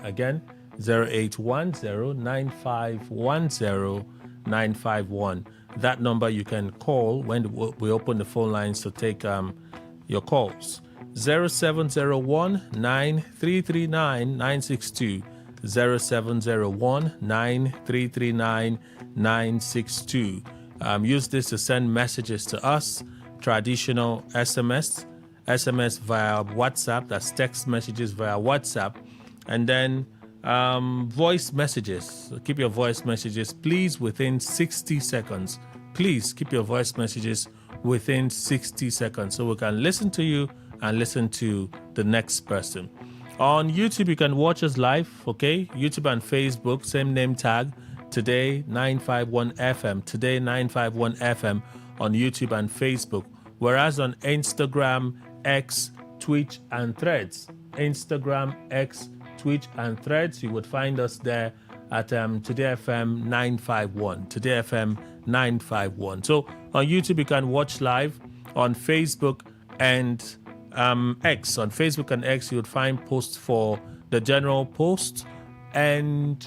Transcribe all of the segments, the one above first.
Again, 0810-9510951. That number you can call when we open the phone lines to take your calls. 0701-9339-962. 0701-9339-962. Use this to send messages to us. Traditional SMS via WhatsApp. That's text messages via WhatsApp. And then voice messages. Keep your voice messages, please, within 60 seconds. Please keep your voice messages within 60 seconds so we can listen to you and listen to the next person. On YouTube, you can watch us live, okay? YouTube and Facebook, same name tag, Today951FM, Today951FM on YouTube and Facebook. Whereas on Instagram, X, Twitch, and Threads, Instagram, X, Twitch, and Threads, you would find us there at Today FM 951, Today FM 951. So on YouTube, you can watch live. On Facebook and X. On Facebook and X, you would find posts for the general post and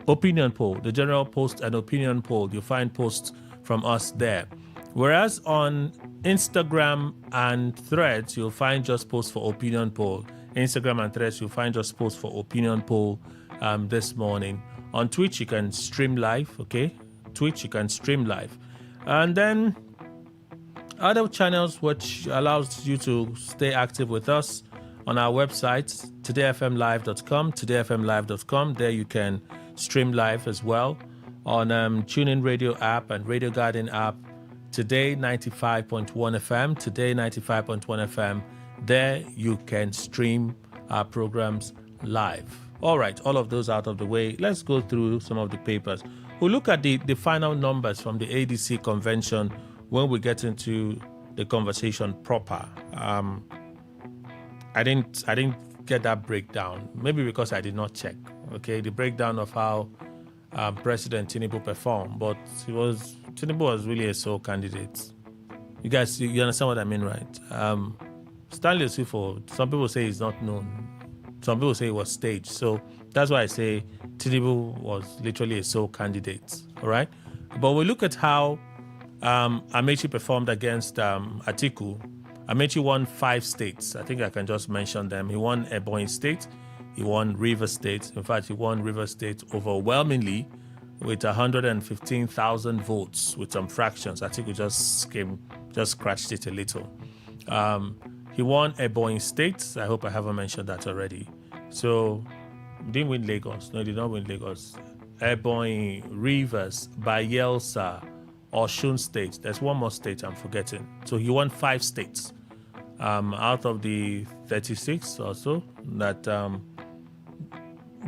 opinion poll. The general post and opinion poll, you'll find posts from us there. Whereas on Instagram and Threads, you'll find just posts for opinion poll. Instagram and Threads, you'll find just posts for opinion poll this morning. On Twitch, you can stream live, okay? Twitch, you can stream live. And then other channels which allows you to stay active with us on our website, todayfmlive.com, todayfmlive.com. There you can stream live as well on TuneIn Radio app and Radio Garden app, Today95.1 FM, Today95.1 FM. There you can stream our programs live. All right, all of those out of the way. Let's go through some of the papers. We'll look at the final numbers from the ADC convention when we get into the conversation proper. I didn't get that breakdown, maybe because I did not check. Okay, the breakdown of how President Tinubu performed, but Tinubu was really a sole candidate. You guys, you understand what I mean, right? Stanley Osifo, some people say he's not known. Some people say it was staged. So that's why I say Tinubu was literally a sole candidate. All right, but we look at how Amechi performed against Atiku. Amechi won 5 states. I think I can just mention them. He won Ebonyi State. He won Rivers State. In fact, he won Rivers State overwhelmingly with 115,000 votes with some fractions. Atiku just scratched it a little. He won Ebonyi State. I hope I haven't mentioned that already. So, he didn't win Lagos. No, he did not win Lagos. Ebonyi, Rivers, Bayelsa, Osun State. There's one more state I'm forgetting. So he won 5 states out of the 36 or so that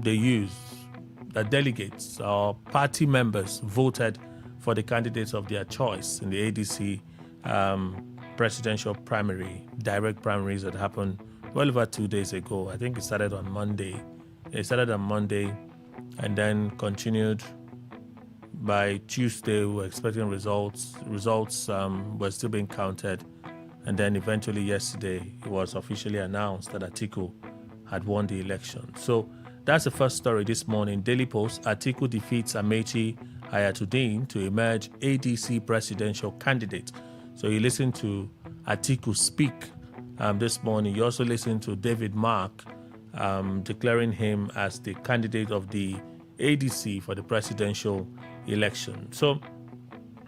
they used. That delegates or party members voted for the candidates of their choice in the ADC presidential primary, direct primaries that happened well over 2 days ago. I think it started on Monday. It started on Monday and then continued by Tuesday. We were expecting results. Results were still being counted. And then eventually yesterday, it was officially announced that Atiku had won the election. So that's the first story this morning. Daily Post, Atiku defeats Amechi Hayatuddin to emerge ADC presidential candidate. So you listen to Atiku speak this morning. You also listen to David Mark declaring him as the candidate of the ADC for the presidential election. So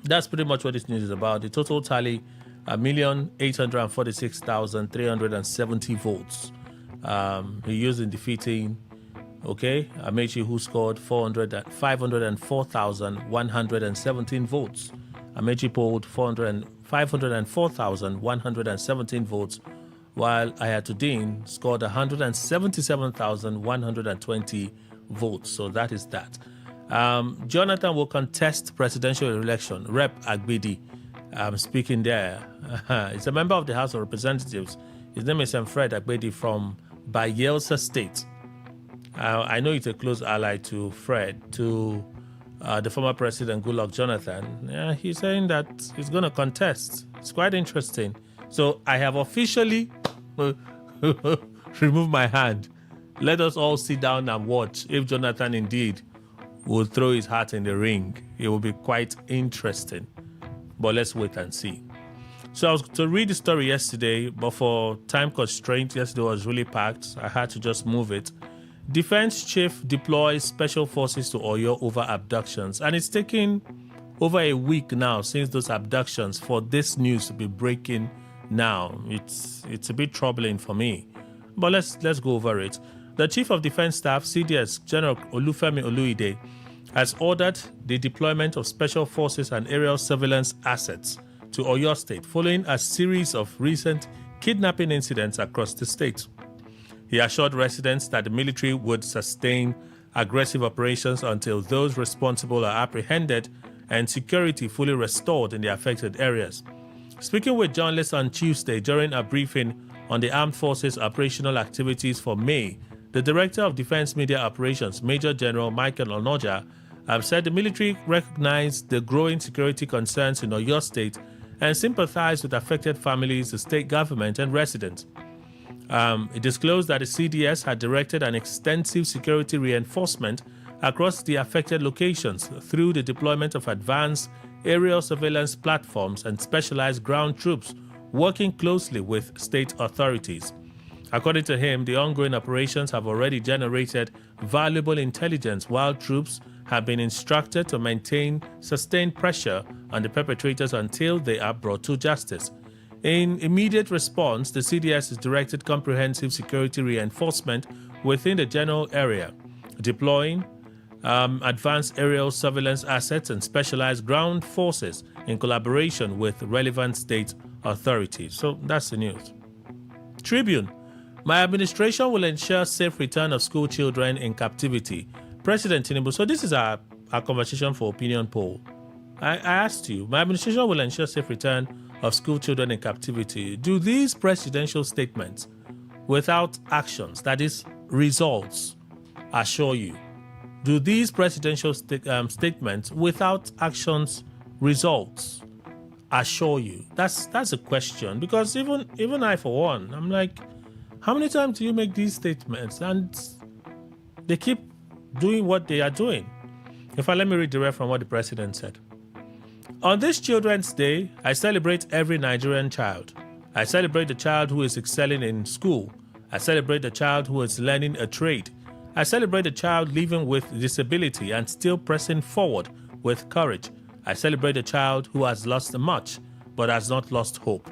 that's pretty much what this news is about. The total tally, 1,846,370 votes. He used in defeating, Amechi, who scored 504,117 votes. Amechi polled 504,117 votes, while Hayatuddin scored 177,120 votes. So that is that. Jonathan will contest presidential election. Rep Agbedi speaking there. He's a member of the House of Representatives. His name is Fred Agbedi from Bayelsa State. I know he's a close ally to Fred, to the former president, Goodluck Jonathan. He's saying that he's going to contest. It's quite interesting. So I have officially removed my hand. Let us all sit down and watch if Jonathan indeed will throw his hat in the ring. It will be quite interesting. But let's wait and see. So I was to read the story yesterday, but for time constraint, yesterday was really packed. I had to just move it. Defense chief deploys special forces to Oyo over abductions. And it's taken over a week now since those abductions for this news to be breaking now. It's a bit troubling for me. But let's go over it. The Chief of Defense Staff, CDS, General Olufemi Oluide, has ordered the deployment of special forces and aerial surveillance assets to Oyo State following a series of recent kidnapping incidents across the state. He assured residents that the military would sustain aggressive operations until those responsible are apprehended and security fully restored in the affected areas. Speaking with journalists on Tuesday during a briefing on the Armed Forces operational activities for May, the Director of Defense Media Operations, Major General Michael Onoja, have said the military recognized the growing security concerns in Oyo State and sympathized with affected families, the state government, and residents. It disclosed that the CDS had directed an extensive security reinforcement across the affected locations through the deployment of advanced aerial surveillance platforms and specialized ground troops working closely with state authorities. According to him, the ongoing operations have already generated valuable intelligence while troops have been instructed to maintain sustained pressure on the perpetrators until they are brought to justice. In immediate response, the CDS has directed comprehensive security reinforcement within the general area, deploying advanced aerial surveillance assets and specialized ground forces in collaboration with relevant state authorities. So that's the news. Tribune. My administration will ensure safe return of school children in captivity. President Tinubu. So this is our conversation for opinion poll. I asked you, my administration will ensure safe return of school children in captivity. Do these presidential statements without actions, that is, results, assure you? Do these presidential statements without actions, results, assure you? That's a question, because even I, for one, I'm like, how many times do you make these statements and they keep doing what they are doing? In fact, let me read direct from what the president said. On this Children's Day, I celebrate every Nigerian child. I celebrate the child who is excelling in school. I celebrate the child who is learning a trade. I celebrate the child living with disability and still pressing forward with courage. I celebrate the child who has lost much but has not lost hope.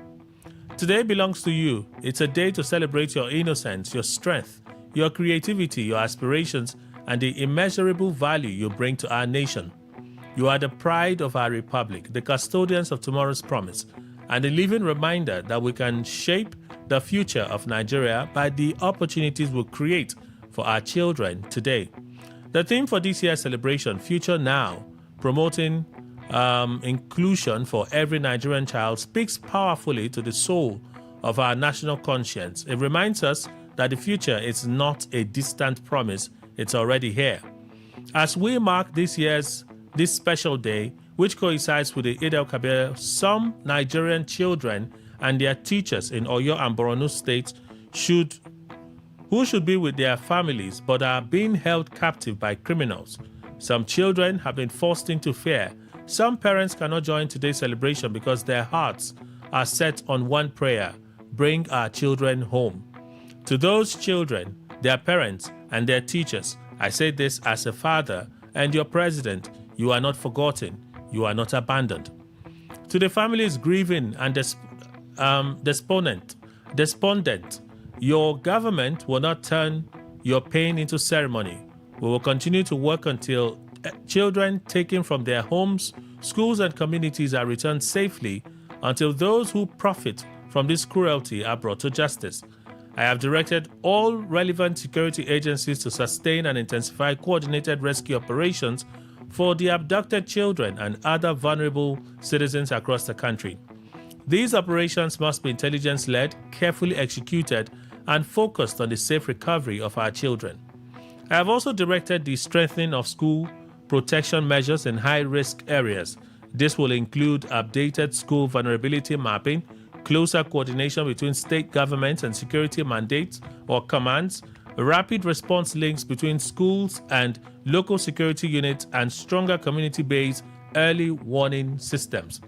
Today belongs to you. It's a day to celebrate your innocence, your strength, your creativity, your aspirations, and the immeasurable value you bring to our nation. You are the pride of our republic, the custodians of tomorrow's promise, and a living reminder that we can shape the future of Nigeria by the opportunities we create for our children today. The theme for this year's celebration, Future Now, promoting inclusion for every Nigerian child, speaks powerfully to the soul of our national conscience. It reminds us that the future is not a distant promise, it's already here. As we mark this special day, which coincides with the Eid al-Kabir, some Nigerian children and their teachers in Oyo and Borno states who should be with their families but are being held captive by criminals. Some children have been forced into fear. Some parents cannot join today's celebration because their hearts are set on one prayer: bring our children home. To those children, their parents, and their teachers, I say this as a father and your president: you are not forgotten, you are not abandoned. To the families grieving and despondent, your government will not turn your pain into ceremony. We will continue to work until children taken from their homes, schools, and communities are returned safely, until those who profit from this cruelty are brought to justice. I have directed all relevant security agencies to sustain and intensify coordinated rescue operations for the abducted children and other vulnerable citizens across the country. These operations must be intelligence-led, carefully executed, and focused on the safe recovery of our children. I have also directed the strengthening of school protection measures in high-risk areas. This will include updated school vulnerability mapping, closer coordination between state governments and security mandates or commands, rapid response links between schools and local security units, and stronger community-based early warning systems.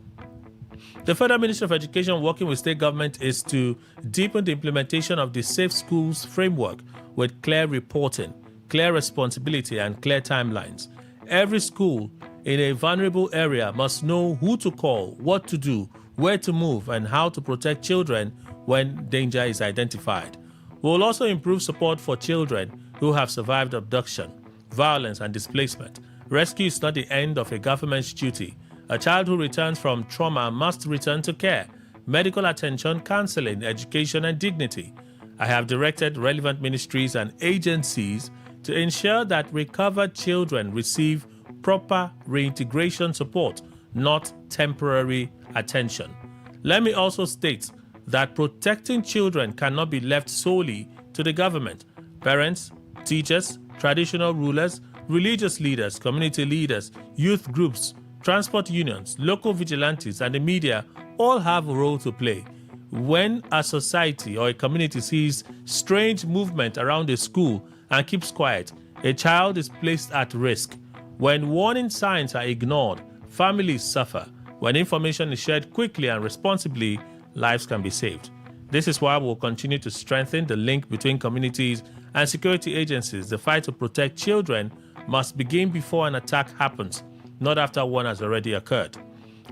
The Federal Ministry of Education, working with state government, is to deepen the implementation of the Safe Schools framework with clear reporting, clear responsibility, and clear timelines. Every school in a vulnerable area must know who to call, what to do, where to move, and how to protect children when danger is identified. We will also improve support for children who have survived abduction, violence, and displacement. Rescue is not the end of a government's duty. A child who returns from trauma must return to care, medical attention, counseling, education, and dignity. I have directed relevant ministries and agencies to ensure that recovered children receive proper reintegration support, not temporary attention. Let me also state that protecting children cannot be left solely to the government. Parents, teachers, traditional rulers, religious leaders, community leaders, youth groups, transport unions, local vigilantes, and the media all have a role to play. When a society or a community sees strange movement around a school and keeps quiet, a child is placed at risk. When warning signs are ignored, families suffer. When information is shared quickly and responsibly, lives can be saved. This is why we'll continue to strengthen the link between communities and security agencies. The fight to protect children must begin before an attack happens, not after one has already occurred.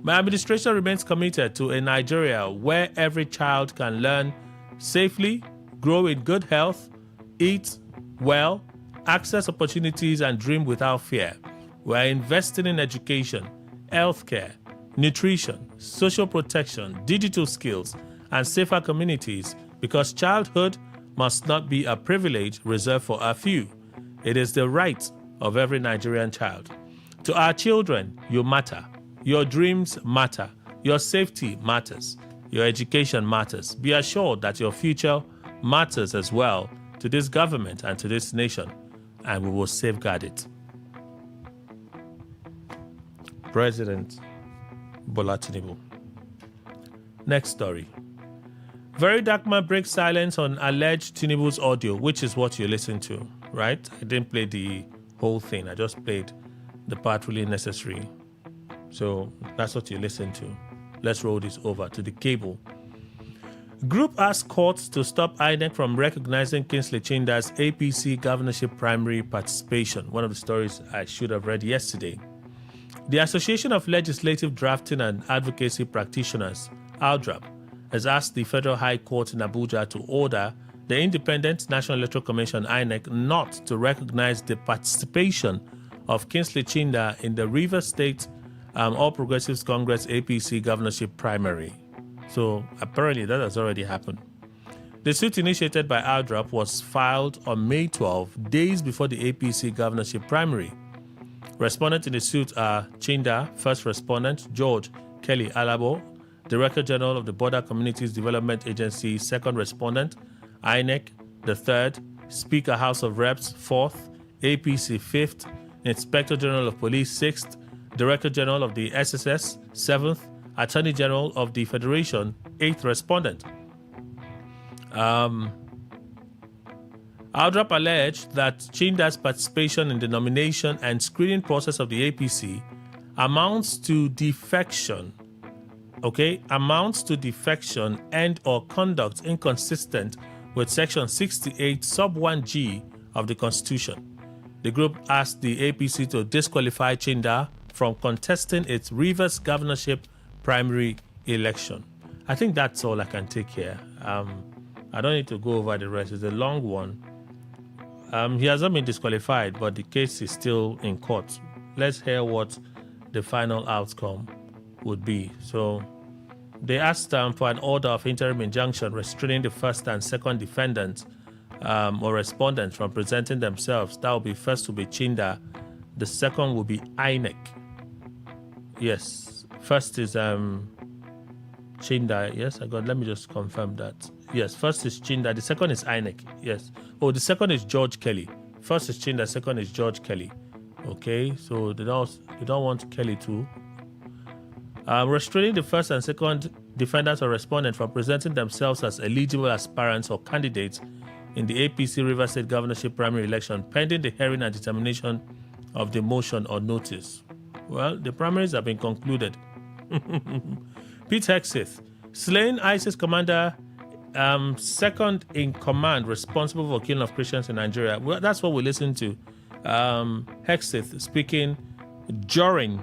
My administration remains committed to a Nigeria where every child can learn safely, grow in good health, eat well, access opportunities, and dream without fear. We are investing in education, healthcare, nutrition, social protection, digital skills, and safer communities, because childhood must not be a privilege reserved for a few. It is the right of every Nigerian child. To our children, you matter. Your dreams matter. Your safety matters. Your education matters. Be assured that your future matters as well to this government and to this nation, and we will safeguard it. President Bola Tinubu. Next story. Very Dark Man breaks silence on alleged Tinubu's audio, which is what you listen to, right? I didn't play the whole thing. I just played the part really necessary. So that's what you listen to. Let's roll this over to the cable. Group asks courts to stop INEC from recognizing Kingsley Chinda's APC governorship primary participation. One of the stories I should have read yesterday. The Association of Legislative Drafting and Advocacy Practitioners, ALDRAP, has asked the Federal High Court in Abuja to order the Independent National Electoral Commission, INEC, not to recognize the participation of Kingsley Chinda in the Rivers State All Progressives Congress APC governorship primary. So apparently that has already happened. The suit initiated by ALDRAP was filed on May 12, days before the APC governorship primary. Respondents in the suit are Chinda, first respondent, George Kelly Alabo, Director General of the Border Communities Development Agency, second respondent, INEC, the third, Speaker House of Reps, fourth, APC, fifth, Inspector General of Police, sixth, Director General of the SSS, seventh, Attorney General of the Federation, eighth respondent. ALDRAP alleged that Chinda's participation in the nomination and screening process of the APC amounts to defection, and or conduct inconsistent with Section 68, Sub 1G of the Constitution. The group asked the APC to disqualify Chinda from contesting its Rivers governorship primary election. I think that's all I can take here. I don't need to go over the rest. It's a long one. He hasn't been disqualified, but the case is still in court. Let's hear what the final outcome would be. So they asked for an order of interim injunction restraining the first and second defendants or respondents from presenting themselves. That will be first will be Chinda. The second will be INEC. Yes. First is Chinda. Yes, let me just confirm that. Yes, first is Chinda. The second is INEC. Yes. Oh, the second is George Kelly. First is Chinda. Second is George Kelly. Okay, so they don't want Kelly too. Restraining the first and second defendants or respondents from presenting themselves as eligible aspirants or candidates in the APC River State governorship primary election, pending the hearing and determination of the motion or notice. Well, the primaries have been concluded. Pete Hegseth, slain ISIS commander, second in command responsible for killing of Christians in Nigeria. Well, that's what we listened to. Hegseth speaking during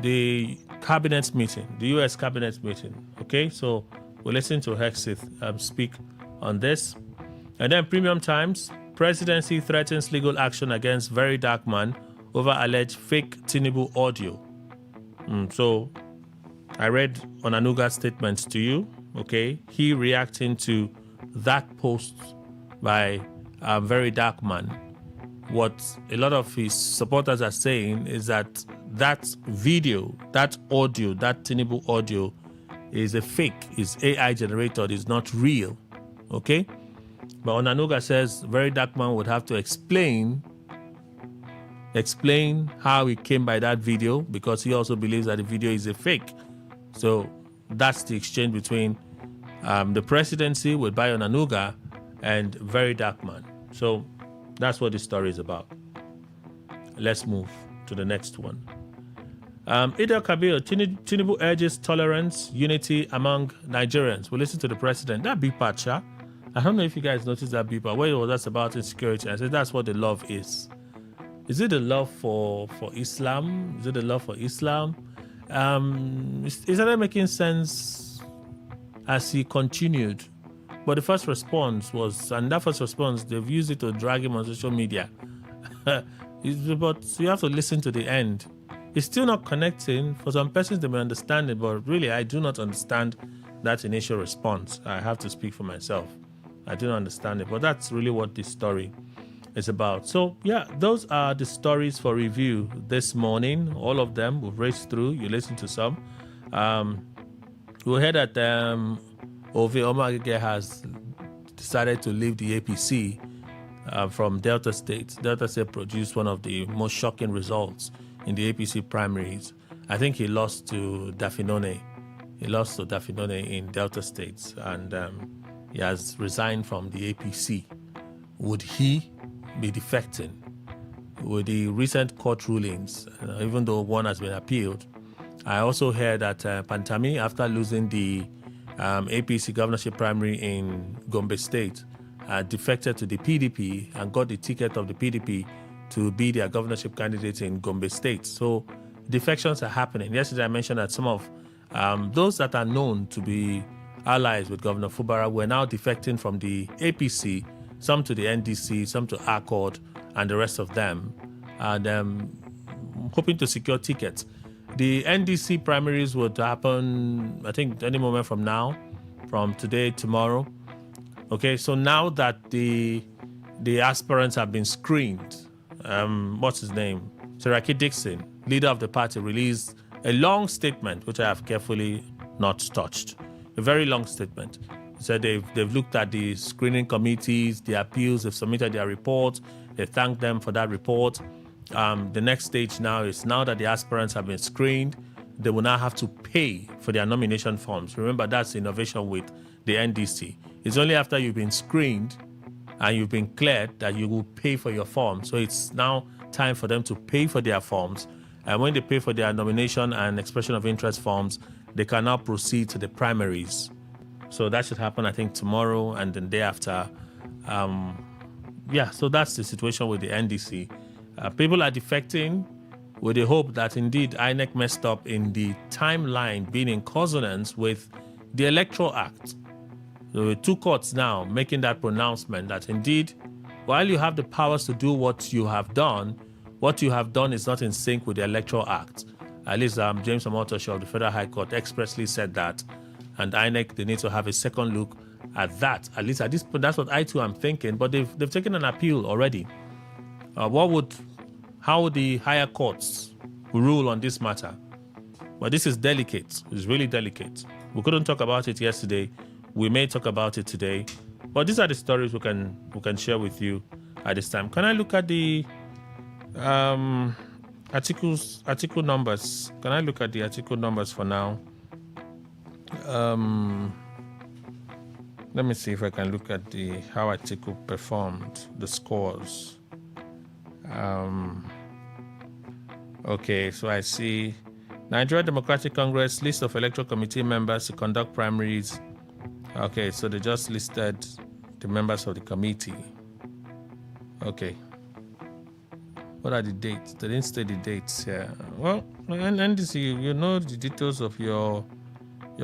the cabinet meeting, the U.S. cabinet meeting. Okay, so we listen to Hegseth speak on this. And then Premium Times, presidency threatens legal action against Very Dark Man over alleged fake Tinubu audio. So I read Onanuga's statements to you, okay? He reacting to that post by Very Dark Man. What a lot of his supporters are saying is that that video, that audio, that Tinubu audio is a fake, is AI generated, is not real, okay? But Onanuga says Very Dark Man would have to explain how he came by that video, because he also believes that the video is a fake. So that's the exchange between the presidency with Bayo Onanuga and Very Dark Man. So that's what the story is about. Let's move to the next one. Idel Kabir, Tinubu urges tolerance, unity among Nigerians. We listen to the president. That big part, Sha. I don't know if you guys noticed that big part. Where it was that's about insecurity. I said that's what the love is. Is it the love for Islam? Is it the love for Islam? Is that making sense as he continued? But the first response was, and that first response, they've used it to drag him on social media. But you have to listen to the end. It's still not connecting. For some persons, they may understand it, but really, I do not understand that initial response. I have to speak for myself. I do not understand it, but that's really what this story is about. So, yeah, those are the stories for review this morning. All of them we've raced through. You listen to some. We heard that Ove Omagege has decided to leave the APC from Delta State. Delta State produced one of the most shocking results in the APC primaries. I think he lost to Dafinone. He lost to Dafinone in Delta State, and he has resigned from the APC. Would he be defecting? With the recent court rulings, even though one has been appealed, I also heard that Pantami, after losing the APC governorship primary in Gombe State, defected to the PDP and got the ticket of the PDP to be their governorship candidate in Gombe State. So defections are happening. Yesterday I mentioned that some of those that are known to be allies with Governor Fubara were now defecting from the APC, some to the NDC, some to Accord, and the rest of them, and hoping to secure tickets. The NDC primaries would happen, I think, any moment from now, from today, tomorrow. Okay, so now that the aspirants have been screened, what's his name? Seraki Dixon, leader of the party, released a long statement, which I have carefully not touched. A very long statement. He said they've looked at the screening committees, the appeals, they've submitted their report, they thanked them for that report. The next stage now is, now that the aspirants have been screened, they will now have to pay for their nomination forms. Remember, that's the innovation with the NDC. It's only after you've been screened and you've been cleared that you will pay for your form. So it's now time for them to pay for their forms. And when they pay for their nomination and expression of interest forms, they can now proceed to the primaries. So that should happen, I think, tomorrow and the day after. So that's the situation with the NDC. People are defecting with the hope that indeed INEC messed up in the timeline being in consonance with the Electoral Act. So two courts now making that pronouncement that indeed, while you have the powers to do what you have done is not in sync with the Electoral Act. At least James Omotosho of the Federal High Court expressly said that. And INEC, they need to have a second look at that. At least at this point, that's what I too am thinking. But they've taken an appeal already. How would the higher courts rule on this matter? Well, this is delicate. It's really delicate. We couldn't talk about it yesterday. We may talk about it today. But these are the stories we can share with you at this time. Can I look at the article numbers? Can I look at the article numbers for now? Let me see if I can look at how Atiku performed, the scores. Okay, so I see Nigeria Democratic Congress list of electoral committee members to conduct primaries. Okay, so they just listed the members of the committee. Okay. What are the dates? They didn't state the dates here. Well, NDC, you know the details of your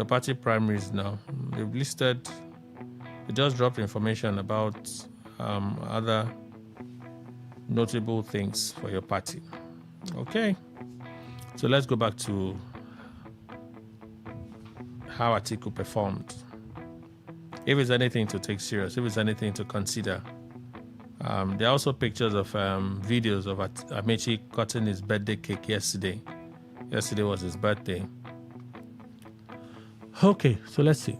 party primaries now. They've listed, they just dropped information about other notable things for your party. Okay. So let's go back to how Atiku performed. If it's anything to take serious, if it's anything to consider. There are also pictures of videos of Amechi cutting his birthday cake yesterday. Yesterday was his birthday. Okay, so let's see.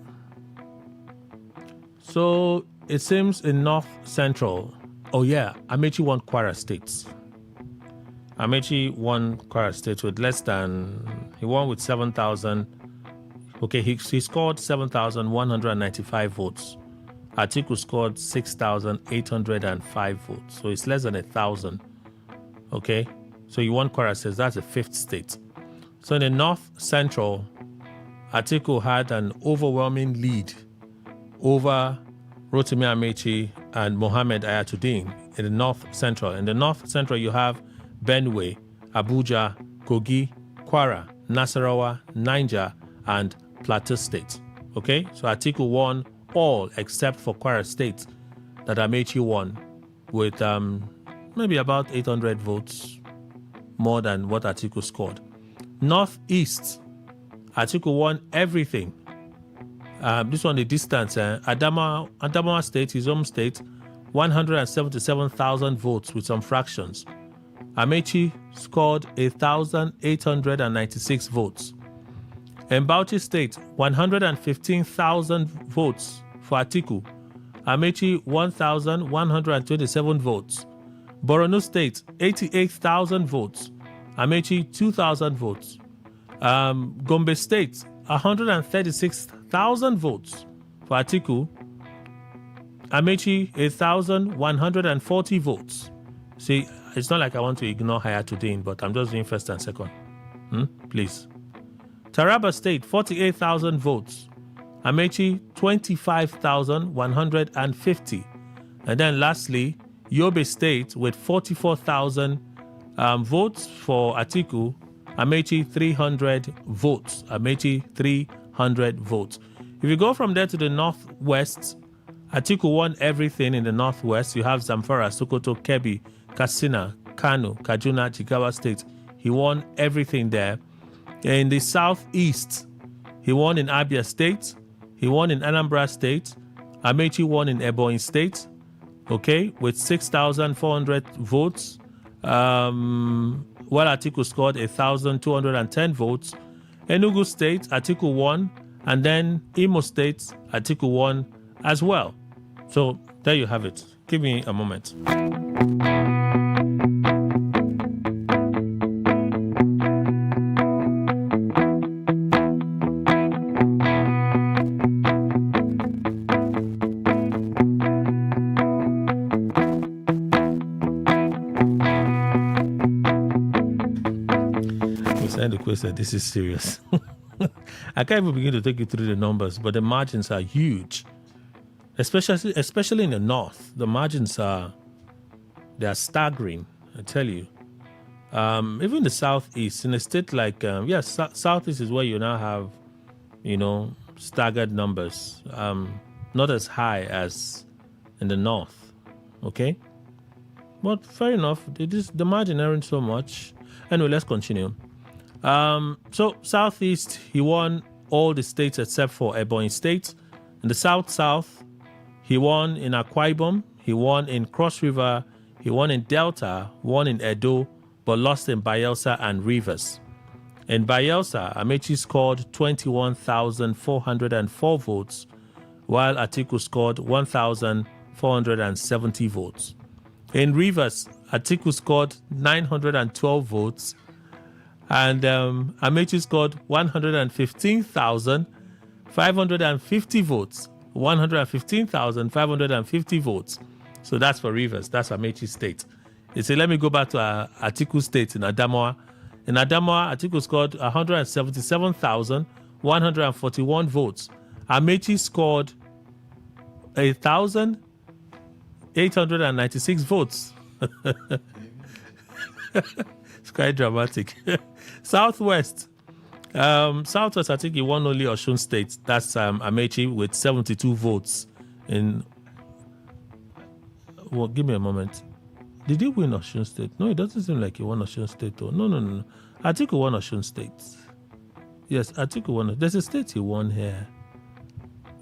So it seems in North Central, Amechi won Kwara State. Amechi won Kwara State with he won with 7,000. Okay, he scored 7,195 votes. Atiku scored 6,805 votes. So it's less than 1,000. Okay, so you won Kwara State. That's the 5th state. So in the North Central, Atiku had an overwhelming lead over Rotimi Amechi and Mohammed Ayatuddin in the North Central. In the North Central, you have Benue, Abuja, Kogi, Kwara, Nasarawa, Niger, and Plateau State. Okay, so Atiku won all except for Kwara State that Amechi won with maybe about 800 votes more than what Atiku scored. Northeast, Atiku won everything. This one, the distance, Adamawa State, his home state, 177,000 votes with some fractions. Amechi scored 1,896 votes. In Bauchi State, 115,000 votes for Atiku. Amechi, 1,127 votes. Borno State, 88,000 votes. Amechi, 2,000 votes. Gombe State, 136,000 votes for Atiku. Amechi, 1,140 votes. See, it's not like I want to ignore Hayatuddin, but I'm just doing first and second. Please. Taraba State, 48,000 votes. Amechi, 25,150. And then lastly, Yobe State with 44,000 votes for Atiku. Amechi, 300 votes. Amechi, 300 votes. If you go from there to the northwest, Atiku won everything in the northwest. You have Zamfara, Sokoto, Kebbi, Katsina, Kano, Kaduna, Jigawa State. He won everything there. In the southeast, he won in Abia State. He won in Anambra State. Amechi won in Ebonyi State, okay, with 6,400 votes. While Atiku scored 1,210 votes. Enugu State, Atiku won. And then Imo State, Atiku won as well. So there you have it. Give me a moment. The question, this is serious. I can't even begin to take you through the numbers, but the margins are huge, especially in the north. The margins they are staggering. I tell you. Even the southeast, in a state like southeast is where you now have, staggered numbers, not as high as in the north. Okay, but fair enough. The margin aren't so much. Anyway, let's continue. So Southeast, he won all the states except for Ebonyi State. In the South, he won in Akwa Ibom, he won in Cross River, he won in Delta, won in Edo, but lost in Bayelsa and Rivers. In Bayelsa, Amechi scored 21,404 votes, while Atiku scored 1,470 votes. In Rivers, Atiku scored 912 votes, and Amechi scored 115,550 votes. 115,550 votes. So that's for Rivers. That's Amechi State. They say, let me go back to Atiku State in Adamawa. In Adamawa, Atiku scored 177,141 votes. Amechi scored 1,896 votes. It's quite dramatic. Southwest, I think he won only Osun State. That's Amechi with 72 votes. Well, give me a moment. Did he win Osun State? No, it doesn't seem like he won Osun State. Though. No. Atiku won Osun State. Yes, Atiku won. There's a state he won here.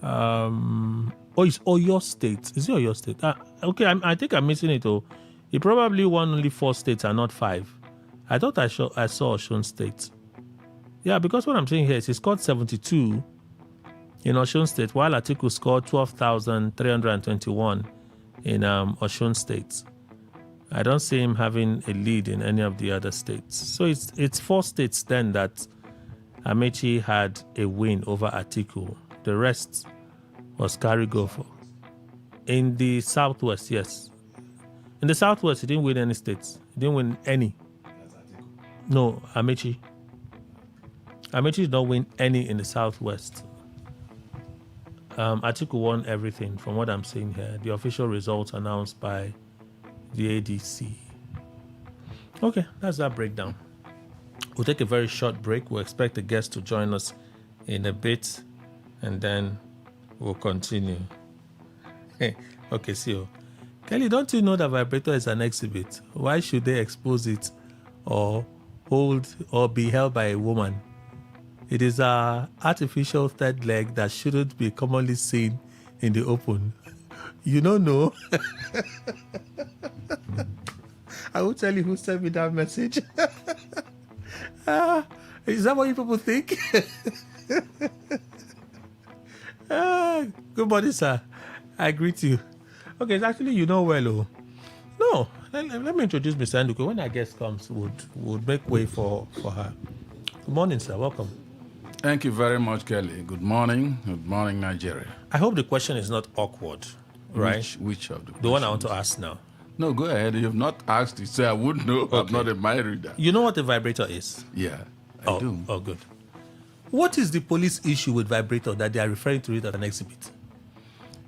It's Oyo State. Is it Oyo State? Okay, I think I'm missing it. Oh, he probably won only 4 states and not 5. I thought I saw Osun State. Yeah, because what I'm saying here is he scored 72 in Osun State, while Atiku scored 12,321 in Osun State. I don't see him having a lead in any of the other states. So it's 4 states then that Amechi had a win over Atiku. The rest was carry go for. In the Southwest, yes. In the Southwest, he didn't win any states. He didn't win any. No, Amechi. Amechi did not win any in the Southwest. Atiku won everything from what I'm seeing here. The official results announced by the ADC. Okay, that's that breakdown. We'll take a very short break. We'll expect the guest to join us in a bit, and then we'll continue. Okay, see you. Kelly, don't you know that vibrator is an exhibit? Why should they expose it or hold or be held by a woman? It is an artificial third leg that shouldn't be commonly seen in the open. You don't know? I will tell you who sent me that message. Is that what you people think? Good morning, sir. I greet you. Okay, it's actually, you know well. Oh. No, let me introduce Mr. Nduko. When our guest comes, would make way for her. Good morning, sir. Welcome. Thank you very much, Kelly. Good morning. Good morning, Nigeria. I hope the question is not awkward, right? Which of the questions? The one I want to ask now. No, go ahead. You've not asked it, so I wouldn't know. Okay. I'm not a mind reader. You know what a vibrator is? Yeah, I do. Oh, good. What is the police issue with vibrator that they are referring to it as an exhibit?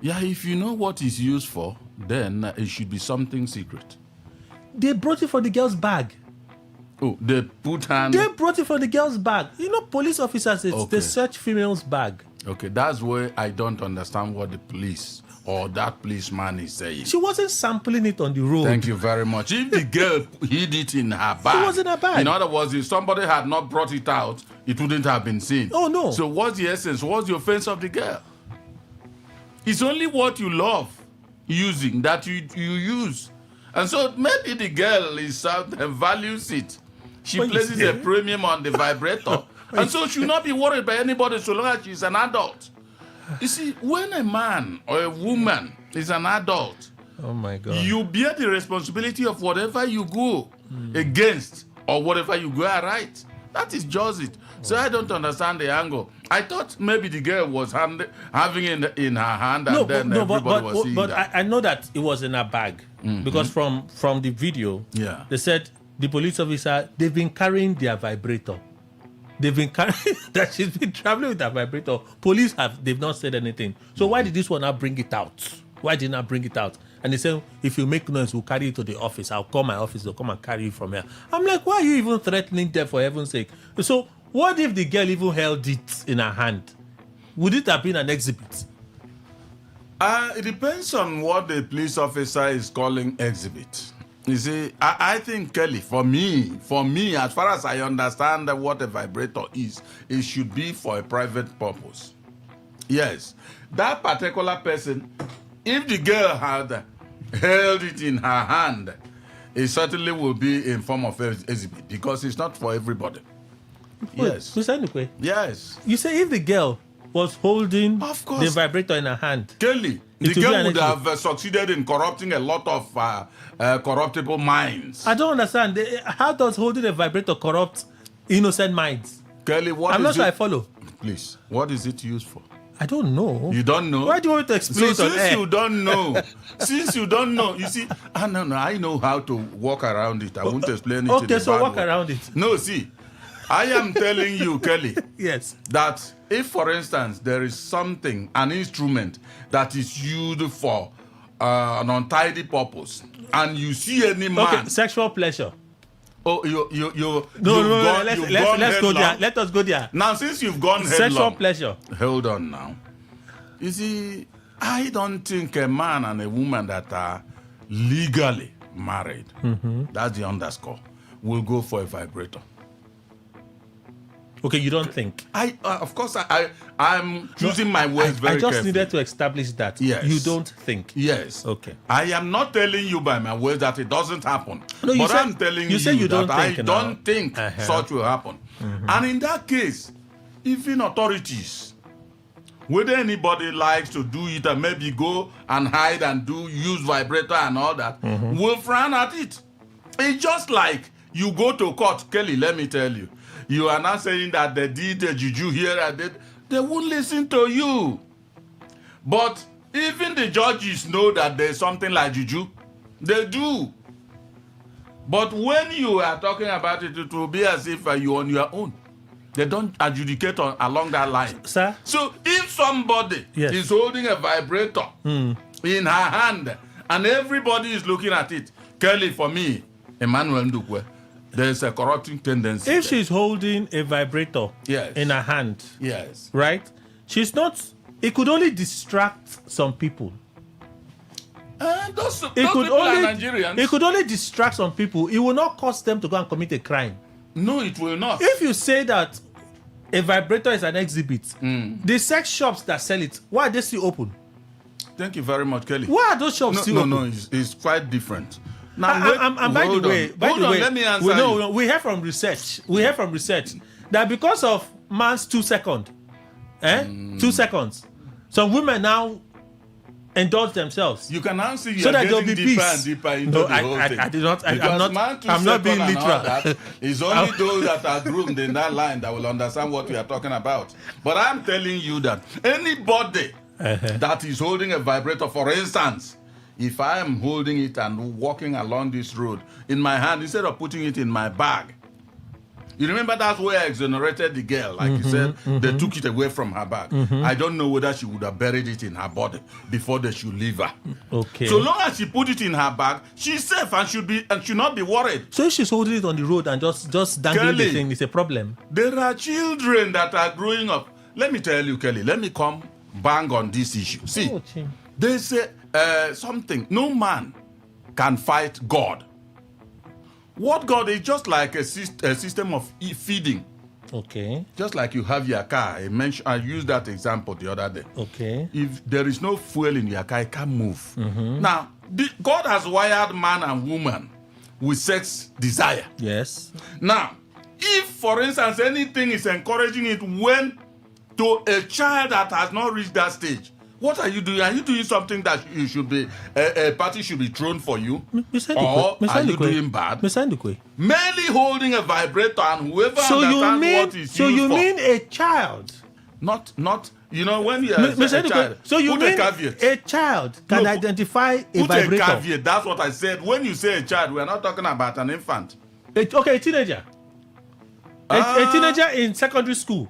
Yeah, if you know what it's used for, then it should be something secret. They brought it for the girl's bag. Oh, they brought it for the girl's bag. You know, police officers, they search female's bag. Okay, that's where I don't understand what the police or that policeman is saying. She wasn't sampling it on the road. Thank you very much. If the girl hid it in her bag. It was in her bag. In other words, if somebody had not brought it out, it wouldn't have been seen. Oh, no. So what's the essence? What's the offense of the girl? It's only what you love using that you use. And so maybe the girl is values it. She places a premium on the vibrator. And so she should not be worried by anybody so long as she's an adult. You see, when a man or a woman is an adult, oh my God, you bear the responsibility of whatever you go against or whatever you go right. That is just it. So I don't understand the angle. I thought maybe the girl was having it in her hand and everybody was seeing that. But I know that it was in her bag because from the video, they said the police officer, they've been carrying their vibrator. They've been carrying that she's been traveling with her vibrator. Police they've not said anything. So why did this one not bring it out? Why did not bring it out? And they say, if you make noise, we'll carry it to the office. I'll call my office. They'll come and carry it from here. I'm like, why are you even threatening them, for heaven's sake? So what if the girl even held it in her hand? Would it have been an exhibit? It depends on what the police officer is calling exhibit. You see, I think, Kelly, for me, as far as I understand what a vibrator is, it should be for a private purpose. Yes, that particular person, if the girl had held it in her hand, it certainly will be in form of exhibit because it's not for everybody. Yes. Yes. You say if the girl was holding the vibrator in her hand, Kelly, the girl would have succeeded in corrupting a lot of corruptible minds. I don't understand. How does holding a vibrator corrupt innocent minds? Kelly, I'm not sure I follow. Please, what is it used for? I don't know. You don't know? Why do you want me to explain So it on air? since you don't know, you see, I know how to walk around it. I won't explain it. Okay, in so bad walk way. around it. No, see, I am telling you, Kelly, Yes. that if, for instance, there is something, an instrument that is used for an untidy purpose, and you see any man, Okay, sexual pleasure. oh, you, No, let's go there. Let us go there. Now, since you've gone Sexual headlong, pleasure. hold on now. You see, I don't think a man and a woman that are legally married, that's the underscore, will go for a vibrator. Okay, you don't think. Of course, I'm choosing my words very I just carefully. needed to establish that. Yes. You don't think. Yes. Okay. I am not telling you by my words that it doesn't happen. No, you but said- I'm telling you said you that don't I think now. don't think such will happen. And in that case, even authorities, whether anybody likes to do it and maybe go and hide and use vibrator and all that, will frown at it. It's just like you go to court, Kelly, let me tell you. You are not saying that they did a juju here and there. They won't listen to you. But even the judges know that there's something like juju. They do. But when you are talking about it, it will be as if you're on your own. They don't adjudicate along that line. Sir? So if somebody Yes. is holding a vibrator in her hand and everybody is looking at it, Kelly, for me, Emmanuel Ndukwe, there's a corrupting tendency. If there. she's holding a vibrator Yes. in her hand, Yes. right? She's not. It could only distract some people. Those It people could are only. Nigerians. It could only distract some people. It will not cause them to go and commit a crime. No, it will not. If you say that a vibrator is an exhibit, the sex shops that sell it, why are they still open? Thank you very much, Kelly. Why are those shops still open? No, it's quite different. Now, wait, And by hold the way, on. Let me answer you. we hear from research. That because of man's 2 seconds, 2 seconds, some women now indulge themselves. You can now see So you're that there'll getting be deeper peace. and deeper into No, the whole thing. I did not. Because I'm not being literal. It's only those that are groomed in that line that will understand what we are talking about. But I'm telling you that anybody that is holding a vibrator, for instance, if I am holding it and walking along this road in my hand, instead of putting it in my bag, you remember that's where I exonerated the girl, like you said, they took it away from her bag. I don't know whether she would have buried it in her body before they should leave her. Okay. So long as she put it in her bag, she's safe and should not be worried. So if she's holding it on the road and just dangling the Kelly, thing, it's a problem. There are children that are growing up. Let me tell you, Kelly, let me come bang on this issue. See, Oh, Chim. they say something. No man can fight God. What God is just like a system of feeding. Okay. Just like you have your car. I used that example the other day. Okay. If there is no fuel in your car, it can't move. Now, God has wired man and woman with sex desire. Yes. Now, if, for instance, anything is encouraging it when to a child that has not reached that stage, what are you doing? Are you doing something that you should be, a party should be thrown for you? Or are you doing bad? Merely holding a vibrator and whoever understands what it's used for. So you mean a child? Not, you know, when you are a child, so you put mean a caveat. a child can identify a Put vibrator? a caveat, that's what I said. When you say a child, we're not talking about an infant. Okay, a teenager. A teenager in secondary school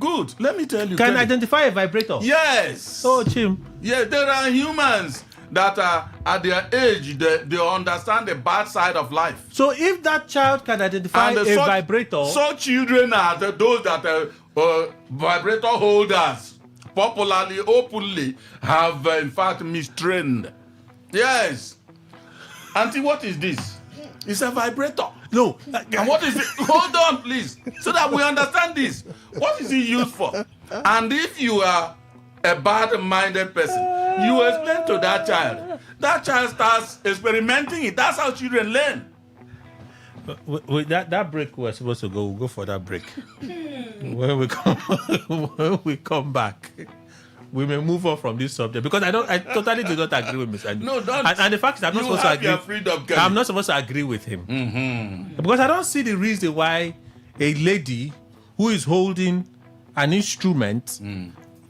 Good. Let me tell you. can Kelly. identify a vibrator. Yes. Oh, Chim. Yes, there are humans that are at their age, they understand the bad side of life. So if that child can identify a vibrator, so children are those that are vibrator holders, popularly, openly, have in fact mistrained. Yes. Auntie, what is this? It's a vibrator. no. And what is it? Hold on, please, so that we understand this. What is it used for? And if you are a bad-minded person, you explain to that child. That child starts experimenting it. That's how children learn. That break we're supposed to go. We'll go for that break. When we come back, we may move on from this subject because I totally do not agree with Mr. No, don't. And the fact is, I'm not supposed to agree. Your freedom, Kelly. I'm not supposed to agree with him because I don't see the reason why a lady who is holding an instrument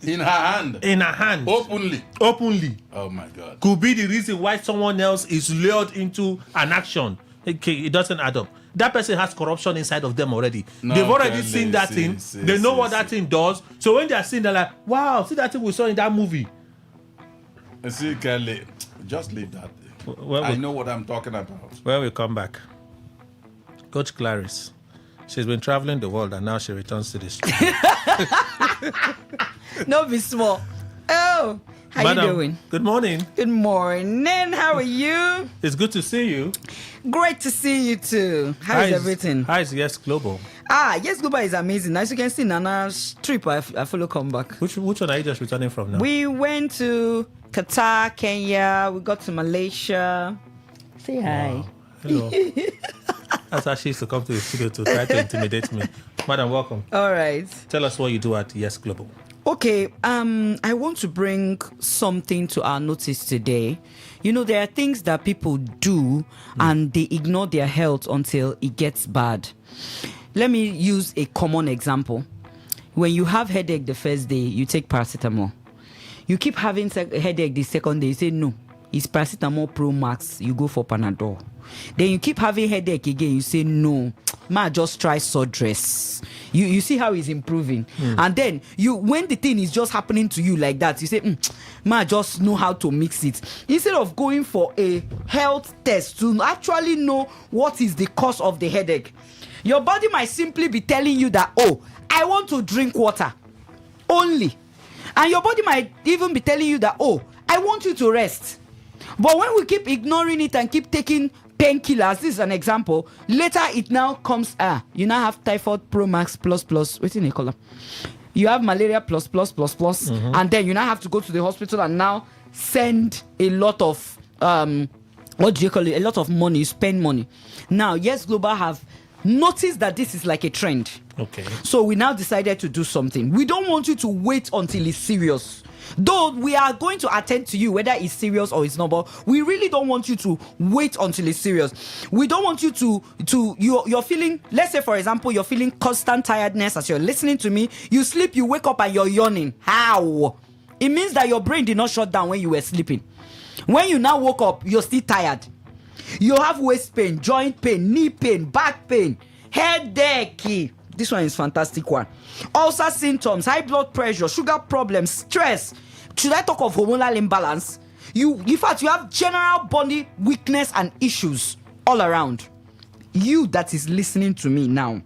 In her hand. In her hand. Openly. Oh my God. Could be the reason why someone else is lured into an action. Okay, it doesn't add up. That person has corruption inside of them already. No, They've already Kelly, seen that thing. They know what that thing does. So when they are seeing, they're like, wow, see that thing we saw in that movie. See, Kelly, just leave that thing. I know what I'm talking about. When we come back, Coach Clarice, she's been traveling the world and now she returns to the street. No, be small. Oh, how Madam, you doing? Good morning. Good morning. How are you? It's good to see you. Great to see you too. How is everything? How is Yes Global? Yes Global is amazing. As you can see, Nana's trip, I follow come back. Which one are you just returning from now? We went to Qatar, Kenya. We got to Malaysia. Say hi. Wow. Hello. That's how she used to come to the studio to try to intimidate me. Madam, welcome. All right. Tell us what you do at Yes Global. Okay, I want to bring something to our notice today. You know, there are things that people do and they ignore their health until it gets bad. Let me use a common example. When you have headache the first day, you take paracetamol. You keep having headache the second day, you say, no, it's paracetamol Pro Max, you go for Panadol. Then you keep having headache again, you say, no, just try Sudress. You see how it's improving. And then when the thing is just happening to you like that, you say, just know how to mix it. Instead of going for a health test to actually know what is the cause of the headache, your body might simply be telling you that, oh, I want to drink water only. And your body might even be telling you that, oh, I want you to rest. But when we keep ignoring it and keep taking painkillers, this is an example, later it now comes, you now have typhoid Pro Max plus, what's in the color? You have malaria plus, and then you now have to go to the hospital and now send a lot of, a lot of money, you spend money. Now, Yes Global have noticed that this is like a trend. Okay. So we now decided to do something. We don't want you to wait until it's serious. Though we are going to attend to you whether it's serious or it's not, but we really don't want you to wait until it's serious. We don't want you you're feeling, let's say for example, you're feeling constant tiredness as you're listening to me. You sleep, you wake up and you're yawning. How? It means that your brain did not shut down when you were sleeping. When you now woke up, you're still tired. You have waist pain, joint pain, knee pain, back pain, headache. This one is fantastic one. Ulcer symptoms, high blood pressure, sugar problems, stress. Should I talk of hormonal imbalance? In fact, you have general body weakness and issues all around. You that is listening to me now,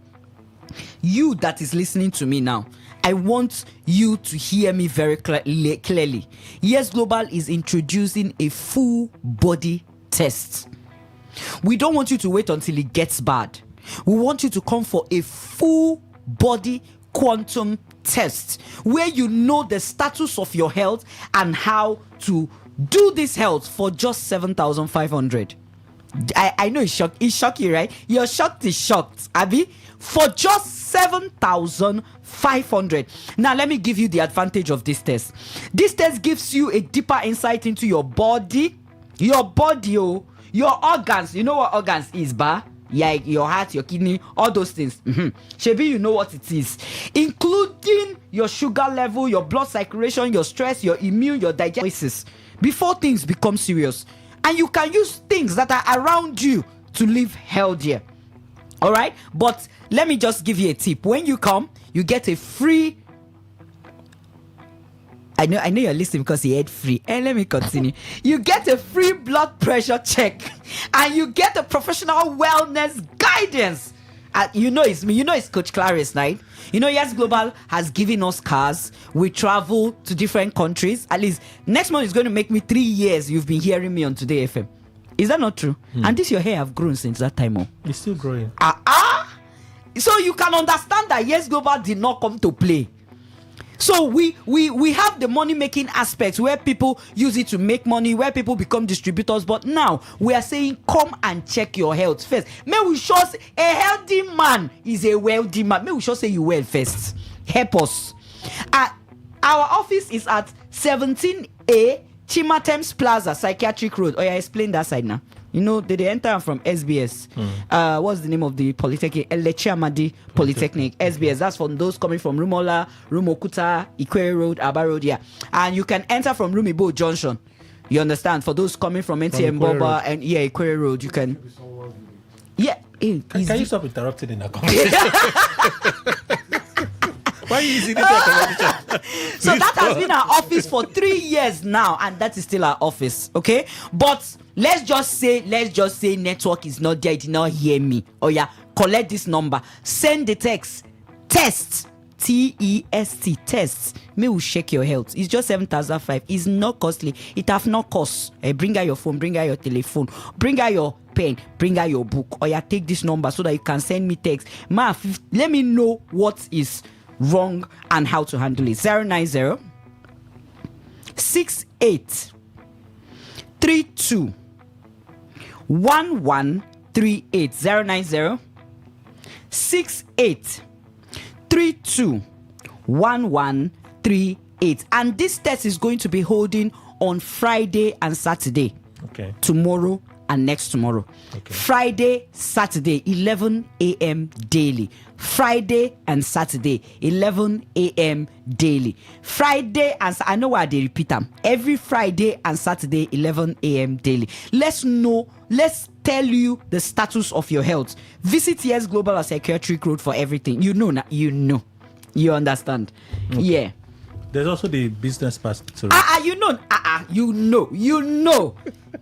I want you to hear me very clearly. Yes Global is introducing a full body test. We don't want you to wait until it gets bad. We want you to come for a full body quantum test where you know the status of your health and how to do this health for just 7,500. I know it's shocking, right? You're shocked, is shocked, Abby. For just 7,500. Now let me give you the advantage of this test. This test gives you a deeper insight into your body, your organs. You know what organs is, ba? Yeah, your heart, your kidney, all those things. Shebi, you know what it is, including your sugar level, your blood circulation, your stress, your immune, your digestion, before things become serious. And you can use things that are around you to live healthier. All right, but let me just give you a tip. When you come, you get a free. I know you're listening because he had free. And let me continue. You get a free blood pressure check, and you get a professional wellness guidance. You know it's me. You know it's Coach Clarice, right? You know, Yes Global has given us cars. We travel to different countries. At least next month is going to make me 3 years. You've been hearing me on Today FM. Is that not true? And this your hair have grown since that time. It's still growing. So you can understand that Yes Global did not come to play. So we have the money making aspects where people use it to make money, where people become distributors. But now we are saying, come and check your health first. May we sure say a healthy man is a wealthy man. May we sure say you well first. Help us. Our office is at 17A Chimatems Plaza, Psychiatric Road. Oh yeah, explain that side now. You know, they enter from SBS. What's the name of the polytechnic? Elechiamadi Polytechnic. SBS. That's from those coming from Rumola, Rumokuta, Ikwere Road, Aba Road. Yeah, and you can enter from Rumibo Junction. You understand? For those coming from NTM Boba and Ikwere Road, you can. Yeah. Can you stop interrupting in a conversation? Why are you using this conversation? So that has been our office for 3 years now, and that is still our office. Okay, but let's just say network is not there. You did not hear me. Oh yeah, collect this number. Send the text. Test. TEST tests. May will check your health. It's just 7,500. It's not costly. It have no cost. Bring out your phone, bring out your telephone, bring out your pen, bring out your book. Or yeah, take this number so that you can send me text. Let me know what is wrong and how to handle it. 090 68 32 1138. 090 68 32 1138. And this test is going to be holding on Friday and Saturday. Okay. Tomorrow and next tomorrow. Okay. Friday, Saturday, 11 a.m. daily. Friday and Saturday, 11 a.m. daily. Friday and I know why they repeat them. Every Friday and Saturday, 11 a.m. daily. Let's tell you the status of your health. Visit Yes Global or Psychiatric Road for everything. You know. You understand. Okay. Yeah. There's also the business part too. You know.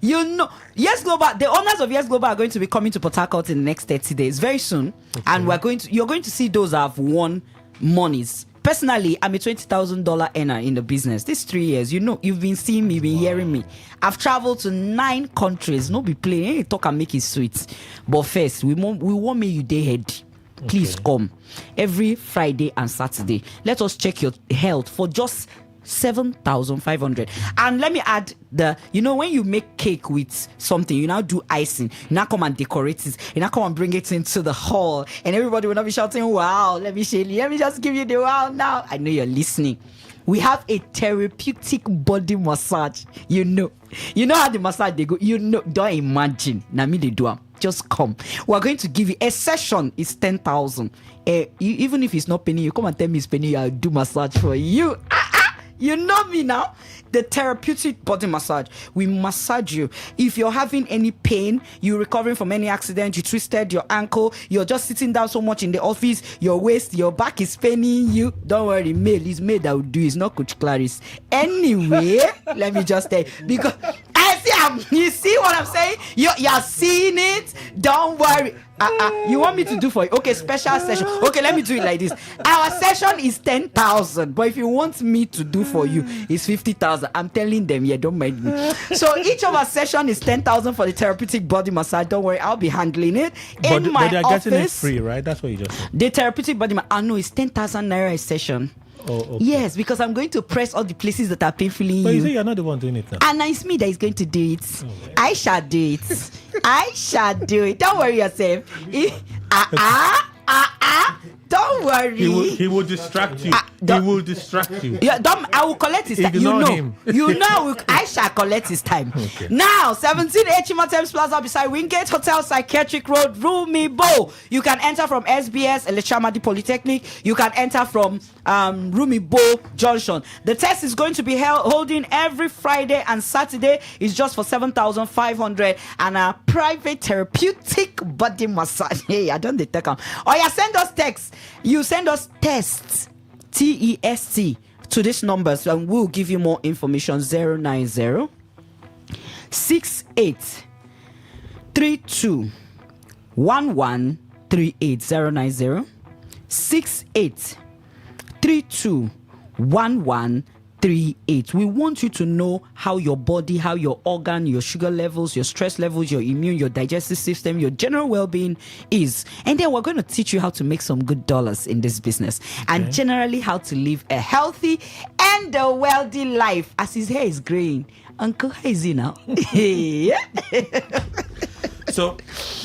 Yes Global, the owners of Yes Global are going to be coming to Port Harcourt in the next 30 days, very soon. Okay. And you're going to see those that have won monies. Personally, I'm a $20,000 earner in the business. These 3 years, you've been seeing me, been hearing me. I've traveled to 9 countries. No be playing. Talk and make it sweet. But first, we want me you day head. Please come every Friday and Saturday. Let us check your health for just 7,500. And let me add when you make cake with something, you now do icing. You now come and decorate it. You now come and bring it into the hall, and everybody will not be shouting, "Wow!" Let me just give you the wow now. I know you're listening. We have a therapeutic body massage. You know how the massage they go. Don't imagine. Now me they do them. Just come. We're going to give you a session. It's 10,000. Even if it's not penny, you come and tell me it's penny. I'll do massage for you. You know me now. The therapeutic body massage. We massage you. If you're having any pain, you're recovering from any accident, you twisted your ankle, you're just sitting down so much in the office, your waist, your back is paining you. Don't worry, it's May that will do. It's not Coach Clarice. Anyway, let me just tell you, because you see what I'm saying? You're seeing it. Don't worry. You want me to do for you? Okay, special session. Okay, let me do it like this. Our session is 10,000, but if you want me to do for you, it's 50,000. I'm telling them, don't mind me. So each of our session is 10,000 for the therapeutic body massage. Don't worry, I'll be handling it in my they're office. Getting it free, right? That's what you just said. The therapeutic body massage. No, it's 10,000 naira a session. Oh, okay. Yes, because I'm going to press all the places that are painfully But you say you're not the one doing it now. And it's me that is going to do it. I shall do it. I shall do it. Don't worry yourself. Don't worry. He will distract you. He will distract you. Yeah, I will collect his time. Ignore him. I shall collect his time. Okay. Now, 17 Echima Thames Plaza beside Wingate Hotel, Psychiatric Road, Rumibo. You can enter from SBS, Elechamadi Polytechnic. You can enter from Rumibo Junction. The test is going to be holding every Friday and Saturday. It's just for 7,500 and a private therapeutic body massage. Hey, I don't take them. Oh yeah, send us text. You send us tests, TEST, to these numbers, and we'll give you more information. 090 68 32 1138. 090 68 32 1138. We want you to know how your body, how your organ, your sugar levels, your stress levels, your immune, your digestive system, your general well-being is. And then we're going to teach you how to make some good dollars in this business, and generally how to live a healthy and a wealthy life. As his hair is graying, Uncle, how is he now? So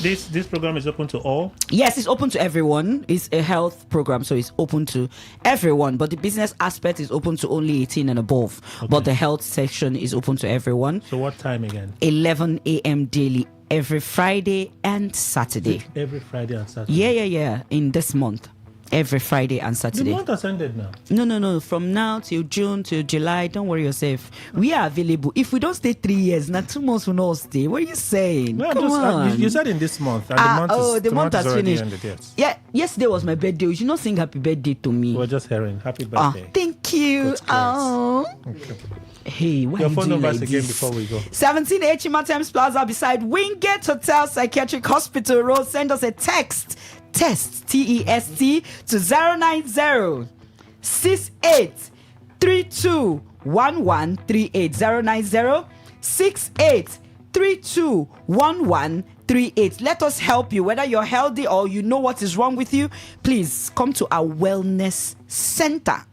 this program is open to all? Yes, it's open to everyone. It's a health program, so it's open to everyone. But the business aspect is open to only 18 and above. Okay. But the health section is open to everyone. So what time again? 11 a.m. daily. every Friday and Saturday. Every Friday and Saturday. Yeah. In this month. Every Friday and Saturday. The month has ended now. No. From now till June till July, don't worry yourself. We are available. If we don't stay 3 years, now 2 months will not stay. What are you saying? No, Come on. You said in this month. And the month has already finished. Ended, yes. Yeah, yesterday was my birthday. You should not sing happy birthday to me. We're just hearing happy birthday. Thank you. Good Okay. Hey, why Your you phone doing numbers like again this? before we go. 17 Echima Thames Plaza beside Wingate Hotel Psychiatric Hospital Road. Send us a text TEST to 090 68 32 1138 090 68 32 1138. Let us help you. Whether you're healthy or you know what is wrong with you, please come to our wellness center.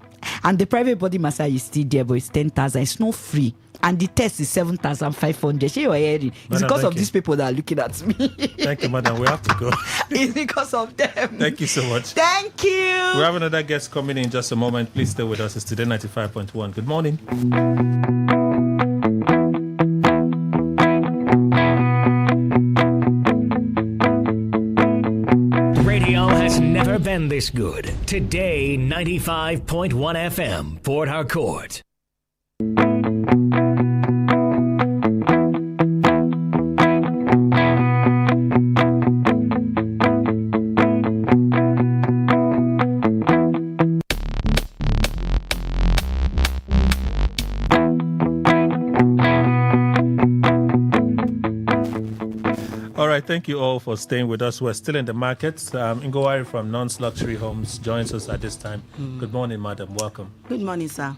And the private body massage is still there, but it's 10,000. It's not free. And the test is 7,500. You are hearing. It's because of these people that are looking at me. Thank you, madam. We have to go. It's because of them. Thank you so much. Thank you. We have another guest coming in just a moment. Please stay with us. It's Today 95.1. Good morning. Radio has never been this good. Today 95.1 FM, Port Harcourt. Thank you all for staying with us. We're still in the markets. Ngowari from Non's Luxury Homes joins us at this time. Good morning, madam. Welcome. Good morning, sir.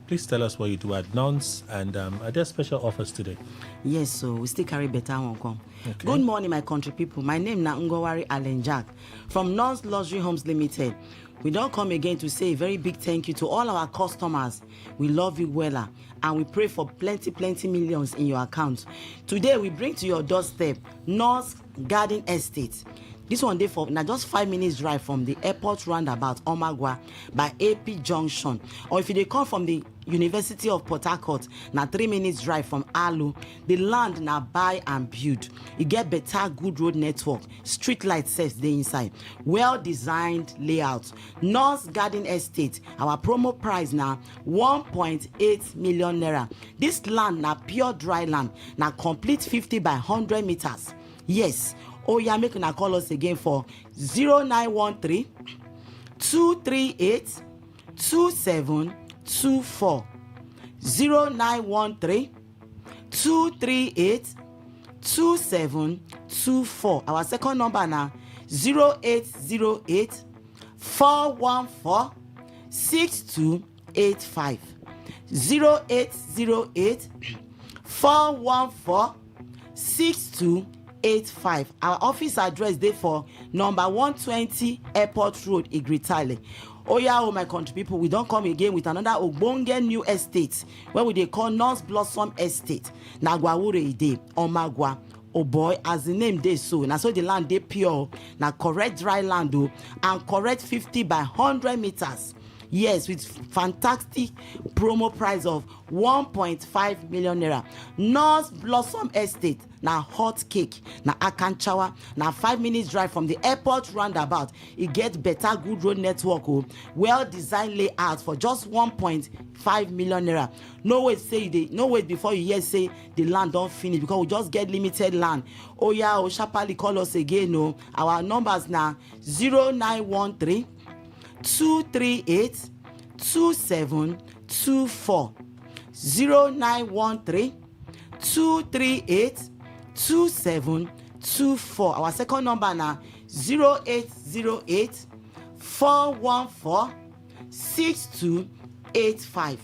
Please tell us what you do at Non's and are there special offers today? Yes, so we still carry better one come. Okay. Good morning, my country people. My name is Ngowari Allen Jack from Non's Luxury Homes Limited. We don't come again to say a very big thank you to all our customers. We love you, Wella, and we pray for plenty millions in your account. Today, we bring to your doorstep North Garden Estate. This one day for now just 5 minutes drive from the airport roundabout Omagwa by AP Junction. Or if you come from the University of Port Harcourt, now 3 minutes drive from Alu. The land now buy and build. You get better good road network, street light sets the inside. Well designed layout. North Garden Estate. Our promo price now 1.8 million naira. This land now pure dry land. Now complete 50 by 100 meters. Yes. Oh yeah, make una call us again for 0913 238 2724. 0913 238 2724. Our second number now 0808 414 6285. 0808 414 6285. Our office address there for number 120 Airport Road, Igritale. Oh yeah, oh my country people, we don't come again with another ogbonge new estate where we they call North Blossom Estate. Nagwawure ide Omagwa. Oh boy, as the name they so. Now so the land they pure, now correct dry land do, and correct 50 by 100 meters. Yes, with fantastic promo price of 1.5 million naira. North Blossom Estate, now hot cake, now Akanchawa, now 5 minutes drive from the airport roundabout. It gets better good road network, well designed layout for just 1.5 million naira. No wait before you hear say the land don't finish because we just get limited land. Oh yeah, oh sharply call us again. No, our numbers now 0913 238 2724. 0913 238 2724. Our second number now 0808 414 6285.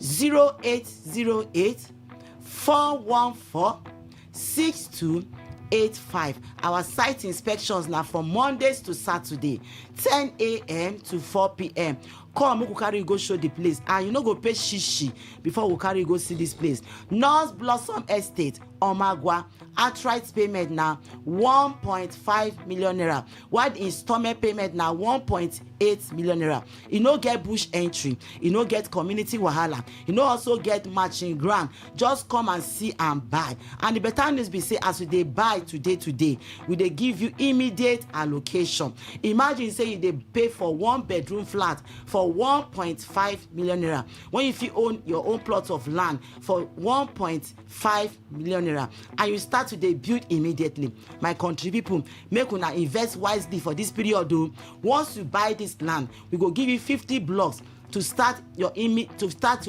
0808 414 6285. Our site inspections now from Mondays to Saturday, 10 a.m. to 4 p.m. come make we carry you go show the place, and you no go pay shishi before we carry you go see this place. North Blossom Estate, Omagwa. Outright payment na 1.5 million naira, while the installment payment na 1.8 million naira. E no get bush entry, e no get community wahala, e no also get matching ground. Just come and see and buy. And the better news be say, as we dey buy today, we dey give you immediate allocation. Imagine say you dey pay for 1 bedroom flat for 1.5 million naira, when you fit own your own plot of land for 1.5 million naira, and you start to dey build immediately. My country people, make una invest wisely for this period o. Once you buy this land, we go give you 50 blocks to start your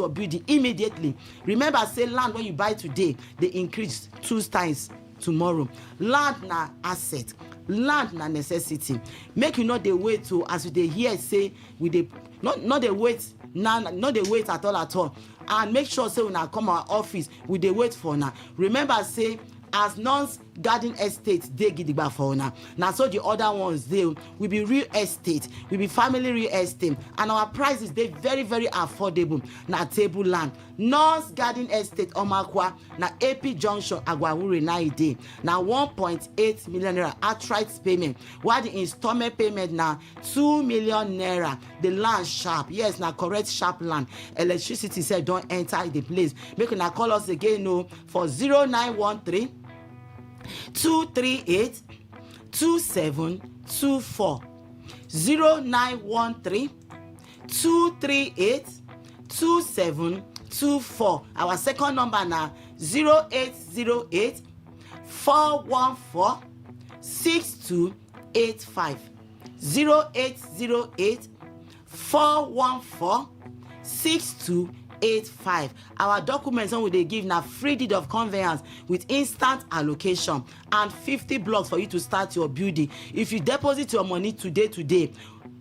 building immediately. Remember say land when you buy today, they increase 2 times tomorrow. Land na asset, land na necessity. Make you not dey wait to, as you dey hear say we dey not dey wait now, not dey wait at all, and make sure say una come our office, we dey wait for una. Remember say as non-garden estate dey gidigba for una, na so the other ones dey. We be real estate, we be family real estate, and our prices dey very very affordable. Na table land, non-garden estate Omakwa, na AP Junction Agwawure na e dey, na 1.8 million naira outright payment, while the installment payment na 2 million naira. The land sharp, yes, na correct sharp land. Electricity sef don enter the place. Make una call us again o for 0913 238 2724, 0913 238 2724. Our second number na 0808 414 6285, 0808 414 6285. Our documents when we dey give na free deed of conveyance with instant allocation and 50 blocks for you to start your building. If you deposit your money today,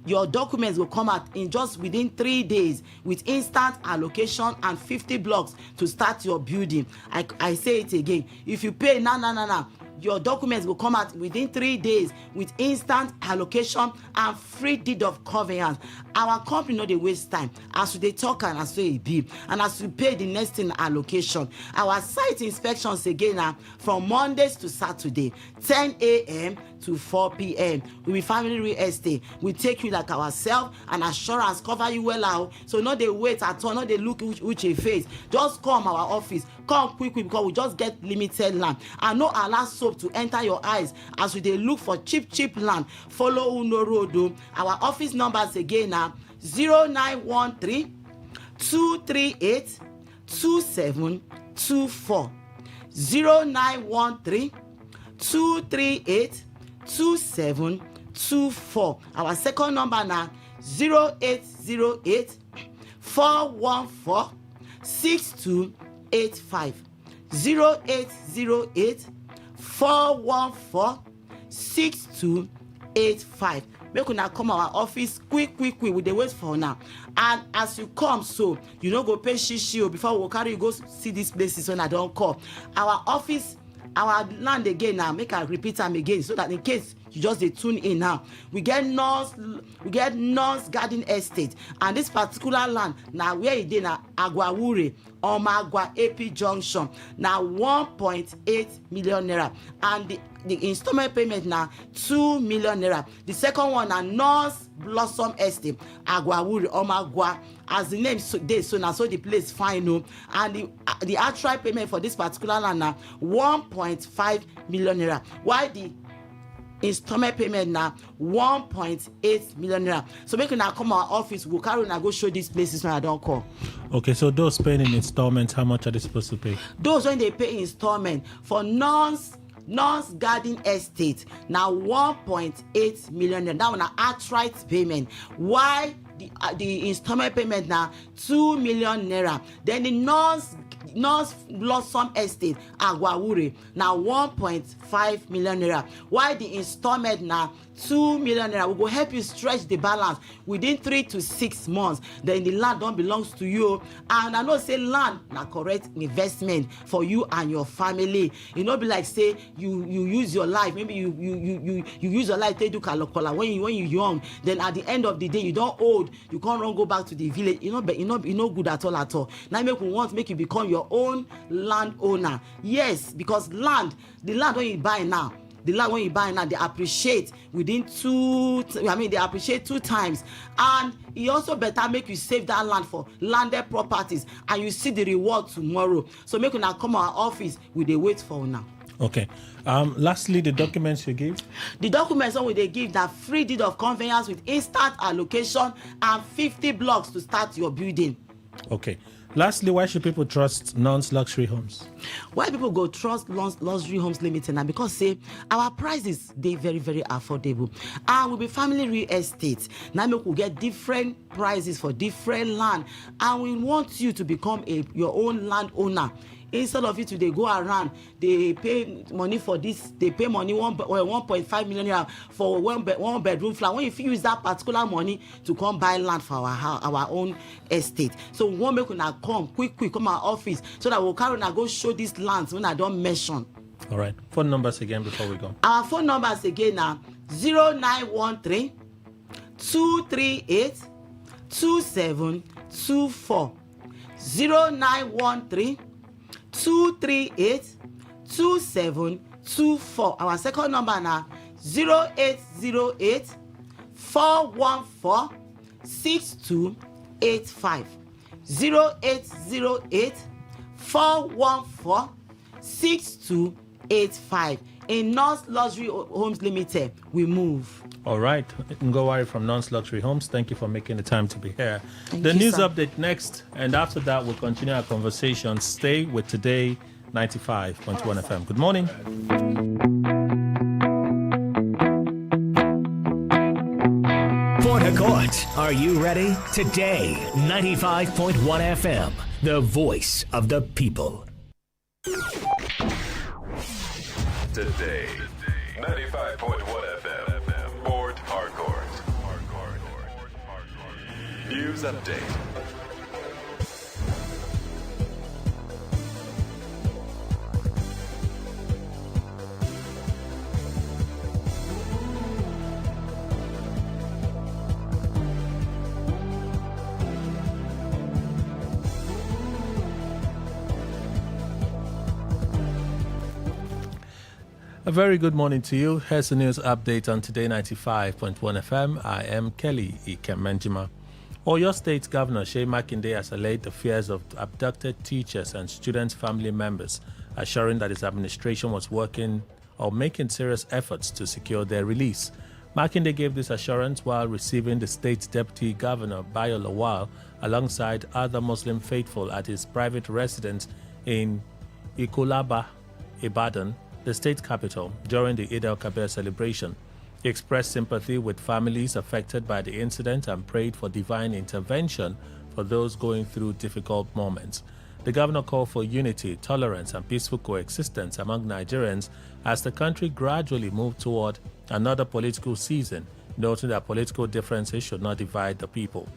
your documents will come out in just within 3 days with instant allocation and 50 blocks to start your building. I say it again. If you pay now, your documents will come out within 3 days with instant allocation and free deed of conveyance. Our company no dey waste time. As we dey talk and as we be, and as we pay the next in allocation. Our site inspections again are from Mondays to Saturday, 10 a.m. to 4 p.m. We be family real estate. We take you like ourselves, and assurance cover you well out. So no dey wait at all, no dey look which a face. Just come our office, come quick because we just get limited land, and no allow soap to enter your eyes as we dey look for cheap land. Follow Uno Road o. Our office numbers again na 0913 238 2724, 0913 238 2724. Our second number na 0808 414 6285, 0808 414 6285. Make una come our office quick. We dey wait for now. And as you come, so you no go pay shishi before we carry you go see these places when I don't call. Our office, our land again now, make I repeat them again so that in case you just dey tune in now, we get North Garden Estate, and this particular land now where e dey na Agwawure, Omagwa, AP Junction, na 1.8 million naira, and the installment payment na 2 million naira. The second one na North Blossom Estate, Agwawure, Omagwa. As the name dey, so na so the place fine o. And the actual payment for this particular land na 1.5 million naira, while the installment payment na 1.8 million naira. So make una come our office, we'll carry una go show these places when I don't call. Okay, so those paying in installments, how much are they supposed to pay? Those when they pay installment for non-garden estate now 1.8 million naira. That one outright payment. Why the installment payment now 2 million naira? Then the North Blossom Estate Agwawure now 1.5 million naira. Why the installment now 2 million naira. We go help you stretch the balance within 3 to 6 months. Then the land don belongs to you. And I know say land na correct investment for you and your family. E no be like say you use your life, maybe you use your life take do kalokola when you young, then at the end of the day you don old, you can't run go back to the village. E no good at all. Now make you become your own land owner. Yes, because the land when you buy now, they appreciate within they appreciate 2 times. And it also better make you save that land for landed properties, and you see the reward tomorrow. So make una come our office, we dey wait for una. Okay. Lastly, the documents you give. The documents wey they give that free deed of conveyance with instant allocation and 50 blocks to start your building. Okay. Lastly, why should people trust Non's Luxury Homes? Why people go trust Luxury Homes Limited now? Because say our prices they very, very affordable, and we be family real estate. Now we will get different prices for different land, and we want you to become your own land owner. Instead of it to they go around, they pay money for this, they pay money 1.5 million naira for one bedroom flat. When you use that particular money to come buy land for our own estate. So we want make una come quick come our office so that we'll carry go show these lands when I don't mention. All right. Phone numbers again before we go. Our phone numbers again are 0913 238 2724 0913 238 2724. Our second number now 0808 414 6285 0808 414 6285. In Non's Luxury Homes Limited, we move. All right. Ngowari from Non's Luxury Homes, thank you for making the time to be here. Thank the you, news sir. update next, and after that, we'll continue our conversation. Stay with Today 95.1 FM. Good morning. Port Harcourt, are you ready? Today 95.1 FM, the voice of the people. Today, 95.1 FM, Port Harcourt. News update. A very good morning to you. Here's the news update on Today 95.1 FM. I am Kelly Ikemenjima. Oyo State Governor Shey Makinde has allayed the fears of abducted teachers and students' family members, assuring that his administration was working or making serious efforts to secure their release. Makinde gave this assurance while receiving the state's Deputy Governor Bayo Lawal alongside other Muslim faithful at his private residence in Ikolaba, Ibadan, the state capital, during the Eid al-Kabir celebration. He expressed sympathy with families affected by the incident and prayed for divine intervention for those going through difficult moments. The governor called for unity, tolerance, and peaceful coexistence among Nigerians as the country gradually moved toward another political season, noting that political differences should not divide the people.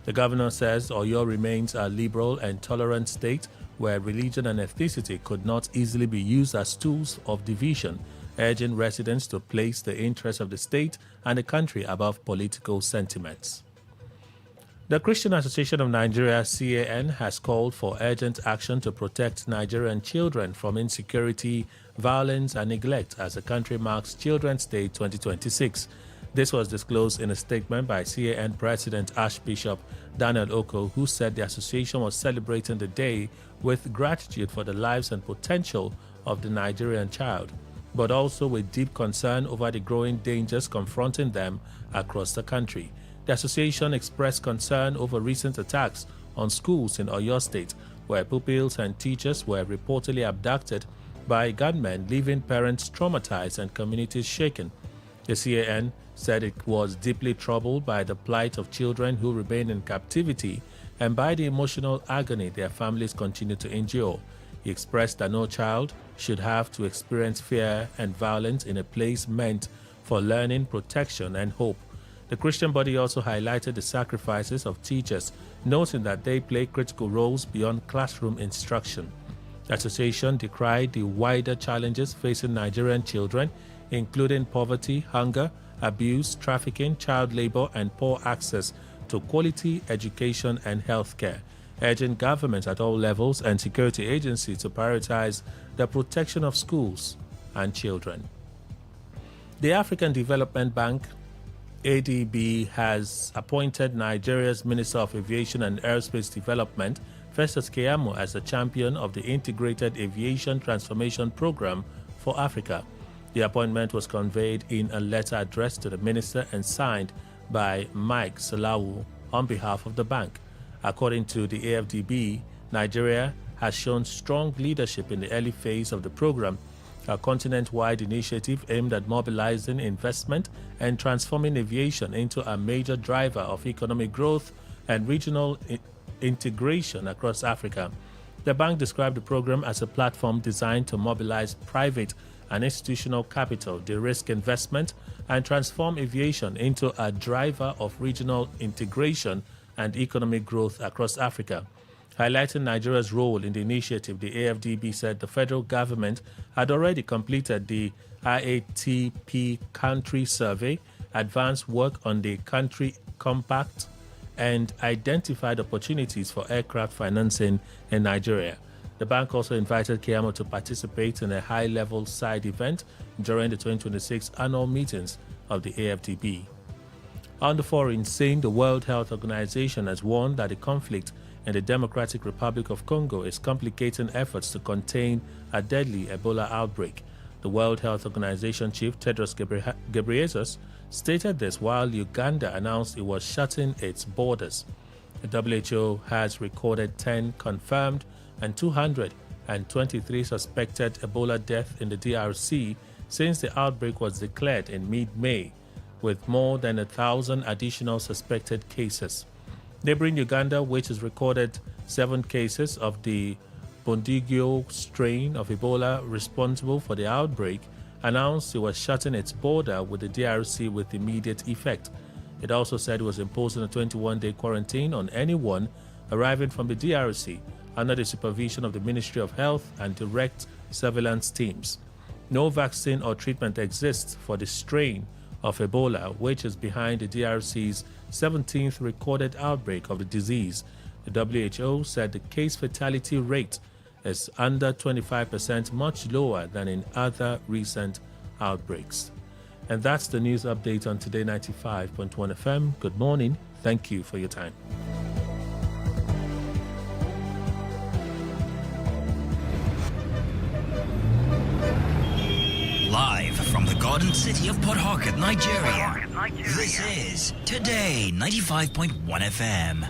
The governor says Oyo remains a liberal and tolerant state where religion and ethnicity could not easily be used as tools of division, urging residents to place the interests of the state and the country above political sentiments. The Christian Association of Nigeria, CAN, has called for urgent action to protect Nigerian children from insecurity, violence, and neglect as the country marks Children's Day 2026. This was disclosed in a statement by CAN President Archbishop Daniel Oko, who said the association was celebrating the day with gratitude for the lives and potential of the Nigerian child, but also with deep concern over the growing dangers confronting them across the country. The association expressed concern over recent attacks on schools in Oyo State, where pupils and teachers were reportedly abducted by gunmen, leaving parents traumatized and communities shaken. The CAN said it was deeply troubled by the plight of children who remain in captivity and by the emotional agony their families continue to endure. He expressed that no child should have to experience fear and violence in a place meant for learning, protection, and hope. The Christian body also highlighted the sacrifices of teachers, noting that they play critical roles beyond classroom instruction. The association decried the wider challenges facing Nigerian children, including poverty, hunger, abuse, trafficking, child labor, and poor access to quality education and healthcare, urging governments at all levels and security agencies to prioritize the protection of schools and children. The African Development Bank, ADB, has appointed Nigeria's Minister of Aviation and Aerospace Development, Festus Keyamo, as the champion of the Integrated Aviation Transformation Program for Africa. The appointment was conveyed in a letter addressed to the minister and signed by Mike Salawu on behalf of the bank. According to the AFDB, Nigeria has shown strong leadership in the early phase of the program, a continent-wide initiative aimed at mobilizing investment and transforming aviation into a major driver of economic growth and regional integration across Africa. The bank described the program as a platform designed to mobilize private and institutional capital, de-risk investment, and transform aviation into a driver of regional integration and economic growth across Africa. Highlighting Nigeria's role in the initiative, the AFDB said the federal government had already completed the IATP country survey, advanced work on the country compact, and identified opportunities for aircraft financing in Nigeria. The bank also invited Keyamo to participate in a high-level side event during the 2026 annual meetings of the AFDB. On the foreign scene, the World Health Organization has warned that the conflict in the Democratic Republic of Congo is complicating efforts to contain a deadly Ebola outbreak. The World Health Organization chief, Tedros Ghebreyesus, stated this while Uganda announced it was shutting its borders. The WHO has recorded 10 confirmed and 223 suspected Ebola deaths in the DRC since the outbreak was declared in mid-May, with more than 1,000 additional suspected cases. Neighboring Uganda, which has recorded 7 cases of the Bundibugyo strain of Ebola responsible for the outbreak, announced it was shutting its border with the DRC with immediate effect. It also said it was imposing a 21-day quarantine on anyone arriving from the DRC under the supervision of the Ministry of Health and direct surveillance teams. No vaccine or treatment exists for the strain of Ebola, which is behind the DRC's 17th recorded outbreak of the disease. The WHO said the case fatality rate is under 25%, much lower than in other recent outbreaks. And that's the news update on Today 95.1 FM. Good morning. Thank you for your time. Live from the Garden City of Port Harcourt, Nigeria. This is Today 95.1 FM.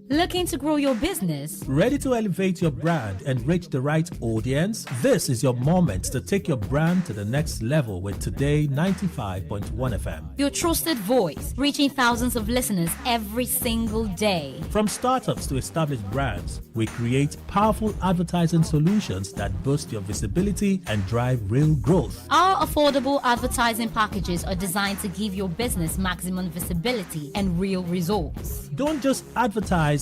Looking to grow your business? Ready to elevate your brand and reach the right audience? This is your moment to take your brand to the next level with Today 95.1 FM. Your trusted voice, reaching thousands of listeners every single day. From startups to established brands, we create powerful advertising solutions that boost your visibility and drive real growth. Our affordable advertising packages are designed to give your business maximum visibility and real results. Don't just advertise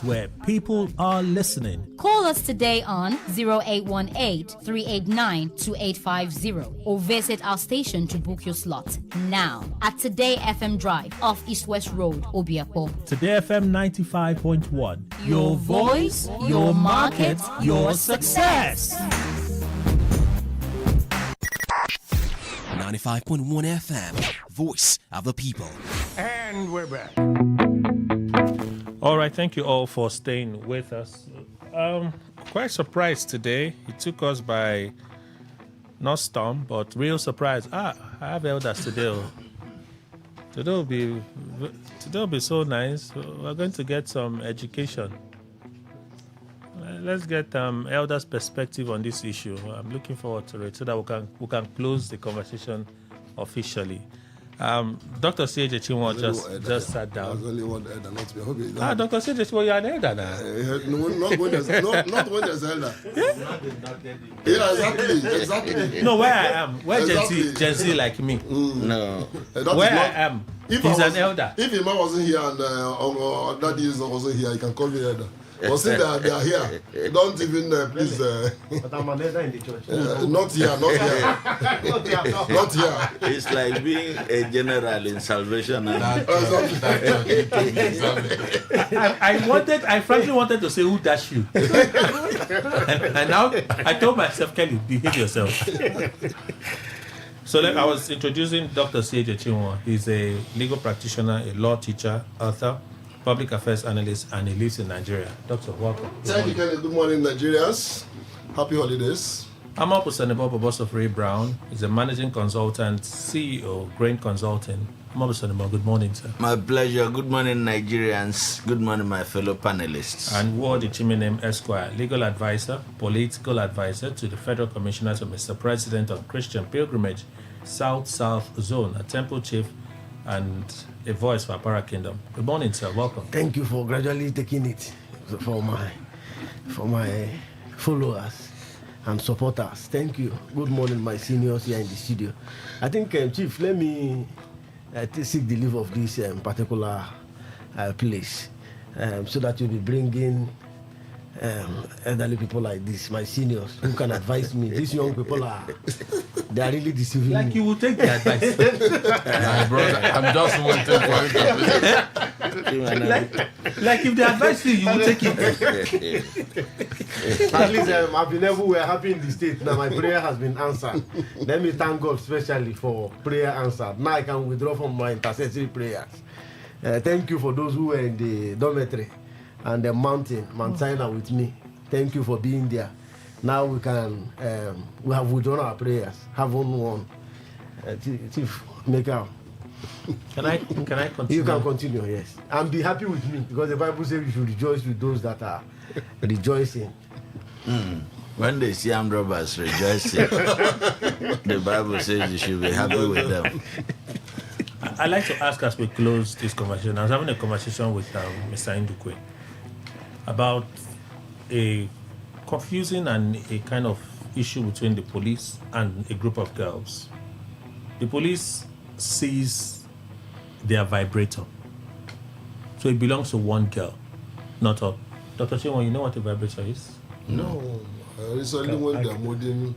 where people are listening. Call us today on 0818-389-2850 or visit our station to book your slot now at Today FM Drive off East West Road, Obiapo. Today FM 95.1. Your voice, your market, your success. 95.1 FM, voice of the people. And we're back. All right, thank you all for staying with us. Quite surprised today. It took us by not storm, but real surprise. I have elders today. Today will be so nice. We're going to get some education. Let's get elders' perspective on this issue. I'm looking forward to it so that we can close the conversation officially. Dr. C.J. Chinwo just sat down. There's only one elder, not me. I hope you Dr. C.J. Chinwo, you're an elder now. No, not when there's elder. Yeah, exactly. No, where I am, where Exactly. Gen Z like me. No. Where I am, he's an elder. If Imam wasn't here and Daddy is wasn't here, you can call me elder. But since they are here, don't even please. But I'm an elder in the church. Not here. Not here. It's like being a general in Salvation Army. I frankly wanted to say, who dashed you? and now I told myself, Kelly, behave yourself. So I was introducing Dr. C.J. Chinwo. He's a legal practitioner, a law teacher, author, public affairs analyst, and he lives in Nigeria. Doctor, welcome. Thank you, Kelly. Good morning, Nigerians. Happy holidays. I'm up with Senebo Boss of Ray Brown. He's a managing consultant, CEO, Grain Consulting. I'm up with Senebo. Good morning, sir. My pleasure. Good morning, Nigerians. Good morning, my fellow panelists. And Ward Ichiminem Esquire, legal advisor, political advisor to the Federal Commissioners of Mr. President on Christian Pilgrimage, South Zone, a temple chief, and a voice for Apara Kingdom. Good morning, sir. Welcome. Thank you for gradually taking it for my followers and supporters. Thank you. Good morning, my seniors here in the studio. I think, Chief, let me seek the leave of this particular place so that you'll be bringing elderly people like this, my seniors, who can advise me. These young people they are really deceiving me. Like you will take the advice. My brother, I'm just waiting for you to like if they advise you, you will take it. At least I've been everywhere, happy in the state. Now my prayer has been answered. Let me thank God especially for prayer answered. Now I can withdraw from my intercessory prayers. Thank you for those who were in the dormitory and the mountain, Mount Sinai with me. Thank you for being there. Now we can, we have withdrawn our prayers. Have one. Chief, make out. Can I continue? You can continue, yes. And be happy with me, because the Bible says you should rejoice with those that are rejoicing. When they see armed robbers rejoicing, the Bible says you should be happy with them. I'd like to ask as we close this conversation. I was having a conversation with Mr. Indukwe about a confusing and a kind of issue between the police and a group of girls. The police seize their vibrator. So it belongs to one girl, not all. Dr. Chinwo, you know what a vibrator is? No. Recently when they are molding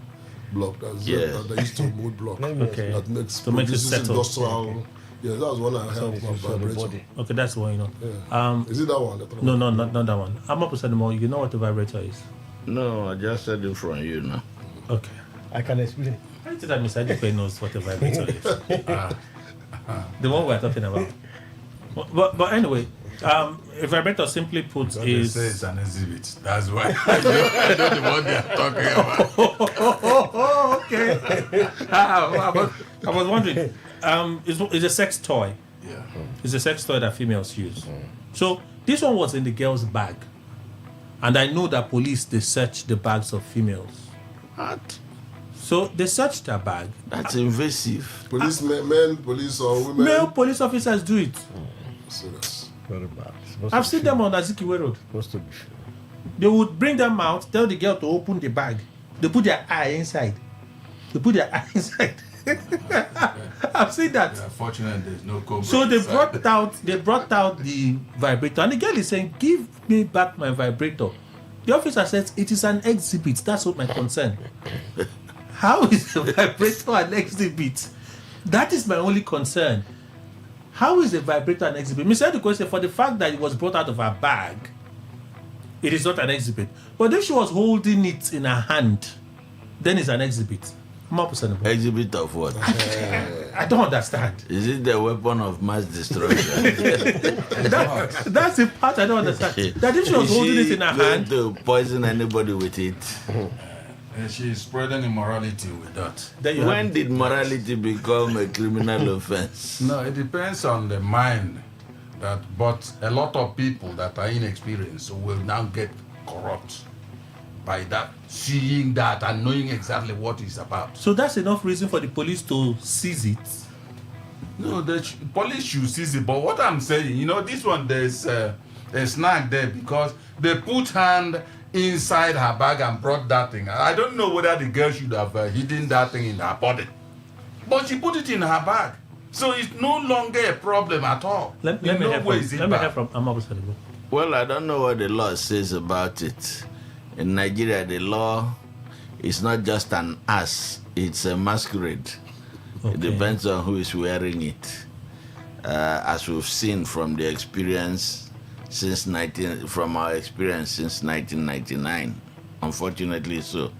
block, they used to mold block. Okay. That makes to make it settle. Industrial. Yeah, that was one I had about vibrator. Okay, that's the one you know. Yeah. Is it that one? No, not that one. I'm up with more. You know what a vibrator is? No, I just said it from you now. Okay. I can explain. I think that Mr. Adequate knows what a vibrator is. The one we're talking about. But anyway, a vibrator simply put is... They say it's an exhibit. That's why I know the one they're talking about. Okay. I was wondering. It's a sex toy. Yeah. It's a sex toy that females use. So this one was in the girl's bag. And I know that police, they search the bags of females. What? So they searched their bag. That's invasive. Police, men, police or women? Male police officers do it. Serious. Very bad. I've seen them on Azikiwe Road. Supposed to be. They would bring them out, tell the girl to open the bag. They put their eye inside. I've seen that. Yeah, fortunately, there's no cobra. So they brought out the vibrator, and the girl is saying, "Give me back my vibrator." The officer says, "It is an exhibit. That's what my concern." How is a vibrator an exhibit? That is my only concern. How is a vibrator an exhibit? Mr. Edukwe said, for the fact that it was brought out of her bag, it is not an exhibit. But if she was holding it in her hand, then it's an exhibit. Exhibit of what? I don't understand. Is it the weapon of mass destruction? That's the part I don't understand. That if she was holding it in her hand, to poison anybody with it. And she's spreading immorality with that. When did morality become a criminal offense? No, it depends on the mind. But a lot of people that are inexperienced will now get corrupt by that, seeing that and knowing exactly what it's about. So that's enough reason for the police to seize it. No, the police should seize it. But what I'm saying, this one, there's a snag there because they put hand inside her bag and brought that thing. I don't know whether the girl should have hidden that thing in her body. But she put it in her bag. So it's no longer a problem at all. Let me hear from Amabu Sadibu. Well, I don't know what the law says about it. In Nigeria, the law is not just an ass, it's a masquerade. Okay. It depends on who is wearing it. As we've seen from the experience since 1999, unfortunately so.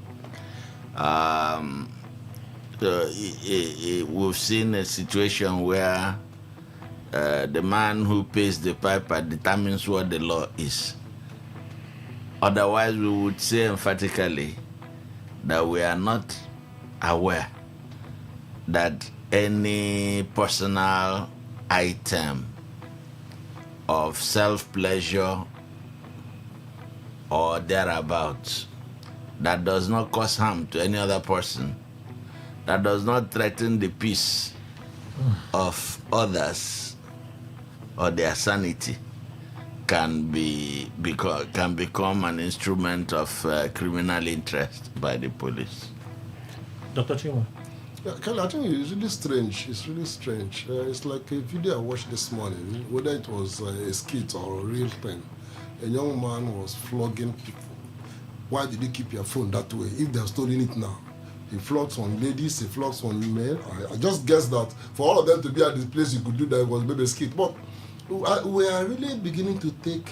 We've seen a situation where the man who pays the piper determines what the law is. Otherwise, we would say emphatically that we are not aware that any personal item of self-pleasure or thereabouts that does not cause harm to any other person, that does not threaten the peace of others or their sanity, can become an instrument of criminal interest by the police. Dr. Chima? Yeah, Kelly, I think it's really strange. It's really strange. It's like a video I watched this morning, whether it was a skit or a real thing. A young man was flogging people. Why did you keep your phone that way? If they're stolen it now. He flogs on ladies, he flogs on men. I just guess that for all of them to be at this place, you could do that. It was maybe a skit. But we are really beginning to take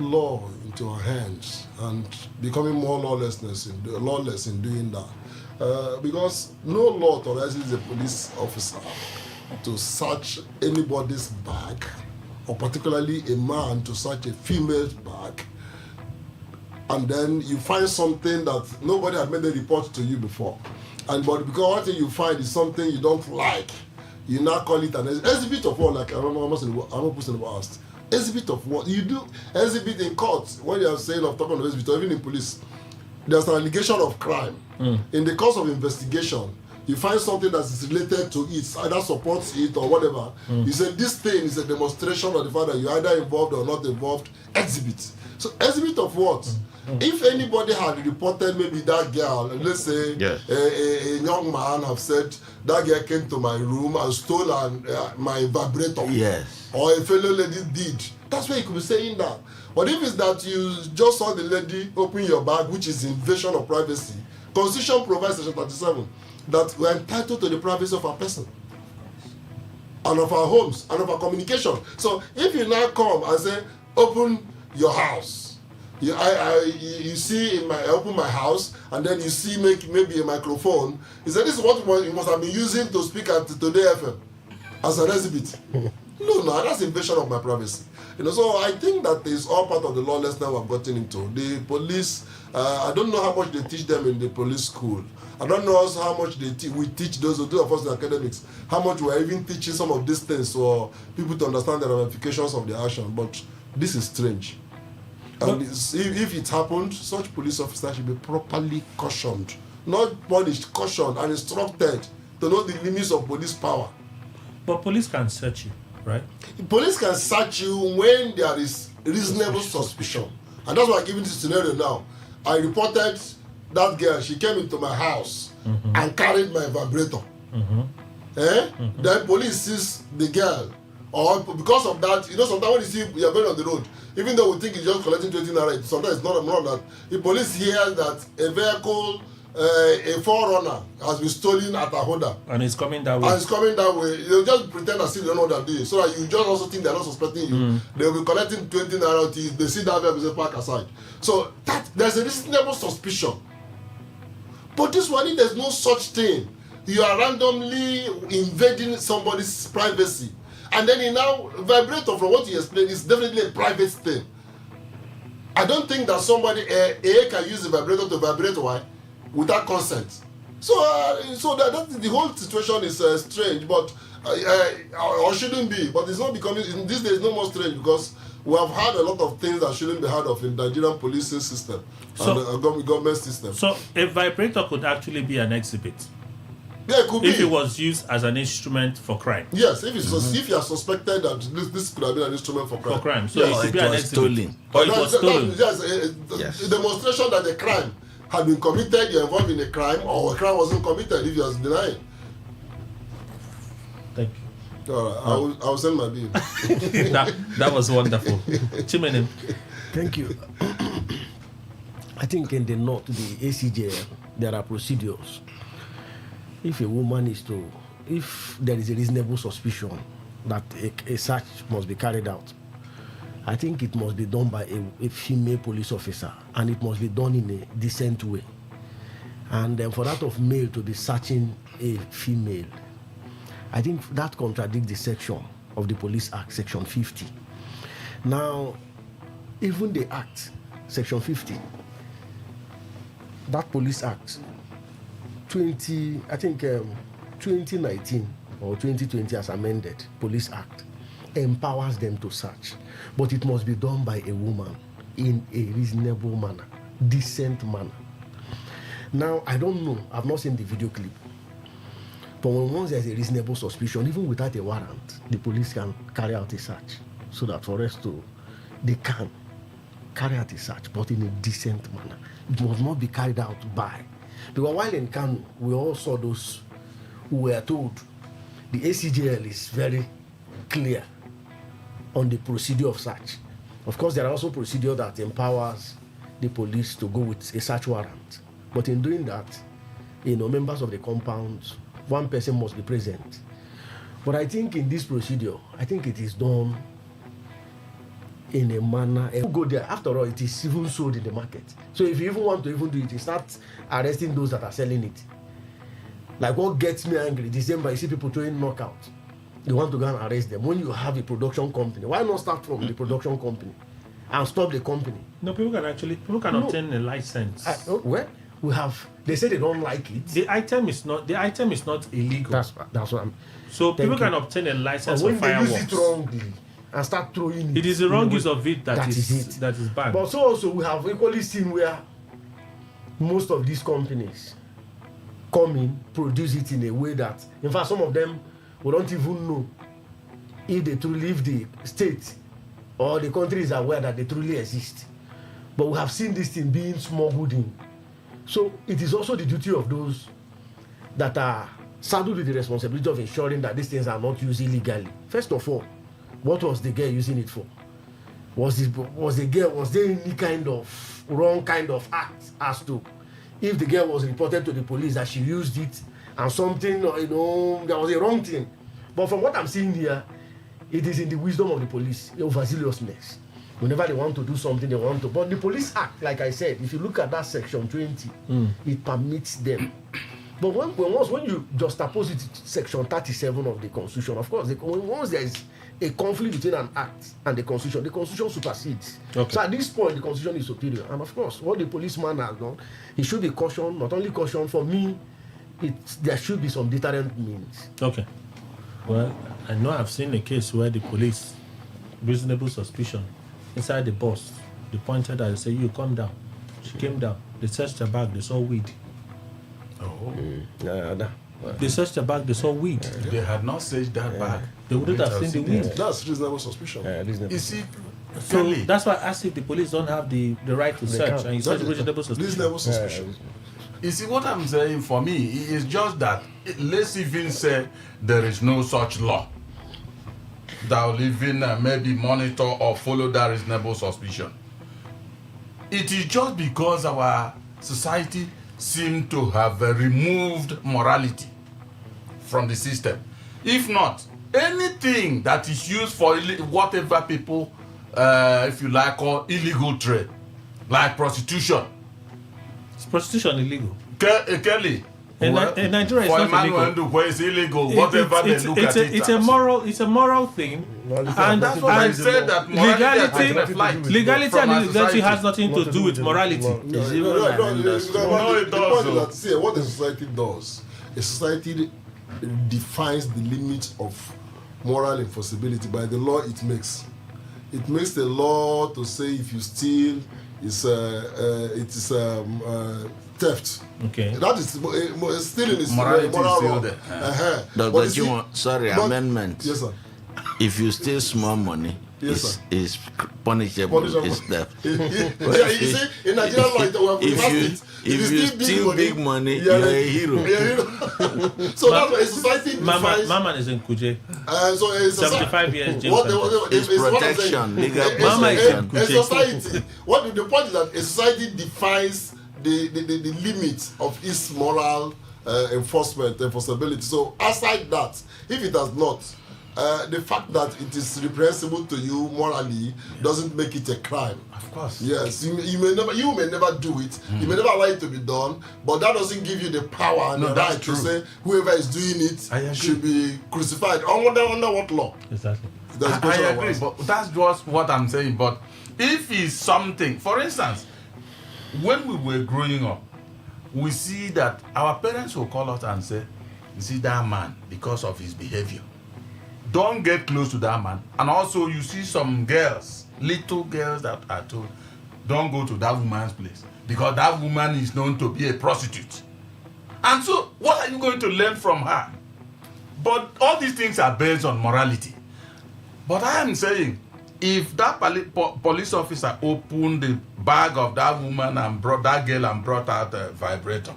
law into our hands and becoming more lawless in doing that. Because no law authorizes a police officer to search anybody's bag, or particularly a man to search a female's bag, and then you find something that nobody had made a report to you before. But because one thing you find is something you don't like, you now call it an exhibit of what? Like I'm asked. Exhibit of what? You do exhibit in court when you are saying of talking of exhibit, or even in police. There's an allegation of crime. In the course of investigation, you find something that is related to it, either supports it or whatever. You say this thing is a demonstration of the fact that you're either involved or not involved. Exhibit. So exhibit of what? If anybody had reported maybe that girl, let's say a young man have said that girl came to my room and stole my vibrator, or a fellow lady did, that's why you could be saying that. But if it's that you just saw the lady open your bag, which is invasion of privacy, Constitution provides section 37 that we are entitled to the privacy of our person and of our homes and of our communication. So if you now come and say, open your house, you see I open my house, and then you see maybe a microphone, you say this is what you must have been using to speak at Today FM as an exhibit. No, that's invasion of my privacy. So I think that is all part of the lawlessness we've gotten into. The police, I don't know how much they teach them in the police school. I don't know also how much we teach those of us in academics, how much we're even teaching some of these things for people to understand the ramifications of their action. But this is strange. And if it happened, such police officers should be properly cautioned, not punished, cautioned and instructed to know the limits of police power. But police can search you, right? Police can search you when there is reasonable suspicion. And that's why I'm giving this scenario now. I reported that girl, she came into my house and carried my vibrator. Then police sees the girl. Or because of that, sometimes when you see you're going on the road, even though we think it's just collecting 20 naira, sometimes it's not that. The police hears that a vehicle, a forerunner, has been stolen at Ahoda. And it's coming that way. They'll just pretend as if they don't know what they're doing. So that you just also think they're not suspecting you. They'll be collecting 20 naira until they see that vehicle, they park aside. So there's a reasonable suspicion. But this one, if there's no such thing, you are randomly invading somebody's privacy. And then you now vibrate from what you explained is definitely a private thing. I don't think that somebody can use the vibrator to vibrate without consent. So that the whole situation is strange, but or shouldn't be. But it's not becoming. In these days, no more strange because we have had a lot of things that shouldn't be heard of in the Nigerian policing system and the government system. So a vibrator could actually be an exhibit. Yeah, it could be. If it was used as an instrument for crime. Yes, if you are suspected that this could have been an instrument for crime. For crime. So yes. it could be an exhibit. Stolen. Or it was stolen. Yes, a demonstration that the crime had been committed, you're involved in a crime, or a crime wasn't committed if you are denying. Thank you. All right, I will send my bill. that was wonderful. Chimene. Thank you. I think in the north, the ACJ, there are procedures. If a woman if there is a reasonable suspicion that a search must be carried out, I think it must be done by a female police officer, and it must be done in a decent way. And then for that of male to be searching a female, I think that contradicts the section of the Police Act, Section 50. Now, even the Act, Section 50, that Police Act, 2019 or 2020 as amended, Police Act, empowers them to search. But it must be done by a woman in a reasonable manner, decent manner. Now, I don't know, I've not seen the video clip. But once there's a reasonable suspicion, even without a warrant, the police can carry out a search. So that for us they can carry out a search, but in a decent manner. It must not be carried out by. Because while in Kanu, we all saw those who were told the ACJL is very clear on the procedure of search. Of course, there are also procedures that empowers the police to go with a search warrant. But in doing that, members of the compound, one person must be present. But I think in this procedure, I think it is done in a manner. You go there, after all, it is even sold in the market. So if you even want to even do it, you start arresting those that are selling it. Like what gets me angry, December, you see people throwing knockout. They want to go and arrest them. When you have a production company, why not start from the production company and stop the company? No, people can obtain a license. Well, they say they don't like it. The item is not illegal. That's what I'm. So people can obtain a license for fireworks. When they use it wrongly and start throwing it. It is the wrong use of it that is banned. But so also we have equally seen where most of these companies come in, produce it in a way that, in fact, some of them we don't even know if they truly, if the state or the country is aware that they truly exist. But we have seen this thing being smuggled in. So it is also the duty of those that are saddled with the responsibility of ensuring that these things are not used illegally. First of all, what was the girl using it for? Was there any kind of wrong kind of act as to if the girl was reported to the police that she used it and something, there was a wrong thing. But from what I'm seeing here, it is in the wisdom of the police, overzealousness. Whenever they want to do something, they want to. But the Police Act, like I said, if you look at that section 20, it permits them. But when you juxtapose it to section 37 of the Constitution, of course, once there is a conflict between an act and the Constitution supersedes. Okay. So at this point, the Constitution is superior. And of course, what the policeman has done, he should be cautioned, not only cautioned, for me, there should be some deterrent means. Okay. Well, I know I've seen a case where the police, reasonable suspicion, inside the bus, they pointed at her and said, "You come down." She came down. They searched her bag, they saw weed. Oh. They searched the bag, they saw weed. They had not searched that bag. They wouldn't have seen the weed. That's reasonable suspicion. You see, so that's why I asked if the police don't have the right to search, and you said reasonable suspicion. Reasonable suspicion. You see, what I'm saying for me is just that, let's even say there is no such law that will even maybe monitor or follow that reasonable suspicion. It is just because our society seems to have removed morality from the system. If not, anything that is used for whatever people, if you like, call illegal trade, like prostitution. Is prostitution illegal? Kelly, in Nigeria, it's not illegal. It's illegal. Whatever they look at it, it's a moral thing. And that's what I said, that legality and illegality has nothing to do with morality. The point is that, see, what a society does, a society defines the limits of moral enforceability by the law it makes. It makes the law to say if you steal, it is theft. Okay. That is still in his Morality is moral still law. there. Dr. Jimo, sorry, amendment. Yes, sir. If you steal small money, Yes, is punishable. Is theft. Yeah, you see, in Nigeria law, if you steal big money, you're a hero. So that's why a society defines. Mama is in Kuje. So a 75 years jail It's protection, legal protection. A society. The point is that a society defines the limits of its moral enforceability. So outside that, if it does not, the fact that it is reprehensible to you morally doesn't make it a crime. Of course. Yes, you may never do it. You may never allow it to be done, but that doesn't give you the power and the right to say whoever is doing it should be crucified. Under what law? Exactly. I agree, but that's just what I'm saying. But if it's something, for instance, when we were growing up, we see that our parents will call us and say, "You see that man, because of his behavior, don't get close to that man." And also you see some girls, little girls that are told, "Don't go to that woman's place because that woman is known to be a prostitute." And so what are you going to learn from her? But all these things are based on morality. But I am saying, if that police officer opened the bag of that woman and brought that girl and brought out a vibrator,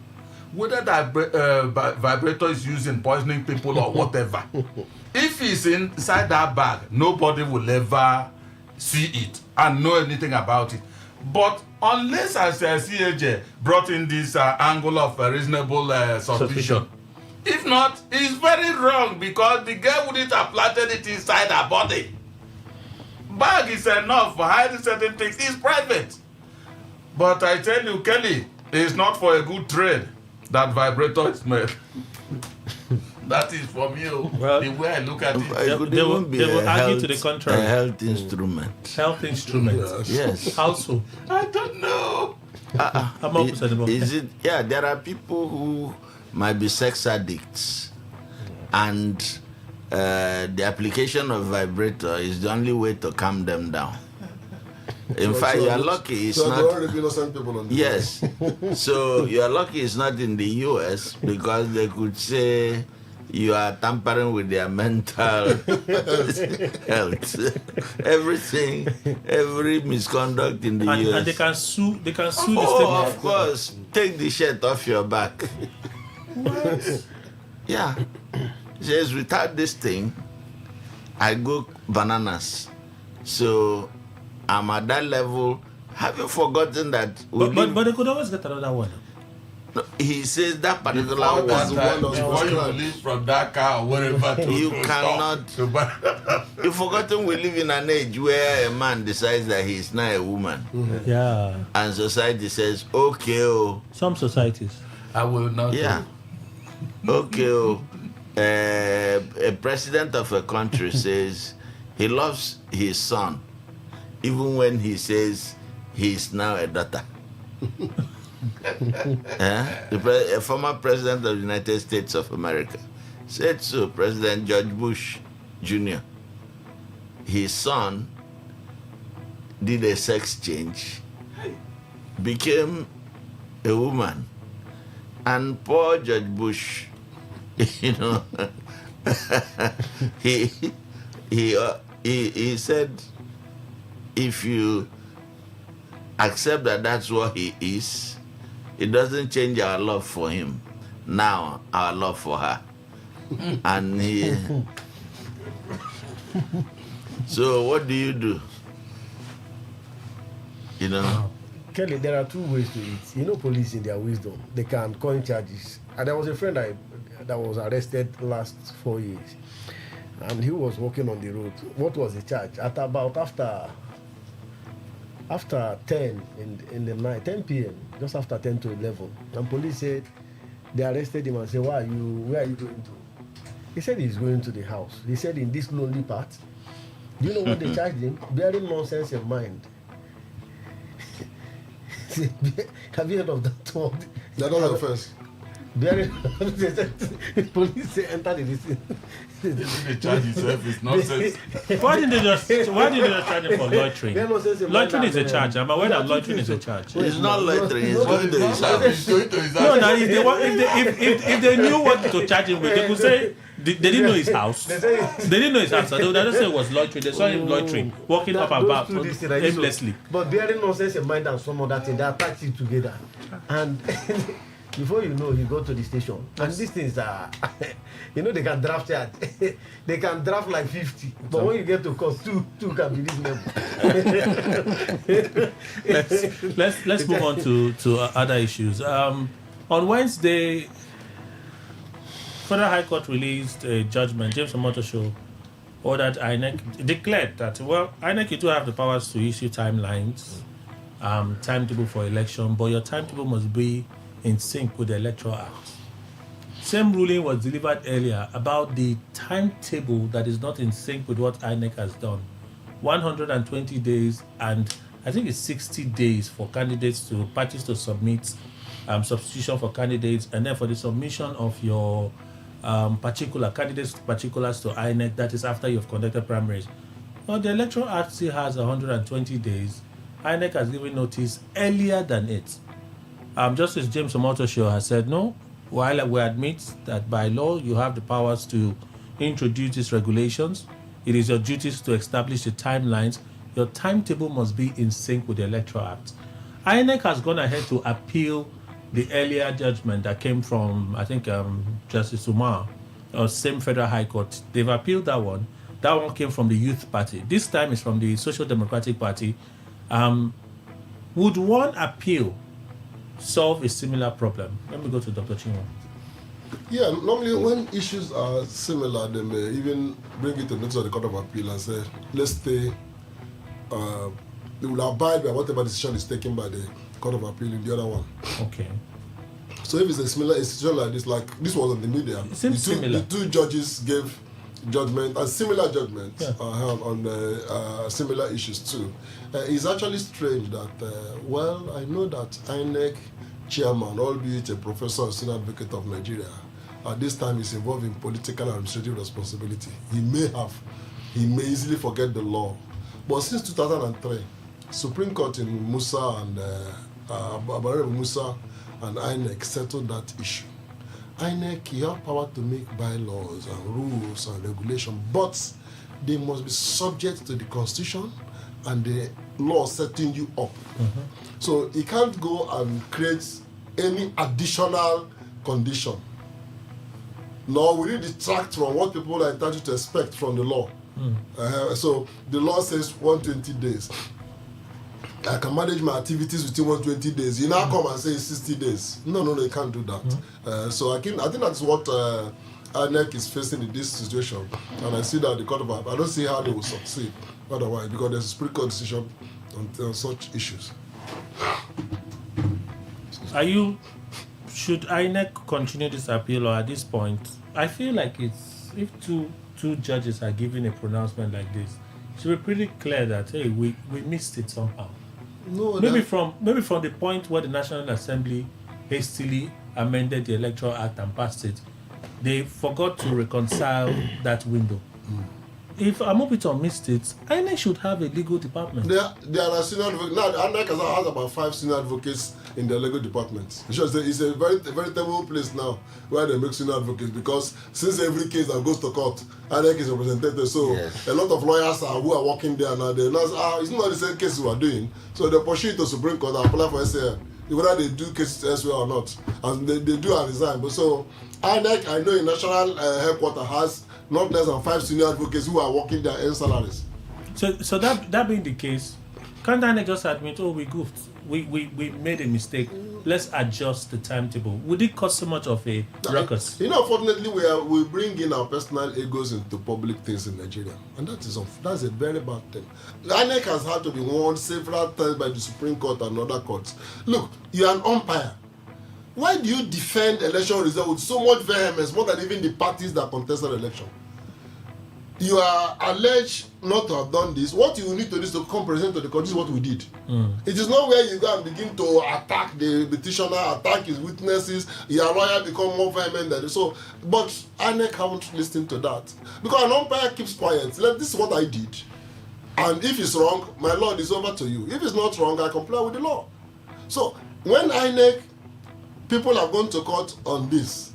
whether that vibrator is used in poisoning people or whatever, if it's inside that bag, nobody will ever see it and know anything about it. But unless, as CAJ brought in this angle of reasonable suspicion, if not, it's very wrong because the girl wouldn't have planted it inside her body. Bag is enough for hiding certain things. It's private. But I tell you, Kelly, it's not for a good trade that vibrator is made. That is from you. Well, the way I look at it. They will argue to the contrary. A health instrument. Health instrument. Yes. How so? I don't know. Is it? Yeah, there are people who might be sex addicts, and the application of vibrator is the only way to calm them down. In fact, you are lucky it's not. Yes. So you are lucky it's not in the US because they could say you are tampering with their mental health. Everything, every misconduct in the US. And they can sue. They can sue the state. Oh, of course. Take the shirt off your back. What? Yeah. Says without this thing, I go bananas. So I'm at that level. Have you forgotten that? But they could always get another one. No, he says that particular one. Before you release from that car or whatever. You cannot. You've forgotten we live in an age where a man decides that he is not a woman. Mm-hmm. Yeah. And society says, okay, oh. Some societies. I will not. Yeah. Okay, oh. A president of a country says he loves his son, even when he says he is now a daughter. A former president of the United States of America said so, President George Bush Jr. His son did a sex change, became a woman, and poor George Bush, you know, he said, if you accept that that's what he is, it doesn't change our love for him. Now our love for her. And he. So what do? You know. Kelly, there are two ways to it. You know, police in their wisdom, they can coin charges. And there was a friend that was arrested last 4 years, and he was walking on the road. What was the charge? At about after 10 in the night, 10 p.m., just after 10 to 11, and police said they arrested him and said, where are you going to? He said he's going to the house. He said in this lonely part. Do you know what they charged him? Bearing nonsense in mind. Have you heard of that word? They're not offense. Police say enter the list. The charge itself is nonsense. Why did they just charge him for loitering? Loitering is a charge. I'm aware that loitering is a charge. It's not loitering, it's going to his house. No, now if they knew what to charge him with, they could say they didn't know his house. They didn't know his house. So they would just say it was loitering. They saw him loitering, walking up and about aimlessly. But bearing nonsense in mind and some other thing, they attach it together. And before you know, you go to the station. And these things are, they can draft charge. They can draft like 50. But when you get to court, two can be reasonable. let's move on to other issues. On Wednesday, Federal High Court released a judgment. James Omotosho ordered INEC, declared that, INEC, you do have the powers to issue timelines, timetable for election, but your timetable must be in sync with the Electoral Act. Same ruling was delivered earlier about the timetable that is not in sync with what INEC has done. 120 days and I think it's 60 days for parties to submit substitution for candidates, and then for the submission of your particulars to INEC, that is after you've conducted primaries. Well, the Electoral Act still has 120 days. INEC has given notice earlier than it. Justice James Omotosho has said, no, while we admit that by law you have the powers to introduce these regulations, it is your duties to establish the timelines. Your timetable must be in sync with the Electoral Act. INEC has gone ahead to appeal the earlier judgment that came from, I think, Justice Umar, or same Federal High Court. They've appealed that one. That one came from the Youth Party. This time it's from the Social Democratic Party. Would one appeal solve a similar problem? Let me go to Dr. Chinwo. Yeah, normally when issues are similar, they may even bring it to notice of the Court of Appeal and say, let's stay, they will abide by whatever decision is taken by the Court of Appeal in the other one. Okay. So if it's a similar situation like this was on the media. It seems similar. The two judges gave judgment, and similar judgments held on similar issues too. It's actually strange that, I know that INEC chairman, albeit a professor and senior advocate of Nigeria, at this time is involved in political and administrative responsibility. He may easily forget the law. But since 2003, Supreme Court in Musa and Abarebe Musa and INEC settled that issue. INEC, you have power to make bylaws and rules and regulations, but they must be subject to the Constitution and the law setting you up. Mm-hmm. So you can't go and create any additional condition. Nor will it detract from what people are entitled to expect from the law. So the law says 120 days. I can manage my activities within 120 days. You now come and say 60 days. No, you can't do that. So I think that's what INEC is facing in this situation. And I see that the Court of Appeal, I don't see how they will succeed otherwise, because there's a Supreme Court decision on such issues. Should INEC continue this appeal, or at this point, I feel like it's, if two judges are giving a pronouncement like this, it should be pretty clear that, hey, we missed it somehow. No, maybe from the point where the National Assembly hastily amended the Electoral Act and passed it, they forgot to reconcile that window. If Amopito missed it, INEC should have a legal department. There are senior advocates. Now, INEC has about 5 senior advocates in the legal department. It's a veritable place now where they make senior advocates, because since every case that goes to court, INEC is represented. So a lot of lawyers who are working there now, they know it's not the same case we are doing. So they pursue it to Supreme Court and apply for SAL, whether they do cases elsewhere or not. And they do and resign. But so INEC, I know in national headquarters has not less than 5 senior advocates who are working their earn salaries. So that being the case, can't INEC just admit, we goofed, we made a mistake, let's adjust the timetable? Would it cause so much of a ruckus? Unfortunately, we bring in our personal egos into public things in Nigeria, and that's a very bad thing. INEC has had to be warned several times by the Supreme Court and other courts. Look, you're an umpire. Why do you defend election results with so much vehemence, more than even the parties that contested the election? you are alleged not to have done this. What you need to do is to come present to the court. This is what we did. It is not where you go and begin to attack the petitioner, attack his witnesses. Your lawyer become more vehement than so. But INEC haven't listened to that because an umpire keeps quiet. Like, this is what I did, and if it's wrong, my lord is over to you. If it's not wrong, I comply with the law. So when INEC people have gone to court on this,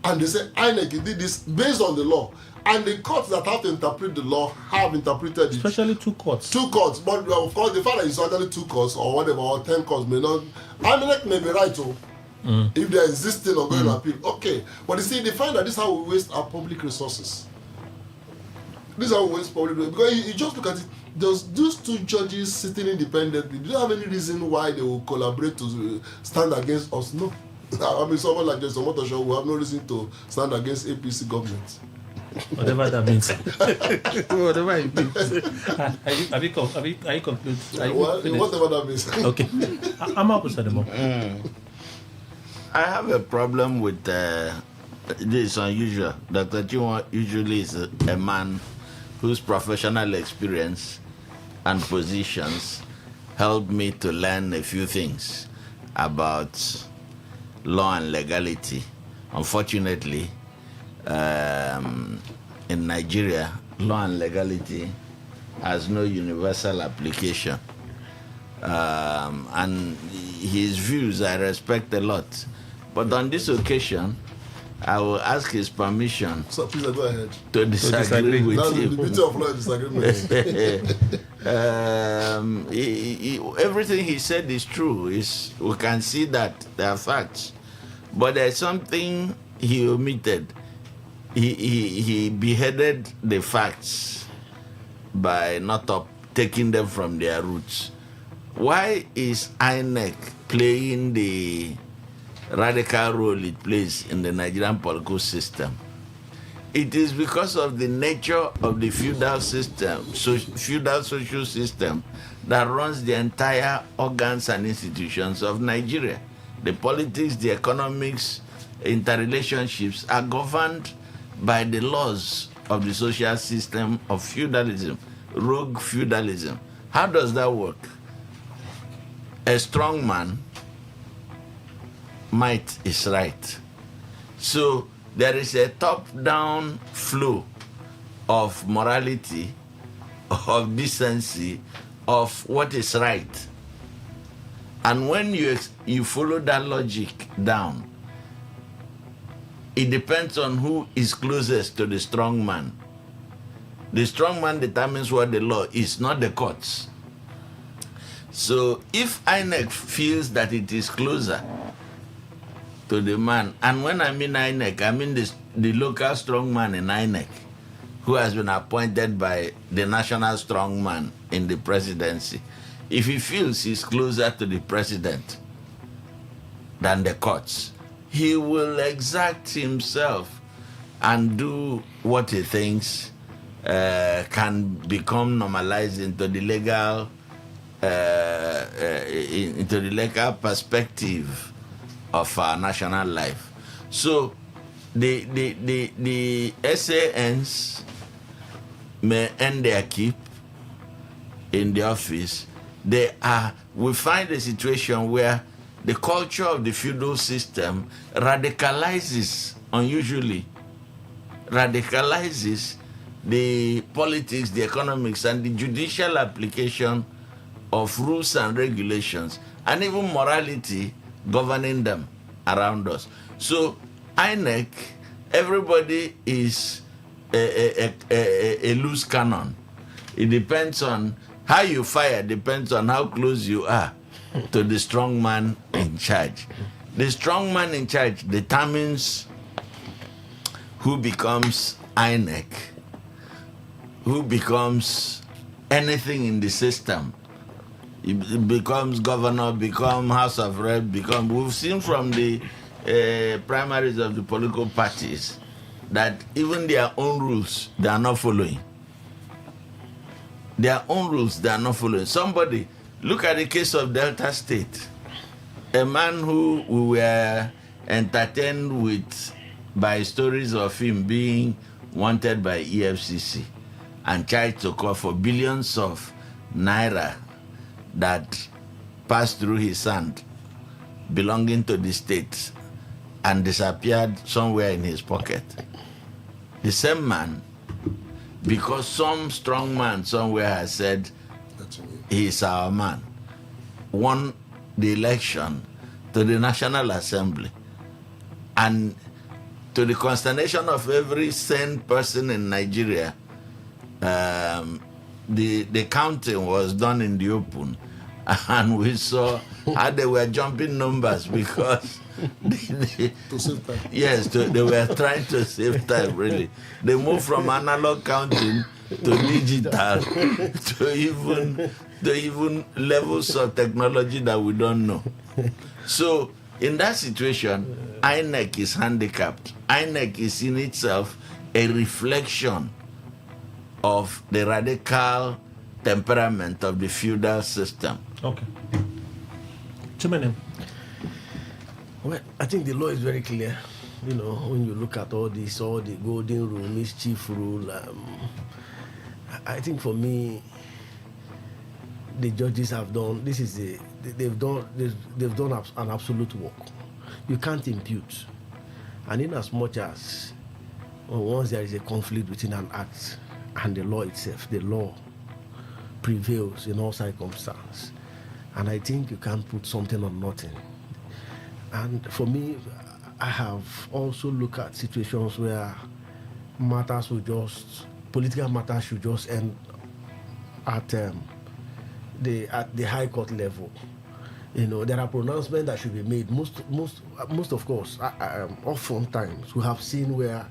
and they say INEC did this based on the law. And the courts that have to interpret the law have interpreted it. Especially 2 courts. 2 courts. But of course, the fact that it's actually 2 courts or whatever, or 10 courts may not. INEC may be right, if they are insisting on going to appeal. Okay. But you see, they find that this is how we waste our public resources. This is how we waste public resources. Because you just look at it, those 2 judges sitting independently, do you have any reason why they will collaborate to stand against us? No. I mean, someone like Jason Motoshaw will have no reason to stand against APC government. Whatever that means. Whatever it means. Are you concluded? Whatever that means. Okay. I'm up with anymore. I have a problem with this unusual. Dr. Chinwa usually is a man whose professional experience and positions helped me to learn a few things about law and legality. Unfortunately, in Nigeria, law and legality has no universal application. And his views I respect a lot. But on this occasion, I will ask his permission please go ahead. to disagree with That's him. the beauty of law, disagreement. Everything he said is true. We can see that there are facts. But there's something he omitted. He beheaded the facts by not taking them from their roots. Why is INEC playing the radical role it plays in the Nigerian political system? It is because of the nature of the feudal system, feudal social system that runs the entire organs and institutions of Nigeria. The politics, the economics, interrelationships are governed by the laws of the social system of feudalism, rogue feudalism. How does that work? A strong man, might is right. So there is a top-down flow of morality, of decency, of what is right. And when you follow that logic down, it depends on who is closest to the strong man. The strong man determines what the law is, not the courts. So if INEC feels that it is closer to the man, and when I mean INEC, I mean the local strong man in INEC, who has been appointed by the national strong man in the presidency, if he feels he's closer to the president than the courts, he will exact himself and do what he thinks can become normalized into the legal perspective of our national life. So the SANs may end their keep in the office. We find a situation where the culture of the feudal system radicalizes the politics, the economics, and the judicial application of rules and regulations, and even morality governing them around us. So INEC, everybody is a loose cannon. It depends on how you fire, depends on how close you are to the strong man in charge. The strong man in charge determines who becomes INEC, who becomes anything in the system. It becomes governor, become House of Rep, we've seen from the primaries of the political parties that even their own rules, they are not following. Their own rules, they are not following. Somebody, look at the case of Delta State. A man who we were entertained with by stories of him being wanted by EFCC. and charged to court for billions of naira that passed through his hand belonging to the state and disappeared somewhere in his pocket. The same man, because some strong man somewhere has said he is our man, won the election to the National Assembly. And to the consternation of every sane person in Nigeria, the counting was done in the open. And we saw how they were jumping numbers because to save time. Yes, they were trying to save time, really. They moved from analog counting to digital to even levels of technology that we don't know. So in that situation, INEC is handicapped. INEC is in itself a reflection of the radical temperament of the feudal system. Okay. Chimene. Well, I think the law is very clear. You know, when you look at all this, all the golden rule, mischief rule, I think for me, the judges have done. They've done an absolute work. You can't impute, and in as much as once there is a conflict between an act and the law itself, the law prevails in all circumstances. And I think you can't put something on nothing. And for me, I have also looked at situations where political matters should just end at the high court level. You know, there are pronouncements that should be made. Most of course, oftentimes we have seen where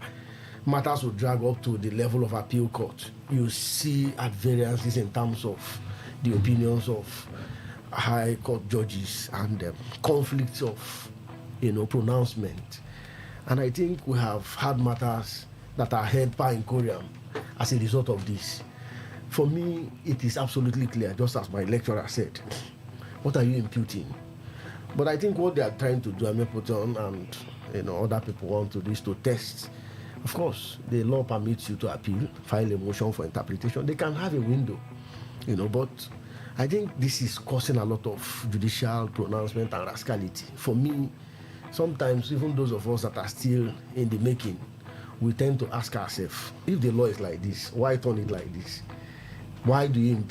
matters will drag up to the level of appeal court. You see at variances in terms of the opinions of high court judges and conflicts of, pronouncement. And I think we have had matters that are heard par incoriam as a result of this. For me, it is absolutely clear, just as my lecturer said. What are you imputing? But I think what they are trying to do, Amepoton and other people want to do is to test. Of course, the law permits you to appeal, file a motion for interpretation. They can have a window, but I think this is causing a lot of judicial pronouncement and rascality. For me, sometimes even those of us that are still in the making, we tend to ask ourselves, if the law is like this, why turn it like this? Why do you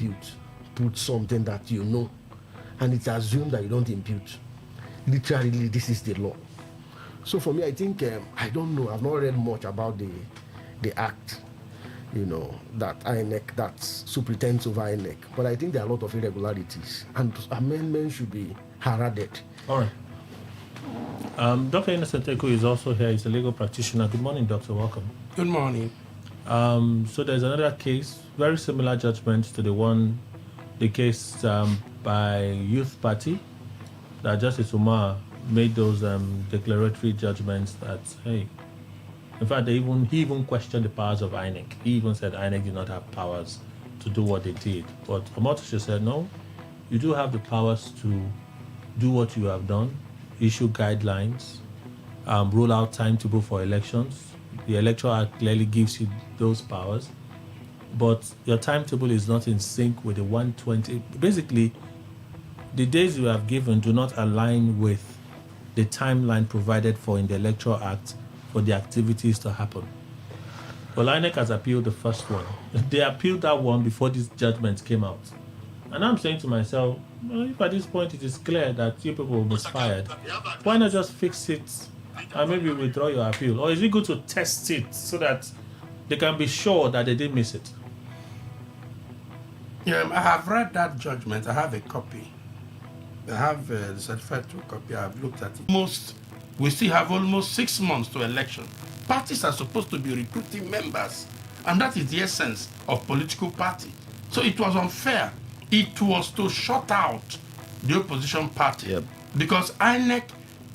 put something that you know, and it's assumed that you don't impute? Literally, this is the law. So for me, I think, I don't know, I've not read much about the act, that INEC, that superintends over INEC. But I think there are a lot of irregularities, and amendments should be heralded. All right. Dr. Innocent Eku is also here. He's a legal practitioner. Good morning, Doctor. Welcome. Good morning. So there's another case, very similar judgment to the case by Youth Party, that Justice Umar made those declaratory judgments that, hey, in fact, he even questioned the powers of INEC. He even said INEC did not have powers to do what they did. But Omotosho said, no, you do have the powers to do what you have done, issue guidelines, rule out timetable for elections. The Electoral Act clearly gives you those powers, but your timetable is not in sync with the 120. Basically, the days you have given do not align with the timeline provided for in the Electoral Act for the activities to happen. Well, INEC has appealed the first one. They appealed that one before these judgments came out. And I'm saying to myself, well, if at this point it is clear that you people misfired, why not just fix it and maybe withdraw your appeal? Or is it good to test it so that they can be sure that they didn't miss it? Yeah, I have read that judgment. I have a copy. I have the certified true copy. I have looked at it. We still have almost 6 months to election. Parties are supposed to be recruiting members, and that is the essence of political party. So it was unfair. It was to shut out the opposition party, because INEC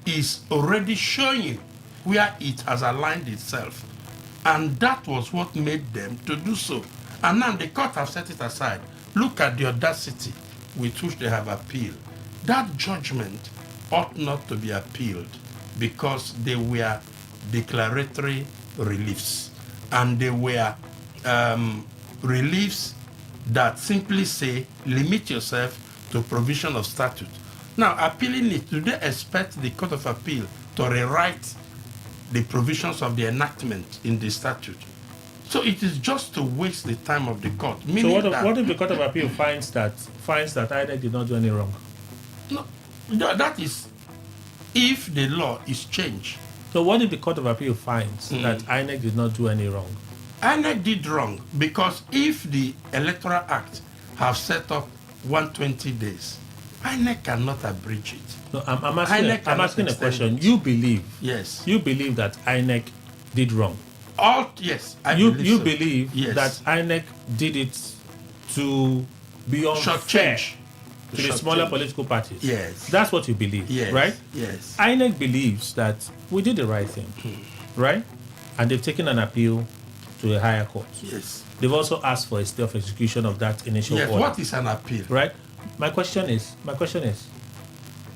is already showing where it has aligned itself, and that was what made them to do so. And now the court have set it aside. Look at the audacity with which they have appealed. That judgment ought not to be appealed because they were declaratory reliefs, and they were reliefs that simply say limit yourself to provision of statute. Now, appealing it, do they expect the Court of Appeal to rewrite the provisions of the enactment in the statute? So it is just to waste the time of the court. So what if the Court of Appeal finds that INEC did not do any wrong? No, that is if the law is changed. So what if the Court of Appeal finds that INEC did not do any wrong? INEC did wrong because if the Electoral Act have set up 120 days, INEC cannot abridge it. No, I'm asking a question. It. You believe? Yes. You believe that INEC did wrong? Yes, you believe so. believe yes. that INEC did it to be unfair to the smaller political parties? Yes. That's what you believe, yes. right? Yes. INEC believes that we did the right thing, right? And they've taken an appeal to a higher court. Yes. They've also asked for a stay of execution of that initial order. What is an appeal? Right? My question is,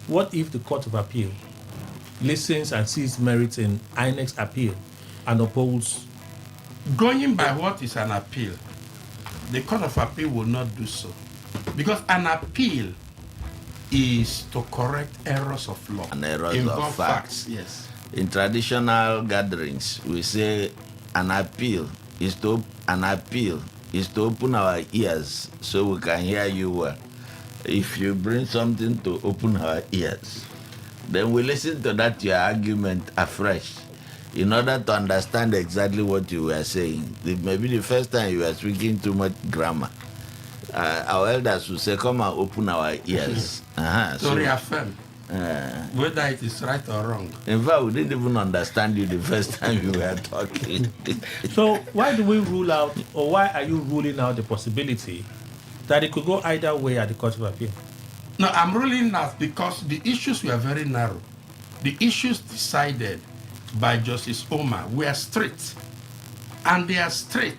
what if the Court of Appeal listens and sees merit in INEC's appeal and upholds? Going by what is an appeal, the Court of Appeal will not do so. Because an appeal is to correct errors of law. And errors of facts. Yes. In traditional gatherings, we say an appeal is to open our ears so we can hear you well. If you bring something to open our ears, then we listen to that your argument afresh in order to understand exactly what you were saying. Maybe the first time you were speaking too much grammar. Our elders would say, come and open our ears. So reaffirm whether it is right or wrong. In fact, we didn't even understand you the first time you were talking. So why do we rule out, or why are you ruling out the possibility that it could go either way at the Court of Appeal? No, I'm ruling out because the issues were very narrow. The issues decided by Justice Omar were straight. And they are straight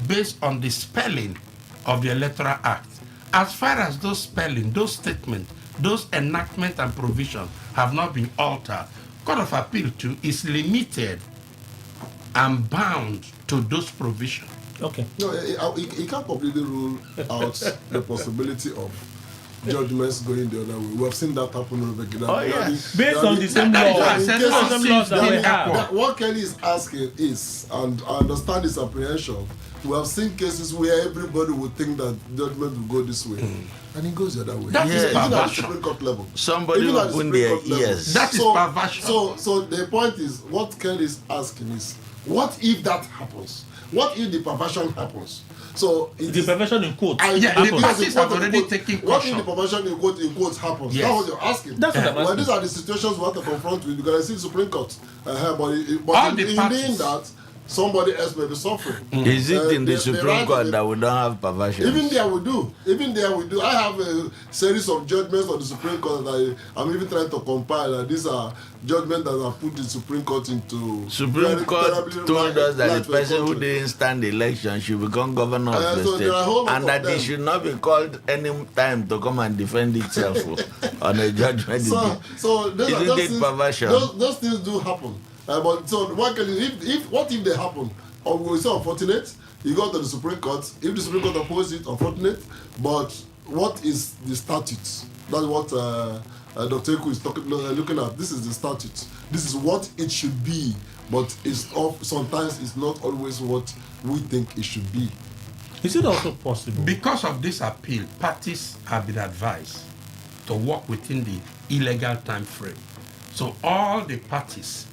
based on the spelling of the Electoral Act. As far as those spelling, those statements, those enactment and provisions have not been altered, Court of Appeal too is limited and bound to those provisions. Okay. No, you can't completely rule out the possibility of judgments going the other way. We have seen that happen over again. Oh, yes. Based on the same laws that we have. What Kelly is asking is, and I understand his apprehension, we have seen cases where everybody would think that judgment will go this way. And it goes the other way. That is even at the perversion. Supreme Court level. Somebody Even at the open Supreme their Court level. ears. That is perversion. So the point is, what Kelly is asking is, what if that happens? What if the perversion happens? So the perversion in quotes. The parties have already taken caution. What if the perversion in quotes happens? Yes. That's what you're asking. That's what I'm asking. Well, these are the situations we have to confront with. Because I see the Supreme Court. But in doing that, somebody else may be suffering. Is it in the Supreme Court that we don't have perversion? Even there we do. I have a series of judgments on the Supreme Court that I'm even trying to compile. These are judgments that have put the Supreme Court into... Supreme Court told us that the person who didn't stand the election should become governor of the state, and that it should not be called any time to come and defend itself on a judgment. So isn't it perversion? Those things do happen. But so what if they happen? Or we say unfortunate, you go to the Supreme Court. If the Supreme Court opposes it, unfortunate. But what is the statute? That's what Dr. Eku is looking at. This is the statute. This is what it should be. But sometimes it's not always what we think it should be. Is it also possible? Because of this appeal, parties have been advised to work within the illegal time frame. So all the parties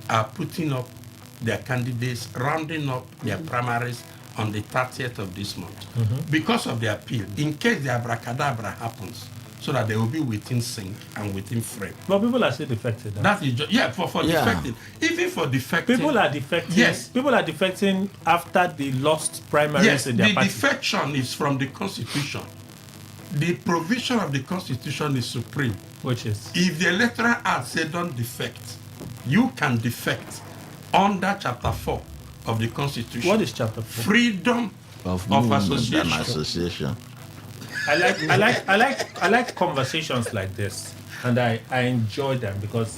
are putting up their candidates, rounding up their primaries on the 30th of this month. Because of the appeal, in case the abracadabra happens, so that they will be within sync and within frame. But people are still defected. That is for defecting. Even for defecting. People are defecting. Yes. People are defecting after they lost primaries in their party. The defection is from the Constitution. The provision of the Constitution is supreme. Which is? If the Electoral Act says don't defect, you can defect under Chapter 4 of the Constitution. What is Chapter 4? Freedom of association. association. I like conversations like this, and I enjoy them because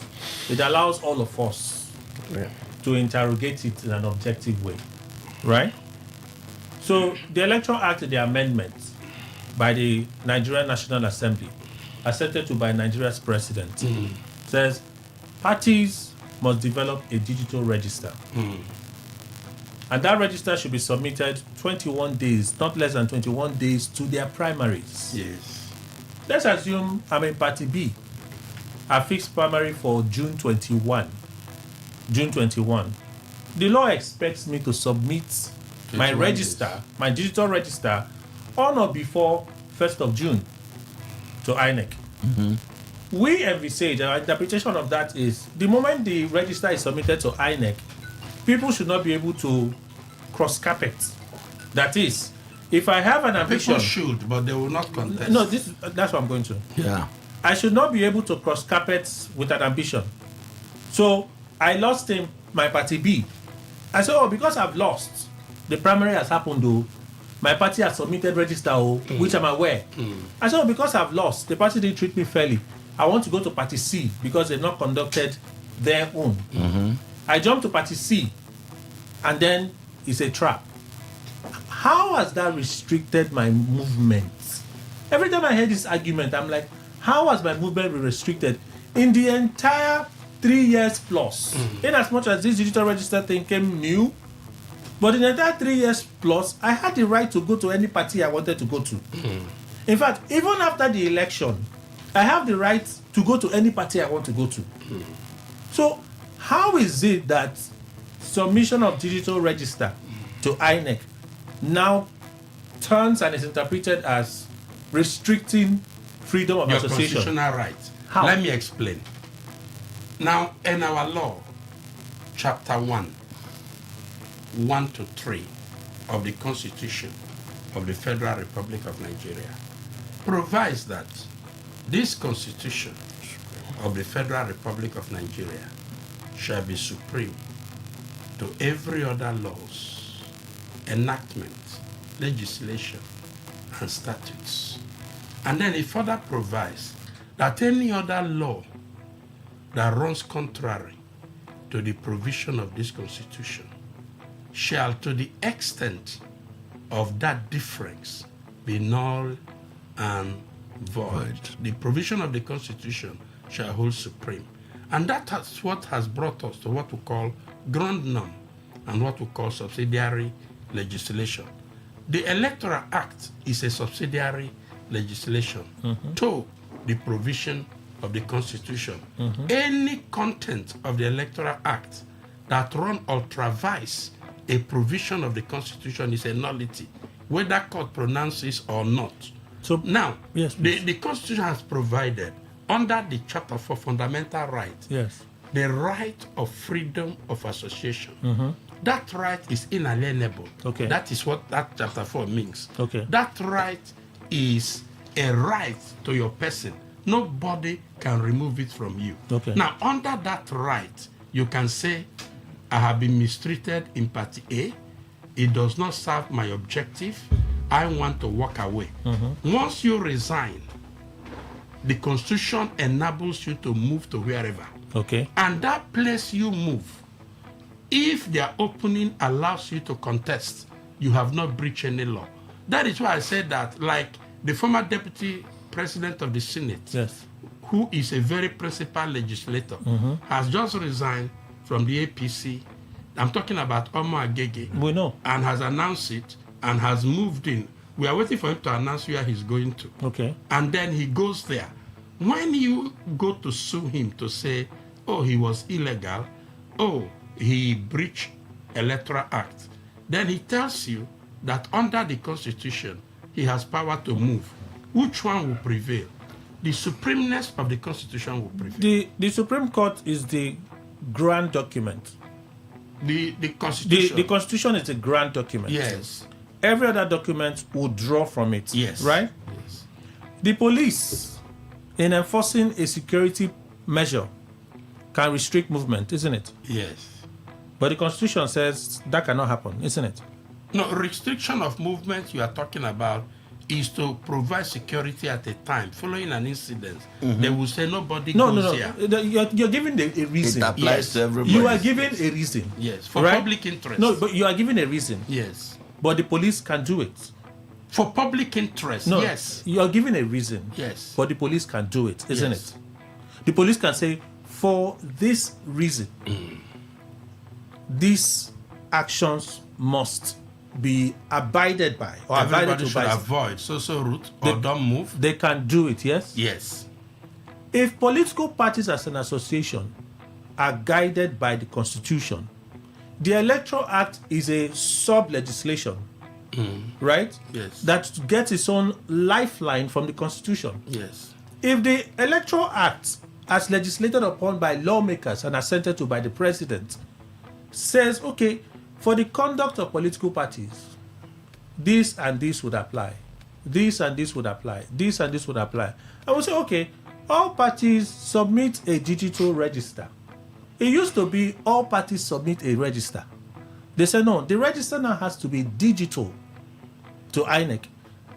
it allows all of us to interrogate it in an objective way, right? So the Electoral Act, the amendments by the Nigerian National Assembly, assented to by Nigeria's president, says parties must develop a digital register. And that register should be submitted 21 days, not less than 21 days, to their primaries. Yes. Let's assume I'm in Party B. I fixed primary for June 21. June 21. The law expects me to submit my register, my digital register, on or before 1st of June to INEC. We envisage, our interpretation of that is, the moment the register is submitted to INEC, people should not be able to cross-carpet. That is, if I have an ambition... People should, but they will not contest. No, that's what I'm going to. Yeah. I should not be able to cross-carpet with an ambition. So, I lost in my Party B. I said, oh, because I've lost, the primary has happened, though. My party has submitted register, which I'm aware. I said, oh, because I've lost, the party didn't treat me fairly. I want to go to Party C because they've not conducted their own. I jumped to Party C, and then it's a trap. How has that restricted my movement? Every time I hear this argument, I'm like, how has my movement been restricted in the entire 3 years plus? In as much as this digital register thing came new, but in the entire 3 years plus, I had the right to go to any party I wanted to go to. In fact, even after the election, I have the right to go to any party I want to go to. So, how is it that submission of digital register to INEC now turns and is interpreted as restricting freedom of association? Constitutional right. How? Let me explain. Now, in our law, chapter 1 to 3 of the Constitution of the Federal Republic of Nigeria provides that this Constitution of the Federal Republic of Nigeria shall be supreme to every other laws, enactment, legislation, and statutes. And then it further provides that any other law that runs contrary to the provision of this Constitution shall, to the extent of that difference, be null and void. The provision of the Constitution shall hold supreme. And that's what has brought us to what we call ground norm and what we call subsidiary legislation. The Electoral Act is a subsidiary legislation to the provision of the Constitution. Any content of the Electoral Act that run ultra-vires a provision of the Constitution is a nullity, whether court pronounces or not. So now, yes, the Constitution has provided, under the Chapter 4 fundamental right, the right of freedom of association. That right is inalienable. That is what that Chapter 4 means. That right is a right to your person. Nobody can remove it from you. Now, under that right, you can say, I have been mistreated in Party A. It does not serve my objective. I want to walk away. Once you resign, the Constitution enables you to move to wherever. And that place you move, if their opening allows you to contest, you have not breached any law. That is why I said that, like the former deputy president of the Senate, who is a very principal legislator, has just resigned from the APC. I'm talking about Omo Agege. We know. And has announced it and has moved in. We are waiting for him to announce where he's going to. And then he goes there. When you go to sue him to say, oh, he was illegal, oh, he breached Electoral Act, then he tells you that under the Constitution, he has power to move. Which one will prevail? The supremeness of the Constitution will prevail. The Supreme Court is the grand document. The Constitution. The Constitution is a grand document. Yes. Every other document will draw from it. Yes. Right? Yes. The police, in enforcing a security measure, can restrict movement, isn't it? Yes. But the Constitution says that cannot happen, isn't it? No, restriction of movement you are talking about is to provide security at a time. Following an incident, they will say nobody goes here. No. You're giving a reason. It applies to everybody. You are giving a reason. Yes, for public interest. No, but you are giving a reason. Yes. But the police can do it. For public interest, No, yes. you're giving a reason. Yes. But the police can do it, isn't Yes. it? The police can say, for this reason, these actions must be abided by or abided Everybody to should by. avoid so route or don't move. They can do it, yes? Yes. If political parties as an association are guided by the Constitution, the Electoral Act is a sub-legislation, right? Yes. That gets its own lifeline from the Constitution. Yes. If the Electoral Act, as legislated upon by lawmakers and assented to by the president, says, okay, for the conduct of political parties, this and this would apply, this and this would apply, this and this would apply, I would say, okay, all parties submit a digital register. It used to be all parties submit a register. They say, no, the register now has to be digital to INEC.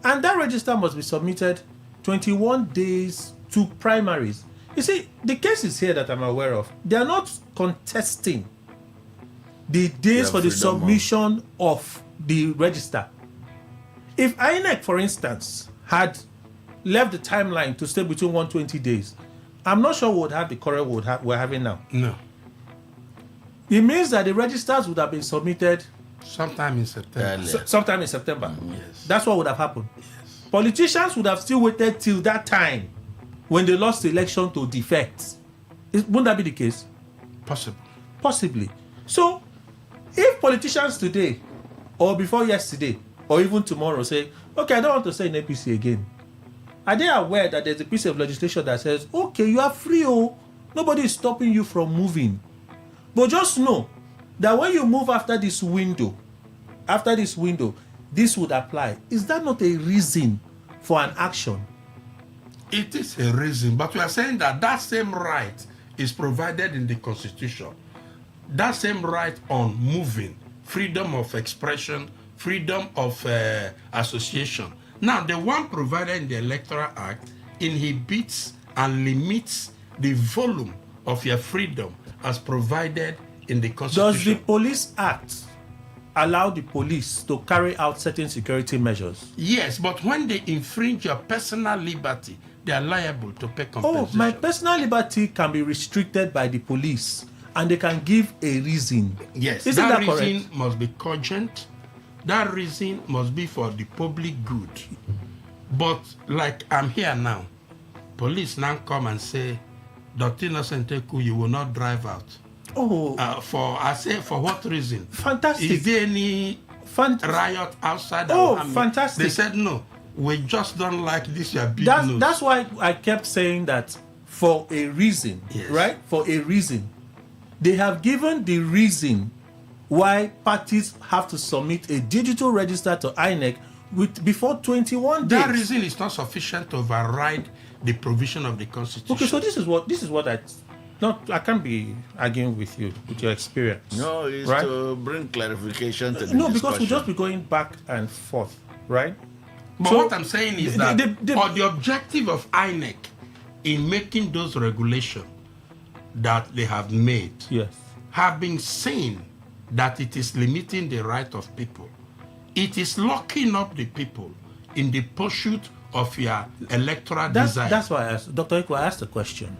And that register must be submitted 21 days to primaries. You see, the cases here that I'm aware of, they are not contesting the days for the submission of the register. If INEC, for instance, had left the timeline to stay between 120 days, I'm not sure we would have the current we're having now. No. It means that the registers would have been submitted sometime in September. Sometime in September. Yes. That's what would have happened. Yes. Politicians would have still waited till that time when they lost the election to defect. Wouldn't that be the case? Possible. Possibly. So, if politicians today, or before yesterday, or even tomorrow say, okay, I don't want to stay in APC again, are they aware that there's a piece of legislation that says, okay, you are free, nobody is stopping you from moving. But just know that when you move after this window, this would apply. Is that not a reason for an action? It is a reason, but we are saying that that same right is provided in the Constitution. That same right on moving, freedom of expression, freedom of association. Now, the one provided in the Electoral Act inhibits and limits the volume of your freedom as provided in the Constitution. Does the Police Act allow the police to carry out certain security measures? Yes, but when they infringe your personal liberty, they are liable to pay compensation. Oh, my personal liberty can be restricted by the police, and they can give a reason. Yes, Isn't that reason correct? must be cogent. That reason must be for the public good. But like I'm here now, police now come and say, Dr. Innocent Eku, you will not drive out. Oh. I say, for what reason? Fantastic. Is there any riot outside? Oh, our army? fantastic. They said, no, we just don't like this, your big news. That's why I kept saying that for a reason, right? For a reason. They have given the reason why parties have to submit a digital register to INEC before 21 days. That reason is not sufficient to override the provision of the Constitution. Okay, so this is what I can't be arguing with you with your experience. No, it's right? to bring clarification to the No, discussion. because we'll just be going back and forth, right? But So, what I'm saying is that the objective of INEC in making those regulations that they have made have been seen that it is limiting the right of people. It is locking up the people in the pursuit of your electoral desire. That's why I asked, Dr. Eko, I asked the question,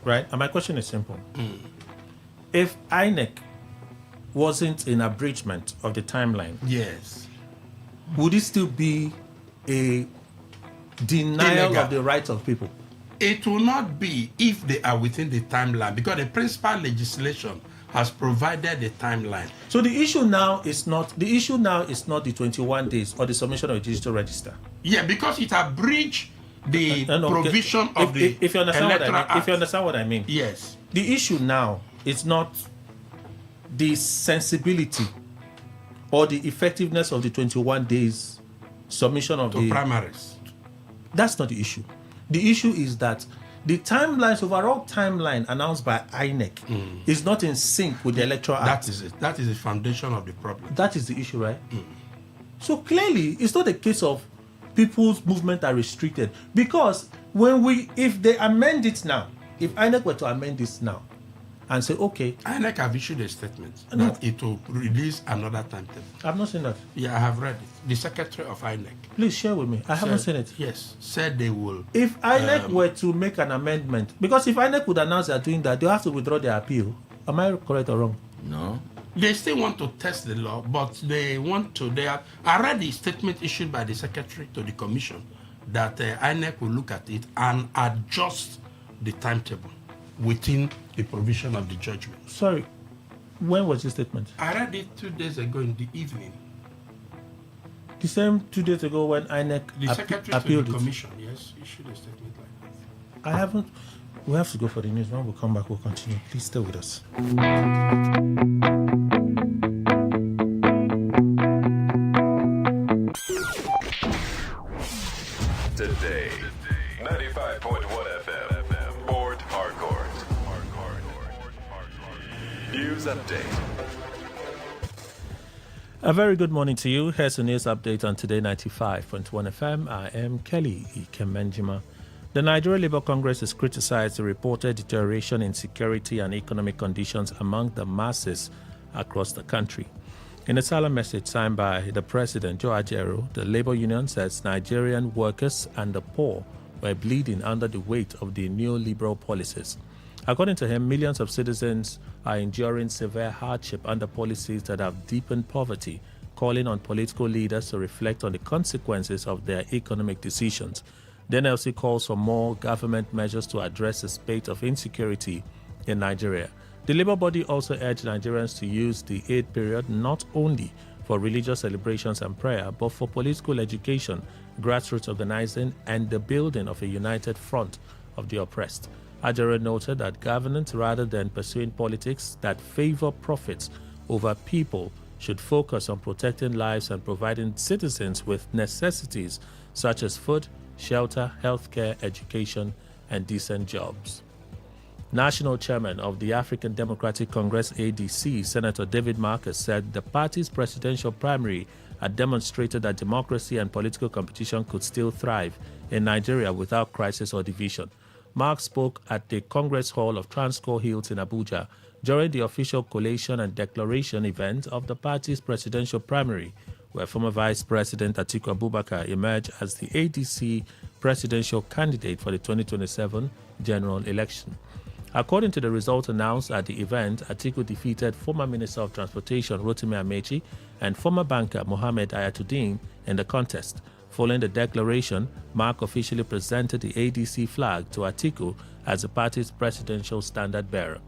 right? And my question is simple. If INEC wasn't an abridgment of the timeline, yes, would it still be a denial Illegal. of the rights of people? It will not be if they are within the timeline, because the principal legislation has provided a timeline. So the issue now is not the 21 days or the submission of a digital register. Yeah, because it abridged the No, provision okay. of the if you understand what I Electoral mean, Act. if you understand what I mean. Yes. The issue now is not the sensibility or the effectiveness of the 21 days submission of the primaries. That's not the issue. The issue is that the overall timeline announced by INEC is not in sync with the Electoral Act. That is it. That is the foundation of the problem. That is the issue, right? So clearly, it's not a case of people's movement are restricted, because if they amend it now, if INEC were to amend this now, and say, okay. INEC have issued a statement No. that it will release another timetable. I've not seen that. Yeah, I have read it. The secretary of INEC. Please share with me. I haven't seen it. Yes, said they will. If INEC were to make an amendment, because if INEC would announce they're doing that, they'll have to withdraw their appeal. Am I correct or wrong? No. They still want to test the law, but they want to. I read the statement issued by the secretary to the commission that INEC will look at it and adjust the timetable within the provision of the judgment. Sorry, when was this statement? I read it 2 days ago in the evening. The same 2 days ago when INEC The secretary appealed to the it. commission, yes, issued a statement like that. I haven't. We have to go for the news. When we come back, we'll continue. Please stay with us. Today, 95.1 FM, Port Harcourt. News update. A very good morning to you. Here's a news update on Today 95.1 FM. I am Kelly Ikemenjima. The Nigeria Labour Congress has criticized the reported deterioration in security and economic conditions among the masses across the country. In a solemn message signed by the President, Joe Ajaero, the Labour Union says Nigerian workers and the poor were bleeding under the weight of the neoliberal policies. According to him, millions of citizens are enduring severe hardship under policies that have deepened poverty, calling on political leaders to reflect on the consequences of their economic decisions. The NLC calls for more government measures to address the spate of insecurity in Nigeria. The Labour body also urged Nigerians to use the Eid period not only for religious celebrations and prayer, but for political education, grassroots organizing, and the building of a united front of the oppressed. Ajara noted that governments, rather than pursuing politics that favor profits over people, should focus on protecting lives and providing citizens with necessities such as food, shelter, healthcare, education, and decent jobs. National Chairman of the African Democratic Congress ADC, Senator David Marcus, said the party's presidential primary had demonstrated that democracy and political competition could still thrive in Nigeria without crisis or division. Mark spoke at the Congress Hall of Transcorp Hills in Abuja during the official collation and declaration event of the party's presidential primary, where former Vice President Atiku Abubakar emerged as the ADC presidential candidate for the 2027 general election. According to the results announced at the event, Atiku defeated former Minister of Transportation Rotimi Amechi and former banker Mohammed Ayatuddin in the contest. Following the declaration, Mark officially presented the ADC flag to Atiku as the party's presidential standard bearer.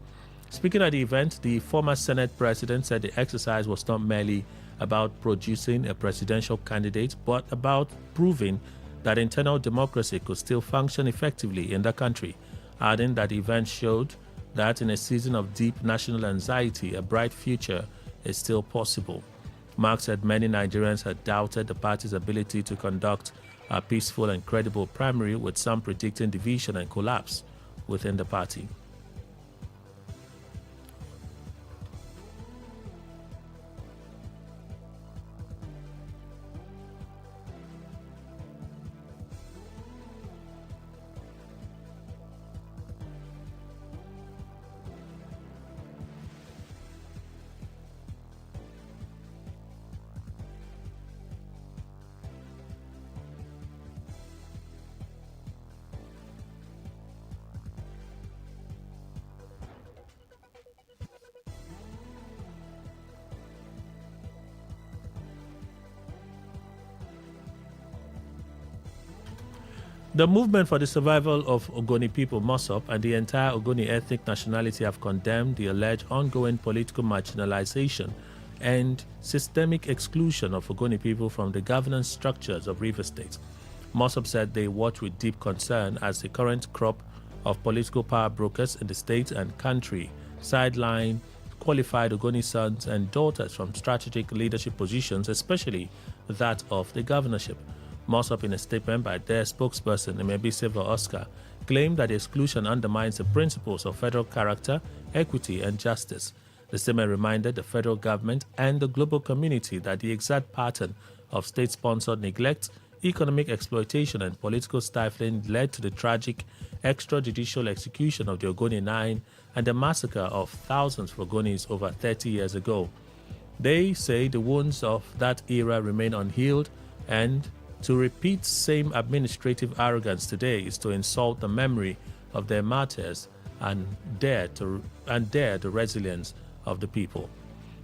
Speaking at the event, the former Senate president said the exercise was not merely about producing a presidential candidate, but about proving that internal democracy could still function effectively in the country, adding that the event showed that in a season of deep national anxiety, a bright future is still possible. Mark said many Nigerians had doubted the party's ability to conduct a peaceful and credible primary, with some predicting division and collapse within the party. The movement for the survival of Ogoni people, MOSOP, and the entire Ogoni ethnic nationality have condemned the alleged ongoing political marginalization and systemic exclusion of Ogoni people from the governance structures of Rivers State. MOSOP said they watch with deep concern as the current crop of political power brokers in the state and country sideline qualified Ogoni sons and daughters from strategic leadership positions, especially that of the governorship. MOSOP, in a statement by their spokesperson, Emebi Silva Oscar, claimed that the exclusion undermines the principles of federal character, equity, and justice. The statement reminded the federal government and the global community that the exact pattern of state-sponsored neglect, economic exploitation and political stifling led to the tragic extrajudicial execution of the Ogoni Nine and the massacre of thousands of Ogonis over 30 years ago. They say the wounds of that era remain unhealed, and to repeat same administrative arrogance today is to insult the memory of their martyrs and dare the resilience of the people.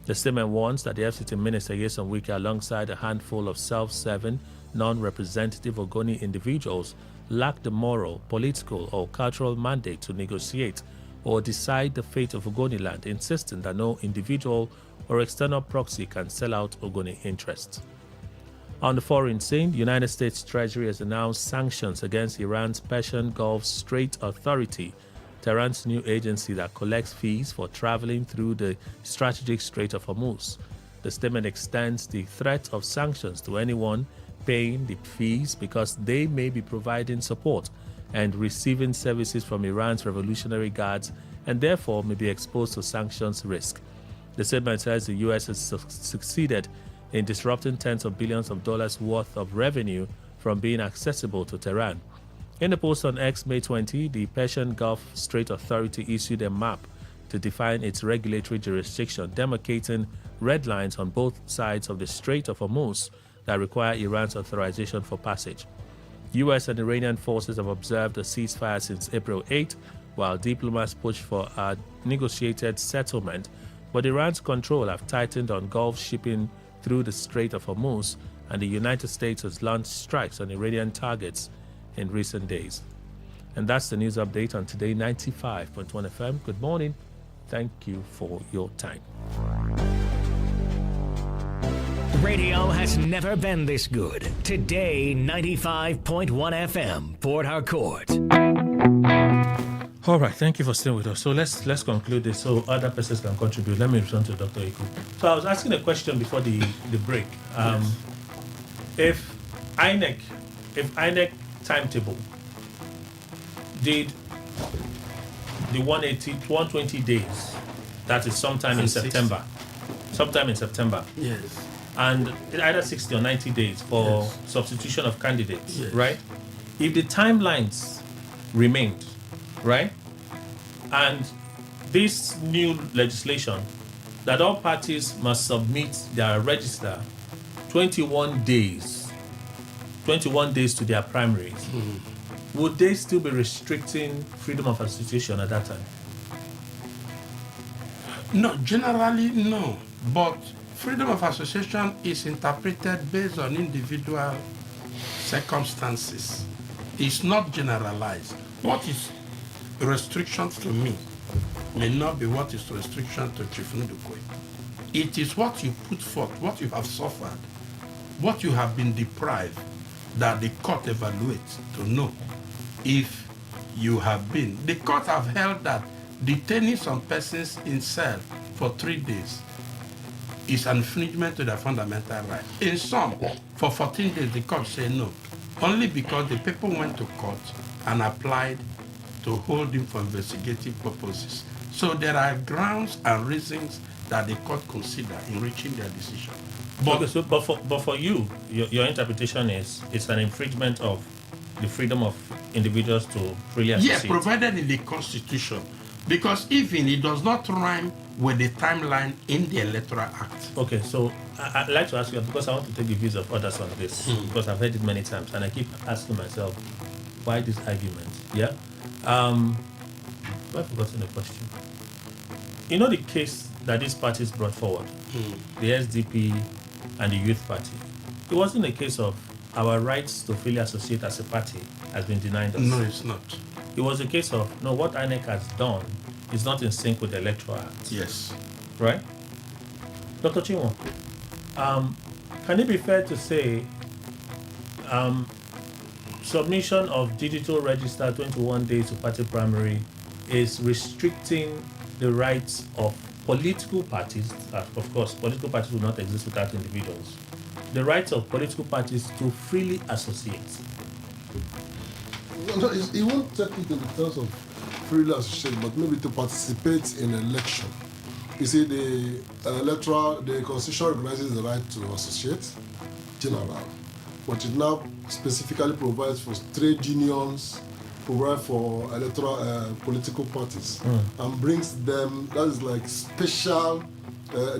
The statement warns that the FCT Minister Yeson Wike, alongside a handful of self-serving, non-representative Ogoni individuals, lack the moral, political, or cultural mandate to negotiate or decide the fate of Ogoni land, insisting that no individual or external proxy can sell out Ogoni interests. On the foreign scene, the United States Treasury has announced sanctions against Iran's Persian Gulf Strait Authority, Tehran's new agency that collects fees for traveling through the strategic Strait of Hormuz. The statement extends the threat of sanctions to anyone paying the fees because they may be providing support and receiving services from Iran's Revolutionary Guards and therefore may be exposed to sanctions risk. The statement says the U.S. has succeeded in disrupting tens of billions of dollars worth of revenue from being accessible to Tehran. In the post on X May 20, the Persian Gulf Strait Authority issued a map to define its regulatory jurisdiction, demarcating red lines on both sides of the Strait of Hormuz that require Iran's authorization for passage. U.S. and Iranian forces have observed a ceasefire since April 8, while diplomats push for a negotiated settlement, but Iran's control have tightened on Gulf shipping through the Strait of Hormuz, and the United States has launched strikes on Iranian targets in recent days. And that's the news update on Today 95.1 FM. Good morning. Thank you for your time. Radio has never been this good. Today 95.1 FM, Port Harcourt. All right, thank you for staying with us. So let's conclude this so other persons can contribute. Let me return to Dr. Iku. So I was asking a question before the break. If INEC timetable did the 120 days, that is sometime in September. Yes. And either 60 or 90 days for substitution of candidates, right? If the timelines remained, right? And this new legislation that all parties must submit their register 21 days to their primaries, would they still be restricting freedom of association at that time? No, generally no. But freedom of association is interpreted based on individual circumstances. It's not generalized. What is restriction to me may not be what is restriction to Chief Ndukwe. It is what you put forth, what you have suffered, what you have been deprived, that the court evaluates to know if you have been. The court have held that detaining some persons in cell for 3 days is an infringement to their fundamental right. In some, for 14 days, the court said no, only because the people went to court and applied to hold him for investigative purposes. So there are grounds and reasons that the court consider in reaching their decision. But for you, your interpretation is it's an infringement of the freedom of individuals to freely associate. Yes, provided in the Constitution. Because even it does not rhyme with the timeline in the Electoral Act. Okay, so I'd like to ask you, because I want to take the views of others on this, because I've heard it many times, and I keep asking myself, why this argument? Yeah? I've forgotten the question. You know the case that these parties brought forward, the SDP and the Youth Party. It wasn't a case of our rights to freely associate as a party has been denied us. No, it's not. It was a case of, no, what INEC has done is not in sync with the Electoral Act. Yes. Right? Dr. Chinwo, can it be fair to say submission of digital register 21 days to party primary is restricting the rights of political parties? Of course, political parties will not exist without individuals. The rights of political parties to freely associate. No, it won't take it in the terms of freely associate, but maybe to participate in an election. You see, the Constitution recognizes the right to associate, general. but it now specifically provides for trade unions, provide for electoral political parties, and brings them, that is like special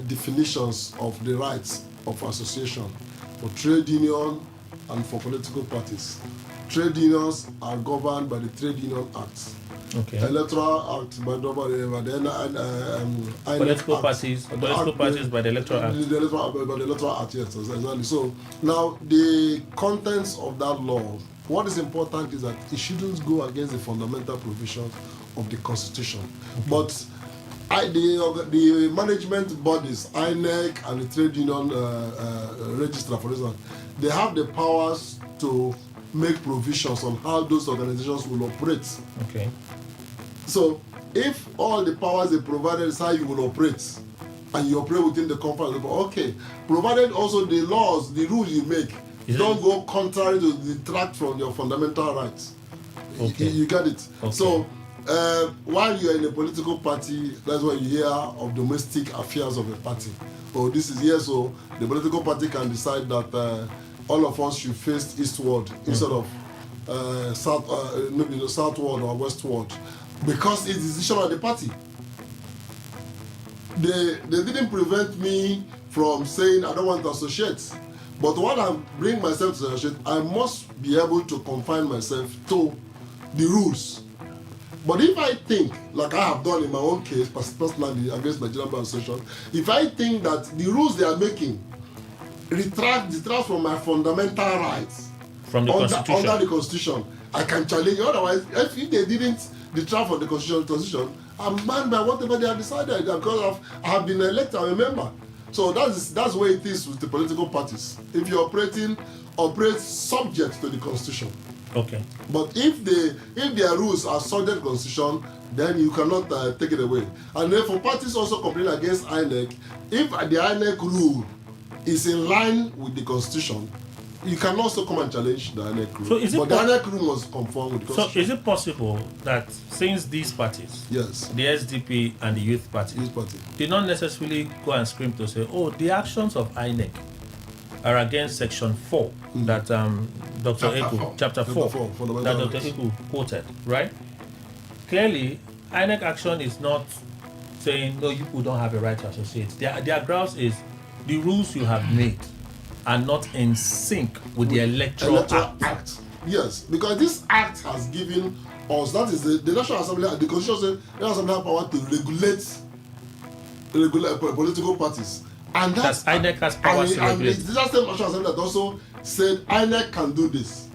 definitions of the rights of association for trade union and for political parties. Trade unions are governed by the Trade Union Act. Okay. Electoral Act by the political Act. parties by the Electoral Act. By the Electoral Act, yes, exactly. So now the contents of that law, what is important is that it shouldn't go against the fundamental provisions of the Constitution. Okay. But the management bodies, INEC and the Trade Union Registrar, for instance, they have the powers to make provisions on how those organizations will operate. Okay. So, if all the powers they provided is how you will operate, and you operate within the confines of, okay, provided also the laws, the rules you make, don't go contrary to detract from your fundamental rights. Okay. You get it? Okay. So, while you're in a political party, that's why you hear of domestic affairs of a party. Oh, this is here, so the political party can decide that all of us should face eastward instead of southward or westward, because it's the decision of the party. They didn't prevent me from saying I don't want to associate, but when I bring myself to associate, I must be able to confine myself to the rules. But if I think, like I have done in my own case, personally against Nigerian Bar Association, if I think that the rules they are making detract from my fundamental rights from the Constitution, under the Constitution, I can challenge. Otherwise, if they didn't detract from the Constitution, I'm bound by whatever they have decided because I have been elected, I'm a member. So that's where it is with the political parties. If you're operate subject to the Constitution. Okay. But if their rules are subject to the Constitution, then you cannot take it away. And then for parties also complaining against INEC, if the INEC rule is in line with the Constitution, you can also come and challenge the INEC rule. So the INEC rule must conform with the Constitution. So is it possible that since these parties, yes, the SDP and the Youth Party, did not necessarily go and scream to say, oh, the actions of INEC are against Section 4 that Dr. Egu, Chapter 4 that Dr. Egu quoted, right? Clearly, INEC action is not saying, no, you people don't have a right to associate. Their grounds is the rules you have made are not in sync with the Electoral Act. Yes, because this act has given us, that is the National Assembly, the Constitution says the National Assembly have power to regulate political parties. And that's INEC has power to regulate. And the same National Assembly that also said INEC can do this.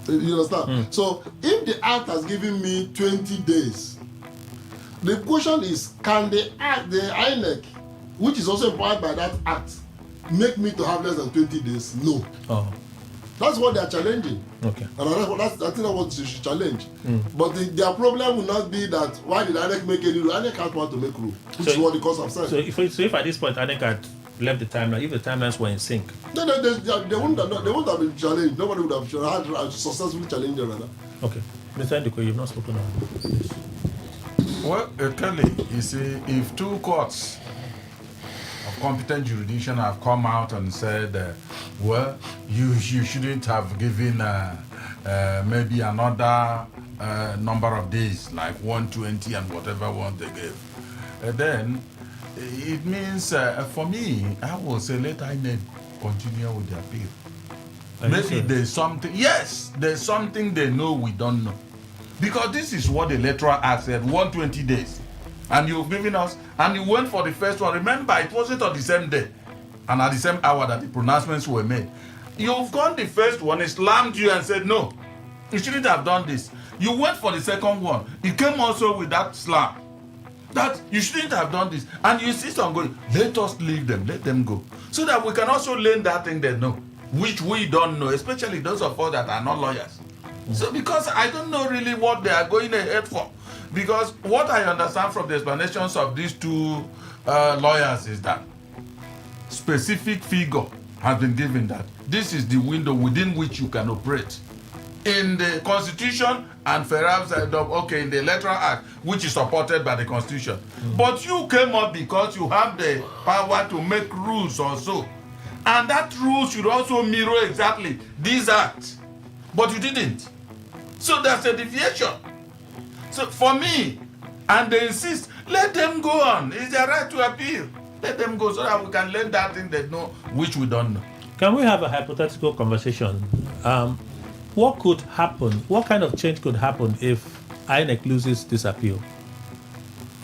You understand? So if the act has given me 20 days, the question is, can the INEC, which is also empowered by that act, make me to have less than 20 days? No. Oh. That's what they are challenging. Okay. And I think that's what you should challenge. But their problem will not be that why did INEC make any rule? INEC can't want to make rule, which is what the courts have said. So if at this point INEC had left the timeline, if the timelines were in sync, they wouldn't have been challenged. Nobody would have had successfully challenged them. Rather. Okay. Mr. Ndiko, you've not spoken on this. Well, Kelly, you see, if two courts of competent jurisdiction have come out and said, well, you shouldn't have given maybe another number of days, like 120 and whatever one they gave, then it means, for me, I will say let INEC continue with the appeal. Maybe there's something, yes, there's something they know we don't know. Because this is what the Electoral Act said, 120 days. And you've given us, and you went for the first one. Remember, it wasn't on the same day and at the same hour that the pronouncements were made. You've gone the first one, it slammed you and said, no, you shouldn't have done this. You went for the second one. It came also with that slam. That you shouldn't have done this. And you insist on going, let us leave them, let them go. So that we can also learn that thing they know, which we don't know, especially those of us that are not lawyers. So because I don't know really what they are going ahead for. Because what I understand from the explanations of these two lawyers is that specific figure has been given that this is the window within which you can operate. In the Constitution and perhaps in the Electoral Act, which is supported by the Constitution. But you came up because you have the power to make rules also. And that rule should also mirror exactly this act. But you didn't. So there's a deviation. So for me, and they insist, let them go on. It's their right to appeal. Let them go so that we can learn that thing they know, which we don't know. Can we have a hypothetical conversation? What could happen? What kind of change could happen if INEC loses this appeal?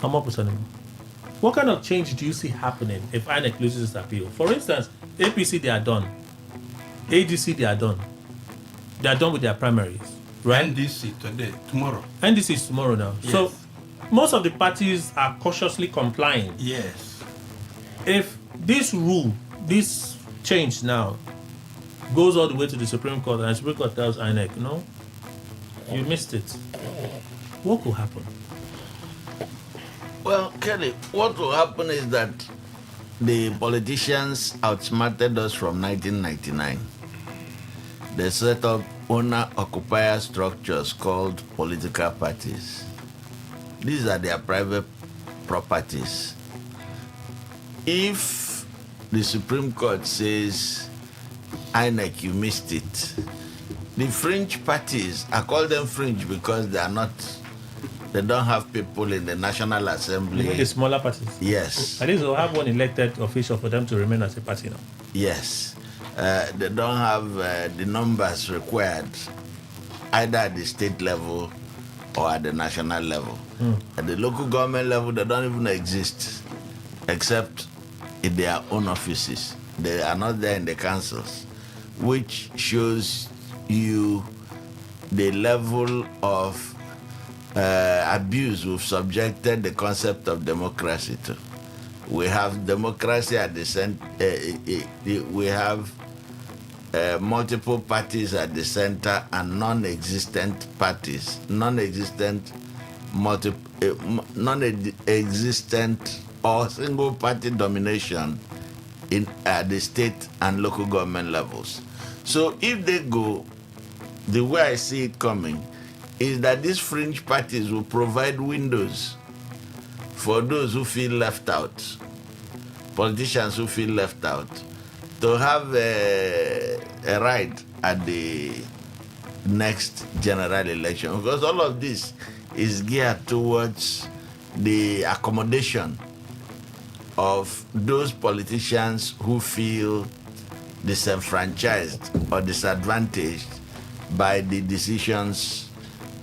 What kind of change do you see happening if INEC loses this appeal? For instance, APC, they are done. ADC, they are done. They are done with their primaries, right? NDC today, tomorrow. NDC is tomorrow now. Yes. So most of the parties are cautiously complying. Yes. If this rule, this change now, goes all the way to the Supreme Court and the Supreme Court tells INEC, no, you missed it, what could happen? Well, Kelly, what will happen is that the politicians outsmarted us from 1999. They set up owner-occupier structures called political parties. These are their private properties. If the Supreme Court says, INEC, you missed it, the fringe parties, I call them fringe because they don't have people in the National Assembly. You mean the smaller parties? Yes. At least they'll have one elected official for them to remain as a party now. Yes. They don't have the numbers required either at the state level or at the national level. At the local government level, they don't even exist except in their own offices. They are not there in the councils, which shows you the level of abuse we've subjected the concept of democracy to. We have democracy at the center. We have multiple parties at the center and non-existent parties, non-existent or single party domination at the state and local government levels. So if they go, the way I see it coming is that these fringe parties will provide windows for those who feel left out, politicians who feel left out, to have a right at the next general election, because all of this is geared towards the accommodation of those politicians who feel disenfranchised or disadvantaged by the decisions,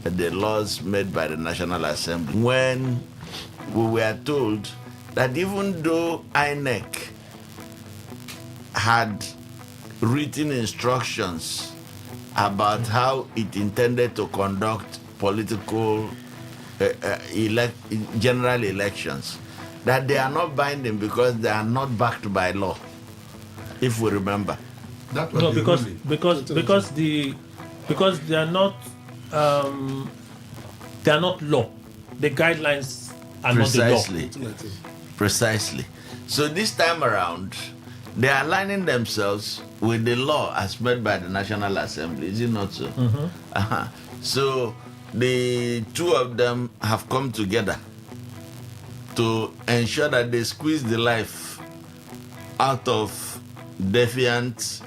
the laws made by the National Assembly. When we were told that even though INEC had written instructions about how it intended to conduct political general elections, that they are not binding because they are not backed by law, if we remember. That was No, the because ruling. because they are not law. The guidelines are Precisely. not the law. Precisely. So this time around, they are aligning themselves with the law as made by the National Assembly. Is it not so? So the two of them have come together to ensure that they squeeze the life out of defiant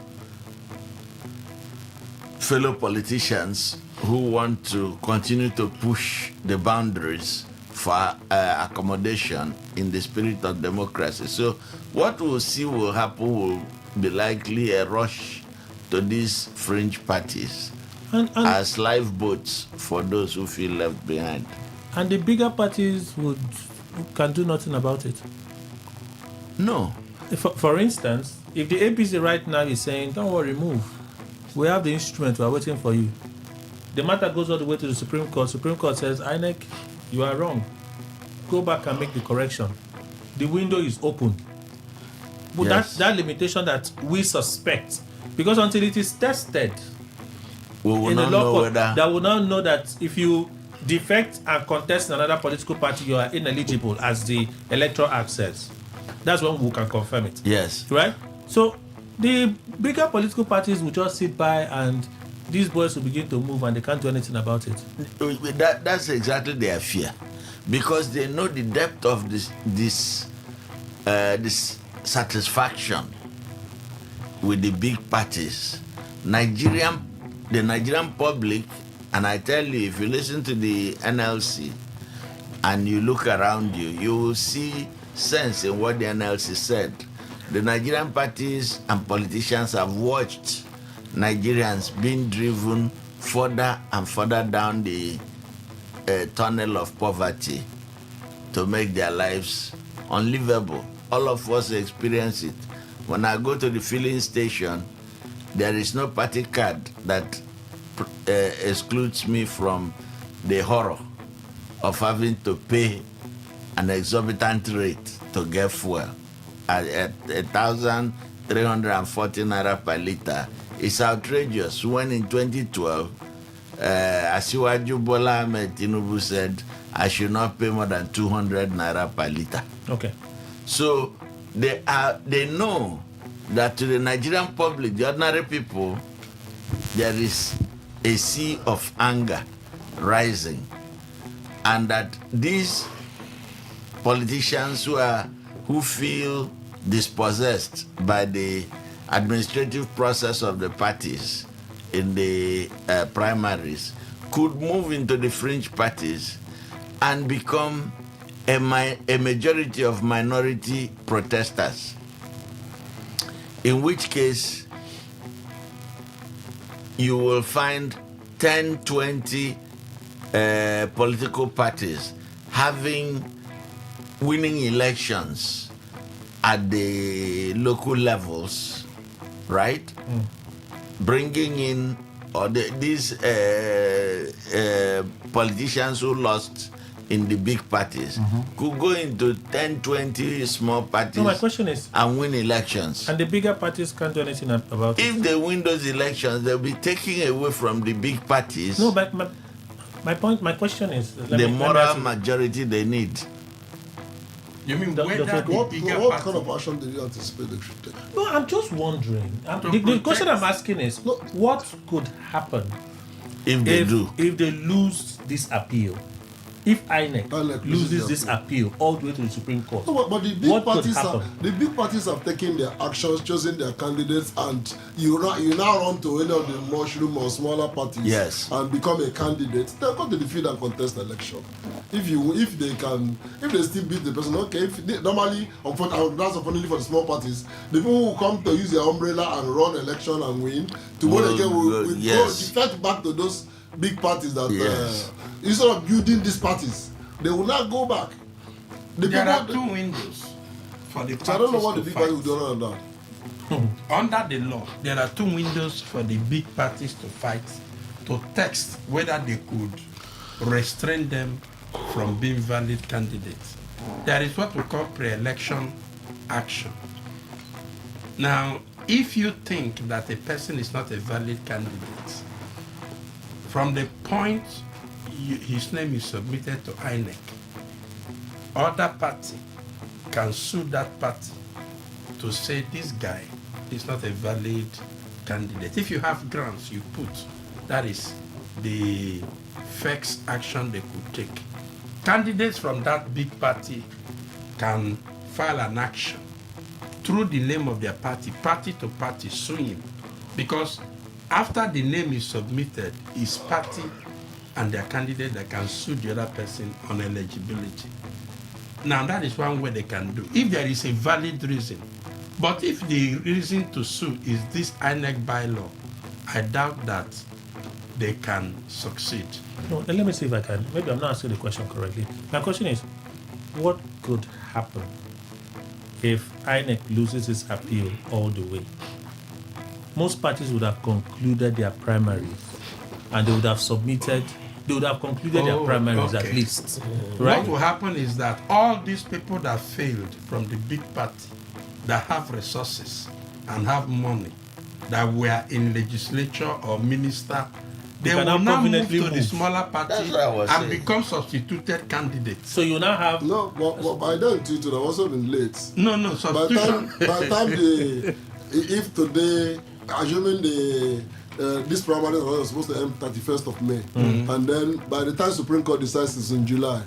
fellow politicians who want to continue to push the boundaries for accommodation in the spirit of democracy. So what we'll see will happen will be likely a rush to these fringe parties And as lifeboats for those who feel left behind. And the bigger parties can do nothing about it. No. For instance, if the APC right now is saying, don't worry, move. We have the instrument, we are waiting for you. The matter goes all the way to the Supreme Court. Supreme Court says, INEC, you are wrong. Go back and make the correction. The window is open. But Yes. that limitation that we suspect, because until it is tested, we will in the not law know court, whether that will now know that if you defect and contest in another political party, you are ineligible, as the Electoral Act says. That's when we can confirm it. Yes. Right? So the bigger political parties will just sit by and these boys will begin to move and they can't do anything about it. That's exactly their fear, because they know the depth of this satisfaction with the big parties, the Nigerian public, and I tell you, if you listen to the NLC and you look around you, you will see sense in what the NLC said. The Nigerian parties and politicians have watched Nigerians being driven further and further down the tunnel of poverty to make their lives unlivable. All of us experience it. When I go to the filling station, there is no party card that excludes me from the horror of having to pay an exorbitant rate to get fuel at 1,340 naira per liter. It's outrageous. When in 2012, Asiwaju Bola Ahmed Tinubu said, I should not pay more than 200 naira per liter. Okay. So they know that to the Nigerian public, the ordinary people, there is a sea of anger rising, and that these politicians who feel dispossessed by the administrative process of the parties in the primaries could move into the fringe parties and become a majority of minority protesters, in which case you will find 10, 20 political parties winning elections at the local levels, right? Bringing in these politicians who lost in the big parties could go into 10, 20 small parties. No, my question is, and win elections. And the bigger parties can't do anything about it. If they win those elections, they'll be taking away from the big parties. No, but my question is the moral majority they need. You mean what kind of action do you anticipate they should take? No, I'm just wondering. The question I'm asking is, what could happen if they lose this appeal? If INEC loses this appeal all the way to the Supreme Court, no, but the big parties have taken their actions, chosen their candidates, and you now run to any of the mushroom or smaller parties and become a candidate. They're going to defeat and contest the election. If they still beat the person, okay. Normally, that's unfortunately for the small parties, the people who come to use their umbrella and run election and win, to go again will go defect back to those big parties that instead of building these parties, they will not go back. There are two windows for the parties. So I don't know what the big parties will do on that. Under the law, there are two windows for the big parties to fight, to test whether they could restrain them from being valid candidates. There is what we call pre-election action. Now, if you think that a person is not a valid candidate, from the point his name is submitted to INEC, other party can sue that party to say this guy is not a valid candidate. If you have grounds you put, that is the first action they could take. Candidates from that big party can file an action through the name of their party to party, suing, because after the name is submitted, is party and their candidate that can sue the other person on eligibility. Now that is one way they can do, if there is a valid reason. But if the reason to sue is this INEC bylaw, I doubt that they can succeed. No, let me see if I can. Maybe I'm not asking the question correctly. My question is, what could happen if INEC loses its appeal all the way? Most parties would have concluded their primaries and they would have concluded their primaries at least. Right? What will happen is that all these people that failed from the big party, that have resources and have money, that were in legislature or minister, they will now move to the smaller party and become substituted candidates. So you now have... No, but by then it would have also been late. No, substitution. By the time if today, assuming this primary was supposed to end 31st of May, and then by the time Supreme Court decides it's in July,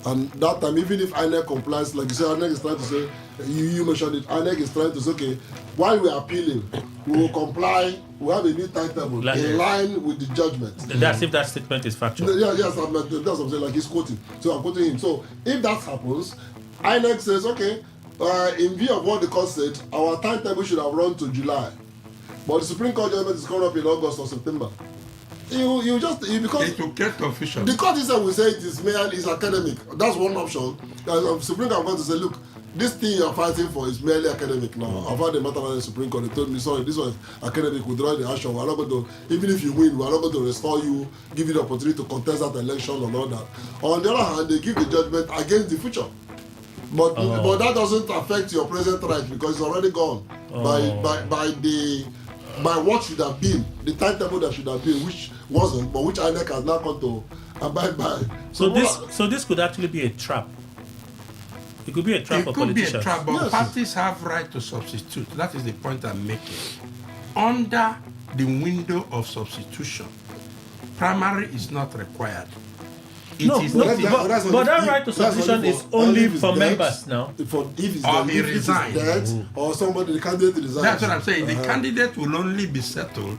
And that time, even if INEC complies, like you said, INEC is trying to say, you mentioned it, INEC is trying to say, okay, while we are appealing, we will comply, we have a new timetable in line with the judgment. That's if that statement is factual. Yes, that's what I'm saying, like he's quoting. So I'm quoting him. So if that happens, INEC says, okay, in view of what the court said, our timetable should have run to July. But the Supreme Court judgment is coming up in August or September. Because it will get confusion. The court itself will say it is merely academic. That's one option. Supreme Court is going to say, look, this thing you're fighting for is merely academic now. I've had a matter of the Supreme Court. They told me, sorry, this was academic. Withdraw the action. We're not going to, even if you win, we're not going to restore you, give you the opportunity to contest that election and all that. On the other hand, they give the judgment against the future. But that doesn't affect your present right because it's already gone by what should have been, the timetable that should have been, which wasn't, but which INEC has now come to abide by. So this could actually be a trap. It could be a trap for politicians. It could be a trap, but parties have right to substitute. That is the point I'm making. Under the window of substitution, primary is not required. But that right to substitution is only for members now. If he's dead, or somebody, the candidate resigns. That's what I'm saying. The candidate will only be settled.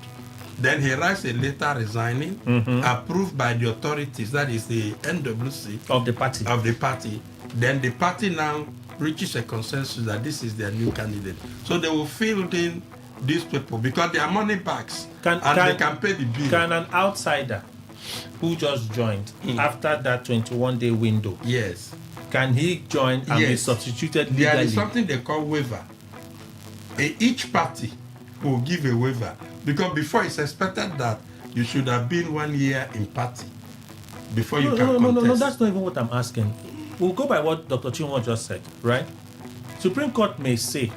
Then he writes a letter resigning, approved by the authorities, that is the NWC of the party. Then the party now reaches a consensus that this is their new candidate. So they will field in these people because they are money bags and they can pay the bill. Can an outsider who just joined after that 21-day window, can he join and be substituted legally? There is something they call waiver. Each party will give a waiver because before it's expected that you should have been 1 year in party before you can contest. No, that's not even what I'm asking. We'll go by what Dr. Chinwo just said, right? Supreme Court may say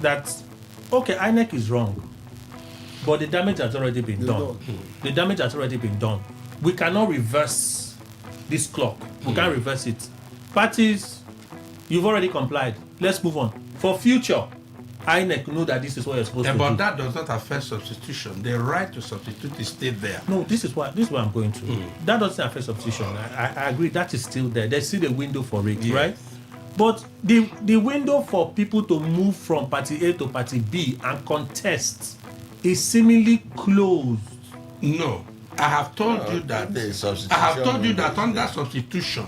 that, okay, INEC is wrong, but the damage has already been done. The damage has already been done. We cannot reverse this clock. We can't reverse it. Parties, you've already complied. Let's move on. For future, INEC know that this is what you're supposed to do. But that does not affect substitution. The right to substitute is still there. No, this is where I'm going to. That doesn't affect substitution. I agree, that is still there. There's still a window for it, right? But the window for people to move from party A to party B and contest is seemingly closed. No, I have told you that. Under substitution,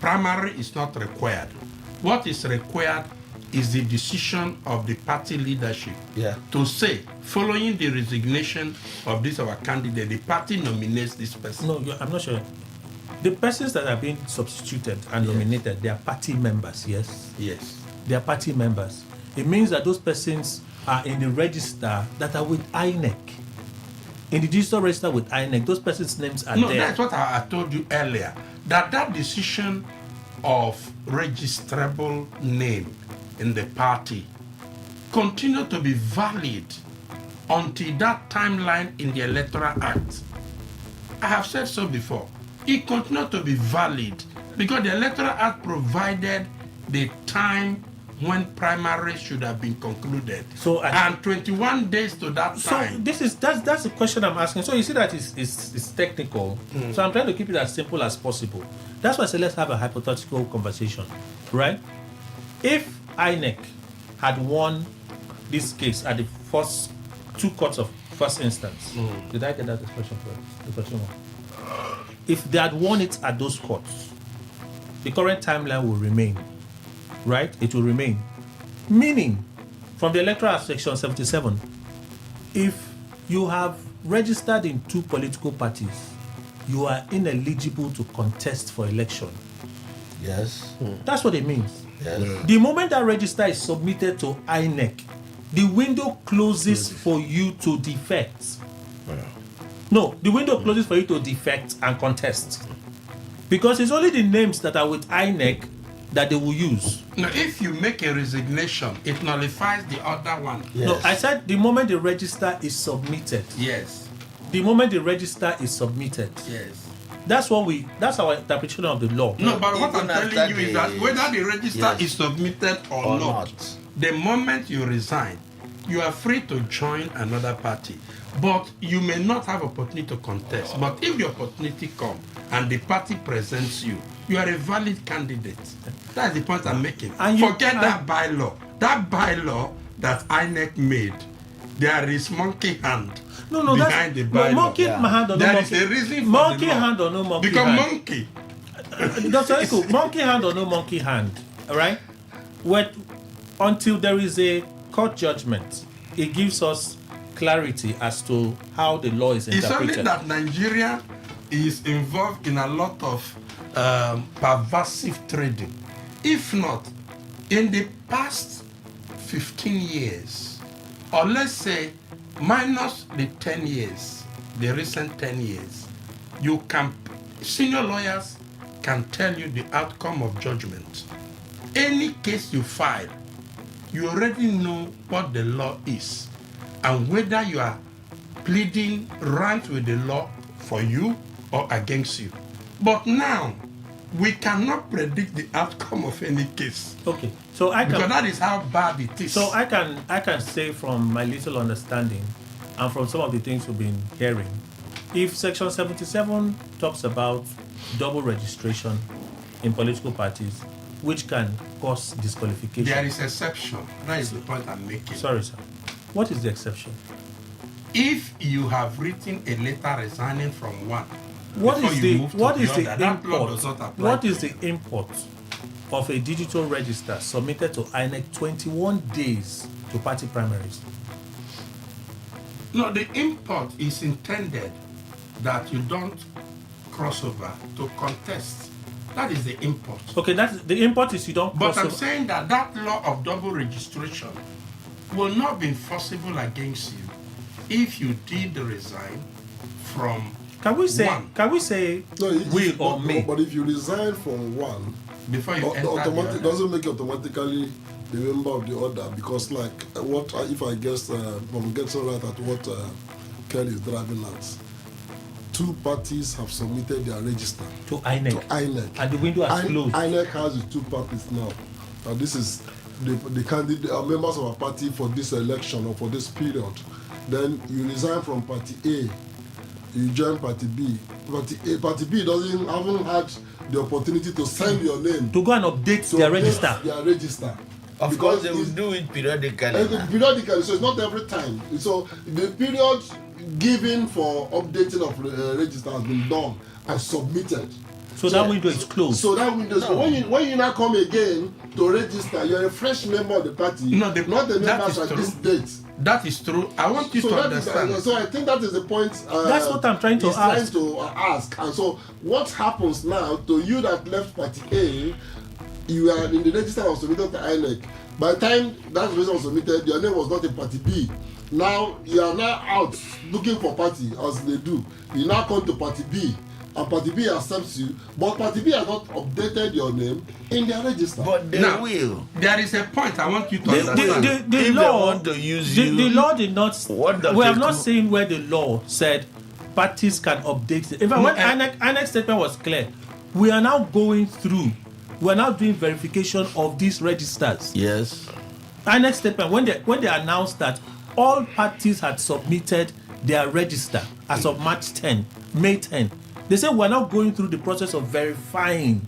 primary is not required. What is required is the decision of the party leadership to say, following the resignation of this our candidate, the party nominates this person. No, I'm not sure. The persons that are being substituted and nominated, they are party members, yes? Yes. They are party members. It means that those persons are in the register that are with INEC. In the digital register with INEC, those persons' names are there. No, that's what I told you earlier. That decision of registrable name in the party continue to be valid until that timeline in the Electoral Act. I have said so before. It continues to be valid because the Electoral Act provided the time when primary should have been concluded. And 21 days to that time. So that's the question I'm asking. So you see that it's technical. So I'm trying to keep it as simple as possible. That's why I said let's have a hypothetical conversation, right? If INEC had won this case at the first two courts of first instance, did I get that expression correct? If they had won it at those courts, the current timeline will remain, right? It will remain. Meaning, from the Electoral Act Section 77, if you have registered in two political parties, you are ineligible to contest for election. Yes. That's what it means. Yes. The moment that register is submitted to INEC, the window closes for you to defect. No, the window closes for you to defect and contest. Because it's only the names that are with INEC that they will use. Now, if you make a resignation, it nullifies the other one. Yes. No, I said the moment the register is submitted. Yes. The moment the register is submitted. Yes. That's our interpretation of the law. No, but what I'm telling you is that whether the register is submitted or not, the moment you resign, you are free to join another party. But you may not have opportunity to contest. But if the opportunity comes and the party presents you, you are a valid candidate. That's the point I'm making. And Forget that bylaw. That bylaw that INEC made, there is monkey hand behind the bylaw. Monkey hand or no there monkey. Is a reason for monkey the law. hand or no monkey because hand. monkey. Dr. Eko, monkey hand or no monkey hand, all right? Until there is a court judgment, it gives us clarity as to how the law is interpreted. It's only that Nigeria is involved in a lot of pervasive trading. If not, in the past 15 years, or let's say minus the 10 years, the recent 10 years, senior lawyers can tell you the outcome of judgment. Any case you file, you already know what the law is and whether you are pleading right with the law for you or against you. But now, we cannot predict the outcome of any case. Okay, so because that is how bad it is. So I can say from my little understanding and from some of the things we've been hearing, if Section 77 talks about double registration in political parties, which can cause disqualification. There is exception. That is the point I'm making. Sorry, sir. What is the exception? If you have written a letter resigning from one, what is the import of a digital register submitted to INEC 21 days to party primaries? No, the import is intended that you don't cross over to contest. That is the import. Okay, the import is you don't cross over. But I'm saying that law of double registration will not be enforceable against you if you did resign from Can we say will or may? But if you resign from one, before you enter automatic doesn't make you automatically the member of the other, because if I guess I'm getting right at what Ken is driving at. Two parties have submitted their register to INEC. And the window has closed. INEC has the two parties now. And this is the candidate members of a party for this election or for this period. Then you resign from party A, you join party B. Party B haven't had the opportunity to send your name to go and update their register. Their register. Of course, they will do it periodically. Periodically, so it's not every time. So the period given for updating of register has been done and submitted. So that window is closed. So that window. So when you now come again to register, you're a fresh member of the party. No, not the members at this date. That is true. I want you to understand. So I think that is the point. That's what I'm trying to ask. And so what happens now to you that left party A? You are in the register was submitted to INEC. By the time that register was submitted, your name was not in party B. Now you are now out looking for party as they do. You now come to party B, and party B accepts you, but party B has not updated your name in their register. But they will. There is a point I want you to understand. The if law, they want to use the law did not. We have not seen where the law said parties can update it. In fact, when INEC statement was clear, we are now going through. We are now doing verification of these registers. Yes. INEC statement when they announced that all parties had submitted their register as of May 10. They said we're now going through the process of verifying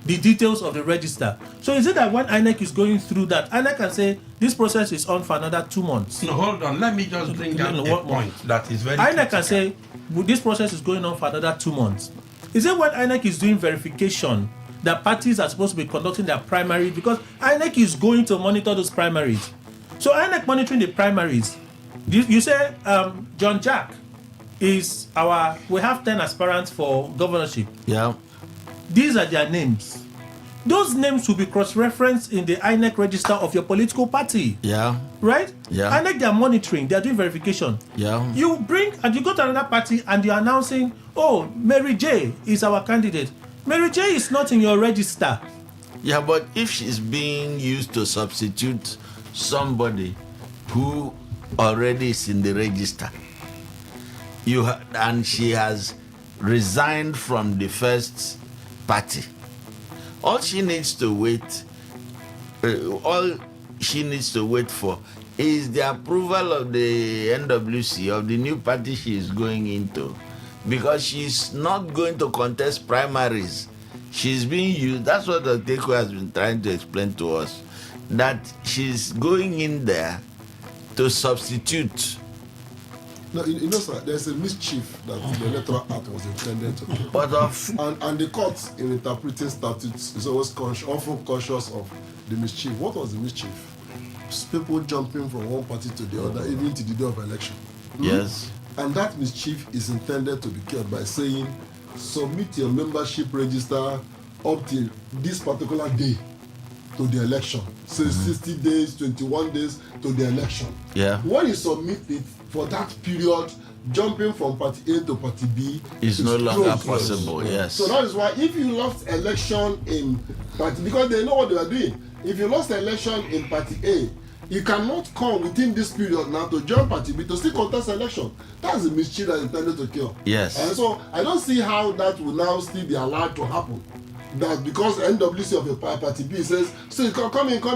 the details of the register. So is it that when INEC is going through that, INEC can say this process is on for another 2 months? No, hold on. Let me just bring out a point that is very INEC can say this process is going on for another 2 months. Is it when INEC is doing verification that parties are supposed to be conducting their primary, because INEC is going to monitor those primaries? So INEC monitoring the primaries. You say John Jack is we have 10 aspirants for governorship. Yeah. These are their names. Those names will be cross-referenced in the INEC register of your political party. Yeah. Right? Yeah. INEC, they are monitoring, they are doing verification. Yeah. You go to another party and you're announcing, oh, Mary J is our candidate. Mary J is not in your register. Yeah, but if she's being used to substitute somebody who already is in the register, and she has resigned from the first party, all she needs to wait for is the approval of the NWC, of the new party she is going into, because she's not going to contest primaries. She's being used. That's what the Teko has been trying to explain to us, that she's going in there to substitute. No, you know, sir, there's a mischief that the Electoral Act was intended to do. But and the court, in interpreting statutes, is always often conscious of the mischief. What was the mischief? People jumping from one party to the other, even to the day of election. Yes. And that mischief is intended to be cured by saying, submit your membership register up till this particular day to the election. Say 60 days, 21 days to the election. Yeah. When you submit it for that period, jumping from party A to party B is no longer closed. possible. Yes. So that is why if you lost election in party, because they know what they are doing. If you lost election in party A, you cannot come within this period now to join party B to still contest election. That's the mischief that is intended to cure. Yes. And so I don't see how that will now still be allowed to happen. That because NWC of a party B says, so come in. We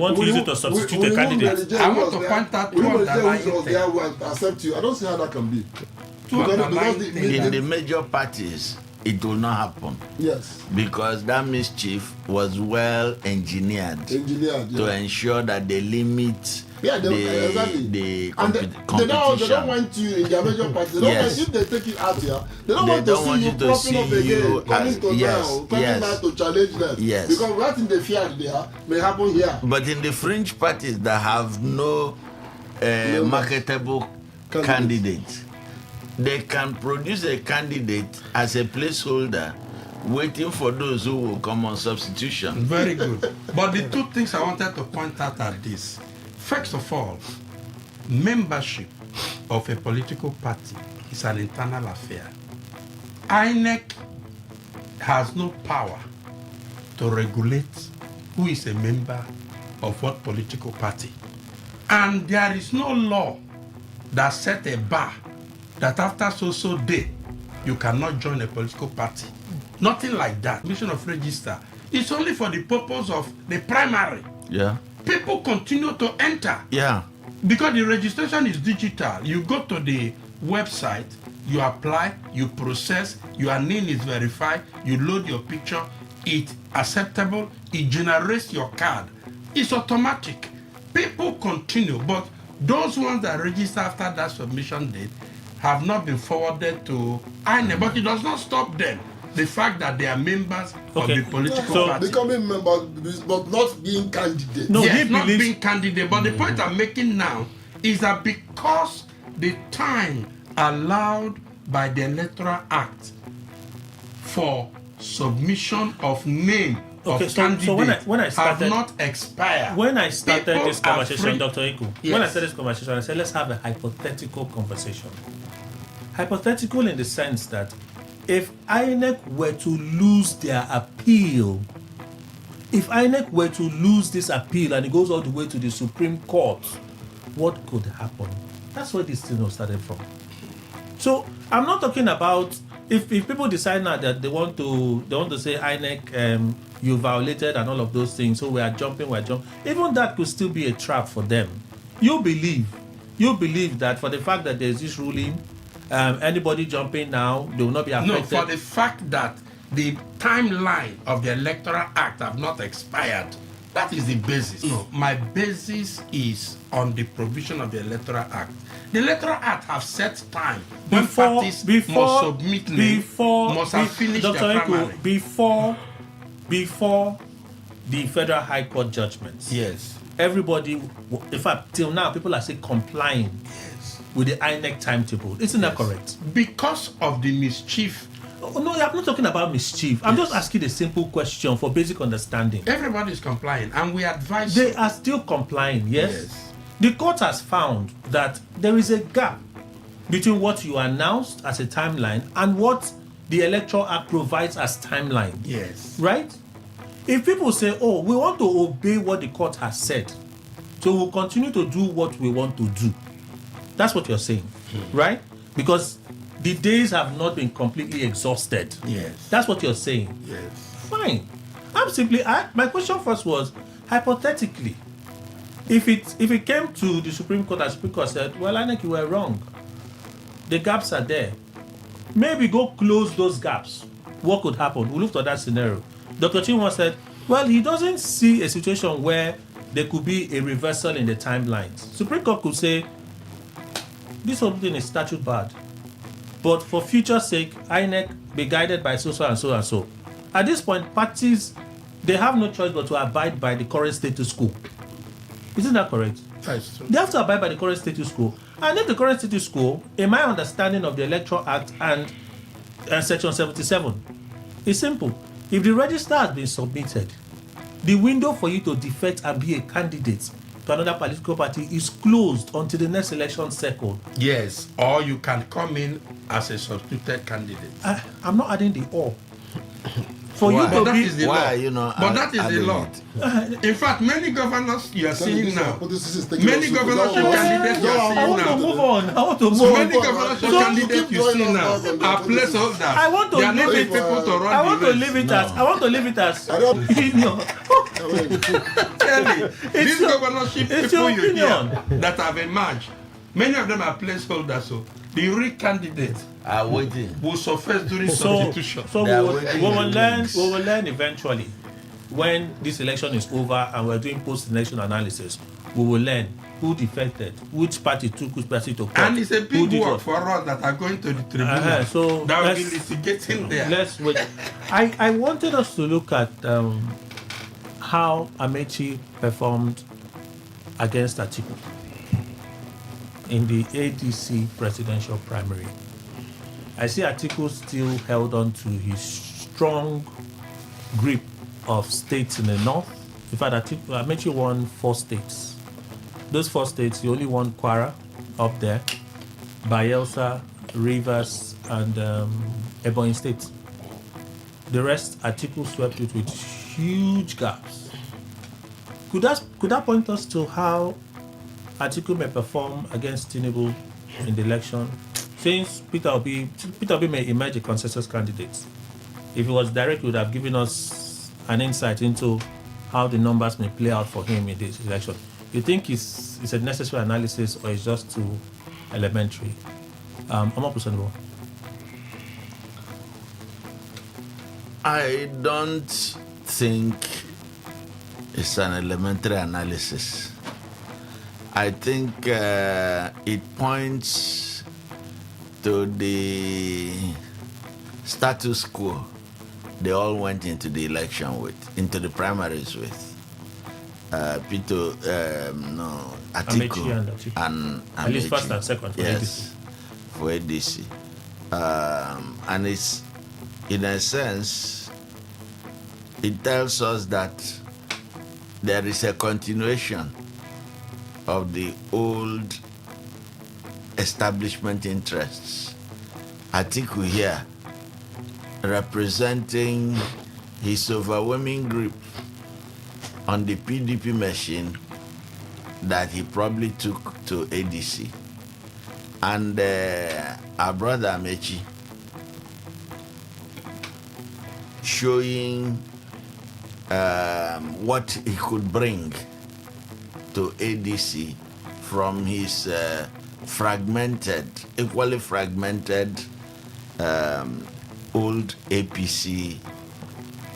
want to use it to substitute a candidate. I want to point out two underlying things. Accept you. I don't see how that can be. In the major parties, it will not happen. Yes. Because that mischief was well engineered to ensure that they limit the competition. They don't want you in their major parties. They don't want, if they take you out here, they don't want to see you propping up again, coming now to challenge them. Yes. Because what in the fear there may happen here. But in the fringe parties that have no marketable candidate, they can produce a candidate as a placeholder waiting for those who will come on substitution. Very good. But the two things I wanted to point out are this. First of all, membership of a political party is an internal affair. INEC has no power to regulate who is a member of what political party. And there is no law that set a bar that after so day, you cannot join a political party. Nothing like that. Mission of register. It's only for the purpose of the primary. Yeah. People continue to enter. Yeah. Because the registration is digital. You go to the website, you apply, you process, your name is verified, you load your picture, it's acceptable, it generates your card. It's automatic. People continue, but those ones that register after that submission date have not been forwarded to INEC, but it does not stop them. The fact that they are members of the political party. Becoming members, but not being candidates. No, yes, not being candidate. But the point I'm making now is that because the time allowed by the Electoral Act for submission of name of candidates when I started, have not expired. When I started this conversation, Dr. Eku, yes. When I started this conversation, I said, let's have a hypothetical conversation. Hypothetical in the sense that if INEC were to lose their appeal, if INEC were to lose this appeal and it goes all the way to the Supreme Court, what could happen? That's where this thing started from. So I'm not talking about if people decide now that they want to say INEC, you violated and all of those things, so we're jumping. Even that could still be a trap for them. You believe that for the fact that there's this ruling, anybody jumping now, they will not be affected. No, for the fact that the timeline of the Electoral Act have not expired. That is the basis. No, my basis is on the provision of the Electoral Act. The Electoral Act have set time when parties must submit must have finished Dr. their primary. Before the Federal High Court judgments. Yes. Everybody, in fact, till now, people are still complying with the INEC timetable. Isn't that correct? Because of the mischief. No, I'm not talking about mischief. I'm just asking a simple question for basic understanding. Everybody is complying, and we advise. They are still complying, yes? The court has found that there is a gap between what you announced as a timeline and what the Electoral Act provides as timeline. Yes. Right? If people say, oh, we want to obey what the court has said, so we'll continue to do what we want to do. That's what you're saying, right? Because the days have not been completely exhausted. Yes. That's what you're saying. Yes. Fine. My question first was, hypothetically, if it came to the Supreme Court and Supreme Court said, well, I think you were wrong. The gaps are there. maybe go close those gaps. What could happen? We looked at that scenario. Dr. Chinwa said, well, he doesn't see a situation where there could be a reversal in the timelines. Supreme Court could say, this whole thing is statute bad. But for future sake, INEC be guided by so and so and so. At this point, parties, they have no choice but to abide by the current status quo. Isn't that correct? That's true. They have to abide by the current status quo. And if the current status quo, in my understanding of the Electoral Act and Section 77, is simple. If the register has been submitted, the window for you to defect and be a candidate to another political party is closed until the next election cycle. Yes, or you can come in as a substituted candidate. I'm not adding the or. For Why? you to But that be, is the Why law. are you not But that is the adding law. it? In fact, many governors you are seeing now, many Many governorship candidates you are I seeing want to now, move on. I want to move so on. many governorship So- candidates you see now are placeholders. I want to They are leave not it. people to run I want the to race. leave it as. I want to leave it as. Clearly, these your- governorship it's people your you hear opinion. that have emerged, many of them are placeholders. So the real candidates Are waiting. will surface during So substitution. They are we waiting will for learn. things. We will learn eventually. When this election is over and we're doing post-election analysis, we will learn who defected, which party took which party to court. And it's a who big did work what. for us that are going to the tribunal. So that will be let's- litigating there. Let's wait. I wanted us to look at how Amechi performed against Atiku in the ADC presidential primary. I see Atiku still held on to his strong grip of states in the north. In fact, Amechi won 4 states. Those 4 states, he only won Kwara up there, Bayelsa, Rivers, and Ebonyi State. The rest, Atiku swept it with huge gaps. Could that point us to how Atiku may perform against Tinubu in the election? Since Peter Obi may emerge a consensus candidate. If it was direct, he would have given us an insight into how the numbers may play out for him in this election. You think it's a necessary analysis or it's just too elementary? I'm up to Sanwo. I don't think it's an elementary analysis. I think it points to the status quo they all went into the election with, into the primaries with. Atiku Amechi and Atiku. and At least Amechi. first and second for Yes, for ADC. And it's, in a sense, it tells us that there is a continuation of the old establishment interests. Atiku here representing his overwhelming grip on the PDP machine that he probably took to ADC. And our brother Amechi showing what he could bring to ADC from his equally fragmented old APC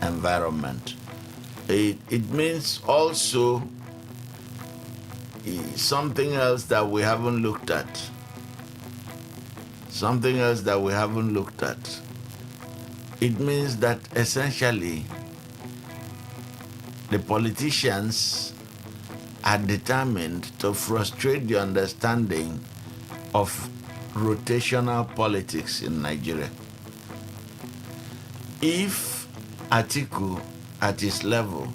environment. It means also something else that we haven't looked at. It means that essentially the politicians are determined to frustrate the understanding of rotational politics in Nigeria. If Atiku at his level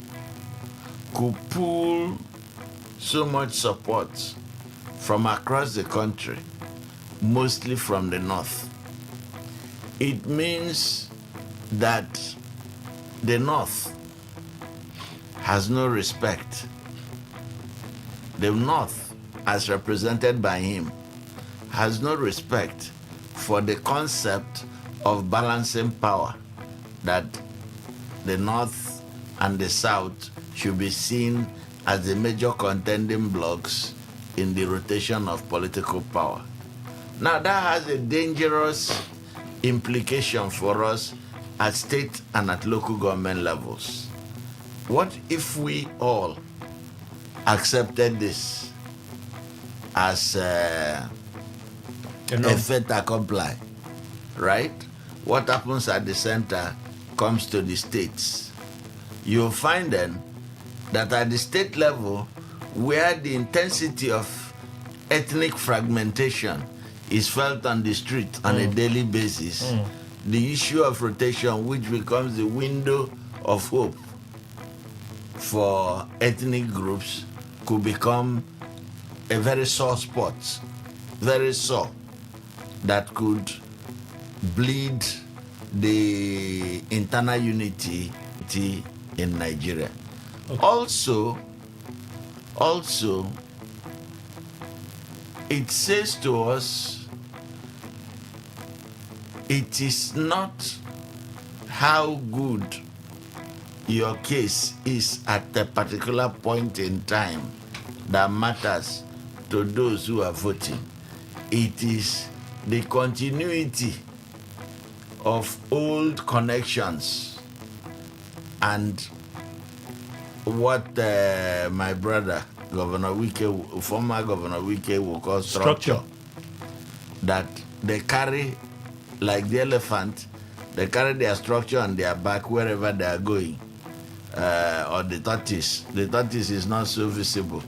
could pull so much support from across the country, mostly from the north, it means that the north has no respect. The north, as represented by him, has no respect for the concept of balancing power, that the north and the south should be seen as the major contending blocks in the rotation of political power. Now that has a dangerous implication for us at state and at local government levels. What if we all accepted this as a fait accompli, right? What happens at the center comes to the states. You'll find then that at the state level, where the intensity of ethnic fragmentation is felt on the street on a daily basis, the issue of rotation, which becomes the window of hope for ethnic groups, could become a very sore spot, very sore, that could bleed the internal unity in Nigeria. Okay. Also, it says to us, it is not how good your case is at a particular point in time that matters to those who are voting. It is the continuity of old connections and what my brother, Governor Wike, former Governor Wike, will call structure. That they carry, like the elephant, they carry their structure on their back wherever they are going. Or the tortoise. The tortoise is not so visible.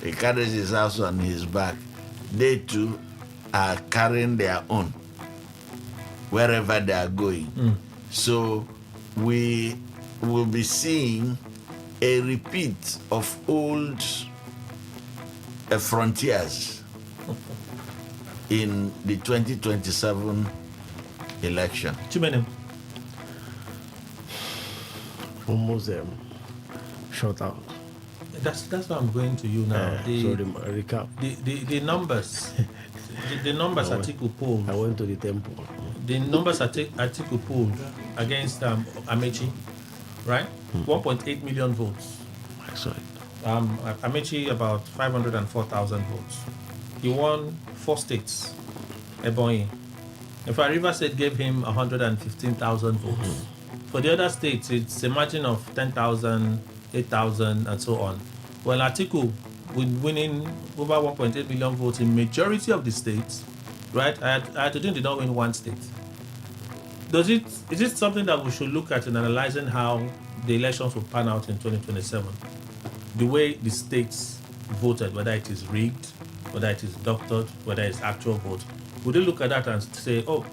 He carries his house on his back. They too are carrying their own wherever they are going. So we will be seeing a repeat of old frontiers in the 2027 election. Chimene. Almost short out. That's what I'm going to you now. Recap. The numbers. the numbers Atiku polled. I went to the temple. The numbers Atiku polled against Amechi, right? 1.8 million votes. I saw it. Amechi about 504,000 votes. He won 4 states. Ebonyi. In fact, River State gave him 115,000 votes. For the other states, it's a margin of 10,000, 8,000, and so on. Well, Atiku, with winning over 1.8 million votes in majority of the states, right? Ayatollah did not win one state. Is it something that we should look at in analyzing how the elections will pan out in 2027? The way the states voted, whether it is rigged, whether it is doctored, whether it's actual vote. Would you look at that and say, oh,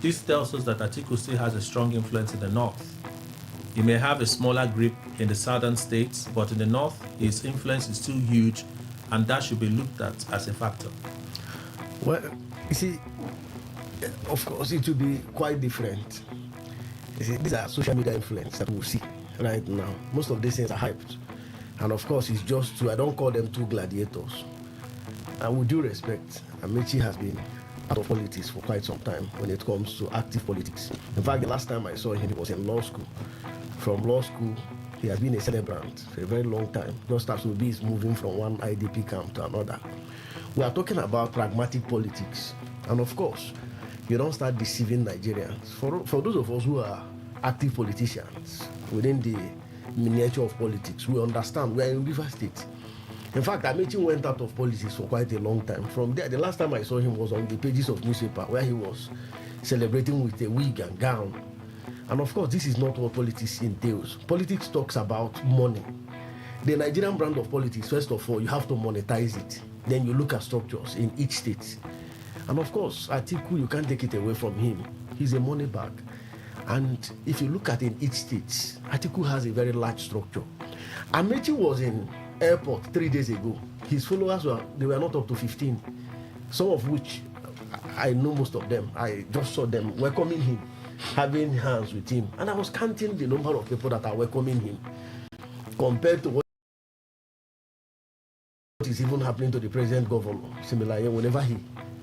this tells us that Atiku still has a strong influence in the north? He may have a smaller grip in the southern states, but in the north, his influence is still huge, and that should be looked at as a factor. Well, you see, of course, it will be quite different. You see, these are social media influence that we see right now. Most of these things are hyped. And of course, it's just two, I don't call them two gladiators. And with due respect, Amechi has been out of politics for quite some time when it comes to active politics. In fact, the last time I saw him, he was in law school. From law school, he has been a celebrant for a very long time, just as Obi is moving from one IDP camp to another. We are talking about pragmatic politics. And of course, you don't start deceiving Nigerians. For those of us who are active politicians within the miniature of politics, we understand we are in River State. In fact, Amechi went out of politics for quite a long time. From there, the last time I saw him was on the pages of newspaper where he was celebrating with a wig and gown. And of course, this is not what politics entails. Politics talks about money. The Nigerian brand of politics, first of all, you have to monetize it. Then you look at structures in each state. And of course, Atiku, you can't take it away from him. He's a money bag. And if you look at in each state, Atiku has a very large structure. Amechi was in airport 3 days ago. His followers were not up to 15. Some of which I know most of them. I just saw them welcoming him, having hands with him. And I was counting the number of people that are welcoming him compared to what is even happening to the present governor, similarly, whenever he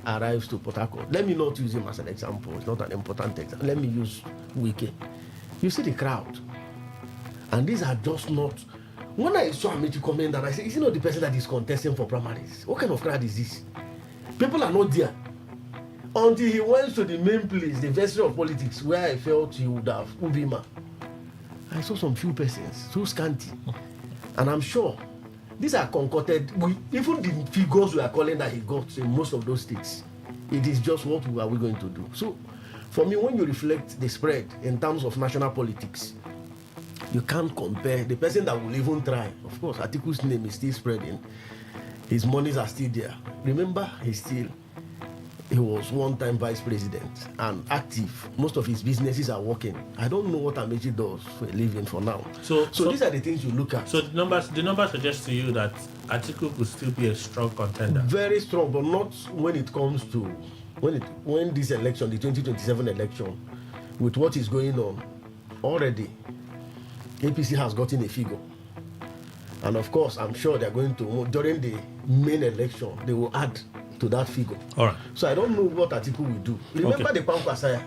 arrives to Port Harcourt. Let me not use him as an example. It's not an important example. Let me use Wike. You see the crowd. And these are just not... When I saw Amechi comment and I said, is he not the person that is contesting for primaries? What kind of crowd is this? People are not there. until he went to the main place, the vessel of politics, where I felt he would have Ubima. I saw some few persons, so scanty. And I'm sure these are concocted. Even the figures we are calling that he got in most of those states, it is just what are we going to do. So, for me, when you reflect the spread in terms of national politics, you can't compare the person that will even try. Of course, Atiku's name is still spreading. His monies are still there. Remember, he was one-time vice president and active. Most of his businesses are working. I don't know what Amechi does for a living for now. So these are the things you look at. So the numbers suggest to you that Atiku could still be a strong contender. Very strong, but not when it comes to when this election, the 2027 election, with what is going on already. APC has gotten a figure. And of course, I'm sure they're going to, during the main election, they will add to that figure. All right. So I don't know what Atiku will do. Remember the Kwankwasaya?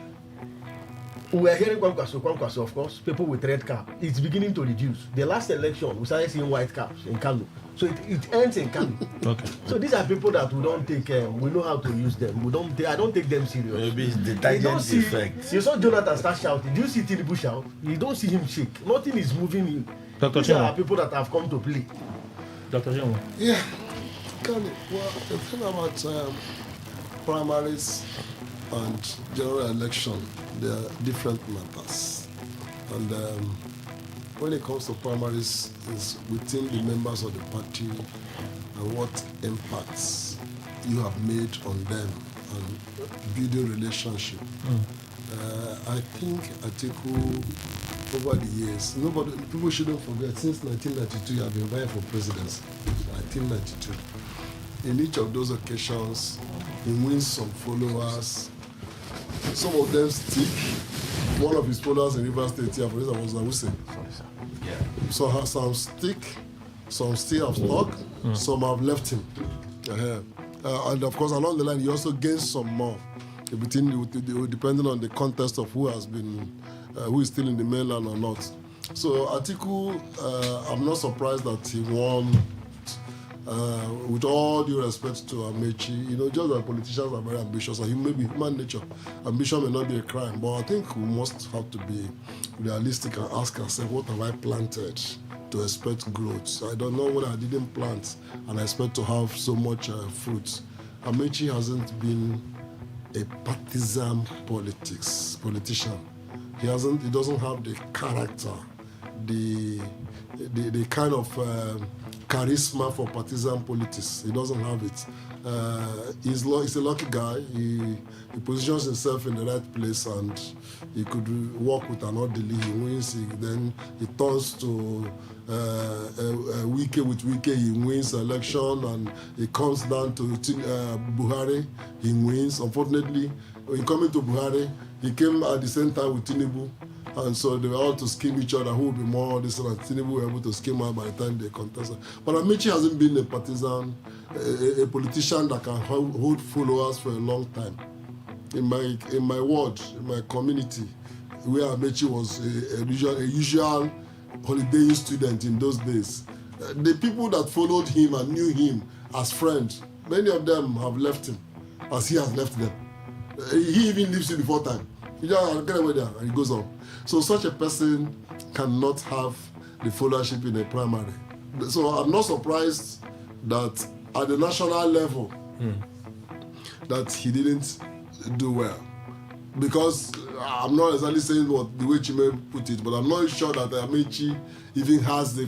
We are hearing Kwankwaso, of course, people with red cap. It's beginning to reduce. The last election, we started seeing white caps in Kano. So it ends in Kano. Okay. So these are people that we don't take, we know how to use them. I don't take them serious. Maybe it's the target effect. You saw Jonathan start shouting. Do you see Tinubu shout? You don't see him shake. Nothing is moving him. Dr. These are people that have come to play. Dr. Jemo. Yeah. Well, the thing about primaries and general election, they are different matters. And when it comes to primaries, it's within the members of the party and what impacts you have made on them and building relationship. I think Atiku, over the years, people shouldn't forget, since 1992, you have been vying for presidency. 1992. In each of those occasions, he wins some followers. Some of them stick. One of his followers in Rivers State here, for instance, was Awuse. So some stick, some still have stuck, some have left him. And of course, along the line, he also gains some more, depending on the context of who has been, who is still in the mainland or not. So Atiku, I'm not surprised that he won. With all due respect to Amechi, just that politicians are very ambitious, and maybe human nature, ambition may not be a crime, but I think we must have to be realistic and ask ourselves, what have I planted to expect growth? I don't know what I didn't plant and I expect to have so much fruit. Amechi hasn't been a partisan politician. He doesn't have the character, the kind of charisma for partisan politics. He doesn't have it. He's a lucky guy. He positions himself in the right place, and he could work with an orderly. He wins. Then he turns to Wike with Wike. He wins the election, and he comes down to Buhari. He wins. Unfortunately, in coming to Buhari, he came at the same time with Tinubu. And so they were all to scheme each other, who would be more this and Tinubu were able to scheme out by the time they contested. But Amechi hasn't been a partisan, a politician that can hold followers for a long time. In my ward, in my community, where Amechi was a usual holidaying student in those days, the people that followed him and knew him as friends, many of them have left him, as he has left them. He even leaves you before time. He just get away there and he goes on. So such a person cannot have the followership in a primary. So I'm not surprised that at the national level that he didn't do well. Because I'm not exactly saying the way Chime put it, but I'm not sure that Amechi even has the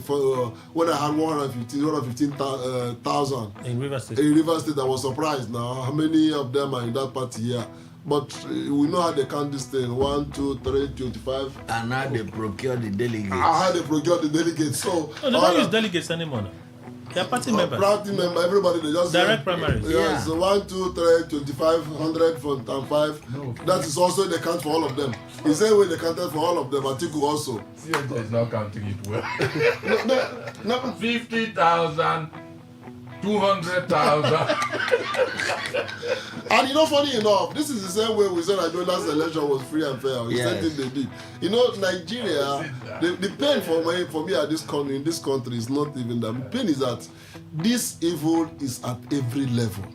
when I had 115,000 in Rivers State. In Rivers State, I was surprised now how many of them are in that party here. But we know how they count this thing 1, 2, 3, 25. And how they procure the delegates. How they procure the delegates. So they don't use delegates anymore. They are party members. Party member, everybody, they just direct primaries. Yeah, so 1, 2, 3, 25, 100, 5. No. That is also the count for all of them. The same way they counted for all of them, Atiku also. CNJ is not counting it well. no. 50,000. 200,000. And funny enough, this is the same way we said that the last election was free and fair. The same thing they did. Nigeria, the pain for me at in this country is not even that. The pain is that this evil is at every level.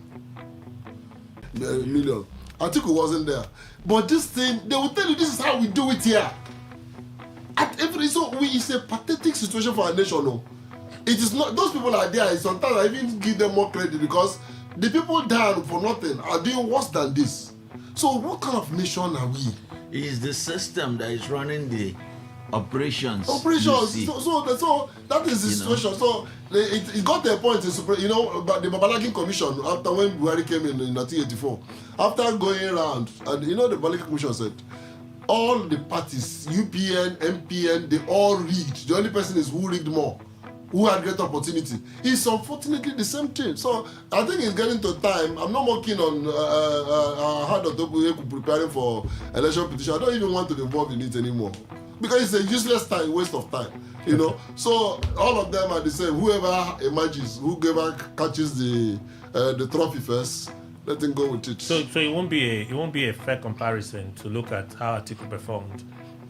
Million. Atiku wasn't there. But this thing, they will tell you this is how we do it here. It's a pathetic situation for our nation. No? It is not, those people are there. Sometimes I even give them more credit because the people down for nothing are doing worse than this. So what kind of nation are we? It is the system that is running the operations. So that is the situation. So it got to a point in about the Babalakin Commission after when Buhari came in 1984. After going around, and the Babalakin Commission said all the parties, UPN, MPN, they all rigged. The only person is who rigged more, who had great opportunity. It's unfortunately the same thing. So I think it's getting to time. I'm not more keen on how Dr. preparing for election petition. I don't even want to be involved in it anymore. Because it's a useless time, waste of time. So all of them are the same. Whoever emerges, whoever catches the trophy first, let him go with it. So it won't be a fair comparison to look at how Atiku performed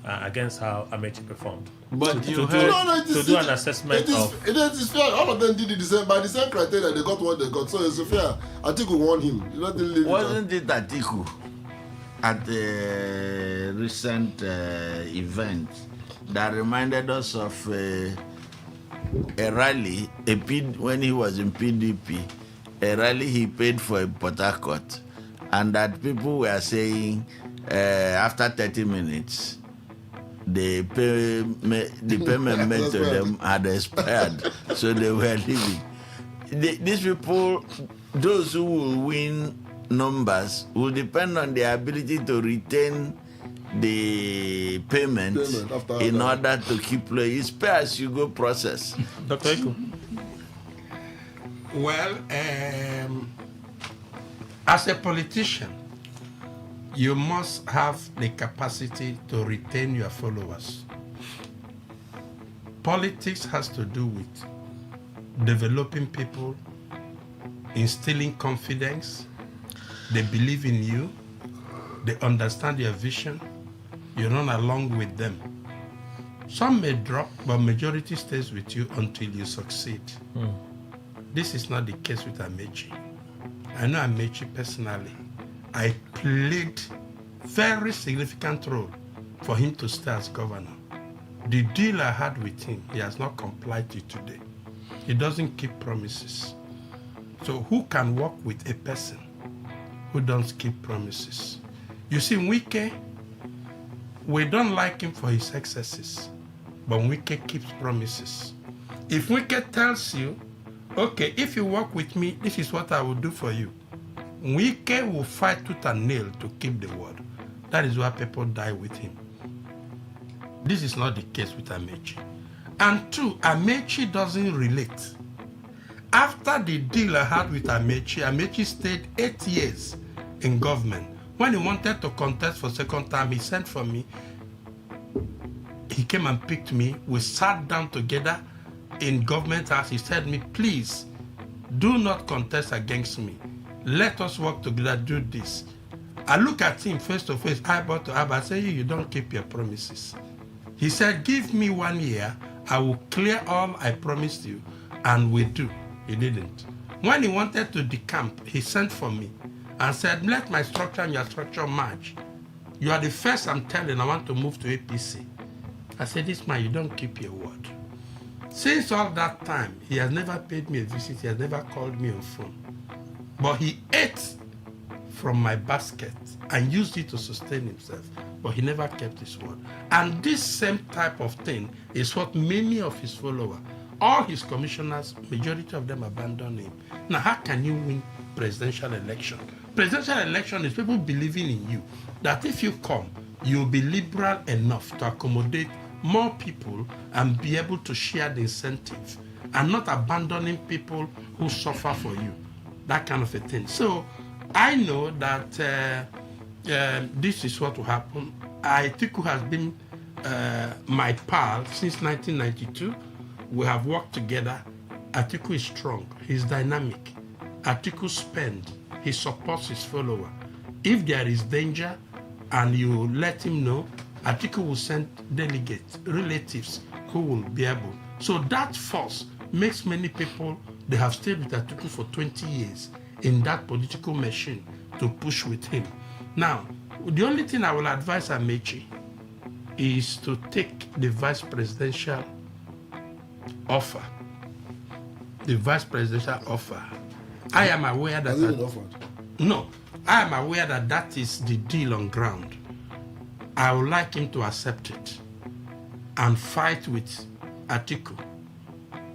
against how Amechi performed. But to do an assessment of... It is fair. All of them did it by the same criteria. They got what they got. So it's fair. Atiku won him. Wasn't it Atiku at the recent event that reminded us of a rally when he was in PDP, a rally he paid for in Port Harcourt, and that people were saying after 30 minutes the payment made to them had expired, so they were leaving. These people, those who will win numbers, will depend on their ability to retain the payment in order to keep playing. It's pay as you go process. Dr. Eko. Well, as a politician, you must have the capacity to retain your followers. Politics has to do with developing people, instilling confidence. They believe in you. They understand your vision. You run along with them. Some may drop, but majority stays with you until you succeed. This is not the case with Amechi. I know Amechi personally. I played very significant role for him to stay as governor. The deal I had with him, he has not complied to today. He doesn't keep promises. So who can work with a person who doesn't keep promises? You see, Wike, we don't like him for his excesses, but Wike keeps promises. If Wike tells you, okay, if you work with me, this is what I will do for you, Wike will fight tooth and nail to keep the word. That is why people die with him. This is not the case with Amechi. And two, Amechi doesn't relate. After the deal I had with Amechi, Amechi stayed 8 years in government. When he wanted to contest for second time, he sent for me. He came and picked me. We sat down together in government house. He said to me, please, do not contest against me. Let us work together, do this. I look at him face to face, eyeball to eyeball. I say, you don't keep your promises. He said, give me 1 year. I will clear all I promised you, and we do. He didn't. When he wanted to decamp, he sent for me and said, let my structure and your structure merge. You are the first I'm telling I want to move to APC. I said, this man, you don't keep your word. Since all that time, he has never paid me a visit. He has never called me on phone. But he ate from my basket and used it to sustain himself. But he never kept his word. And this same type of thing is what many of his followers, all his commissioners, majority of them abandon him. Now, how can you win presidential election? Presidential election is people believing in you, that if you come, you'll be liberal enough to accommodate more people and be able to share the incentive and not abandoning people who suffer for you. That kind of a thing. So I know that this is what will happen. Atiku has been my pal since 1992. We have worked together. Atiku is strong. He's dynamic. Atiku spends. He supports his follower. If there is danger and you let him know, Atiku will send delegates, relatives who will be able. So that force makes many people, they have stayed with Atiku for 20 years in that political machine to push with him. Now, the only thing I will advise Amechi is to take the vice presidential offer. The vice presidential offer. I am aware that... Has it been offered? No. I am aware that that is the deal on ground. I would like him to accept it and fight with Atiku.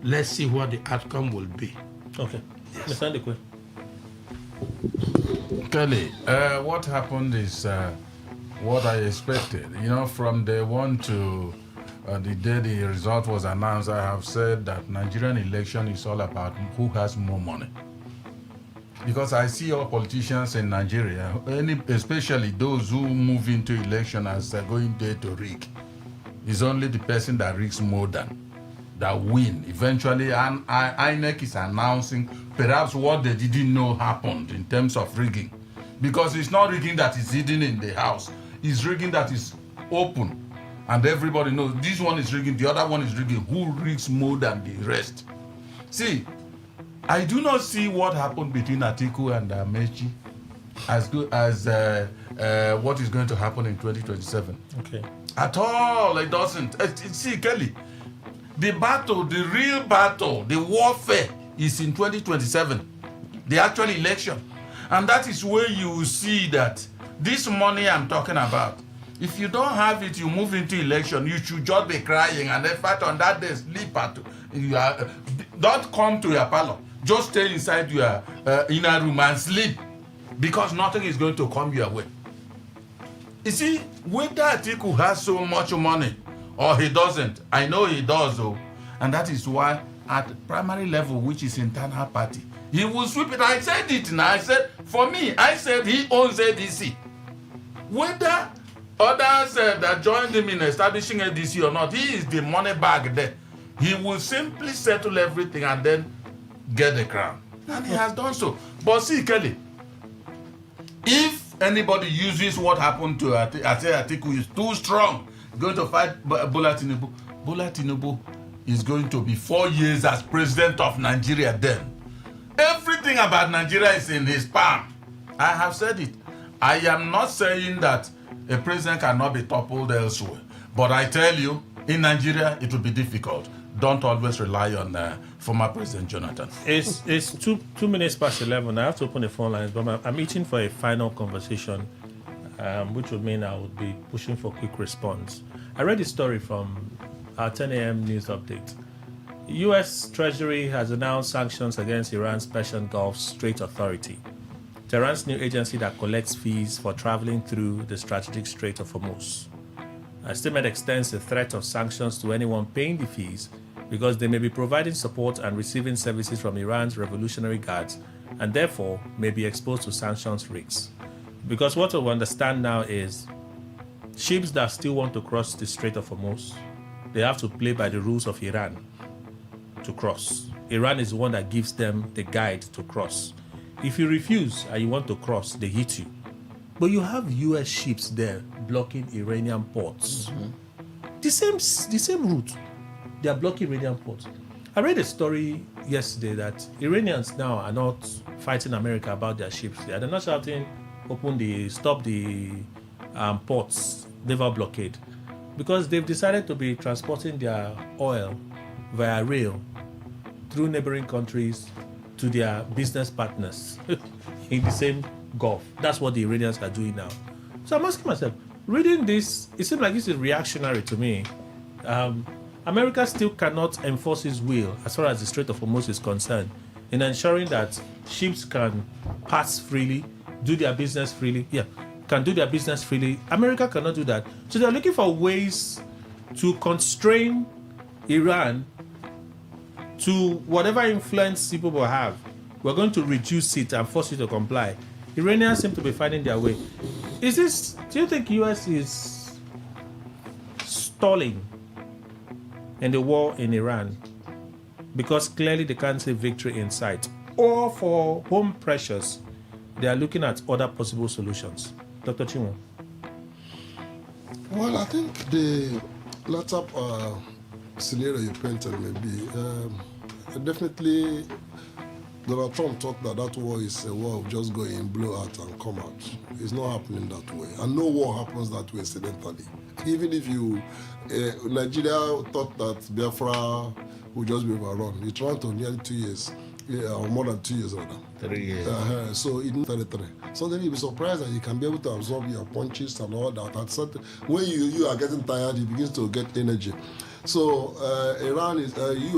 Let's see what the outcome will be. Okay. Yes. Mr. Ndekwe. Kelly, what happened is what I expected. You know, from day one to the day the result was announced, I have said that Nigerian election is all about who has more money. Because I see all politicians in Nigeria, especially those who move into election as going there to rig. It's only the person that rigs more than that win. Eventually, and INEC is announcing perhaps what they didn't know happened in terms of rigging. Because it's not rigging that is hidden in the house. It's rigging that is open. And everybody knows this one is rigging, the other one is rigging. Who rigs more than the rest? See, I do not see what happened between Atiku and Amechi as good as what is going to happen in 2027. Okay. At all, it doesn't. See, Kelly, the battle, the real battle, the warfare is in 2027, the actual election. And that is where you will see that this money I'm talking about, if you don't have it, you move into election, you should just be crying and in fact on that day sleep don't come to your parlor. Just stay inside your inner room and sleep because nothing is going to come your way. You see, whether Atiku has so much money or he doesn't, I know he does though. And that is why at primary level, which is internal party, he will sweep it. I said it now. I said, for me, I said he owns ADC. Whether others that joined him in establishing ADC or not, he is the money bag there. He will simply settle everything and then get the crown. And he has done so. But see, Kelly, if anybody uses what happened to Atiku is too strong, going to fight Bola Tinubu is going to be 4 years as president of Nigeria then. Everything about Nigeria is in his palm. I have said it. I am not saying that a president cannot be toppled elsewhere. But I tell you, in Nigeria, it will be difficult. Don't always rely on former President Jonathan. It's 2 minutes past 11. I have to open the phone lines, but I'm itching for a final conversation, which would mean I would be pushing for quick response. I read a story from our 10 a.m. news update. U.S. Treasury has announced sanctions against Iran's Persian Gulf Strait Authority, Tehran's new agency that collects fees for traveling through the strategic Strait of Hormuz. A statement extends the threat of sanctions to anyone paying the fees because they may be providing support and receiving services from Iran's Revolutionary Guards and therefore may be exposed to sanctions risks. Because what we understand now is ships that still want to cross the Strait of Hormuz, they have to play by the rules of Iran to cross. Iran is the one that gives them the guide to cross. If you refuse and you want to cross, they hit you. But you have US ships there blocking Iranian ports. Mm-hmm. The same route. They are blocking Iranian ports. I read a story yesterday that Iranians now are not fighting America about their ships. They're not shouting, stop the ports, naval blockade. Because they've decided to be transporting their oil via rail through neighboring countries to their business partners in the same Gulf. That's what the Iranians are doing now. So I'm asking myself, reading this, it seems like this is reactionary to me. America still cannot enforce its will as far as the Strait of Hormuz is concerned in ensuring that ships can pass freely, do their business freely. Can do their business freely. America cannot do that. So they're looking for ways to constrain Iran to whatever influence people will have. We're going to reduce it and force you to comply. Iranians seem to be finding their way. Do you think US is stalling in the war in Iran because clearly they can't see victory in sight? Or for home pressures, they are looking at other possible solutions? Dr. Chinwo. Well, I think the latter scenario you painted may be definitely Donald Trump thought that war is a war of just go in, blow out, and come out. It's not happening that way. And no war happens that way incidentally. Even if Nigeria thought that Biafra would just be overrun. It ran to nearly 2 years, or more than 2 years rather. 3 years. So in territory. So then you'll be surprised that you can be able to absorb your punches and all that. When you are getting tired, you begin to get energy. So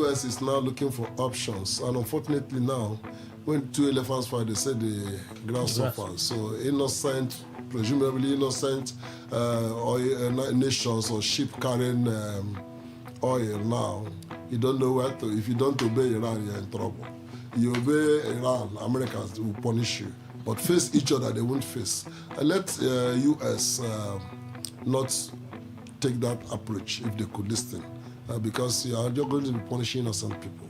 US is now looking for options, and unfortunately now, when two elephants fight, they say the grass suffers. So presumably innocent nations or ship carrying oil now, you don't know where to. If you don't obey Iran, you're in trouble. You obey Iran, Americans will punish you. But face each other, they won't face. And let US not take that approach if they could listen. Because you are just going to be punishing innocent people.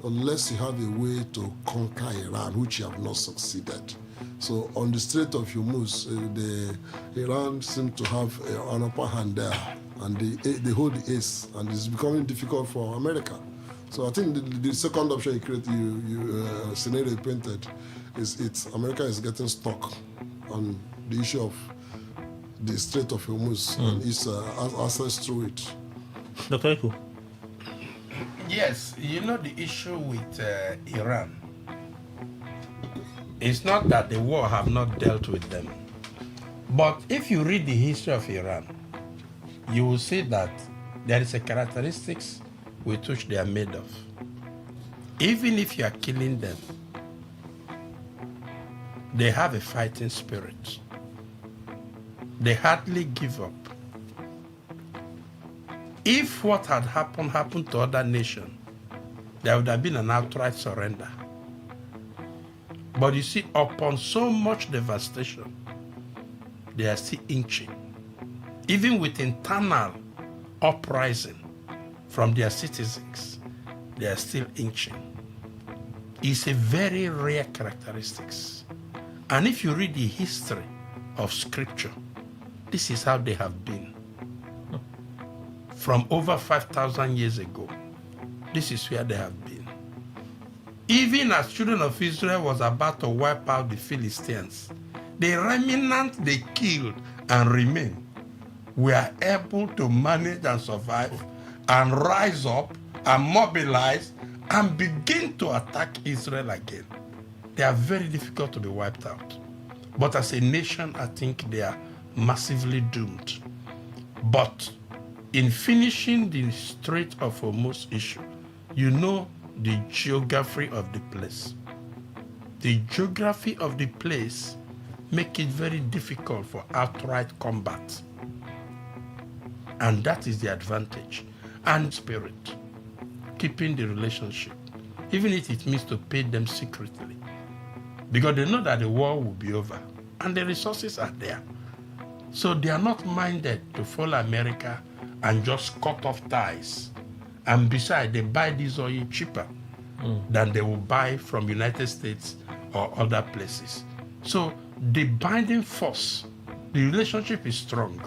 Unless you have a way to conquer Iran, which you have not succeeded. So on the Strait of Hormuz, Iran seems to have an upper hand there, and they hold the ace, and it's becoming difficult for America. So I think the second option scenario you painted is America is getting stuck on the issue of the Strait of Hormuz and its access through it. Dr. Eko? Yes, the issue with Iran. It's not that the war have not dealt with them. But if you read the history of Iran, you will see that there is a characteristics with which they are made of. Even if you are killing them, they have a fighting spirit. They hardly give up. If what had happened to other nations, there would have been an outright surrender. But you see, upon so much devastation, they are still inching. Even with internal uprising from their citizens, they are still inching. It's a very rare characteristics. And if you read the history of scripture, this is how they have been. From over 5,000 years ago, this is where they have been. Even as children of Israel was about to wipe out the Philistines, the remnant they killed and remained were able to manage and survive and rise up and mobilize and begin to attack Israel again. They are very difficult to be wiped out. But as a nation, I think they are massively doomed. But in finishing the Strait of Hormuz issue, you know the geography of the place. The geography of the place make it very difficult for outright combat. And that is the advantage. And spirit, keeping the relationship, even if it means to pay them secretly. Because they know that the war will be over and the resources are there. So they are not minded to follow America and just cut off ties. And besides, they buy this oil cheaper than they will buy from United States or other places. So the binding force, the relationship is strong.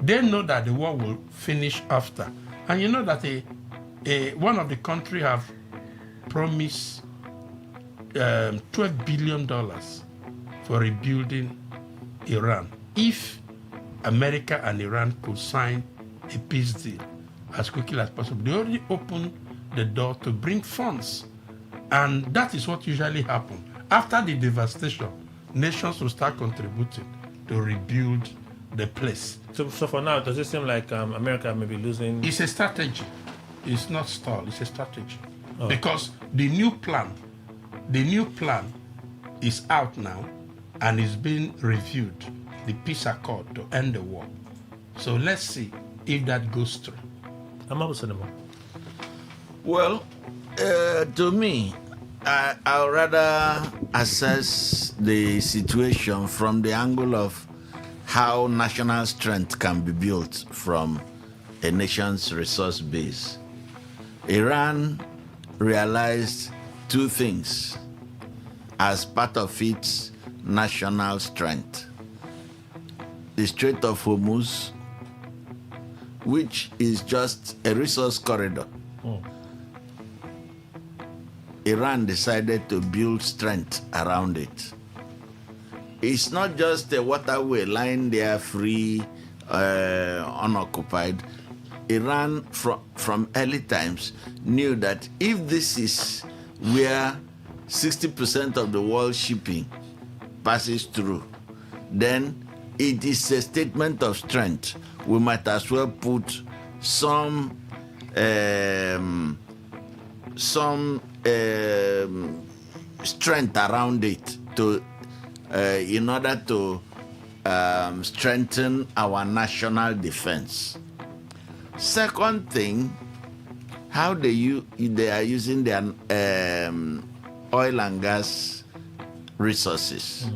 They know that the war will finish after. And you know that one of the countries have promised $12 billion for rebuilding Iran. If America and Iran could sign a peace deal as quickly as possible, they already opened the door to bring funds. And that is what usually happens. After the devastation, nations will start contributing to rebuild the place. So for now, does it seem like America may be losing? It's a strategy. It's not stall. It's a strategy. Oh. Because the new plan is out now and is being reviewed, the peace accord to end the war. So let's see if that goes through. Well, to me, I'd rather assess the situation from the angle of how national strength can be built from a nation's resource base. Iran realized two things as part of its national strength. The Strait of Hormuz, which is just a resource corridor. Iran decided to build strength around it. It's not just a waterway lying there free, unoccupied. Iran, from early times, knew that if this is where 60% of the world shipping passes through, then it is a statement of strength. We might as well put some strength around it to, in order to strengthen our national defense. Second thing, how they are using their oil and gas resources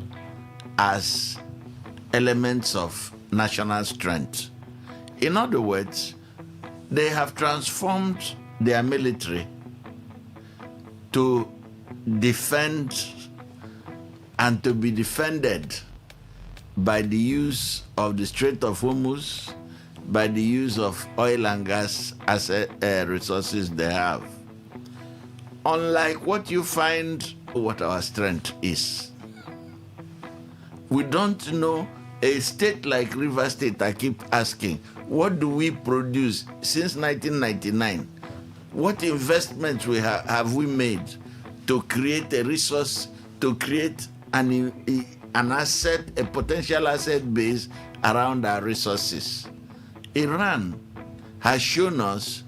as elements of national strength. In other words, they have transformed their military to defend and to be defended by the use of the Strait of Hormuz, by the use of oil and gas as resources they have. Unlike what you find, what our strength is. We don't know. A state like River State, I keep asking, what do we produce since 1999? What investments have we made to create a resource, to create an asset, a potential asset base around our resources? Iran has shown us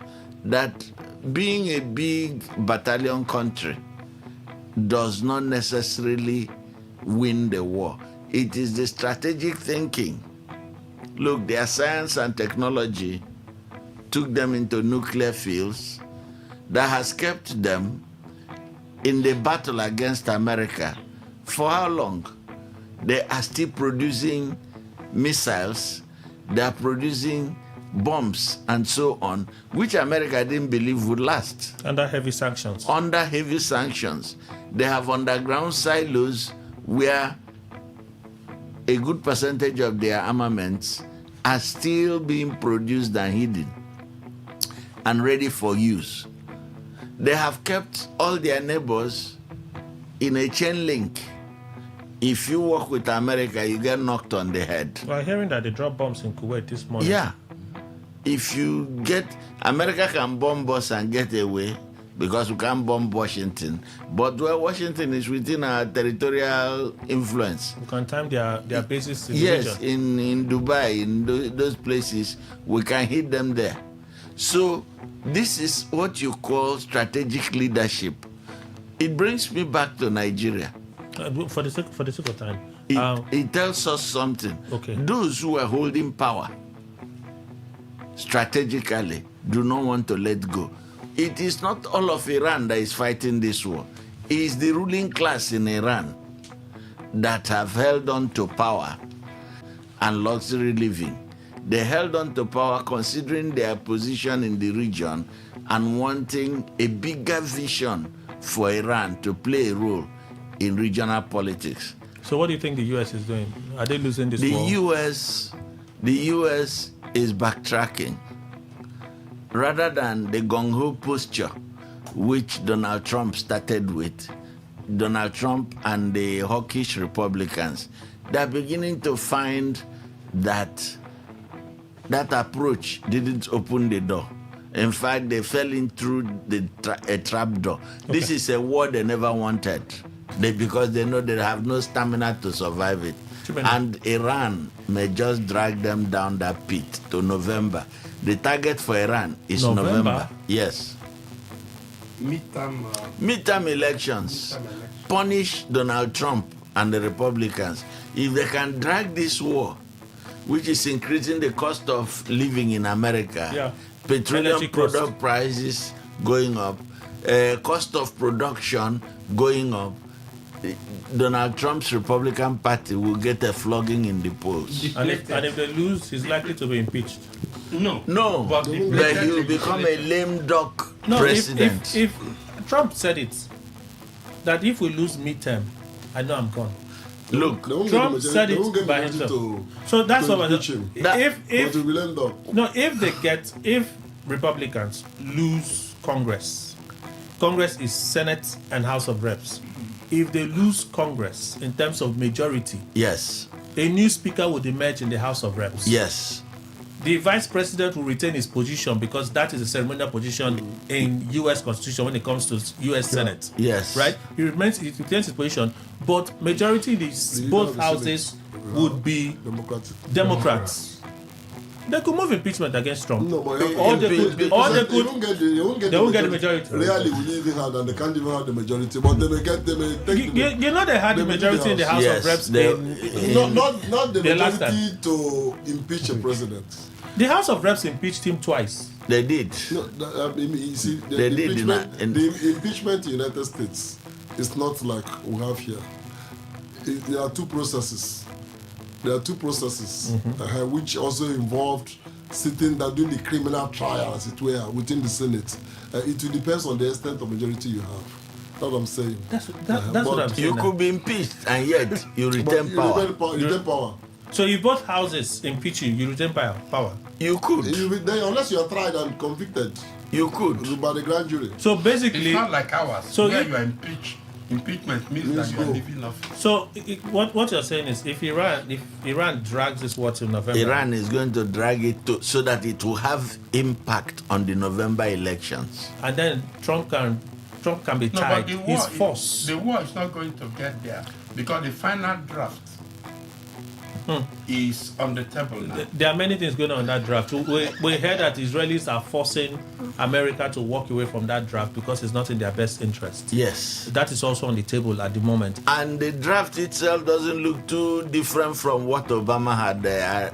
that being a big battalion country does not necessarily win the war. It is the strategic thinking. Look, their science and technology took them into nuclear fields that has kept them in the battle against America. For how long? They are still producing missiles, they are producing bombs and so on, which America didn't believe would last. Under heavy sanctions. Under heavy sanctions. They have underground silos where a good percentage of their armaments are still being produced and hidden and ready for use. They have kept all their neighbors in a chain link. If you work with America, you get knocked on the head. We're hearing that they dropped bombs in Kuwait this morning. Yeah. If you get, America can bomb us and get away because we can't bomb Washington. But where Washington is within our territorial influence. We can time their bases in the yes, region. in Dubai, in those places, we can hit them there. So this is what you call strategic leadership. It brings me back to Nigeria. For the sake of time. It tells us something. Okay. Those who are holding power strategically do not want to let go. It is not all of Iran that is fighting this war. It is the ruling class in Iran that have held on to power and luxury living. They held on to power considering their position in the region and wanting a bigger vision for Iran to play a role in regional politics. So what do you think the U.S. is doing? Are they losing this war? The U.S. is backtracking. Rather than the gung-ho posture which Donald Trump started with, Donald Trump and the hawkish Republicans, they're beginning to find that that approach didn't open the door. In fact, they fell in through a trap door. Okay. This is a war they never wanted because they know they have no stamina to survive it. And Iran may just drag them down that pit to November. The target for Iran is November. Yes. Midterm elections. Punish Donald Trump and the Republicans. If they can drag this war, which is increasing the cost of living in America, petroleum product prices going up, cost of production going up, Donald Trump's Republican Party will get a flogging in the polls. And if they lose, he's likely to be impeached. No, but he will become a lame duck president. If Trump said it, that if we lose midterm, I know I'm gone. Look, Trump said it by himself. So that's what I'm saying. If Republicans lose Congress, Congress is Senate and House of Reps. If they lose Congress in terms of majority, yes, a new speaker would emerge in the House of Reps. Yes. The vice president will retain his position because that is a ceremonial position in U.S. Constitution when it comes to U.S. Senate. Yes. Right? He retains his position, but majority in both houses would be Democrats. They could move impeachment against Trump. No, but they won't get the majority. Really, we even have, and they can't even have the majority, but they may take you know they had the majority in the House of Reps. Not the majority to impeach a president. The House of Reps impeached him twice. They did. No, you see, the impeachment in the United States is not like we have here. There are two processes. Which also involved sitting down doing the criminal trial, as it were, within the Senate. It will depend on the extent of majority you have. That's what I'm saying. That's what I'm saying. You could be impeached and yet you retain power. You retain power. So if both houses impeach you retain power. You could. Unless you are tried and convicted. You could. By the grand jury. So basically, it's not like ours. So where you are impeached. Impeachment means that you are leaving office. So what you're saying is, if Iran drags this war till November, Iran is going to drag it so that it will have impact on the November elections, and then Trump can be tied. His force. The war is not going to get there because the final draft is on the table now. There are many things going on in that draft. We heard that Israelis are forcing America to walk away from that draft because it's not in their best interest. Yes. That is also on the table at the moment. And the draft itself doesn't look too different from what Obama had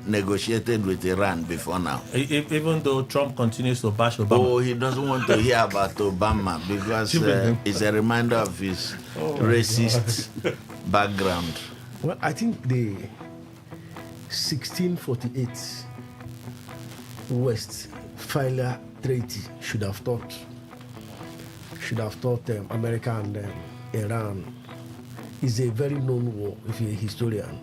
negotiated with Iran before now. Even though Trump continues to bash Obama. Oh, he doesn't want to hear about Obama because it's a reminder of his racist background. Well, I think the 1648 Westphalia Treaty should have taught America and Iran is a very known war if you're a historian.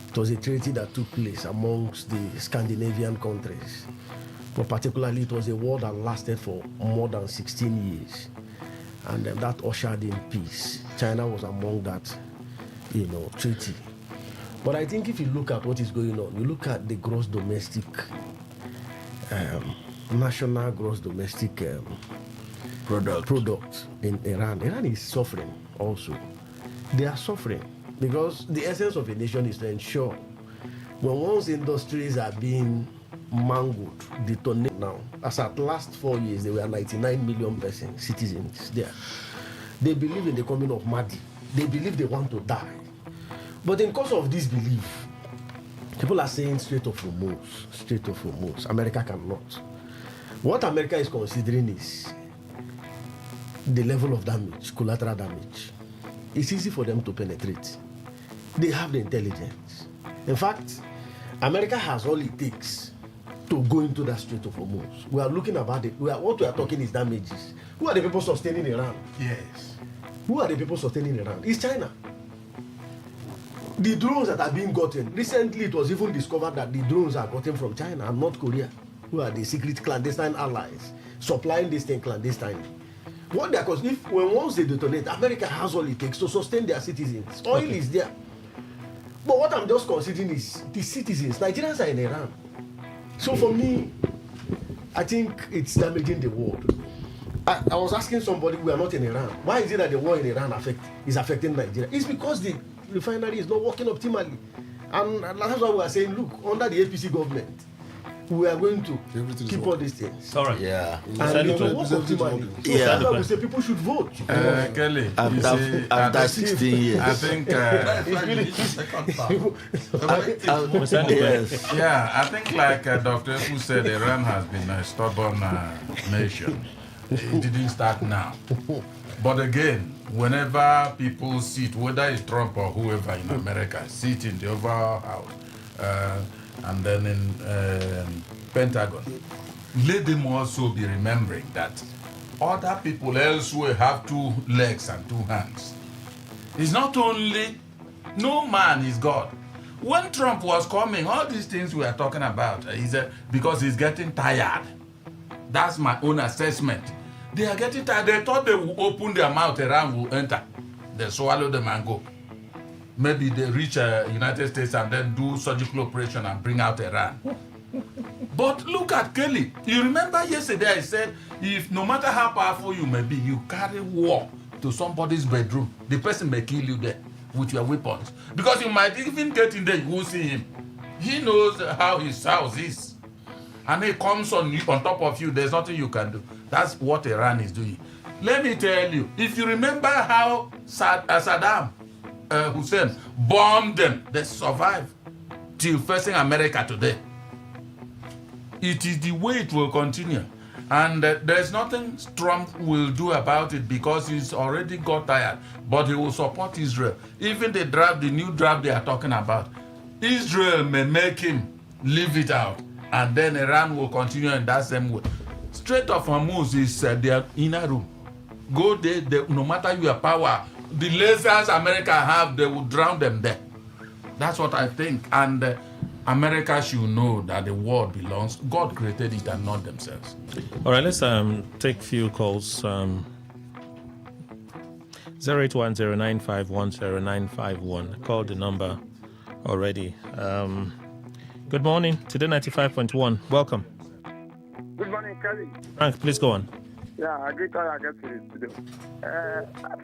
It was a treaty that took place amongst the Scandinavian countries, but particularly it was a war that lasted for more than 16 years, and that ushered in peace. China was among that, treaty. But I think if you look at what is going on, you look at the gross domestic, national gross domestic product in Iran. Iran is suffering also. They are suffering because the essence of a nation is to ensure when one's industries are being mangled, detonated now. As at last 4 years, there were 99 million citizens there. They believe in the coming of Mahdi. They believe they want to die. But in course of this belief, people are saying Strait of Hormuz. America cannot. What America is considering is the level of damage, collateral damage. It's easy for them to penetrate. They have the intelligence. In fact, America has all it takes to go into that Strait of Hormuz. We are looking about it. What we are talking is damages. Who are the people sustaining Iran? Yes. Who are the people sustaining Iran? It's China. The drones that are being gotten, recently it was even discovered that the drones are gotten from China and North Korea, who are the secret clandestine allies, supplying this thing clandestinely. What they are, because once they detonate, America has all it takes to sustain their citizens. Oil is there. But what I'm just considering is the citizens. Nigerians are in Iran. So for me, I think it's damaging the world. I was asking somebody, we are not in Iran. Why is it that the war in Iran is affecting Nigeria? It's because the refinery is not working optimally. And that's why we are saying, look, under the APC government, we are going to keep all these things. All right. Yeah. And it will work optimally. So that's why we say people should vote. Kelly, after 16 years. I think... yes. Yeah, I think like Dr. Efu said, Iran has been a stubborn nation. It didn't start now. But again, whenever people sit, whether it's Trump or whoever in America, sit in the Oval House and then in Pentagon, let them also be remembering that other people elsewhere have 2 legs and 2 hands. It's not only, no man is God. When Trump was coming, all these things we are talking about, because he's getting tired. That's my own assessment. They are getting tired. They thought they would open their mouth, Iran will enter. They swallow them and go. Maybe they reach United States and then do surgical operation and bring out Iran. But look at Kelly. You remember yesterday I said, if no matter how powerful you may be, you carry war to somebody's bedroom, the person may kill you there with your weapons. Because you might even get in there, you won't see him. He knows how his house is. And he comes on top of you, there's nothing you can do. That's what Iran is doing. Let me tell you, if you remember how Saddam Hussein bombed them, they survived till facing America today. It is the way it will continue. And there's nothing Trump will do about it because he's already got tired. But he will support Israel. Even the new draft they are talking about, Israel may make him leave it out. And then Iran will continue in that same way. Strait of Hormuz is their inner room. Go there, no matter your power, the lasers America have, they will drown them there. That's what I think. And America should know that the world belongs, God created it and not themselves. All right, let's take few calls. 08109510951. Called the number already. Good morning, Today 95.1. Welcome. Good morning, Kelly. Frank, please go on. Yeah, I agree I get to this today.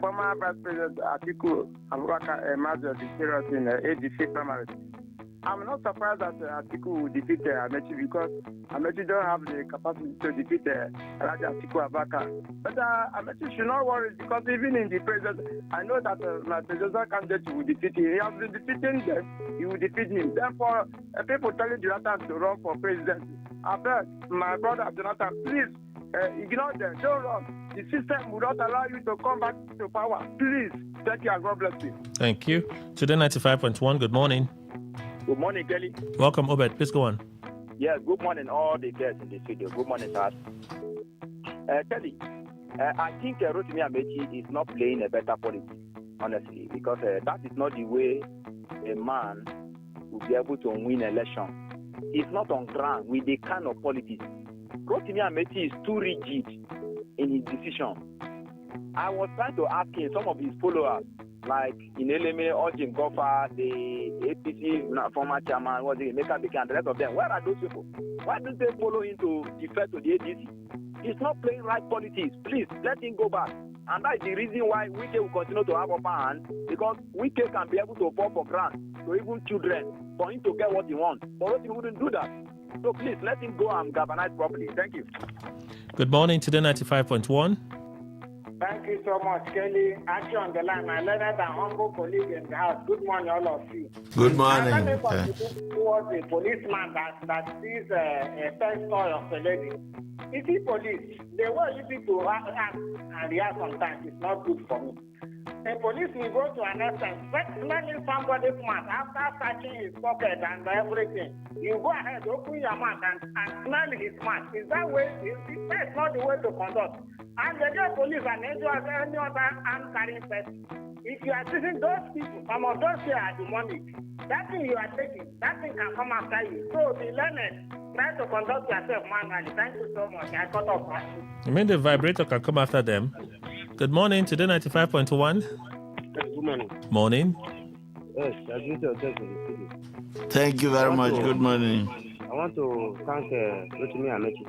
Former Vice President Atiku Abubakar emerged victorious in the ADC primary. I'm not surprised that Atiku will defeat Amechi because Amechi don't have the capacity to defeat Raja Atiku Abubakar. But Amechi should not worry because even in the president, I know that my presidential candidate will defeat him. He has been defeating them, he will defeat him. Therefore, people telling Jonathan to run for president. I beg my brother Jonathan, please ignore them, don't run. The system will not allow you to come back to power. Please, thank you and God bless you. Thank you. Today 95.1, good morning. Good morning, Kelly. Welcome, Obed. Please go on. Yes, good morning, all the guests in the studio. Good morning, sir. Kelly, I think Rotimi Amechi is not playing a better politics, honestly, because that is not the way a man will be able to win election. It's not on ground with the kind of politics. Rotimi Amechi is too rigid in his decision. I was trying to ask him, some of his followers, like in Eleme, Ojin Goffa, the APC former chairman, Emeka Beke, and the rest of them. Where are those people? Why don't they follow him to defer to the ADC? He's not playing right politics. Please, let him go back. And that is the reason why Wike will continue to have upper hand, because Wike can be able to fall for grant to even children for him to get what he wants. But he wouldn't do that. So please, let him go and galvanize properly. Thank you. Good morning, Today 95.1. Thank you so much, Kelly. Actually, on the line, my learned and humble colleague in the house. Good morning, all of you. Good morning. I'm towards a policeman that sees a first toy of a lady. You see, police, the way you people act and react sometimes is not good for me. The police will go to an extent, smelling somebody's mouth after searching his pocket and everything. You go ahead, open your mouth and smell his mouth. Is that way? That's not the way to conduct. And the police and any other hand-carrying person. If you are seeing those people, some of those here are demonic. That thing you are taking, that thing can come after you. So be learned. Try to conduct yourself manually. Thank you so much. I cut off. You mean the vibrator can come after them? Good morning, Today 95.1. Good morning. Morning. Yes, I agree to your test in the studio. Thank you very much. Good morning. I want to thank Rotimi Amechi.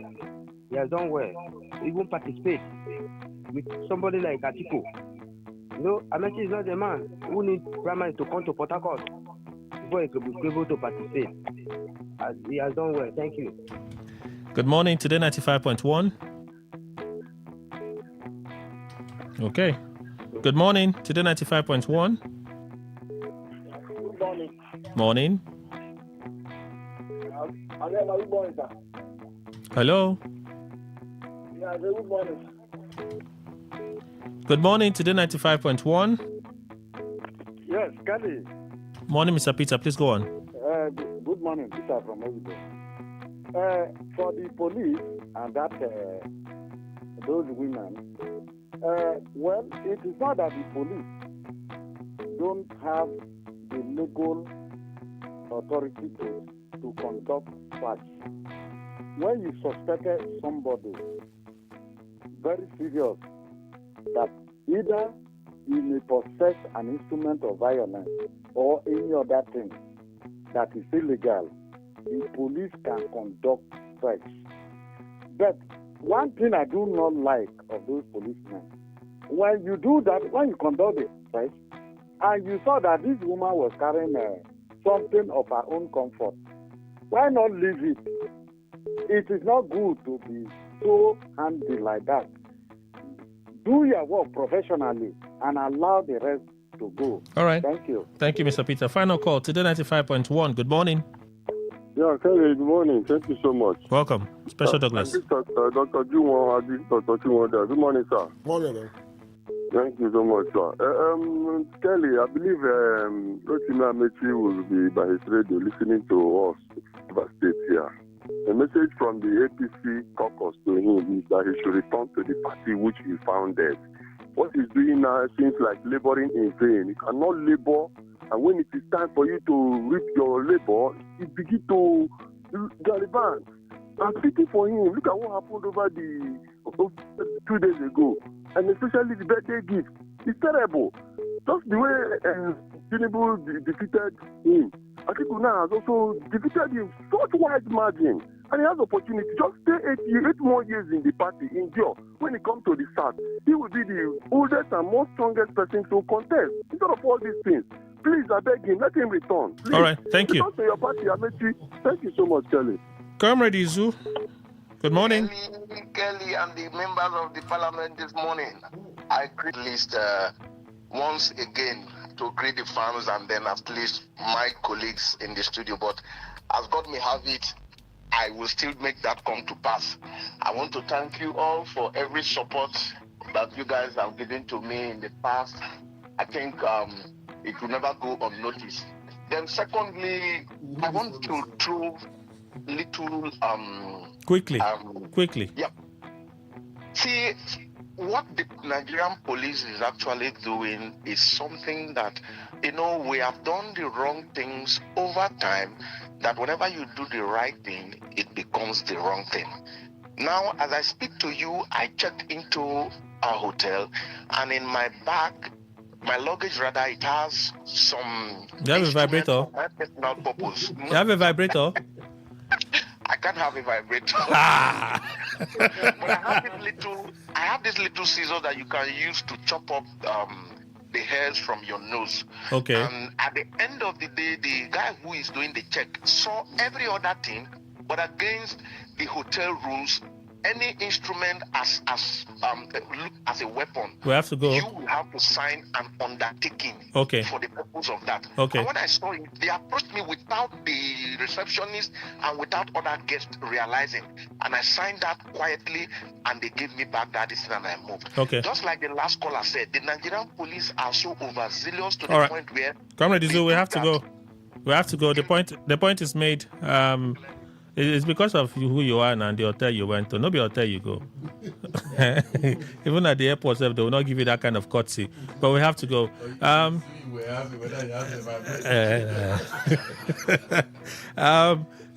He has done well. He even participate with somebody like Atiku. You know, Amechi is not the man who needs primary to come to Port Harcourt before he could be able to participate. He has done well. Thank you. Good morning, Today 95.1. Okay. Good morning, Today 95.1. Good morning. Morning. Good morning, sir. Hello. Yeah, good morning. Good morning, Today 95.1. Yes, Kelly. Morning, Mr. Peter. Please go on. Good morning, Peter from Ovido. For the police and that those women, well, it is not that the police don't have the legal authority to conduct search. When you suspected somebody very serious that either you may possess an instrument of violence or any other thing that is illegal, the police can conduct search. But one thing I do not like of those policemen, when you do that, when you conduct the search, and you saw that this woman was carrying something of her own comfort, why not leave it? It is not good to be so handy like that. Do your work professionally and allow the rest to go. All right. Thank you. Thank you, Mr. Peter. Final call, Today 95.1. Good morning. Yeah, Kelly, good morning. Thank you so much. Welcome. Special Douglas. Dr. Juwon, Dr. Juwon there. Good morning, sir. Morning. Thank you so much, sir. Kelly, I believe Rotimi Amechi will be by his radio listening to us about state here. A message from the APC caucus to him is that he should return to the party which he founded. What he's doing now seems like laboring in vain. You cannot labor, and when it is time for you to reap your labor, you begin to gallivant. I'm speaking for him. Look at what happened over 2 days ago, and especially the birthday gift. It's terrible. Just the way Tinubu defeated him, Atiku now has also defeated him such wide margin, and he has opportunity. Just stay 8 more years in the party, endure. When it comes to the South, he will be the oldest and most strongest person to contest. Instead of all these things, please, I beg him, let him return. Please. All right, thank you. Return to your party, Amechi. Thank you so much, Kelly. Comrade Izu, good morning. Kelly and the members of the parliament this morning. I greet list once again to greet the fans and then at least my colleagues in the studio. But as God may have it, I will still make that come to pass. I want to thank you all for every support that you guys have given to me in the past. I think it will never go unnoticed. Then secondly, I want to throw little Quickly. Yeah. See, what the Nigerian police is actually doing is something that, we have done the wrong things over time, that whenever you do the right thing, it becomes the wrong thing. Now, as I speak to you, I checked into a hotel, and in my bag, my luggage rather, it has some... You have a vibrator? For my personal purpose. You have a vibrator? I can't have a vibrator. But I have this little scissors that you can use to chop up the hairs from your nose. Okay. And at the end of the day, the guy who is doing the check saw every other thing, but against the hotel rules, any instrument as a weapon, we have to go. You will have to sign an undertaking for the purpose of that. Okay. And when I saw it, they approached me without the receptionist and without other guests realizing. And I signed that quietly, and they gave me back that decision, and I moved. Okay. Just like the last caller said, the Nigerian police are so overzealous to All the right. point where... Comrade Izu, we have to go. We have to go. The point is made. It's because of who you are and the hotel you went to. No be hotel you go. Even at the airport, they will not give you that kind of courtesy. But we have to go.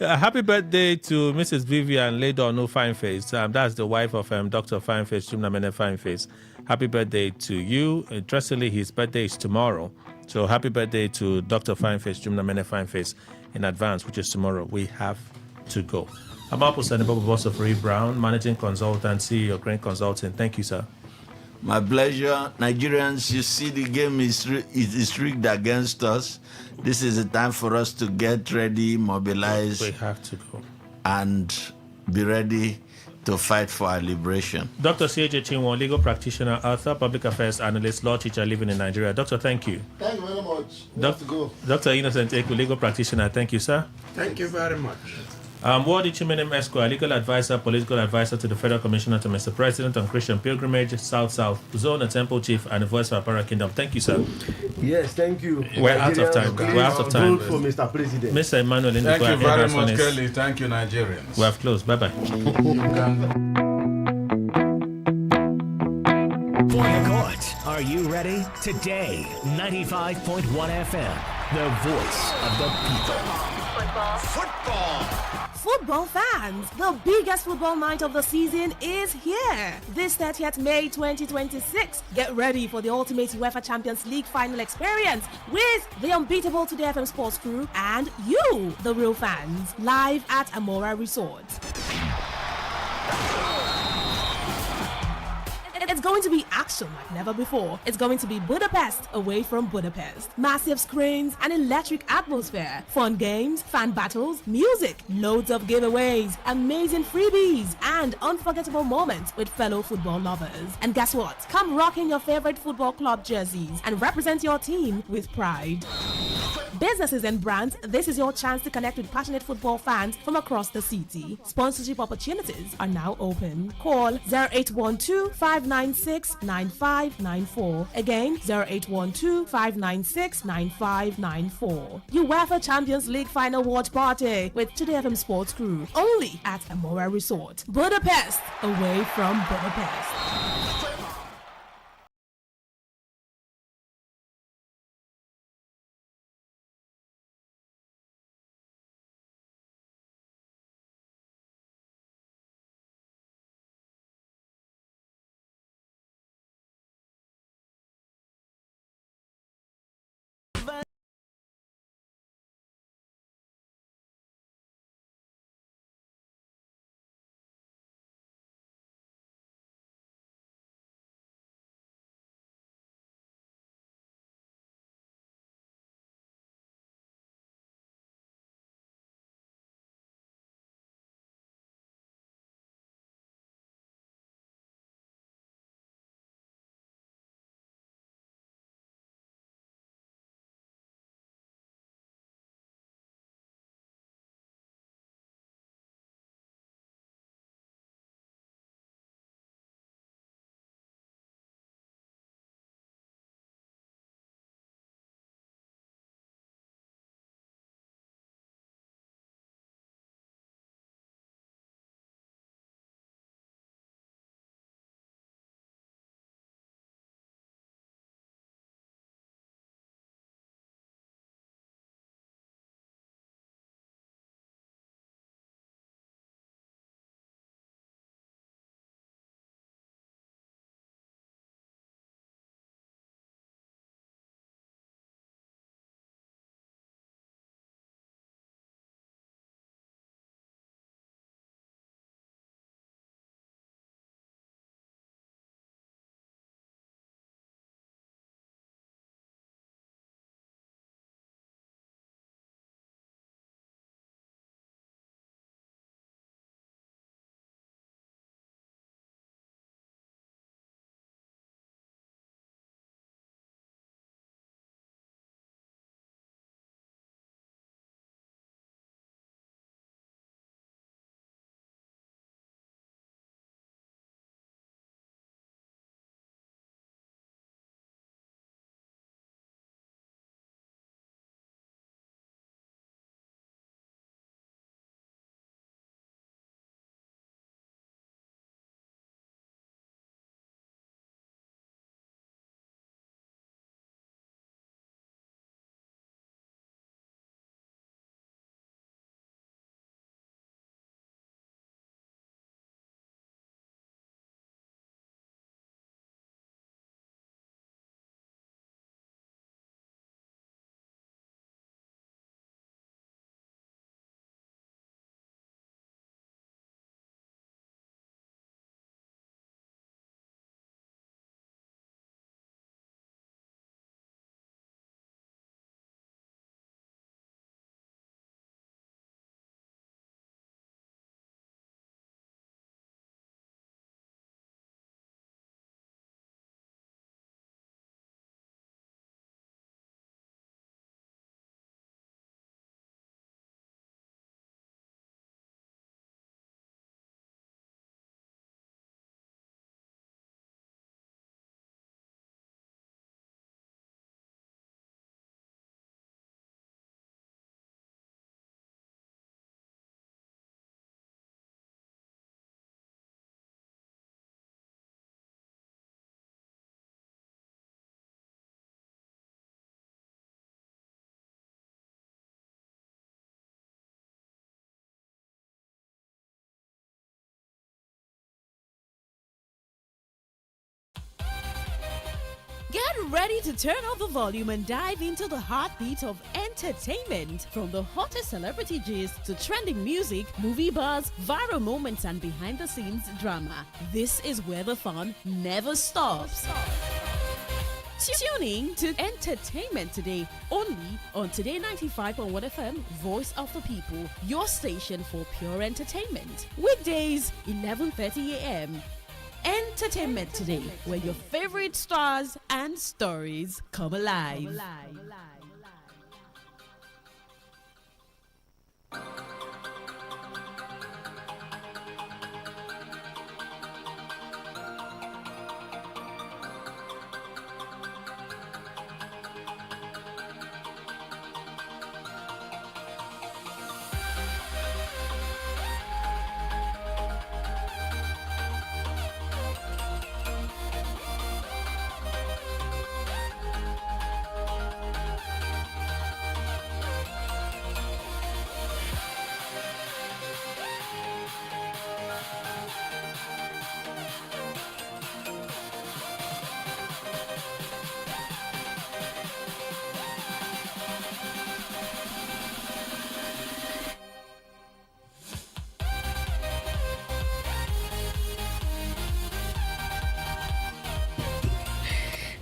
Happy birthday to Mrs. Vivian Ledon Fineface. That's the wife of Dr. Fineface, Jumnamene Fineface. Happy birthday to you. Interestingly, his birthday is tomorrow. So happy birthday to Dr. Fineface, Jumnamene Fineface in advance, which is tomorrow. We have to go. I'm Apple Bob Boss of Ray Brown, Managing Consultant, CEO, Green Consulting. Thank you, sir. My pleasure. Nigerians, you see the game is rigged against us. This is the time for us to get ready, mobilize. We have to go. And be ready to fight for our liberation. Dr. C.J. Chinwo, legal practitioner, author, public affairs analyst, law teacher living in Nigeria. Doctor, thank you. Thank you very much. We have to go. Dr. Innocent Eku, legal practitioner. Thank you, sir. Thank you very much. Ward Ichimenem Esquire, legal advisor, political advisor to the Federal Commissioner to Mr. President on Christian Pilgrimage, South Zone, and Temple Chief, and the voice of Para Kingdom. Thank you, sir. Yes, thank you. We're out of time. We're out of time. For Mr. President. Mr. Emmanuel Indigo. Thank you very much, Kelly. Thank you, Nigerians. We have closed. Bye-bye. For the court, are you ready? Today, 95.1 FM, the voice of the people. Football. Football fans, the biggest football night of the season is here. This 30th May 2026. Get ready for the ultimate UEFA Champions League final experience with the unbeatable Today FM Sports crew and you, the real fans, live at Amora Resort. It's going to be action like never before. It's going to be Budapest away from Budapest. Massive screens, an electric atmosphere, fun games, fan battles, music, loads of giveaways, amazing freebies, and unforgettable moments with fellow football lovers. And guess what? Come rock in your favorite football club jerseys and represent your team with pride. Businesses and brands, this is your chance to connect with passionate football fans from across the city. Sponsorship opportunities are now open. Call 0812-596-9594. Again, 0812-596-9594. UEFA Champions League Final Watch Party with Today FM Sports Crew. Only at Amora Resort. Budapest, away from Budapest. Get ready to turn up the volume and dive into the heartbeat of entertainment. From the hottest celebrity gist to trending music, movie buzz, viral moments, and behind-the-scenes drama. This is where the fun never stops. Tune in to Entertainment Today, only on Today 95.1 FM, Voice of the People, your station for pure entertainment. Weekdays, 11:30 a.m. Entertainment Today, where your favorite stars and stories come alive.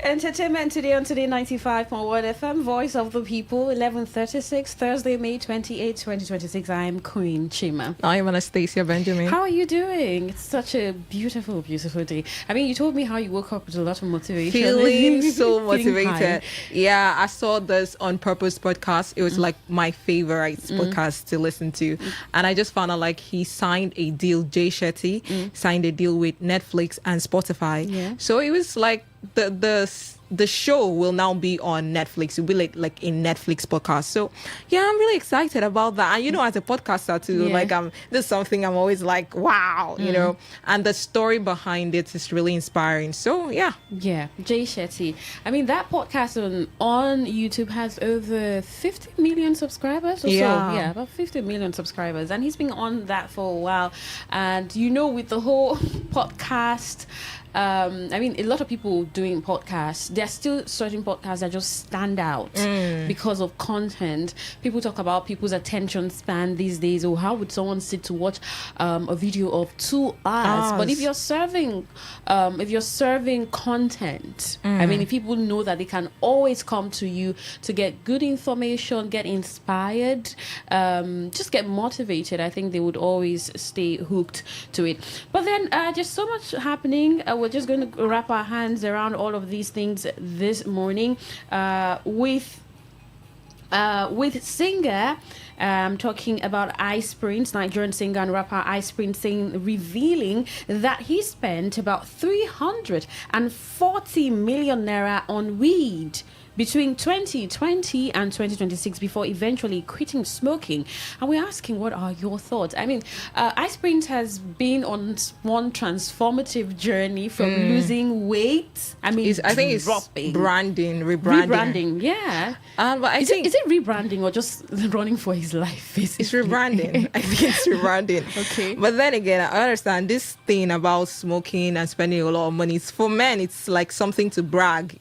Entertainment Today on Today 95.1 FM, Voice of the People, 11:36, Thursday, May 28, 2026. I'm Queen Chima. I'm Anastasia Benjamin. How are you doing? It's such a beautiful, beautiful day. I mean, you told me how you woke up with a lot of motivation. Feeling so Feeling motivated. Yeah, I saw this On Purpose podcast. It was like my favorite podcast to listen to. And I just found out like he signed a deal, Jay Shetty signed a deal with Netflix and Spotify. Yeah. So it was like the show will now be on Netflix. It'll be like a Netflix podcast. So yeah, I'm really excited about that. And as a podcaster too, like this is something I'm always like, wow, you know. And the story behind it is really inspiring. So yeah. Yeah, Jay Shetty. I mean, that podcast on YouTube has over 50 million subscribers or so. Yeah, about 50 million subscribers. And he's been on that for a while. And with the whole podcast, I mean, a lot of people doing podcasts, there are still certain podcasts that just stand out because of content. People talk about people's attention span these days, or how would someone sit to watch a video of 2 hours? But if you're serving content, I mean, if people know that they can always come to you to get good information, get inspired, just get motivated, I think they would always stay hooked to it. But then just so much happening. We're just going to wrap our hands around all of these things this morning with singer. Talking about Ice Prince, Nigerian singer and rapper Ice Prince, revealing that he spent about 340 million naira on weed between 2020 and 2026 before eventually quitting smoking. And we're asking, what are your thoughts? I mean, Ice Prince has been on one transformative journey from losing weight. I mean, I think it's rebranding, yeah. But is it rebranding or just running for his life? It's rebranding. I think it's rebranding. Okay. But then again, I understand this thing about smoking and spending a lot of money. For men, it's like something to brag.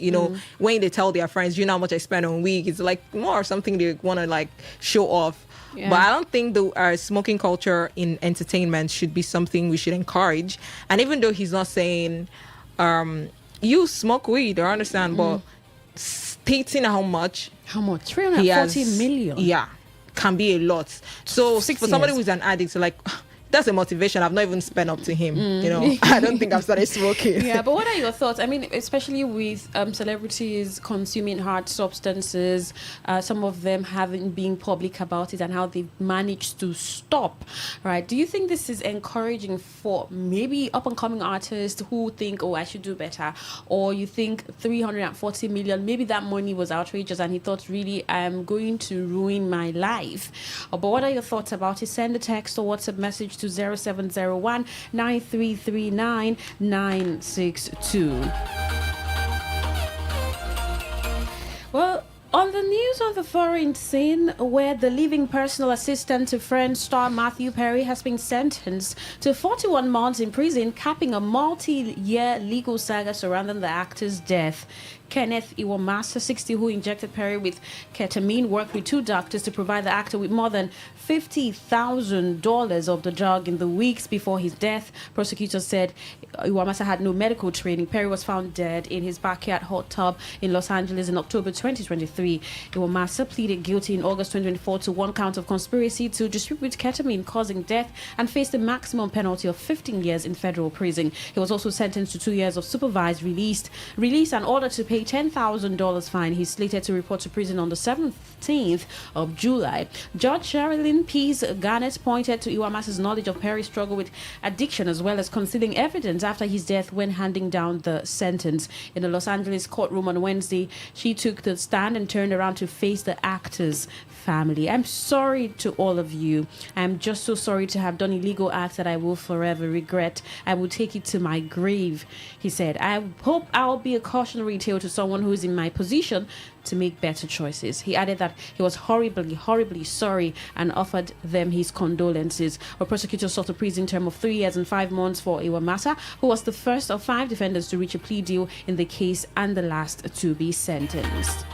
When they tell their friends, how much I spend on weed, it's like more something they want to like show off. Yeah. But I don't think the smoking culture in entertainment should be something we should encourage. And even though he's not saying you smoke weed, I understand, but stating how much 340 million, can be a lot. So for somebody who's an addict, like, that's a motivation. I've not even spent up to him. I don't think I've started smoking. Yeah, but what are your thoughts? I mean, especially with celebrities consuming hard substances, some of them haven't been public about it and how they've managed to stop, right? Do you think this is encouraging for maybe up-and-coming artists who think, I should do better? Or you think 340 million, maybe that money was outrageous and he thought, really, I'm going to ruin my life? But what are your thoughts about it? Send a text or WhatsApp message to 0701 9339 962. Well, on the news on the foreign scene, where the living personal assistant to Friends star Matthew Perry has been sentenced to 41 months in prison, capping a multi-year legal saga surrounding the actor's death. Kenneth Iwamasa, 60, who injected Perry with ketamine, worked with 2 doctors to provide the actor with more than $50,000 of the drug in the weeks before his death. Prosecutors said Iwamasa had no medical training. Perry was found dead in his backyard hot tub in Los Angeles in October 2023. Iwamasa pleaded guilty in August 2024 to 1 count of conspiracy to distribute ketamine causing death and faced a maximum penalty of 15 years in federal prison. He was also sentenced to 2 years of supervised release and ordered to pay $10,000 fine. He's slated to report to prison on the 17th of July. Judge Sherilyn Pease Garnett pointed to Iwamasa's knowledge of Perry's struggle with addiction as well as concealing evidence after his death when handing down the sentence. In the Los Angeles courtroom on Wednesday, she took the stand and turned around to face the actor's family. I'm sorry to all of you. I'm just so sorry to have done illegal acts that I will forever regret. I will take it to my grave, he said. I hope I'll be a cautionary tale to someone who is in my position to make better choices. He added that he was horribly sorry and offered them his condolences. A prosecutor sought a prison term of 3 years and 5 months for Iwamasa, who was the first of 5 defendants to reach a plea deal in the case and the last to be sentenced.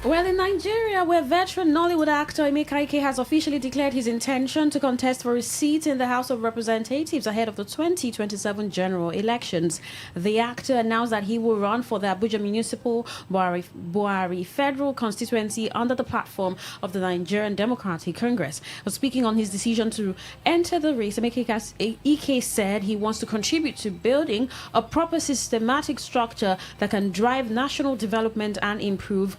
Well, in Nigeria, where veteran Nollywood actor Emeka Ike has officially declared his intention to contest for a seat in the House of Representatives ahead of the 2027 general elections, the actor announced that he will run for the Abuja Municipal Buhari Federal Constituency under the platform of the Nigerian Democratic Congress. Speaking on his decision to enter the race, Emeka Ike said he wants to contribute to building a proper systematic structure that can drive national development and improve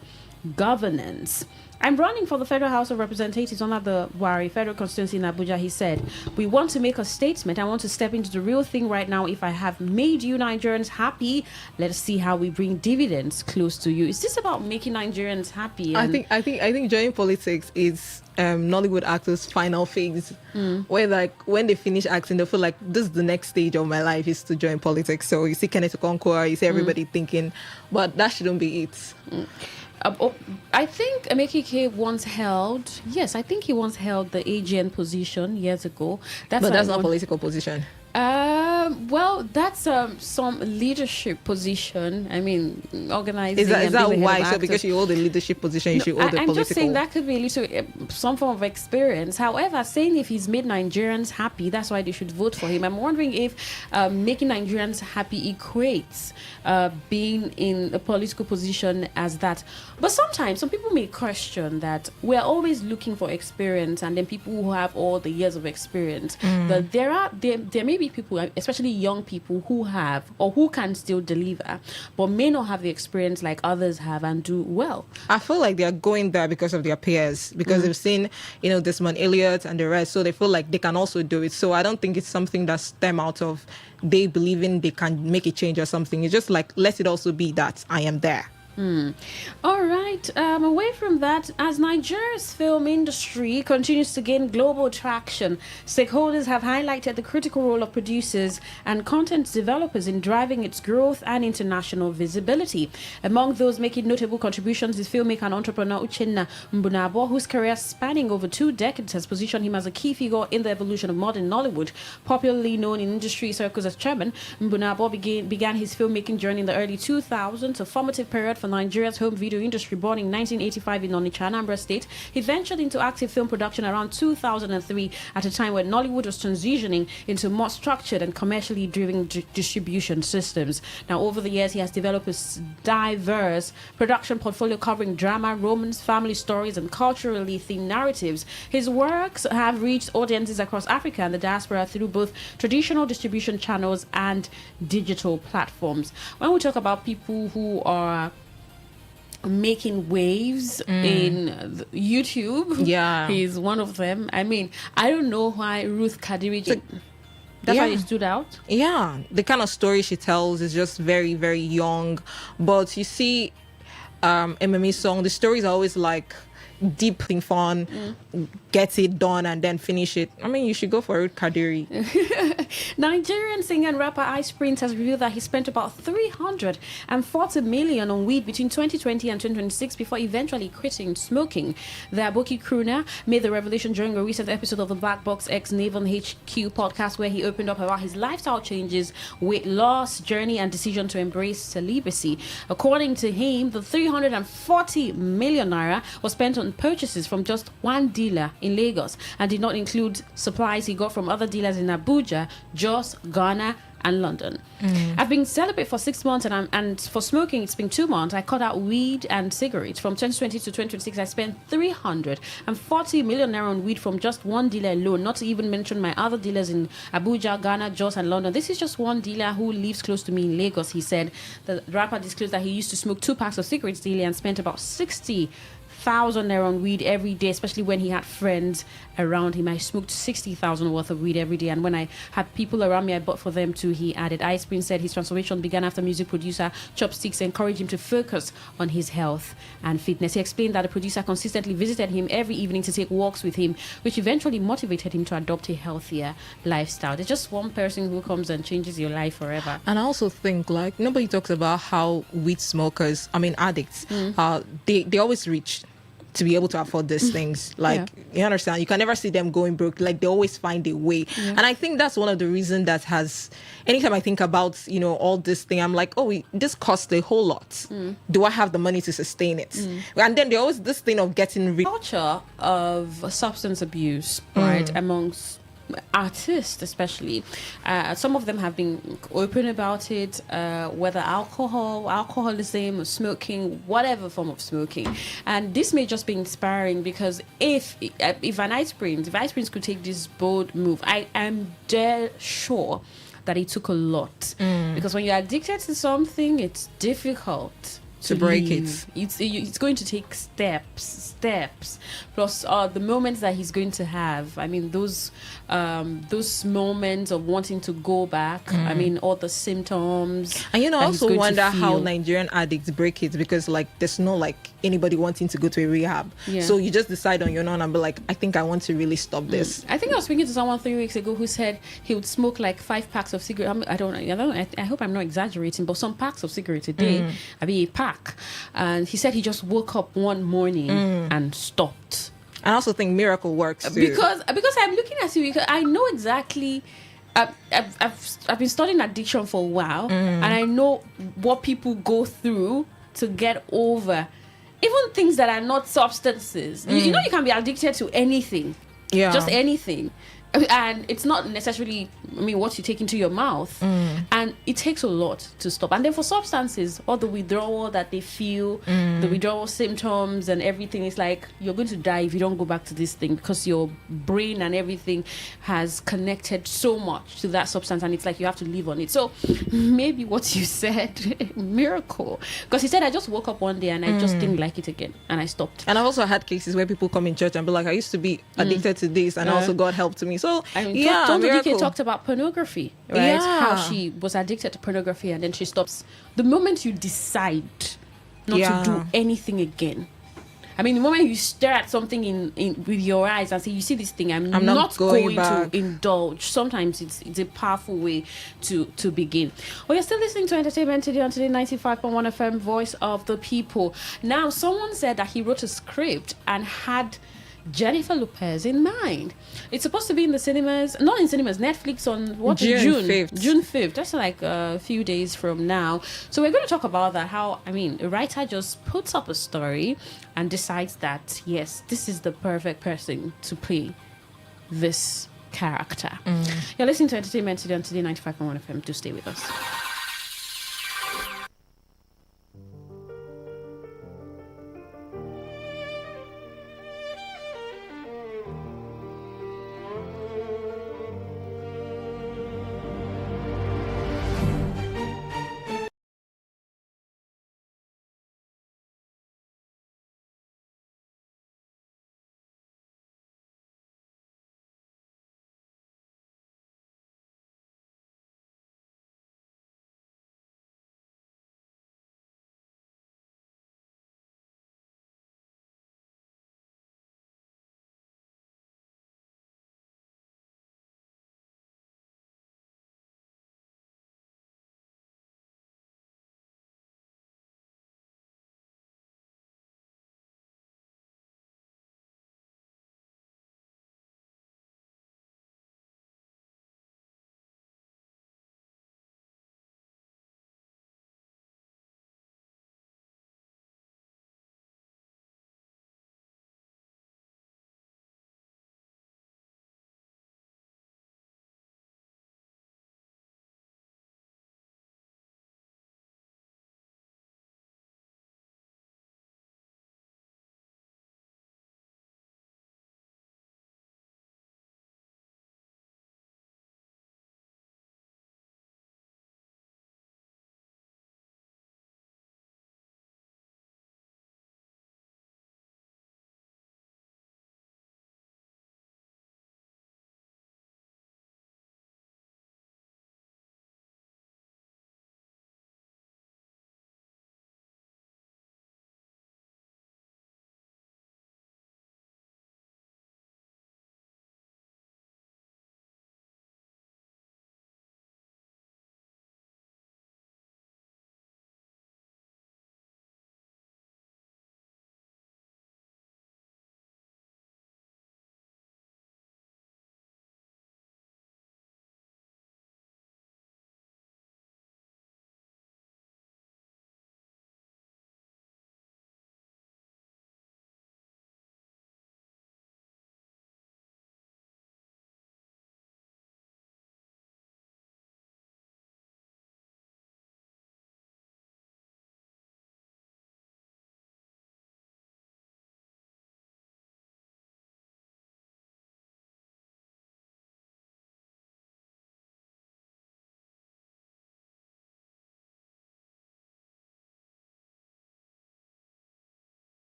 governance. I'm running for the Federal House of Representatives under the Buhari Federal Constituency in Abuja, he said. We want to make a statement. I want to step into the real thing right now. If I have made you Nigerians happy, let's see how we bring dividends close to you. Is this about making Nigerians happy? I think joining politics is Nollywood actors' final phase, where like when they finish acting, they feel like this is the next stage of my life is to join politics. So you see Kenneth Okonkwo, you see everybody thinking, but that shouldn't be it. I think Emeka once held, I think he once held the AGN position years ago. But that's not a political position. Well, that's some leadership position. I mean, organizing. Is that why? So because you hold a leadership position, you should hold a political. I'm just saying that could be a little some form of experience. However, saying if he's made Nigerians happy, that's why they should vote for him. I'm wondering if making Nigerians happy equates being in a political position as that. But sometimes some people may question that we're always looking for experience, and then people who have all the years of experience. But there may be people, especially young people, who have or who can still deliver, but may not have the experience like others have and do well. I feel like they're going there because of their peers, because they've seen, Desmond Elliott and the rest, so they feel like they can also do it. So I don't think it's something that stem out of they believing they can make a change or something. It's just like, let it also be that I am there. All right. Away from that, as Nigeria's film industry continues to gain global traction, stakeholders have highlighted the critical role of producers and content developers in driving its growth and international visibility. Among those making notable contributions is filmmaker and entrepreneur Uchenna Mbunabo, whose career spanning over 2 decades has positioned him as a key figure in the evolution of modern Nollywood. Popularly known in industry circles as Chairman, Mbunabo began his filmmaking journey in the early 2000s, a formative period for Nigeria's home video industry. Born in 1985 in Onitsha, Anambra State, he ventured into active film production around 2003 at a time when Nollywood was transitioning into more structured and commercially driven distribution systems. Now, over the years, he has developed a diverse production portfolio covering drama, romance, family stories, and culturally themed narratives. His works have reached audiences across Africa and the diaspora through both traditional distribution channels and digital platforms. When we talk about people who are making waves in YouTube, he's one of them. I mean, I don't know why Ruth Kadiri that's why it stood out. Yeah, the kind of story she tells is just very, very young. But you see, MMA song, the stories are always like, deep thing fun, get it done, and then finish it. I mean, you should go for it, Kadiri. Nigerian singer and rapper Ice Prince has revealed that he spent about 340 million on weed between 2020 and 2026 before eventually quitting smoking. The Aboki crooner made the revelation during a recent episode of the Black Box X Naval HQ podcast, where he opened up about his lifestyle changes, weight loss journey, and decision to embrace celibacy. According to him, the 340 million naira was spent on purchases from just one dealer in Lagos and did not include supplies he got from other dealers in Abuja, Jos, Ghana, and London. I've been celibate for 6 months, and for smoking it's been 2 months. I cut out weed and cigarettes. From 2020 to 2026, I spent 340 million naira on weed from just one dealer alone, not to even mention my other dealers in Abuja, Ghana, Jos, and London. This is just one dealer who lives close to me in Lagos, he said. The rapper disclosed that he used to smoke 2 packs of cigarettes daily and spent about 60,000 naira on weed every day, especially when he had friends around him. I smoked 60,000 worth of weed every day, and when I had people around me, I bought for them too, he added. Ice Prince said his transformation began after music producer Chopsticks encouraged him to focus on his health and fitness. He explained that the producer consistently visited him every evening to take walks with him, which eventually motivated him to adopt a healthier lifestyle. There's just one person who comes and changes your life forever. And I also think, like, nobody talks about how weed smokers, I mean addicts, they always reach to be able to afford these things. Like, you understand, you can never see them going broke. Like, they always find a way. And I think that's one of the reasons that has, anytime I think about, you know, all this thing, I'm like, oh, this costs a whole lot. Do I have the money to sustain it? And then there always this thing of getting rich. Culture of substance abuse, right, amongst artists especially. Some of them have been open about it, whether alcoholism or smoking, whatever form of smoking. And this may just be inspiring, because if Ice Prince could take this bold move, I am dead sure that it took a lot. Because when you're addicted to something, it's difficult to break leave. It's going to take steps. Plus the moments that he's going to have. I mean, those moments of wanting to go back. I mean, all the symptoms. And you know, I that he's also going to wonder how feel. Nigerian addicts break it, because like there's no like anybody wanting to go to a rehab. So you just decide on your own and be like, I think I want to really stop this. I think I was speaking to someone 3 weeks ago who said he would smoke like 5 packs of cigarettes. I hope I'm not exaggerating, but some packs of cigarettes a day. I mean, a pack. And he said he just woke up one morning and stopped. I also think miracle works too. Because I'm looking at you, because I know exactly. I've been studying addiction for a while, and I know what people go through to get over even things that are not substances. You know, you can be addicted to anything, just anything. And it's not necessarily, I mean, what you take into your mouth. And it takes a lot to stop. And then for substances, all the withdrawal that they feel, the withdrawal symptoms and everything, is like, you're going to die if you don't go back to this thing, because your brain and everything has connected so much to that substance, and it's like you have to live on it. So maybe what you said, miracle. Because he said, I just woke up one day and I just didn't like it again, and I stopped. And I've also had cases where people come in church and be like, I used to be addicted to this, and also God helped me. So Tonto DK talked about pornography, right? How she was addicted to pornography and then she stops. The moment you decide not to do anything again, I mean, the moment you stare at something in with your eyes and say, you see this thing, I'm not going to indulge. Sometimes it's a powerful way to begin. Well, you're still listening to Entertainment Today on Today 95.1 FM, Voice of the People. Now, someone said that he wrote a script and had Jennifer Lopez in mind. It's supposed to be in the cinemas, not in cinemas, Netflix on what? June 5th. That's like a few days from now. So we're going to talk about that. How, I mean, a writer just puts up a story and decides that, yes, this is the perfect person to play this character. You're listening to Entertainment Today on Today 95.1 FM. Do stay with us.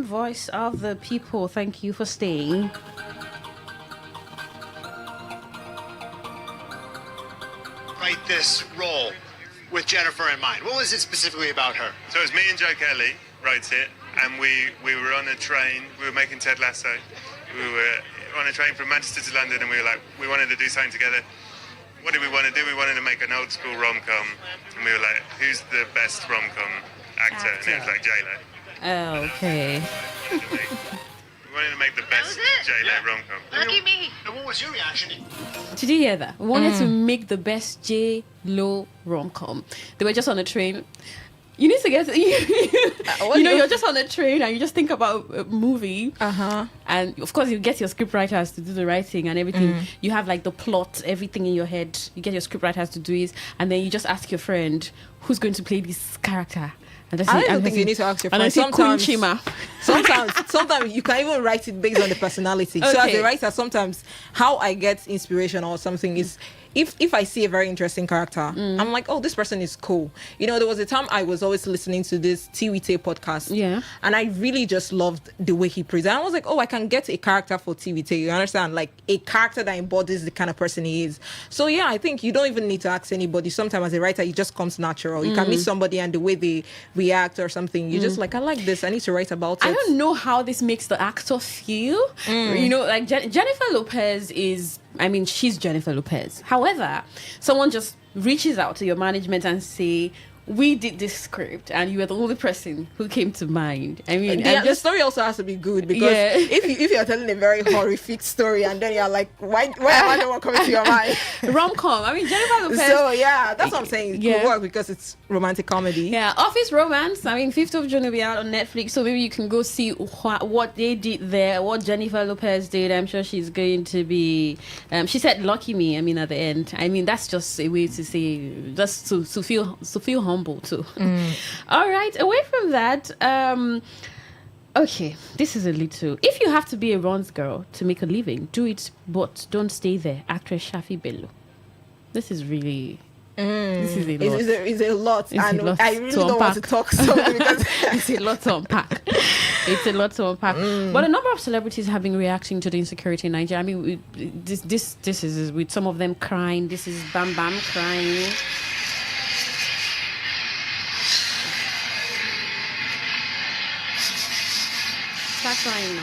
Voice of the People. Thank you for staying. Write this role with Jennifer in mind. What was it specifically about her? So it was me and Joe Kelly wrote it, and we were on a train. We were making Ted Lasso. We were on a train from Manchester to London, and we were like, we wanted to do something together. What did we want to do? We wanted to make an old school rom-com, and we were like, who's the best rom-com actor? And it was like J-Lo. Oh, okay. We wanted to make the best J-Lo rom-com. Lucky me. And what was your reaction? Did you hear that? We wanted to make the best J-Lo rom-com. They were just on a train. You need to get you're just on a train and you just think about a movie, and of course you get your script writers to do the writing and everything. You have like the plot, everything in your head. You get your script writers to do it, and then you just ask your friend who's going to play this character. I don't think you need to ask your friend. Sometimes you can even write it based on the personality. So as a writer, sometimes how I get inspiration or something is if I see a very interesting character, I'm like, oh, this person is cool. You know, there was a time I was always listening to this TWT podcast. Yeah. And I really just loved the way he presented. I was like, oh, I can get a character for TWT. You understand? Like a character that embodies the kind of person he is. So yeah, I think you don't even need to ask anybody. Sometimes as a writer, it just comes natural. You can meet somebody and the way they react or something, you just like, I like this. I need to write about it. I don't know how this makes the actor feel. You know, like Jennifer Lopez is, I mean, she's Jennifer Lopez. However, someone just reaches out to your management and say, we did this script and you were the only person who came to mind. I mean, the story also has to be good, because if you're telling a very horrific story and then you're like, why am I the one coming to your mind? Rom-com. I mean, Jennifer Lopez. So yeah, that's what I'm saying. It could work because it's romantic comedy. Yeah, Office Romance. I mean, 5th of June will be out on Netflix, so maybe you can go see what they did there, what Jennifer Lopez did. I'm sure she's going to be. She said, "Lucky me." I mean, at the end. I mean, that's just a way to say, just to feel humble too. All right. Away from that, okay, this is a little. If you have to be a runs girl to make a living, do it, but don't stay there. Actress Shafi Bello. This is really. This is a lot. It's a lot, and a lot I really don't want to talk so because it's a lot to unpack. It's a lot to unpack. But a number of celebrities have been reacting to the insecurity in Nigeria. I mean, this is with some of them crying. This is Bam Bam crying. Start crying now.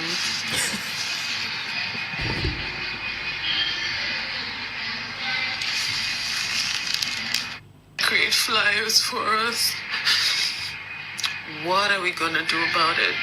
Create flyers for us. What are we gonna do about it?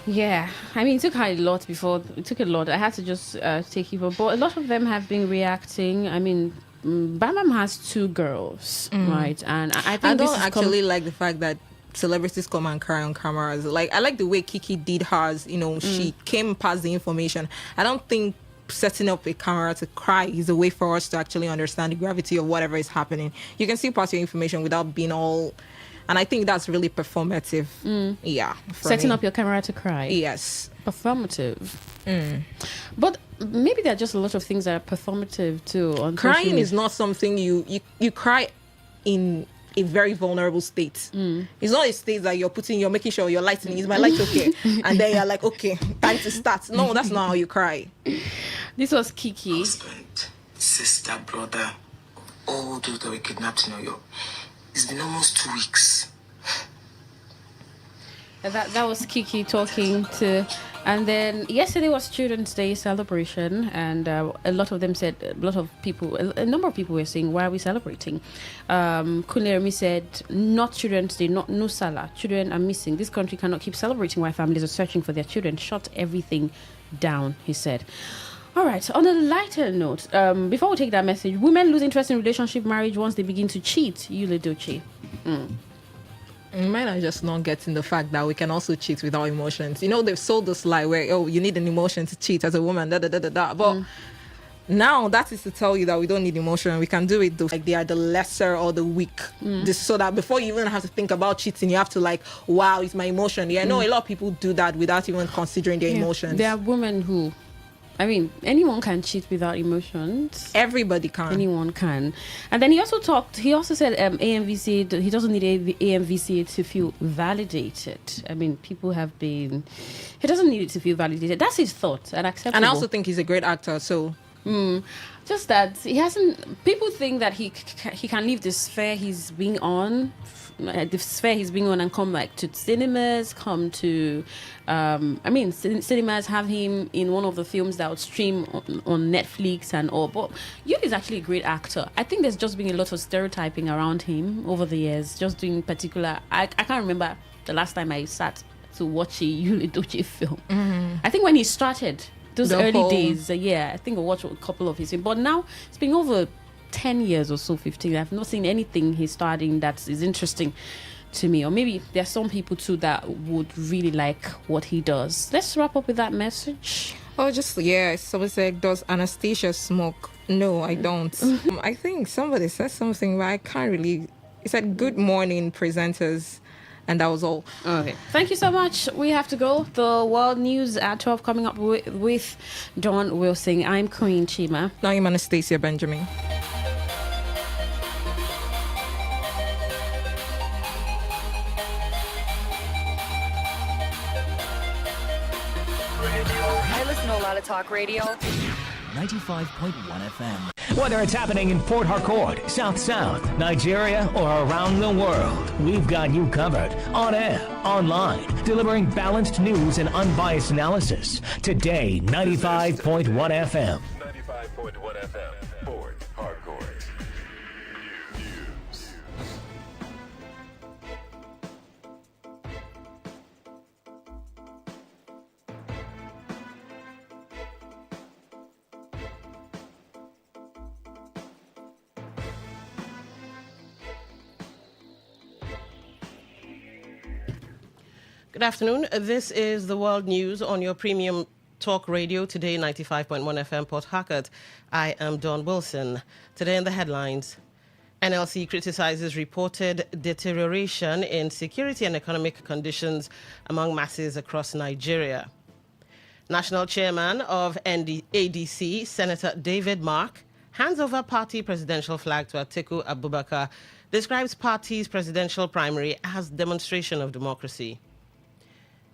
Yeah, I mean, it took her a lot before. It took a lot. I had to just take it, but a lot of them have been reacting. I mean, Bam Bam has 2 girls, right? And I think I don't actually like the fact that celebrities come and cry on cameras. Like, I like the way Kiki did hers. You know, she came past the information. I don't think setting up a camera to cry is a way for us to actually understand the gravity of whatever is happening. You can still pass your information without being all, and I think that's really performative. Yeah, setting up your camera to cry. Yes, performative. But maybe there are just a lot of things that are performative too. On crying is not something you cry in a very vulnerable state. It's not a state that you're making sure you're lightening. Is my light okay? And then you're like, okay, time to start. No, that's not how you cry. This was Kiki. Husband, sister, brother, all those that were kidnapped in New York. It's been almost 2 weeks. That was Kiki talking to, and then yesterday was Children's Day celebration, and a lot of them said, a number of people were saying, why are we celebrating? Kunle said, not Children's Day, not Nusala. Children are missing. This country cannot keep celebrating while families are searching for their children. Shut everything down, he said. All right, on a lighter note, before we take that message, women lose interest in relationship marriage once they begin to cheat. Yule Dochi. Men are just not getting the fact that we can also cheat without emotions. You know, they've sold this lie where, oh, you need an emotion to cheat as a woman, But now that is to tell you that we don't need emotion. We can do it like they are the lesser or the weak. So that before you even have to think about cheating, you have to like, wow, it's my emotion. Yeah, no, a lot of people do that without even considering their emotions. There are women who I mean, anyone can cheat without emotions. Everybody can. Anyone can. And then he also said AMVCA, he doesn't need AMVCA to feel validated. I mean, people have been, he doesn't need it to feel validated. That's his thought and acceptable. And I also think he's a great actor, so. Just that he hasn't, people think that he can leave the sphere he's being on, and come like to cinemas, come to cinemas, have him in one of the films that would stream on Netflix and all. But Yul is actually a great actor. I think there's just been a lot of stereotyping around him over the years, just doing particular, I can't remember the last time I sat to watch a Yul Edochie film. I think when he started those early days, I think I watched a couple of his films, but now it's been over 10 years or so, 15. I've not seen anything he's starting that is interesting to me. Or maybe there's some people too that would really like what he does. Let's wrap up with that message. Oh, somebody said, does Anastasia smoke? No, I don't. I think somebody said something, but I can't really. He said, good morning, presenters. And that was all. Okay. Thank you so much. We have to go. The world news at 12 coming up with Dawn Wilson. I'm Queen Chima. Now I'm Anastasia Benjamin. I listen to a lot of talk radio. 95.1 FM. Whether it's happening in Port Harcourt, South, Nigeria, or around the world, we've got you covered. On air, online, delivering balanced news and unbiased analysis. Today, 95.1 FM. 95.1 FM, Port Harcourt. Good afternoon. This is the World News on your premium talk radio, Today 95.1 FM, Port Harcourt. I am Dawn Wilson. Today in the headlines, NLC criticizes reported deterioration in security and economic conditions among masses across Nigeria. National Chairman of ADC, Senator David Mark, hands over party presidential flag to Atiku Abubakar, describes party's presidential primary as demonstration of democracy.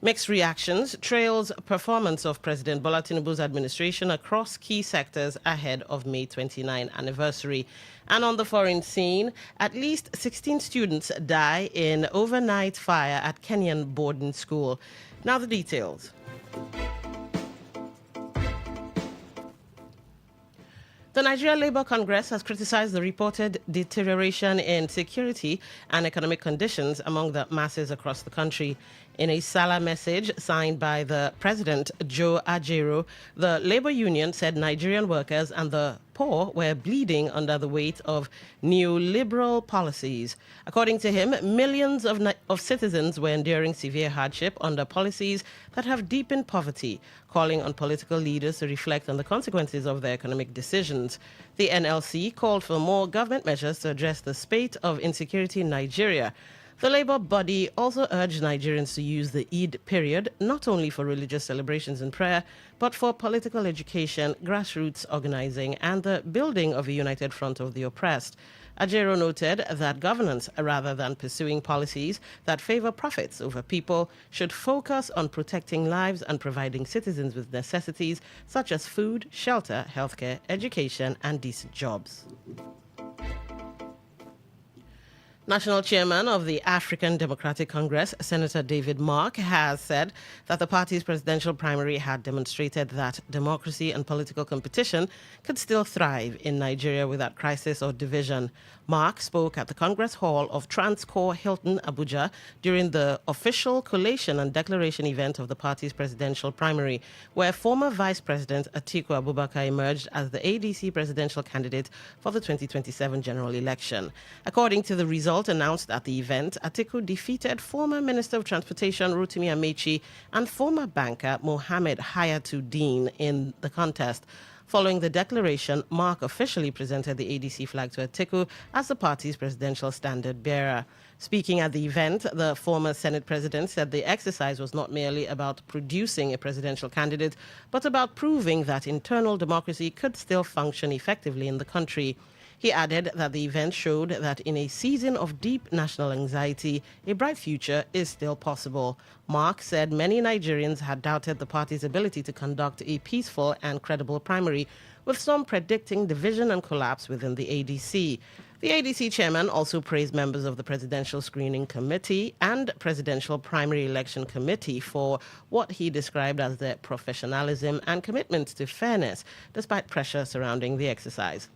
Mixed reactions trails performance of President Bola Tinubu's administration across key sectors ahead of May 29 anniversary. And on the foreign scene, at least 16 students die in overnight fire at Kenyan boarding school. Now the details. The Nigeria Labour Congress has criticized the reported deterioration in security and economic conditions among the masses across the country. In a Salah message signed by the President, Joe Ajero, the Labour Union said Nigerian workers and the poor were bleeding under the weight of neoliberal policies. According to him, millions of citizens were enduring severe hardship under policies that have deepened poverty, calling on political leaders to reflect on the consequences of their economic decisions. The NLC called for more government measures to address the spate of insecurity in Nigeria. The Labour body also urged Nigerians to use the Eid period not only for religious celebrations and prayer, but for political education, grassroots organizing, and the building of a united front of the oppressed. Ajero noted that governance, rather than pursuing policies that favor profits over people, should focus on protecting lives and providing citizens with necessities such as food, shelter, healthcare, education, and decent jobs. National Chairman of the African Democratic Congress, Senator David Mark, has said that the party's presidential primary had demonstrated that democracy and political competition could still thrive in Nigeria without crisis or division. Mark spoke at the Congress Hall of Transcorp Hilton, Abuja, during the official collation and declaration event of the party's presidential primary, where former Vice President Atiku Abubakar emerged as the ADC presidential candidate for the 2027 general election. According to the result announced at the event, Atiku defeated former Minister of Transportation Rotimi Amechi and former banker Mohammed Hayatuddin in the contest. Following the declaration, Mark officially presented the ADC flag to Atiku as the party's presidential standard bearer. Speaking at the event, the former Senate president said the exercise was not merely about producing a presidential candidate, but about proving that internal democracy could still function effectively in the country. He added that the event showed that in a season of deep national anxiety, a bright future is still possible. Mark said many Nigerians had doubted the party's ability to conduct a peaceful and credible primary, with some predicting division and collapse within the ADC. The ADC chairman also praised members of the Presidential Screening Committee and Presidential Primary Election Committee for what he described as their professionalism and commitment to fairness, despite pressure surrounding the exercise.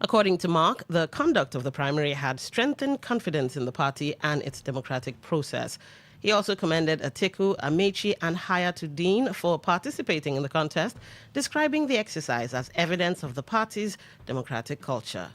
According to Mark, the conduct of the primary had strengthened confidence in the party and its democratic process. He also commended Atiku, Amechi, and Hayatuddin for participating in the contest, describing the exercise as evidence of the party's democratic culture.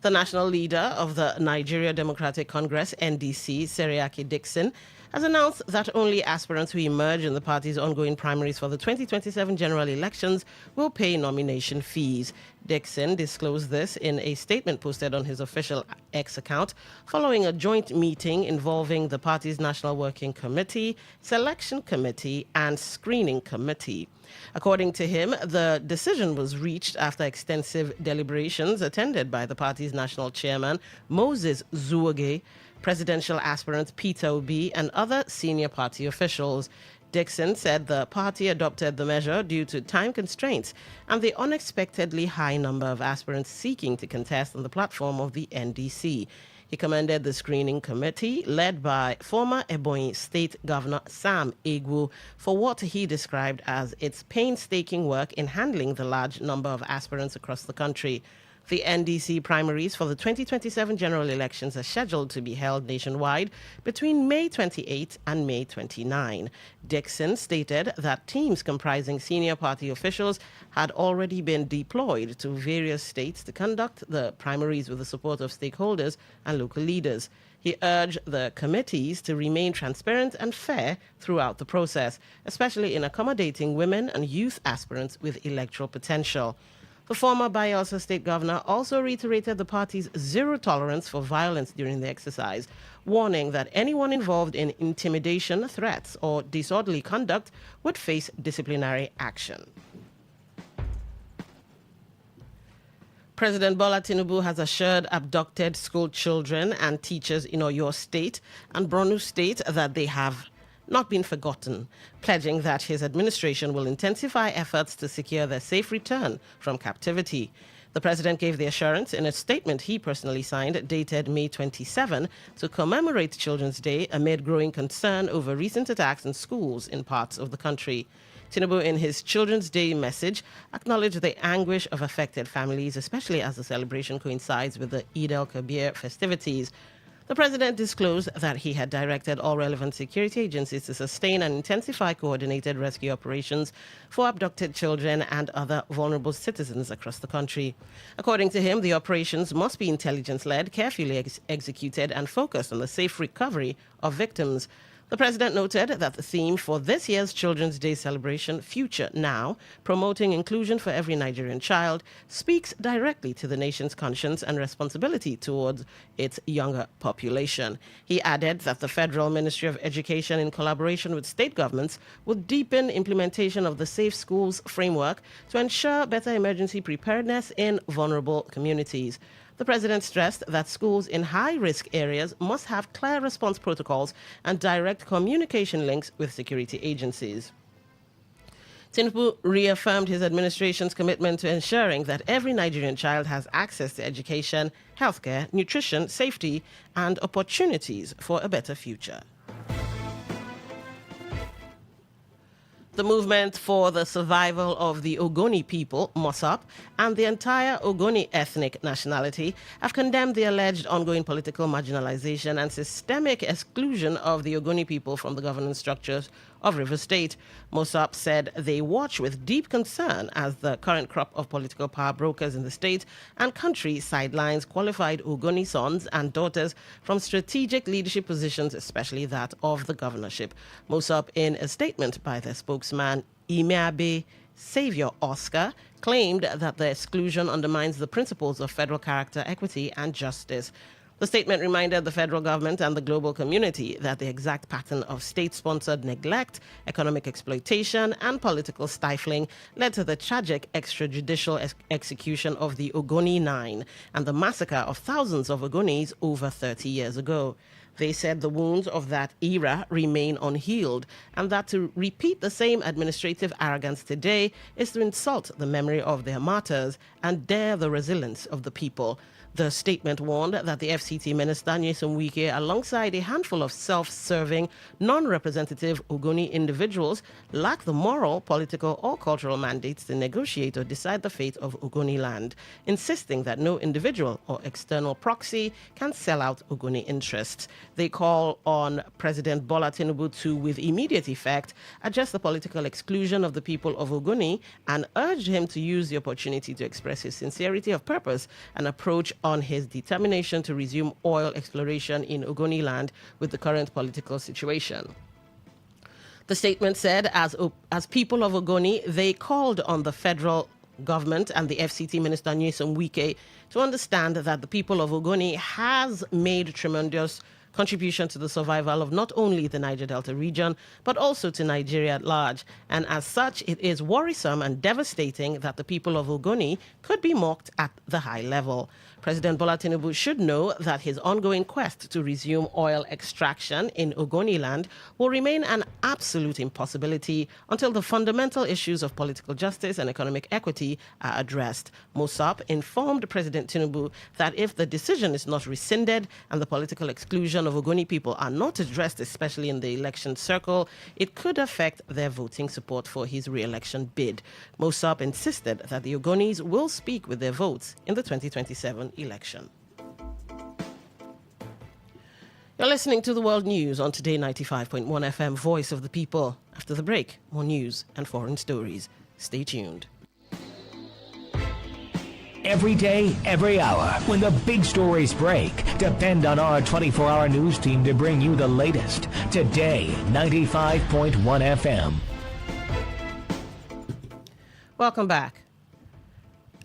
The national leader of the Nigeria Democratic Congress, NDC, Seriake Dixon, has announced that only aspirants who emerge in the party's ongoing primaries for the 2027 general elections will pay nomination fees. Dixon disclosed this in a statement posted on his official X account following a joint meeting involving the party's National Working Committee, Selection Committee, and Screening Committee. According to him, the decision was reached after extensive deliberations attended by the party's national chairman, Moses Zuoge, presidential aspirant Peter Obi, and other senior party officials. Dixon said the party adopted the measure due to time constraints and the unexpectedly high number of aspirants seeking to contest on the platform of the NDC. He commended the screening committee, led by former Ebonyi State Governor Sam Egwu, for what he described as its painstaking work in handling the large number of aspirants across the country. The NDC primaries for the 2027 general elections are scheduled to be held nationwide between May 28 and May 29. Dixon stated that teams comprising senior party officials had already been deployed to various states to conduct the primaries with the support of stakeholders and local leaders. He urged the committees to remain transparent and fair throughout the process, especially in accommodating women and youth aspirants with electoral potential. The former Bayelsa State Governor also reiterated the party's zero tolerance for violence during the exercise, warning that anyone involved in intimidation, threats, or disorderly conduct would face disciplinary action. President Bola Tinubu has assured abducted school children and teachers in Oyo State and Borno State that they have not been forgotten, pledging that his administration will intensify efforts to secure their safe return from captivity. The president gave the assurance in a statement he personally signed, dated May 27, to commemorate Children's Day amid growing concern over recent attacks in schools in parts of the country. Tinubu, in his Children's Day message, acknowledged the anguish of affected families, especially as the celebration coincides with the Eid al-Kabir festivities. The president disclosed that he had directed all relevant security agencies to sustain and intensify coordinated rescue operations for abducted children and other vulnerable citizens across the country. According to him, the operations must be intelligence-led, carefully executed, and focused on the safe recovery of victims. The president noted that the theme for this year's Children's Day celebration, Future Now, promoting inclusion for every Nigerian child, speaks directly to the nation's conscience and responsibility towards its younger population. He added that the Federal Ministry of Education, in collaboration with state governments, would deepen implementation of the Safe Schools framework to ensure better emergency preparedness in vulnerable communities. The president stressed that schools in high-risk areas must have clear response protocols and direct communication links with security agencies. Tinubu reaffirmed his administration's commitment to ensuring that every Nigerian child has access to education, healthcare, nutrition, safety, and opportunities for a better future. The movement for the survival of the Ogoni people, MOSAP, and the entire Ogoni ethnic nationality have condemned the alleged ongoing political marginalization and systemic exclusion of the Ogoni people from the governance structures of Rivers State. Mossop said they watch with deep concern as the current crop of political power brokers in the state and country sidelines qualified Ogoni sons and daughters from strategic leadership positions, especially that of the governorship. Mossop, in a statement by their spokesman, Imeabe Savior Oscar, claimed that the exclusion undermines the principles of federal character, equity, and justice. The statement reminded the federal government and the global community that the exact pattern of state-sponsored neglect, economic exploitation, and political stifling led to the tragic extrajudicial execution of the Ogoni Nine and the massacre of thousands of Ogonis over 30 years ago. They said the wounds of that era remain unhealed, and that to repeat the same administrative arrogance today is to insult the memory of their martyrs and dare the resilience of the people. The statement warned that the FCT minister, Nyesom Wike, alongside a handful of self-serving, non-representative Ogoni individuals, lack the moral, political, or cultural mandates to negotiate or decide the fate of Ogoni land, insisting that no individual or external proxy can sell out Ogoni interests. They call on President Bola Tinubu to, with immediate effect, address the political exclusion of the people of Ogoni and urge him to use the opportunity to express his sincerity of purpose and approach on his determination to resume oil exploration in Ogoni land with the current political situation. The statement said, as people of Ogoni, they called on the federal government and the FCT Minister Nyesom Wike to understand that the people of Ogoni has made tremendous contribution to the survival of not only the Niger Delta region, but also to Nigeria at large. And as such, it is worrisome and devastating that the people of Ogoni could be mocked at the high level. President Bola Tinubu should know that his ongoing quest to resume oil extraction in Ogoni land will remain an absolute impossibility until the fundamental issues of political justice and economic equity are addressed. Mossop informed President Tinubu that if the decision is not rescinded and the political exclusion of Ogoni people are not addressed, especially in the election circle, it could affect their voting support for his re-election bid. Mossop insisted that the Ogonis will speak with their votes in the 2027 election. You're listening to the World News on Today 95.1 FM, Voice of the People. After the break, more news and foreign stories. Stay tuned. Every day, every hour, when the big stories break, depend on our 24-hour news team to bring you the latest. Today 95.1 FM. Welcome back.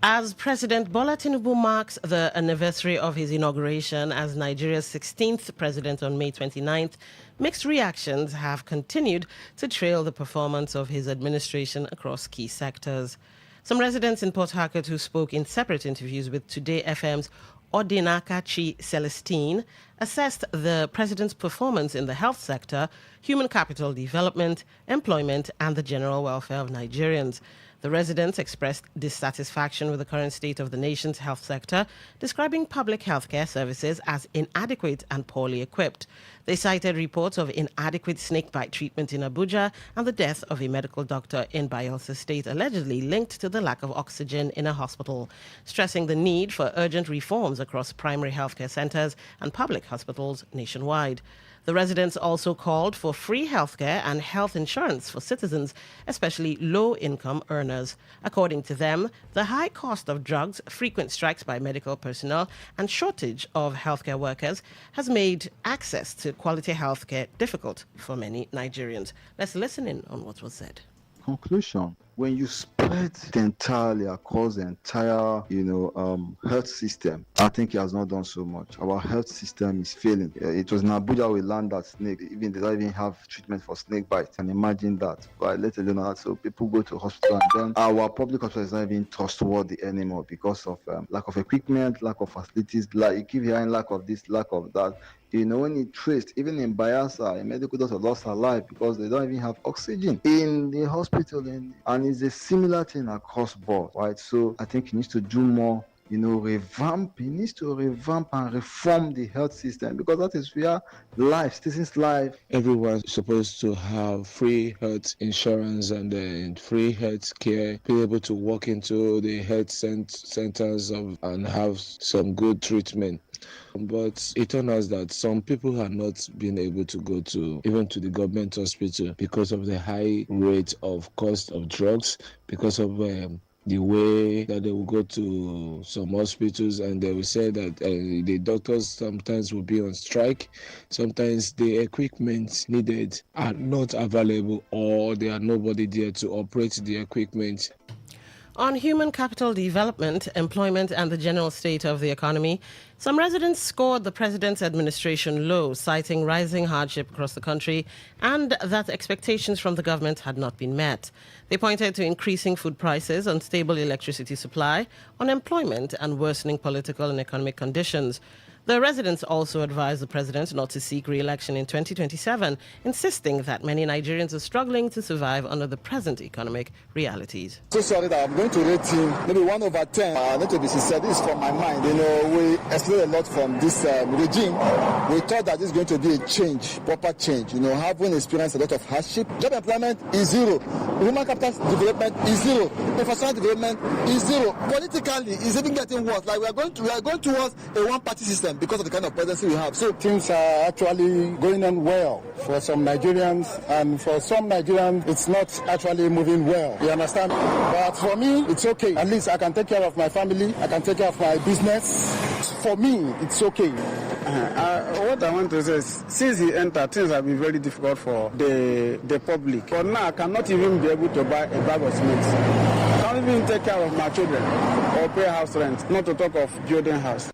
As President Bola Tinubu marks the anniversary of his inauguration as Nigeria's 16th president on May 29th, mixed reactions have continued to trail the performance of his administration across key sectors. Some residents in Port Harcourt who spoke in separate interviews with Today FM's Odinakachi Celestine assessed the president's performance in the health sector, human capital development, employment, and the general welfare of Nigerians. The residents expressed dissatisfaction with the current state of the nation's health sector, describing public healthcare services as inadequate and poorly equipped. They cited reports of inadequate snakebite treatment in Abuja and the death of a medical doctor in Bayelsa State, allegedly linked to the lack of oxygen in a hospital, stressing the need for urgent reforms across primary healthcare centers and public hospitals nationwide. The residents also called for free healthcare and health insurance for citizens, especially low-income earners. According to them, the high cost of drugs, frequent strikes by medical personnel, and shortage of healthcare workers has made access to quality healthcare difficult for many Nigerians. Let's listen in on what was said. Conclusion: when you spread it entirely across the entire, health system, I think he has not done so much. Our health system is failing. It was in Abuja we learned that snake, even they don't even have treatment for snake bite. And imagine that, right? Let alone that. So people go to hospital and then our public hospital is not even trustworthy anymore because of lack of equipment, lack of facilities. Like you keep hearing lack of this, lack of that. When it traced, even in Bayelsa, a medical doctor lost her life because they don't even have oxygen in the hospital. And it's a similar thing across board, right? So I think he needs to do more, he needs to revamp and reform the health system because that is where citizens' life. Everyone's supposed to have free health insurance and then free health care, be able to walk into the health centers and have some good treatment. But it turned out that some people had not been able to go to even to the government hospital because of the high rate of cost of drugs, because of the way that they will go to some hospitals and they will say that the doctors sometimes will be on strike. Sometimes the equipment needed are not available or there are nobody there to operate the equipment. On human capital development, employment, and the general state of the economy, some residents scored the president's administration low, citing rising hardship across the country and that expectations from the government had not been met. They pointed to increasing food prices, unstable electricity supply, unemployment, and worsening political and economic conditions. The residents also advised the president not to seek re-election in 2027, insisting that many Nigerians are struggling to survive under the present economic realities. So sorry that I'm going to rate him maybe 1/10. I need to be sincere. This is from my mind. We expect a lot from this regime. We thought that this is going to be a change, proper change. Having experienced a lot of hardship. Job employment is zero. Human capital development is zero. Infrastructure development is zero. Politically, it's even getting worse. Like we are going towards a one-party system because of the kind of presidency we have. So things are actually going on well for some Nigerians, and for some Nigerians, it's not actually moving well. You understand? But for me, it's okay. At least I can take care of my family. I can take care of my business. For me, it's okay. What I want to say is, since he entered, things have been very difficult for the public. For now, I cannot even be able to buy a bag of cement. I can't even take care of my children or pay house rent, not to talk of building house.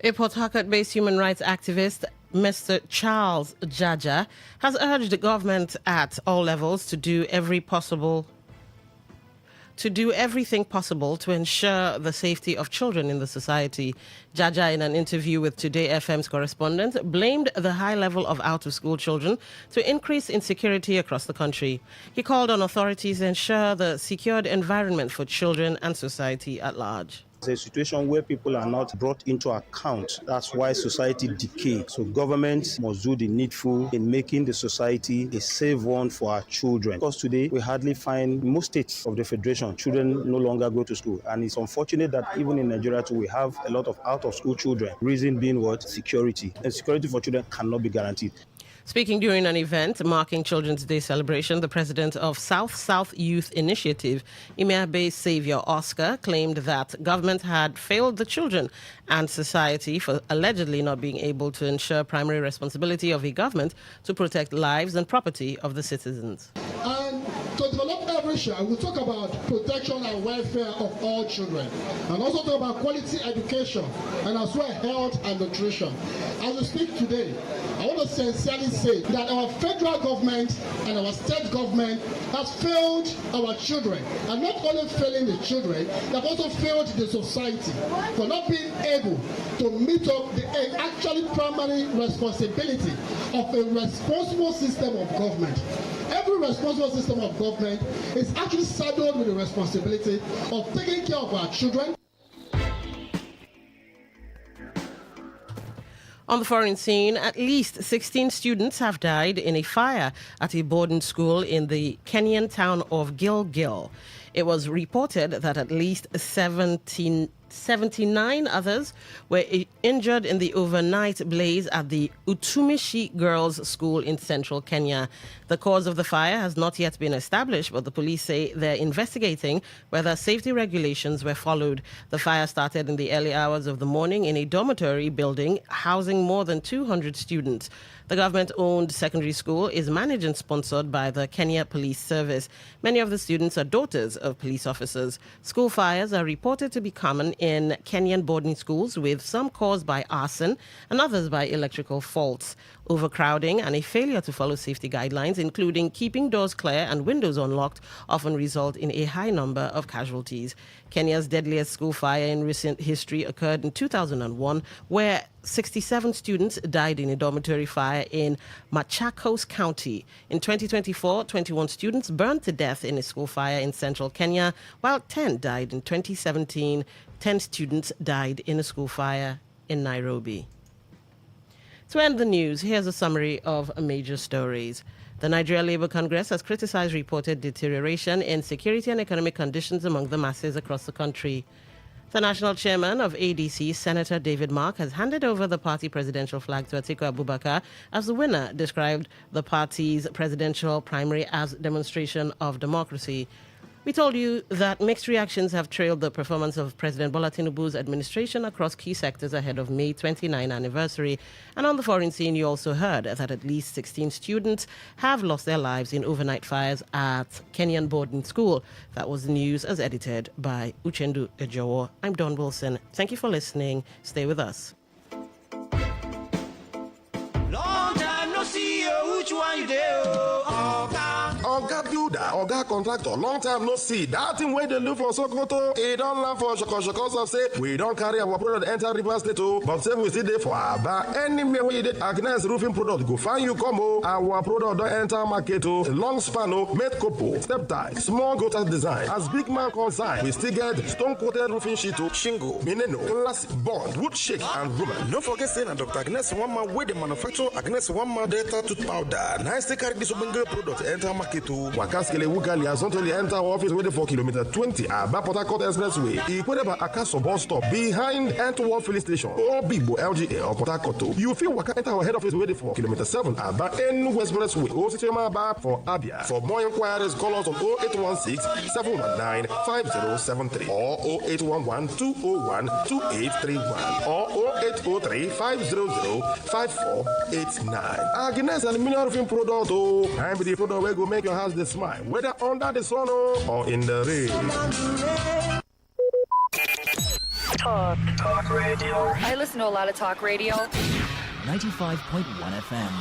A Port Harcourt-based human rights activist, Mr. Charles Jaja, has urged the government at all levels to do everything possible to ensure the safety of children in the society. Jaja, in an interview with Today FM's correspondent, blamed the high level of out-of-school children to increase insecurity across the country. He called on authorities to ensure the secured environment for children and society at large. It's a situation where people are not brought into account. That's why society decays. So government must do the needful in making the society a safe one for our children. Because today we hardly find in most states of the federation children no longer go to school. And it's unfortunate that even in Nigeria too, we have a lot of out-of-school children. Reason being what? Security. And security for children cannot be guaranteed. Speaking during an event marking Children's Day celebration, the president of South Youth Initiative, Imiabe Savior Oscar, claimed that government had failed the children and society for allegedly not being able to ensure primary responsibility of a government to protect lives and property of the citizens. And to develop every year, we'll talk about protection and welfare of all children, and also talk about quality education, and as well health and nutrition. As we speak today, I want to sincerely say that our federal government and our state government has failed our children, and not only failing the children, they have also failed the society for not being able to meet up the actually primary responsibility of a responsible system of government. Every responsible system of government is actually saddled with the responsibility of taking care of our children. On the foreign scene, at least 16 students have died in a fire at a boarding school in the Kenyan town of Gilgil. It was reported that at least 79 others were injured in the overnight blaze at the Utumishi Girls' School in central Kenya. The cause of the fire has not yet been established, but the police say they're investigating whether safety regulations were followed. The fire started in the early hours of the morning in a dormitory building housing more than 200 students. The government-owned secondary school is managed and sponsored by the Kenya Police Service. Many of the students are daughters of police officers. School fires are reported to be common in Kenyan boarding schools, with some caused by arson and others by electrical faults. Overcrowding and a failure to follow safety guidelines, including keeping doors clear and windows unlocked, often result in a high number of casualties. Kenya's deadliest school fire in recent history occurred in 2001, where 67 students died in a dormitory fire in Machakos County. In 2024, 21 students burned to death in a school fire in central Kenya, while 10 died in 2017. 10 students died in a school fire in Nairobi. To end the news, here's a summary of major stories. The Nigeria Labour Congress has criticized reported deterioration in security and economic conditions among the masses across the country. The national chairman of ADC, Senator David Mark, has handed over the party presidential flag to Atiku Abubakar as the winner, described the party's presidential primary as demonstration of democracy. We told you that mixed reactions have trailed the performance of President Bola Tinubu's administration across key sectors ahead of May 29 anniversary. And on the foreign scene, you also heard that at least 16 students have lost their lives in overnight fires at Kenyan boarding school. That was the news as edited by Uchendu Ejowo. I'm Don Wilson. Thank you for listening. Stay with us. Long time no see you. Which one you do? Oga builder, Oga contractor, long time no see. That thing where they look for Sokoto, it don't land for Shokos of say, we don't carry our product enter River State, but say we still there for Aba. Anywhere we did Agnes roofing product, go find you come, our product don't enter market, long span, made couple, step tie, small gutter design. As big man consign, we still get stone coated roofing sheet, shingle, mineno, glass, bond, wood shake, and rubber. Don't forget saying that Dr. Agnes one man where they manufacture Agnes one man data tooth powder. Nice to carry this open product enter market. Wakaskele Wugali has not only enter office waiting for kilometer 20 at Port Harcourt Expressway. Equated Akaso bus stop behind Antwerp filling station or Bibo LGA or Port Harcourt. You feel Waka enter our head office waiting for kilometer 7 at N Expressway. Ositema for Abia. For more inquiries, call us on 0816 719 5073 or 0811 201 2831 or 0803 500 5489. Agnes Aluminium Roofing Product. I'm the product where go make your house the smile, whether under the sun or in the rain. Talk radio. I listen to a lot of talk radio. 95.1 FM.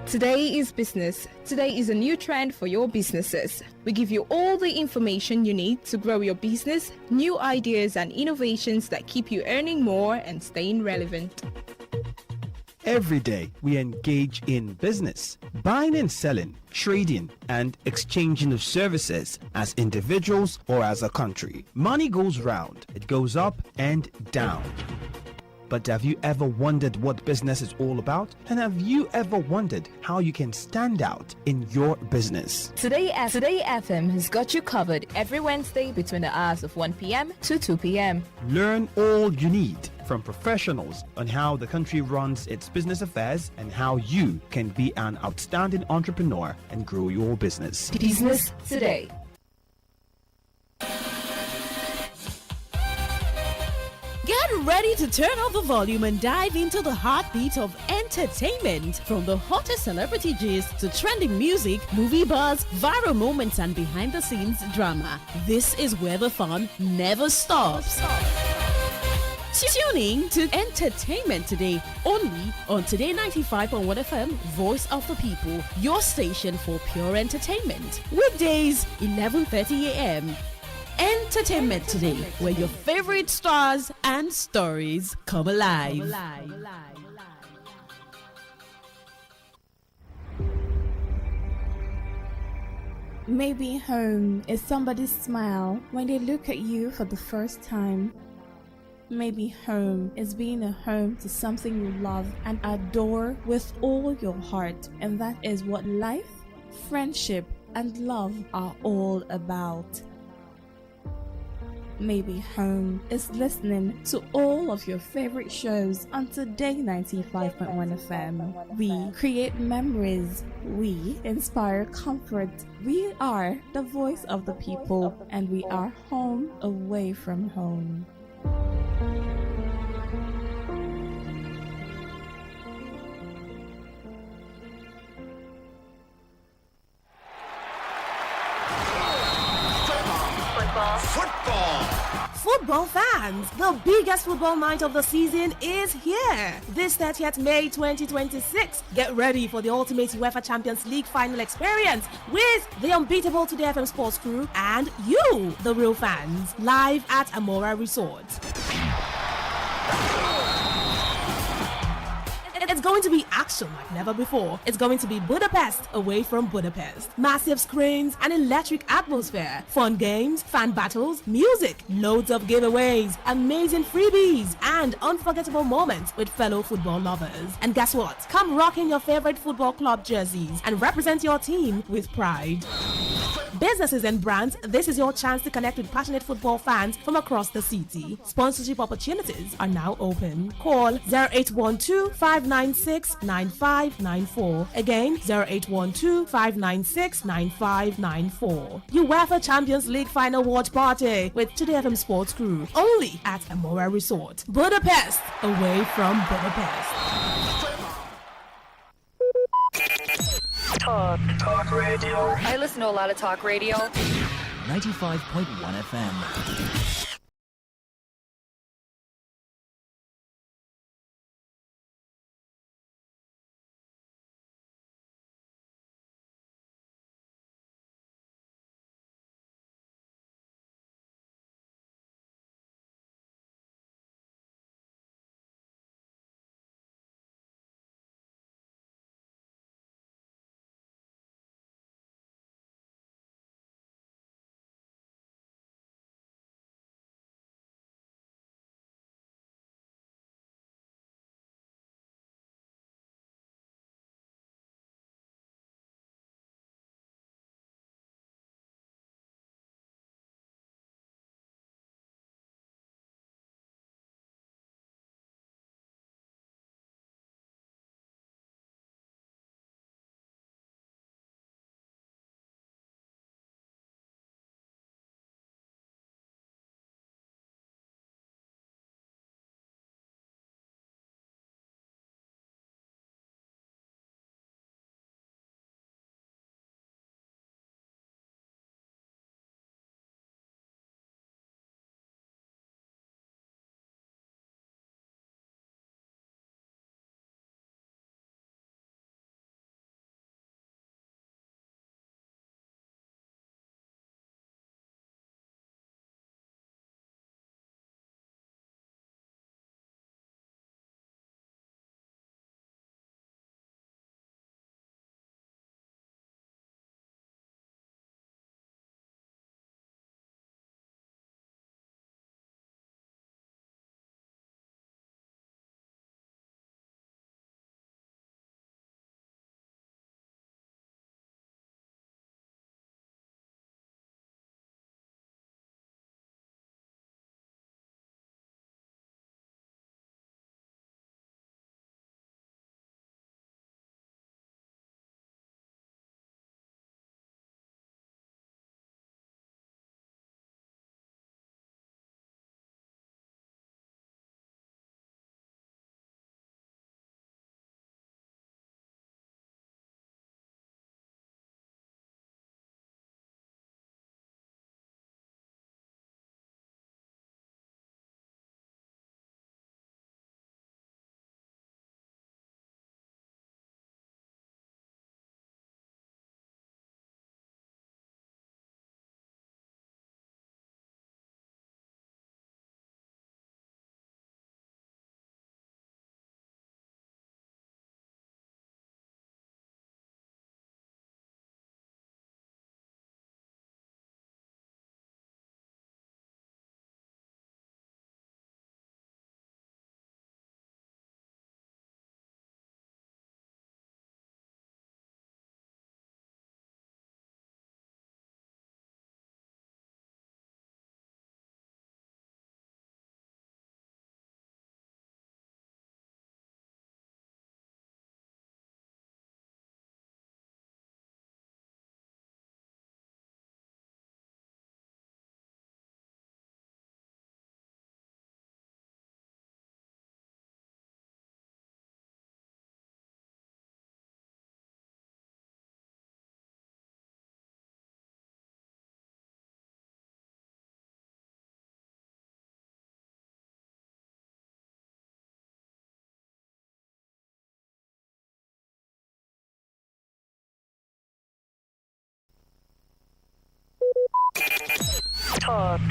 Today is business. Today is a new trend for your businesses. We give you all the information you need to grow your business, new ideas and innovations that keep you earning more and staying relevant. Every day, we engage in business, buying and selling, trading, and exchanging of services as individuals or as a country. Money goes round, it goes up and down. But have you ever wondered what business is all about? And have you ever wondered how you can stand out in your business? Today FM has got you covered every Wednesday between the hours of 1 p.m. to 2 p.m. Learn all you need from professionals on how the country runs its business affairs and how you can be an outstanding entrepreneur and grow your business. Business Today. Get ready to turn up the volume and dive into the heartbeat of entertainment. From the hottest celebrity gist to trending music, movie buzz, viral moments, and behind-the-scenes drama. This is where the fun never stops. Tune in to Entertainment Today, only on Today95.1 FM, Voice of the People, your station for pure entertainment. Weekdays, 11:30 a.m. Entertainment Today, where your favorite stars and stories come alive. Maybe home is somebody's smile when they look at you for the first time. Maybe home is being a home to something you love and adore with all your heart. And that is what life, friendship, and love are all about. Maybe home is listening to all of your favorite shows on Today95.1 FM. We create memories. We inspire comfort. We are the voice of the people, and we are home away from home. Football fans, the biggest football night of the season is here. This 30th May 2026. Get ready for the ultimate UEFA Champions League final experience with the unbeatable Today FM Sports crew and you, the real fans, live at Amora Resort. It's going to be action like never before. It's going to be Budapest away from Budapest. Massive screens, an electric atmosphere, fun games, fan battles, music, loads of giveaways, amazing freebies, and unforgettable moments with fellow football lovers. And guess what? Come rock in your favorite football club jerseys and represent your team with pride. Businesses and brands, this is your chance to connect with passionate football fans from across the city. Sponsorship opportunities are now open. Call 0812-596-9594. Again, 0812-596-9594. UEFA Champions League Final Watch Party with Today FM Sports Crew. Only at Amora Resort. Budapest, away from Budapest. Talk radio. I listen to a lot of talk radio. 95.1 FM.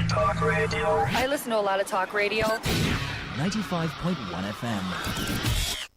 Talk radio. I listen to a lot of talk radio. 95.1 FM.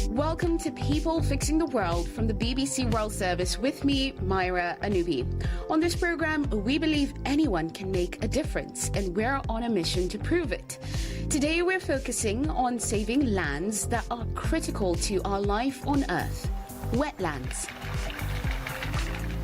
Welcome to People Fixing the World from the BBC World Service with me, Myra Anubi. On this program, we believe anyone can make a difference, and we're on a mission to prove it. Today, we're focusing on saving lands that are critical to our life on Earth: wetlands.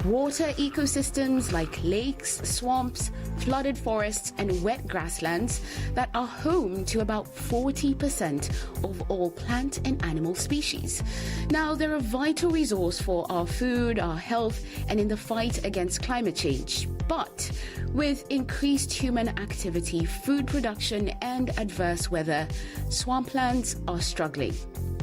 Water ecosystems like lakes, swamps, flooded forests, and wet grasslands that are home to about 40% of all plant and animal species. Now, they're a vital resource for our food, our health, and in the fight against climate change. But with increased human activity, food production, and adverse weather, swamplands are struggling.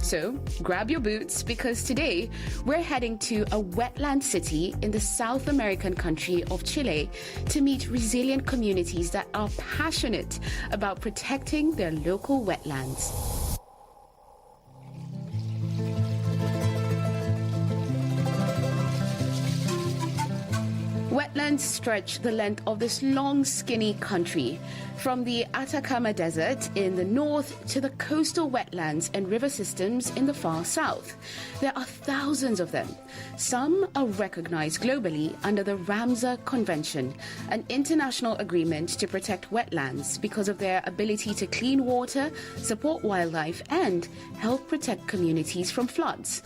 So grab your boots, because today we're heading to a wetland city in the South American country of Chile to meet resilient communities that are passionate about protecting their local wetlands. Wetlands stretch the length of this long, skinny country, from the Atacama Desert in the north to the coastal wetlands and river systems in the far south. There are thousands of them. Some are recognized globally under the Ramsar Convention, an international agreement to protect wetlands because of their ability to clean water, support wildlife, and help protect communities from floods.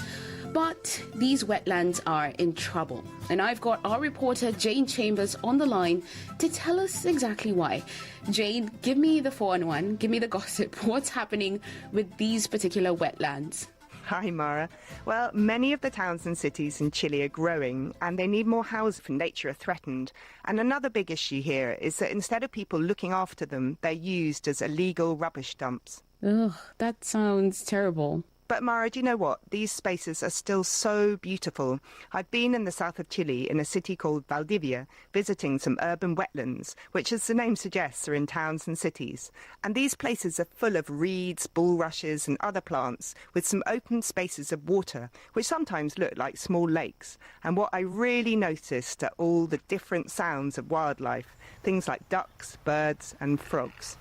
But these wetlands are in trouble, and I've got our reporter Jane Chambers on the line to tell us exactly why. Jane, give me the 411, give me the gossip. What's happening with these particular wetlands? Hi, Mara. Well, many of the towns and cities in Chile are growing, and they need more houses if nature are threatened. And another big issue here is that instead of people looking after them, they're used as illegal rubbish dumps. Ugh, that sounds terrible. But Mara, do you know what? These spaces are still so beautiful. I've been in the south of Chile in a city called Valdivia, visiting some urban wetlands, which, as the name suggests, are in towns and cities. And these places are full of reeds, bulrushes and other plants, with some open spaces of water, which sometimes look like small lakes. And what I really noticed are all the different sounds of wildlife, things like ducks, birds and frogs.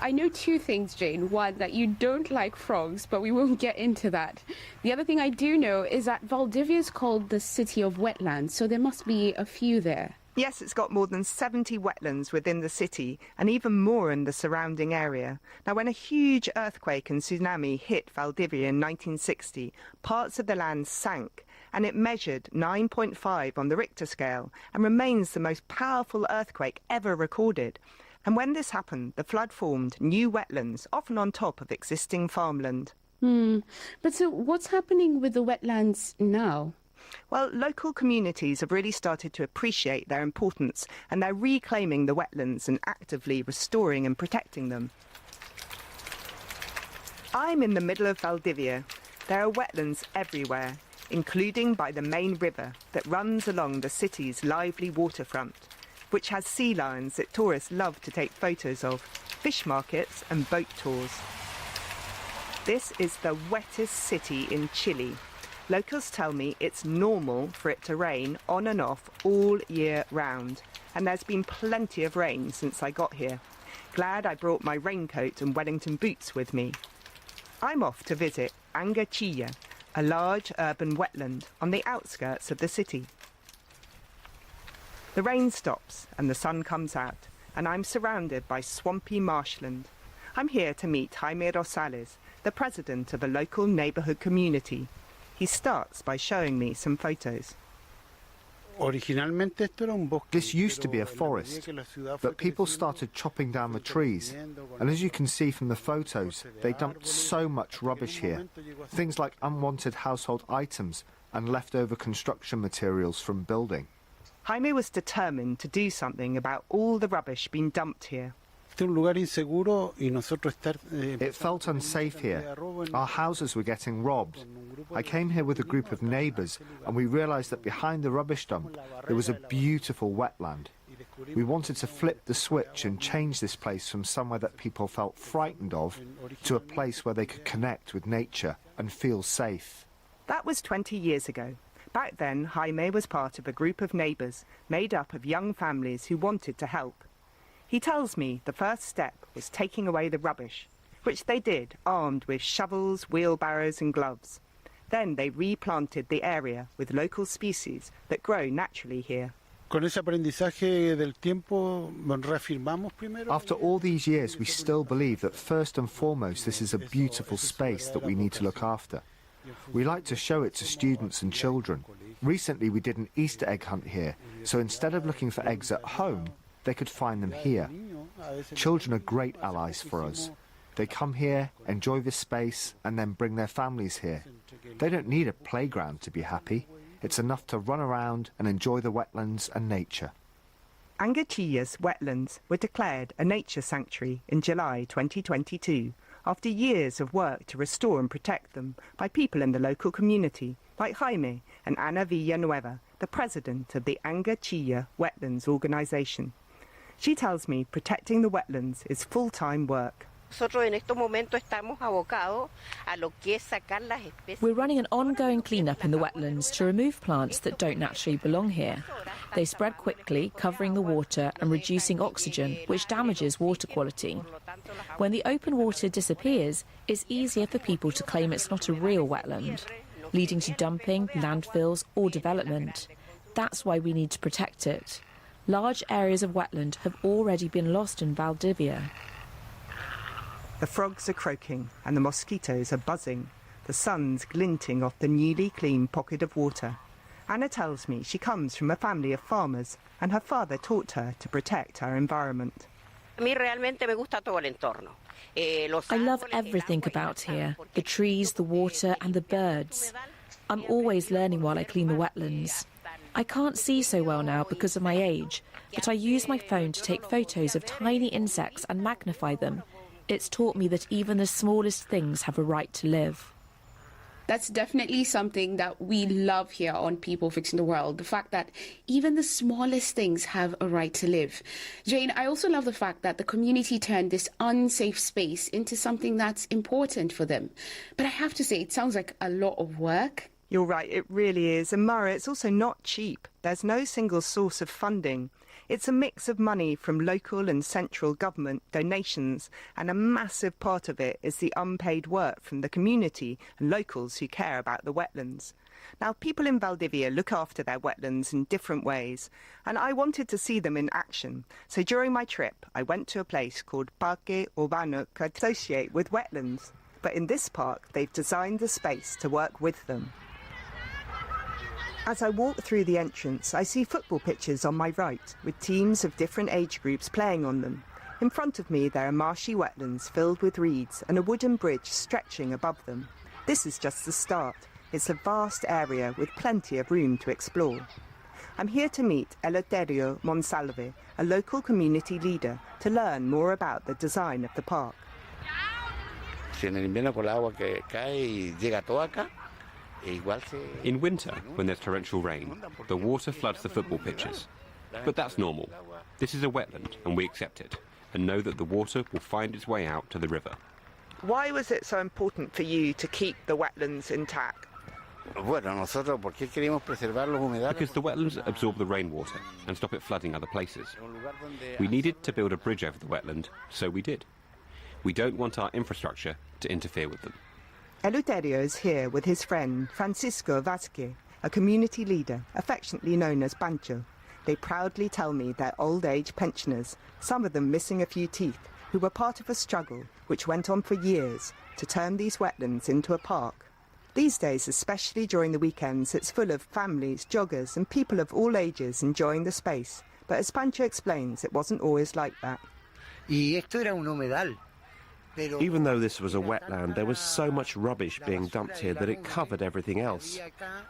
I know two things, Jane. One, that you don't like frogs, but we won't get into that. The other thing I do know is that Valdivia is called the City of Wetlands, so there must be a few there. Yes, it's got more than 70 wetlands within the city, and even more in the surrounding area. Now, when a huge earthquake and tsunami hit Valdivia in 1960, parts of the land sank, and it measured 9.5 on the Richter scale, and remains the most powerful earthquake ever recorded. And when this happened, the flood formed new wetlands, often on top of existing farmland. But so what's happening with the wetlands now? Well, local communities have really started to appreciate their importance, and they're reclaiming the wetlands and actively restoring and protecting them. I'm in the middle of Valdivia. There are wetlands everywhere, including by the main river that runs along the city's lively waterfront, which has sea lions that tourists love to take photos of, fish markets and boat tours. This is the wettest city in Chile. Locals tell me it's normal for it to rain on and off all year round, and there's been plenty of rain since I got here. Glad I brought my raincoat and Wellington boots with me. I'm off to visit Angachilla, a large urban wetland on the outskirts of the city. The rain stops and the sun comes out, and I'm surrounded by swampy marshland. I'm here to meet Jaime Rosales, the president of a local neighbourhood community. He starts by showing me some photos. This used to be a forest, but people started chopping down the trees, and as you can see from the photos, they dumped so much rubbish here. Things like unwanted household items and leftover construction materials from building. Jaime was determined to do something about all the rubbish being dumped here. It felt unsafe here. Our houses were getting robbed. I came here with a group of neighbours, and we realised that behind the rubbish dump there was a beautiful wetland. We wanted to flip the switch and change this place from somewhere that people felt frightened of to a place where they could connect with nature and feel safe. That was 20 years ago. Back then, Jaime was part of a group of neighbours made up of young families who wanted to help. He tells me the first step was taking away the rubbish. which they did armed with shovels, wheelbarrows and gloves. Then they replanted the area with local species that grow naturally here. After all these years, we still believe that first and foremost this is a beautiful space that we need to look after. We like to show it to students and children. Recently we did an Easter egg hunt here, so instead of looking for eggs at home, they could find them here. Children are great allies for us. They come here, enjoy this space, and then bring their families here. They don't need a playground to be happy. It's enough to run around and enjoy the wetlands and nature. Angachilla's wetlands were declared a nature sanctuary in July 2022 after years of work to restore and protect them by people in the local community, like Jaime and Ana Villanueva, the president of the Angachilla Wetlands Organization. She tells me protecting the wetlands is full-time work. We're running an ongoing clean-up in the wetlands to remove plants that don't naturally belong here. They spread quickly, covering the water and reducing oxygen, which damages water quality. When the open water disappears, it's easier for people to claim it's not a real wetland, leading to dumping, landfills or development. That's why we need to protect it. Large areas of wetland have already been lost in Valdivia. The frogs are croaking and the mosquitoes are buzzing. The sun's glinting off the newly clean pocket of water. Anna tells me she comes from a family of farmers and her father taught her to protect our environment. I love everything about here, the trees, the water and the birds. I'm always learning while I clean the wetlands. I can't see so well now because of my age, but I use my phone to take photos of tiny insects and magnify them. It's taught me that even the smallest things have a right to live. That's definitely something that we love here on People Fixing the World, the fact that even the smallest things have a right to live. Jane, I also love the fact that the community turned this unsafe space into something that's important for them. But I have to say, it sounds like a lot of work. You're right, it really is. And Mara, it's also not cheap. There's no single source of funding. It's a mix of money from local and central government donations, and a massive part of it is the unpaid work from the community and locals who care about the wetlands. Now, people in Valdivia look after their wetlands in different ways, and I wanted to see them in action. So during my trip, I went to a place called Parque Urbano to associate with wetlands. But in this park, they've designed the space to work with them. As I walk through the entrance, I see football pitches on my right, with teams of different age groups playing on them. In front of me, there are marshy wetlands filled with reeds and a wooden bridge stretching above them. This is just the start. It's a vast area with plenty of room to explore. I'm here to meet Eleuterio Monsalve, a local community leader, to learn more about the design of the park. In winter, when there's torrential rain, the water floods the football pitches. But that's normal. This is a wetland, and we accept it, and know that the water will find its way out to the river. Why was it so important for you to keep the wetlands intact? Because the wetlands absorb the rainwater and stop it flooding other places. We needed to build a bridge over the wetland, so we did. We don't want our infrastructure to interfere with them. Eleuterio is here with his friend Francisco Vazquez, a community leader, affectionately known as Pancho. They proudly tell me they're old-age pensioners, some of them missing a few teeth, who were part of a struggle which went on for years to turn these wetlands into a park. These days, especially during the weekends, it's full of families, joggers and people of all ages enjoying the space. But as Pancho explains, it wasn't always like that. Even though this was a wetland, there was so much rubbish being dumped here that it covered everything else.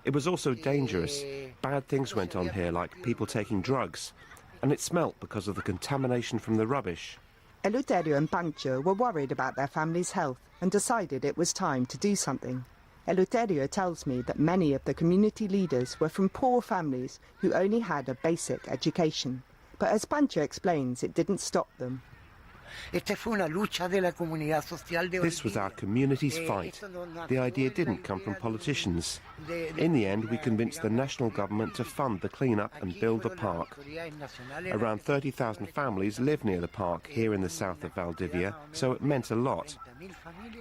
It was also dangerous. Bad things went on here, like people taking drugs, and it smelt because of the contamination from the rubbish. Eleuterio and Pancho were worried about their family's health and decided it was time to do something. Eleuterio tells me that many of the community leaders were from poor families who only had a basic education. But as Pancho explains, it didn't stop them. This was our community's fight. The idea didn't come from politicians. In the end, we convinced the national government to fund the clean-up and build the park. Around 30,000 families live near the park here in the south of Valdivia, so it meant a lot.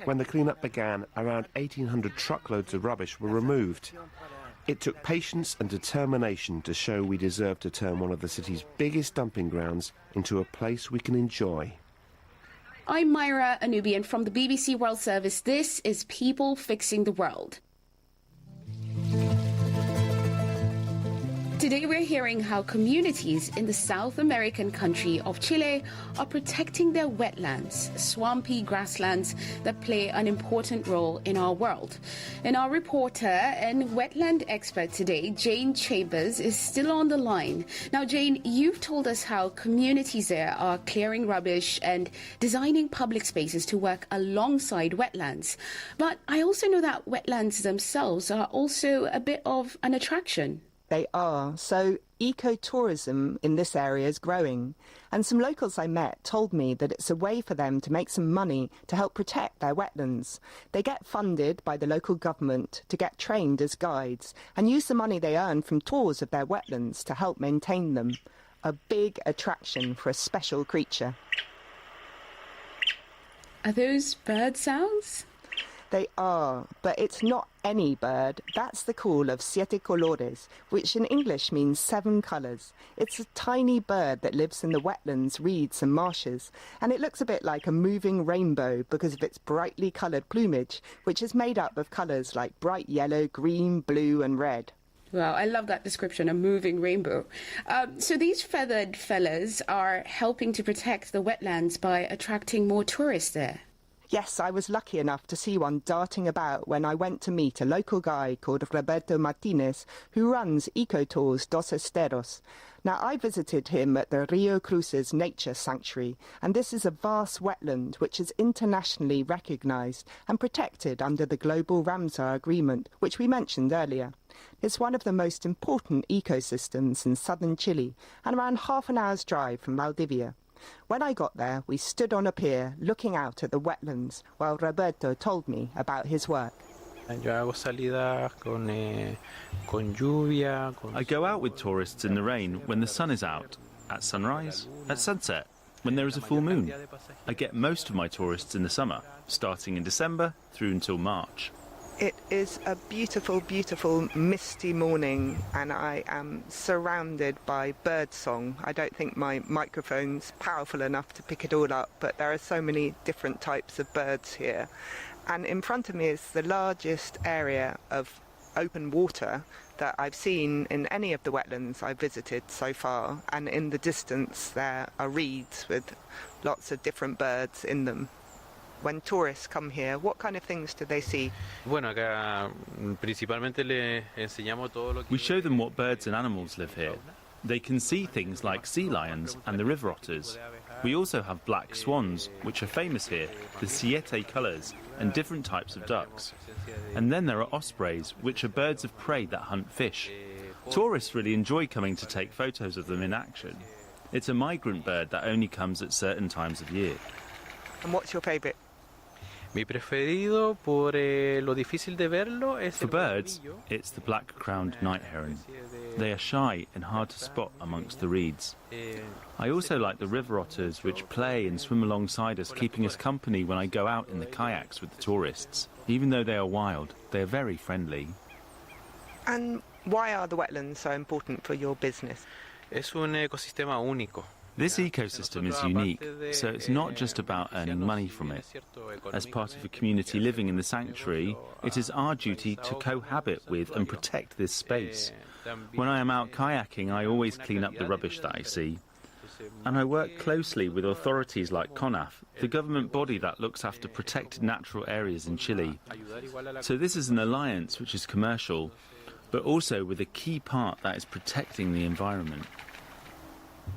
When the clean-up began, around 1,800 truckloads of rubbish were removed. It took patience and determination to show we deserve to turn one of the city's biggest dumping grounds into a place we can enjoy. I'm Myra Anubian from the BBC World Service. This is People Fixing the World. Today we're hearing how communities in the South American country of Chile are protecting their wetlands, swampy grasslands that play an important role in our world. And our reporter and wetland expert today, Jane Chambers, is still on the line. Now, Jane, you've told us how communities there are clearing rubbish and designing public spaces to work alongside wetlands. But I also know that wetlands themselves are also a bit of an attraction. They are. So ecotourism in this area is growing. And some locals I met told me that it's a way for them to make some money to help protect their wetlands. They get funded by the local government to get trained as guides and use the money they earn from tours of their wetlands to help maintain them. A big attraction for a special creature. Are those bird sounds? They are, but it's not any bird. That's the call of siete colores, which in English means 7 colours. It's a tiny bird that lives in the wetlands, reeds and marshes, and it looks a bit like a moving rainbow because of its brightly coloured plumage, which is made up of colours like bright yellow, green, blue and red. Wow, I love that description, a moving rainbow. So these feathered fellas are helping to protect the wetlands by attracting more tourists there. Yes, I was lucky enough to see one darting about when I went to meet a local guide called Roberto Martinez, who runs Ecotours dos Esteros. Now, I visited him at the Rio Cruces Nature Sanctuary, and this is a vast wetland which is internationally recognised and protected under the Global Ramsar Agreement, which we mentioned earlier. It's one of the most important ecosystems in southern Chile, and around half an hour's drive from Valdivia. When I got there, we stood on a pier looking out at the wetlands while Roberto told me about his work. I go out with tourists in the rain when the sun is out, at sunrise, at sunset, when there is a full moon. I get most of my tourists in the summer, starting in December through until March. It is a beautiful, beautiful misty morning and I am surrounded by birdsong. I don't think my microphone's powerful enough to pick it all up, but there are so many different types of birds here. And in front of me is the largest area of open water that I've seen in any of the wetlands I've visited so far. And in the distance there are reeds with lots of different birds in them. When tourists come here, what kind of things do they see? We show them what birds and animals live here. They can see things like sea lions and the river otters. We also have black swans, which are famous here, the siete colours, and different types of ducks. And then there are ospreys, which are birds of prey that hunt fish. Tourists really enjoy coming to take photos of them in action. It's a migrant bird that only comes at certain times of year. And what's your favourite? For birds, it's the black-crowned night heron. They are shy and hard to spot amongst the reeds. I also like the river otters, which play and swim alongside us, keeping us company when I go out in the kayaks with the tourists. Even though they are wild, they are very friendly. And why are the wetlands so important for your business? Es un ecosistema único. This ecosystem is unique, so it's not just about earning money from it. As part of a community living in the sanctuary, it is our duty to cohabit with and protect this space. When I am out kayaking, I always clean up the rubbish that I see. And I work closely with authorities like CONAF, the government body that looks after protected natural areas in Chile. So this is an alliance which is commercial, but also with a key part that is protecting the environment.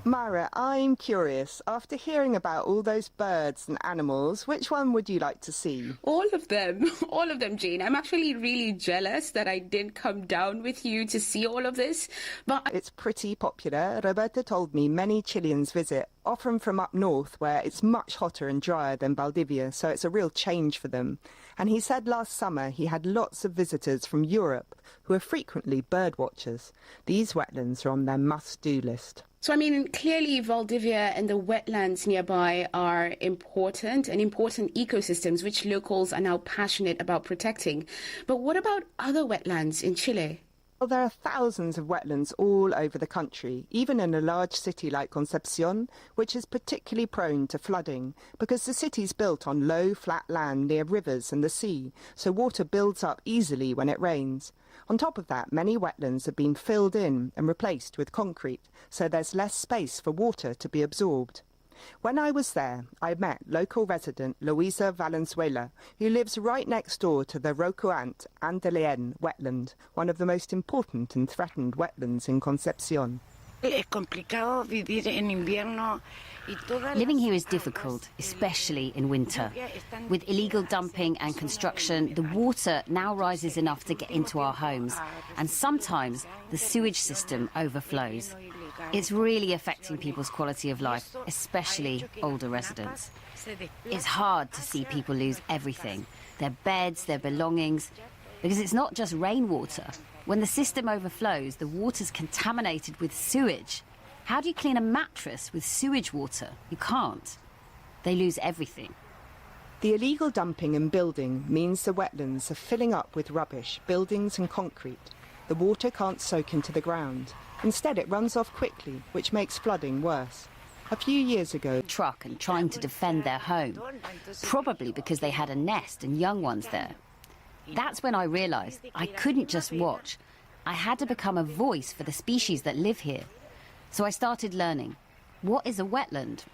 Myra, I'm curious. After hearing about all those birds and animals, which one would you like to see? All of them, Jane. I'm actually really jealous that I didn't come down with you to see all of this, but it's pretty popular. Roberta told me many Chileans visit often from up north where it's much hotter and drier than Valdivia, so it's a real change for them. And he said last summer he had lots of visitors from Europe who are frequently bird watchers. These wetlands are on their must-do list. So, I mean, clearly Valdivia and the wetlands nearby are important ecosystems which locals are now passionate about protecting. But what about other wetlands in Chile? Well, there are thousands of wetlands all over the country, even in a large city like Concepcion, which is particularly prone to flooding because the city's built on low, flat land near rivers and the sea, so water builds up easily when it rains. On top of that, many wetlands have been filled in and replaced with concrete, so there's less space for water to be absorbed. When I was there, I met local resident Luisa Valenzuela, who lives right next door to the Rocoant Andeleén wetland, one of the most important and threatened wetlands in Concepcion. Living here is difficult, especially in winter. With illegal dumping and construction, the water now rises enough to get into our homes, and sometimes the sewage system overflows. It's really affecting people's quality of life, especially older residents. It's hard to see people lose everything, their beds, their belongings, because it's not just rainwater. When the system overflows, the water's contaminated with sewage. How do you clean a mattress with sewage water? You can't. They lose everything. The illegal dumping and building means the wetlands are filling up with rubbish, buildings and concrete. The water can't soak into the ground. Instead, it runs off quickly, which makes flooding worse. A few years ago, truck and trying to defend their home, probably because they had a nest and young ones there. That's when I realised I couldn't just watch. I had to become a voice for the species that live here. So I started learning. What is a wetland?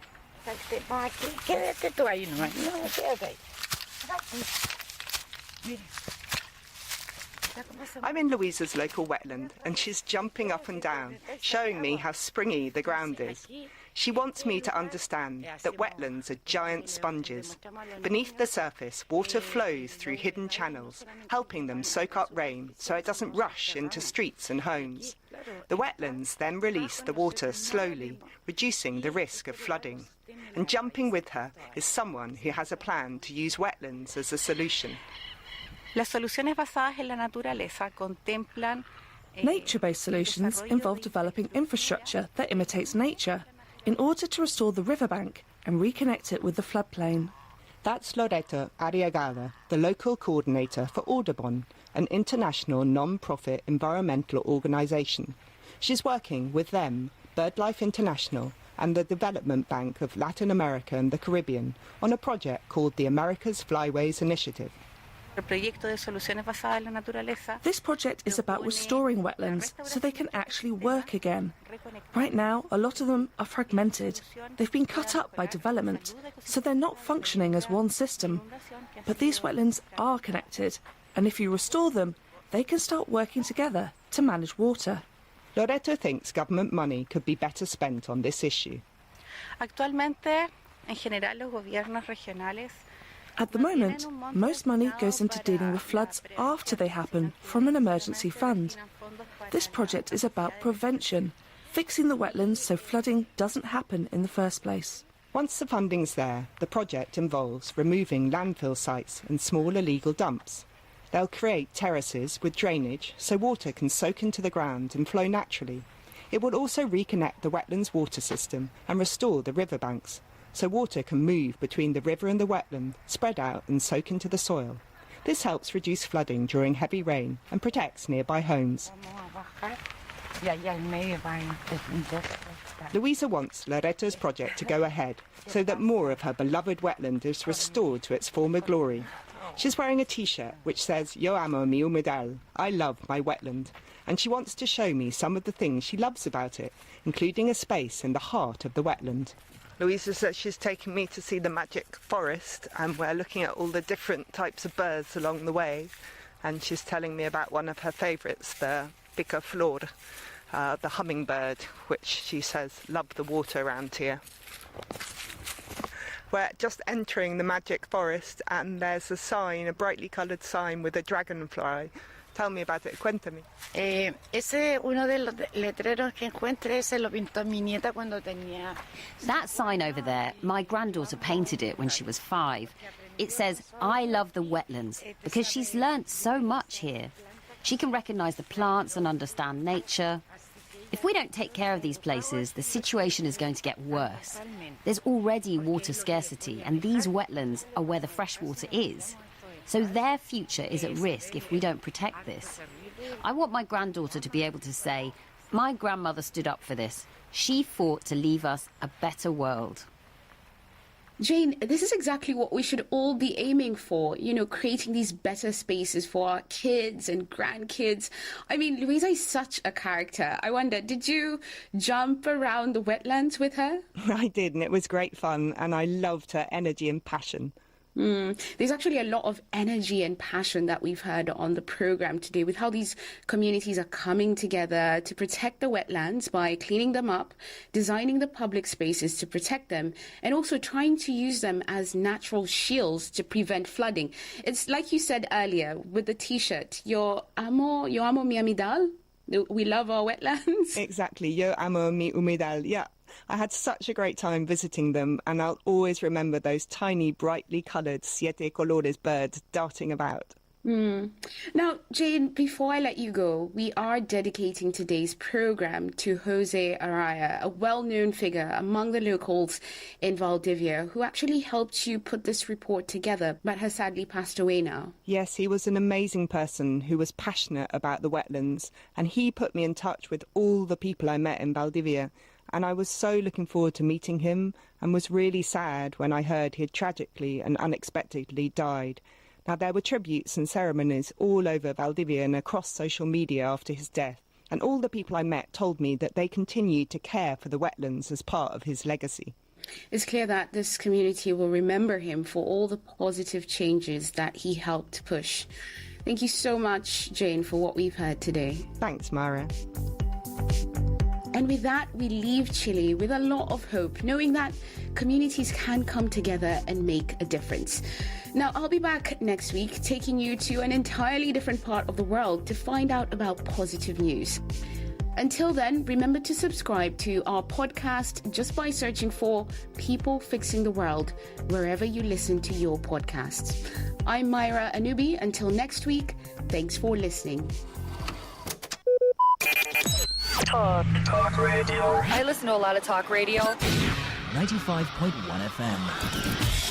I'm in Louisa's local wetland, and she's jumping up and down, showing me how springy the ground is. She wants me to understand that wetlands are giant sponges. Beneath the surface, water flows through hidden channels, helping them soak up rain so it doesn't rush into streets and homes. The wetlands then release the water slowly, reducing the risk of flooding. And jumping with her is someone who has a plan to use wetlands as a solution. Nature-based solutions involve developing infrastructure that imitates nature in order to restore the riverbank and reconnect it with the floodplain. That's Loreto Arriagada, the local coordinator for Audubon, an international non-profit environmental organisation. She's working with them, BirdLife International, and the Development Bank of Latin America and the Caribbean on a project called the America's Flyways Initiative. This project is about restoring wetlands so they can actually work again. Right now, a lot of them are fragmented. They've been cut up by development, so they're not functioning as one system. But these wetlands are connected, and if you restore them, they can start working together to manage water. Loreto thinks government money could be better spent on this issue. At the moment, most money goes into dealing with floods after they happen from an emergency fund. This project is about prevention, fixing the wetlands so flooding doesn't happen in the first place. Once the funding's there, the project involves removing landfill sites and small illegal dumps. They'll create terraces with drainage so water can soak into the ground and flow naturally. It will also reconnect the wetlands water system and restore the riverbanks, so water can move between the river and the wetland, spread out and soak into the soil. This helps reduce flooding during heavy rain and protects nearby homes. Luisa wants Loreto's project to go ahead so that more of her beloved wetland is restored to its former glory. She's wearing a T-shirt which says, "Yo amo mi humedal," I love my wetland, and she wants to show me some of the things she loves about it, including a space in the heart of the wetland. Louisa says she's taking me to see the magic forest, and we're looking at all the different types of birds along the way, and she's telling me about one of her favourites, the picaflor, the hummingbird, which she says love the water around here. We're just entering the magic forest, and there's a sign, a brightly coloured sign with a dragonfly Tell me about it, cuéntame. Ese uno de los letreros que encuentre, ese lo pintó mi nieta cuando tenía... That sign over there, my granddaughter painted it when she was 5. It says, "I love the wetlands," because she's learnt so much here. She can recognise the plants and understand nature. If we don't take care of these places, the situation is going to get worse. There's already water scarcity, and these wetlands are where the fresh water is. So their future is at risk if we don't protect this. I want my granddaughter to be able to say, "My grandmother stood up for this. She fought to leave us a better world." Jane, this is exactly what we should all be aiming for, creating these better spaces for our kids and grandkids. I mean, Louisa is such a character. I wonder, did you jump around the wetlands with her? I did, and it was great fun, and I loved her energy and passion. There's actually a lot of energy and passion that we've heard on the program today with how these communities are coming together to protect the wetlands by cleaning them up, designing the public spaces to protect them, and also trying to use them as natural shields to prevent flooding. It's like you said earlier with the T-shirt, yo amo mi humedal. We love our wetlands. Exactly, yo amo mi humedal, yeah. I had such a great time visiting them, and I'll always remember those tiny, brightly coloured siete colores birds darting about. Now, Jane, before I let you go, we are dedicating today's program to Jose Araya, a well-known figure among the locals in Valdivia, who actually helped you put this report together, but has sadly passed away now. Yes, he was an amazing person who was passionate about the wetlands, and he put me in touch with all the people I met in Valdivia. And I was so looking forward to meeting him, and was really sad when I heard he had tragically and unexpectedly died. Now, there were tributes and ceremonies all over Valdivia and across social media after his death, and all the people I met told me that they continued to care for the wetlands as part of his legacy. It's clear that this community will remember him for all the positive changes that he helped push. Thank you so much, Jane, for what we've heard today. Thanks, Mara. And with that, we leave Chile with a lot of hope, knowing that communities can come together and make a difference. Now, I'll be back next week, taking you to an entirely different part of the world to find out about positive news. Until then, remember to subscribe to our podcast just by searching for People Fixing the World, wherever you listen to your podcasts. I'm Myra Anubi. Until next week, thanks for listening. Talk radio. I listen to a lot of talk radio. 95.1 FM.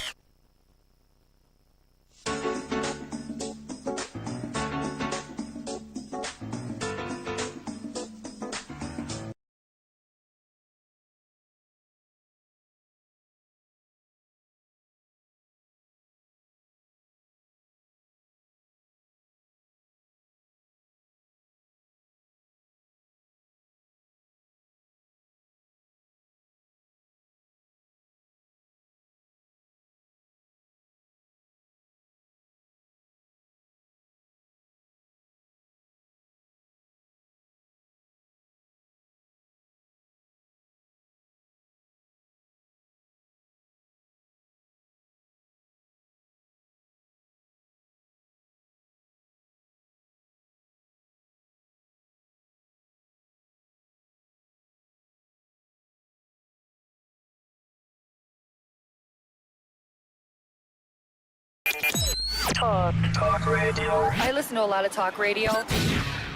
Talk radio. I listen to a lot of talk radio.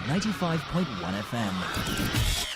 95.1 FM.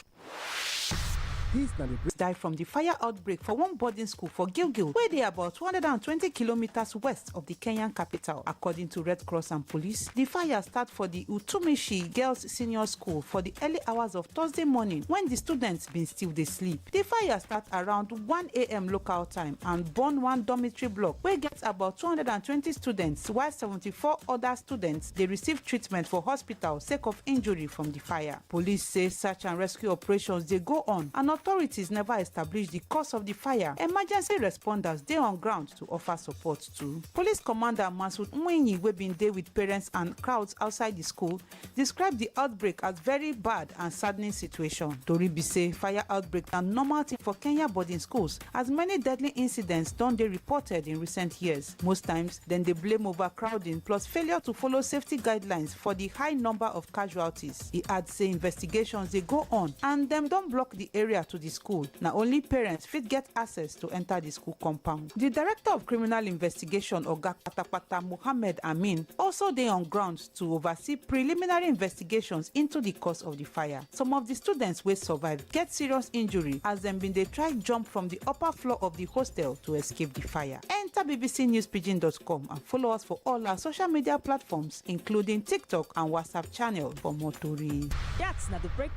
Died from the fire outbreak for one boarding school for Gilgil, where they are about 220 kilometers west of the Kenyan capital. According to Red Cross and police, the fire started for the Utumishi Girls Senior School for the early hours of Thursday morning when the students been still asleep. The fire started around 1 a.m. local time and burned one dormitory block where gets about 220 students, while 74 other students they received treatment for hospital sake of injury from the fire. Police say search and rescue operations they go on, and authorities never established the cause of the fire. Emergency responders dey on ground to offer support too. Police Commander Masoud Mwenyi, wey been dey with parents and crowds outside the school, described the outbreak as very bad and saddening situation. Tori be say fire outbreak na normal thing for Kenya boarding schools, as many deadly incidents don dey reported in recent years. Most times, dem dey blame overcrowding plus failure to follow safety guidelines for the high number of casualties. He adds say investigations dey go on and dem don block the area to the school. Na only parents fit get access to enter the school compound. The Director of Criminal Investigation, Oga Patapata Mohammed Amin, also dey on ground to oversee preliminary investigations into the cause of the fire. Some of the students wey survive get serious injury as dem bin dey try jump from the upper floor of the hostel to escape the fire. Enter bbcnewspidgin.com and follow us for all our social media platforms, including TikTok and WhatsApp channel for more tori. That's not the breakdown.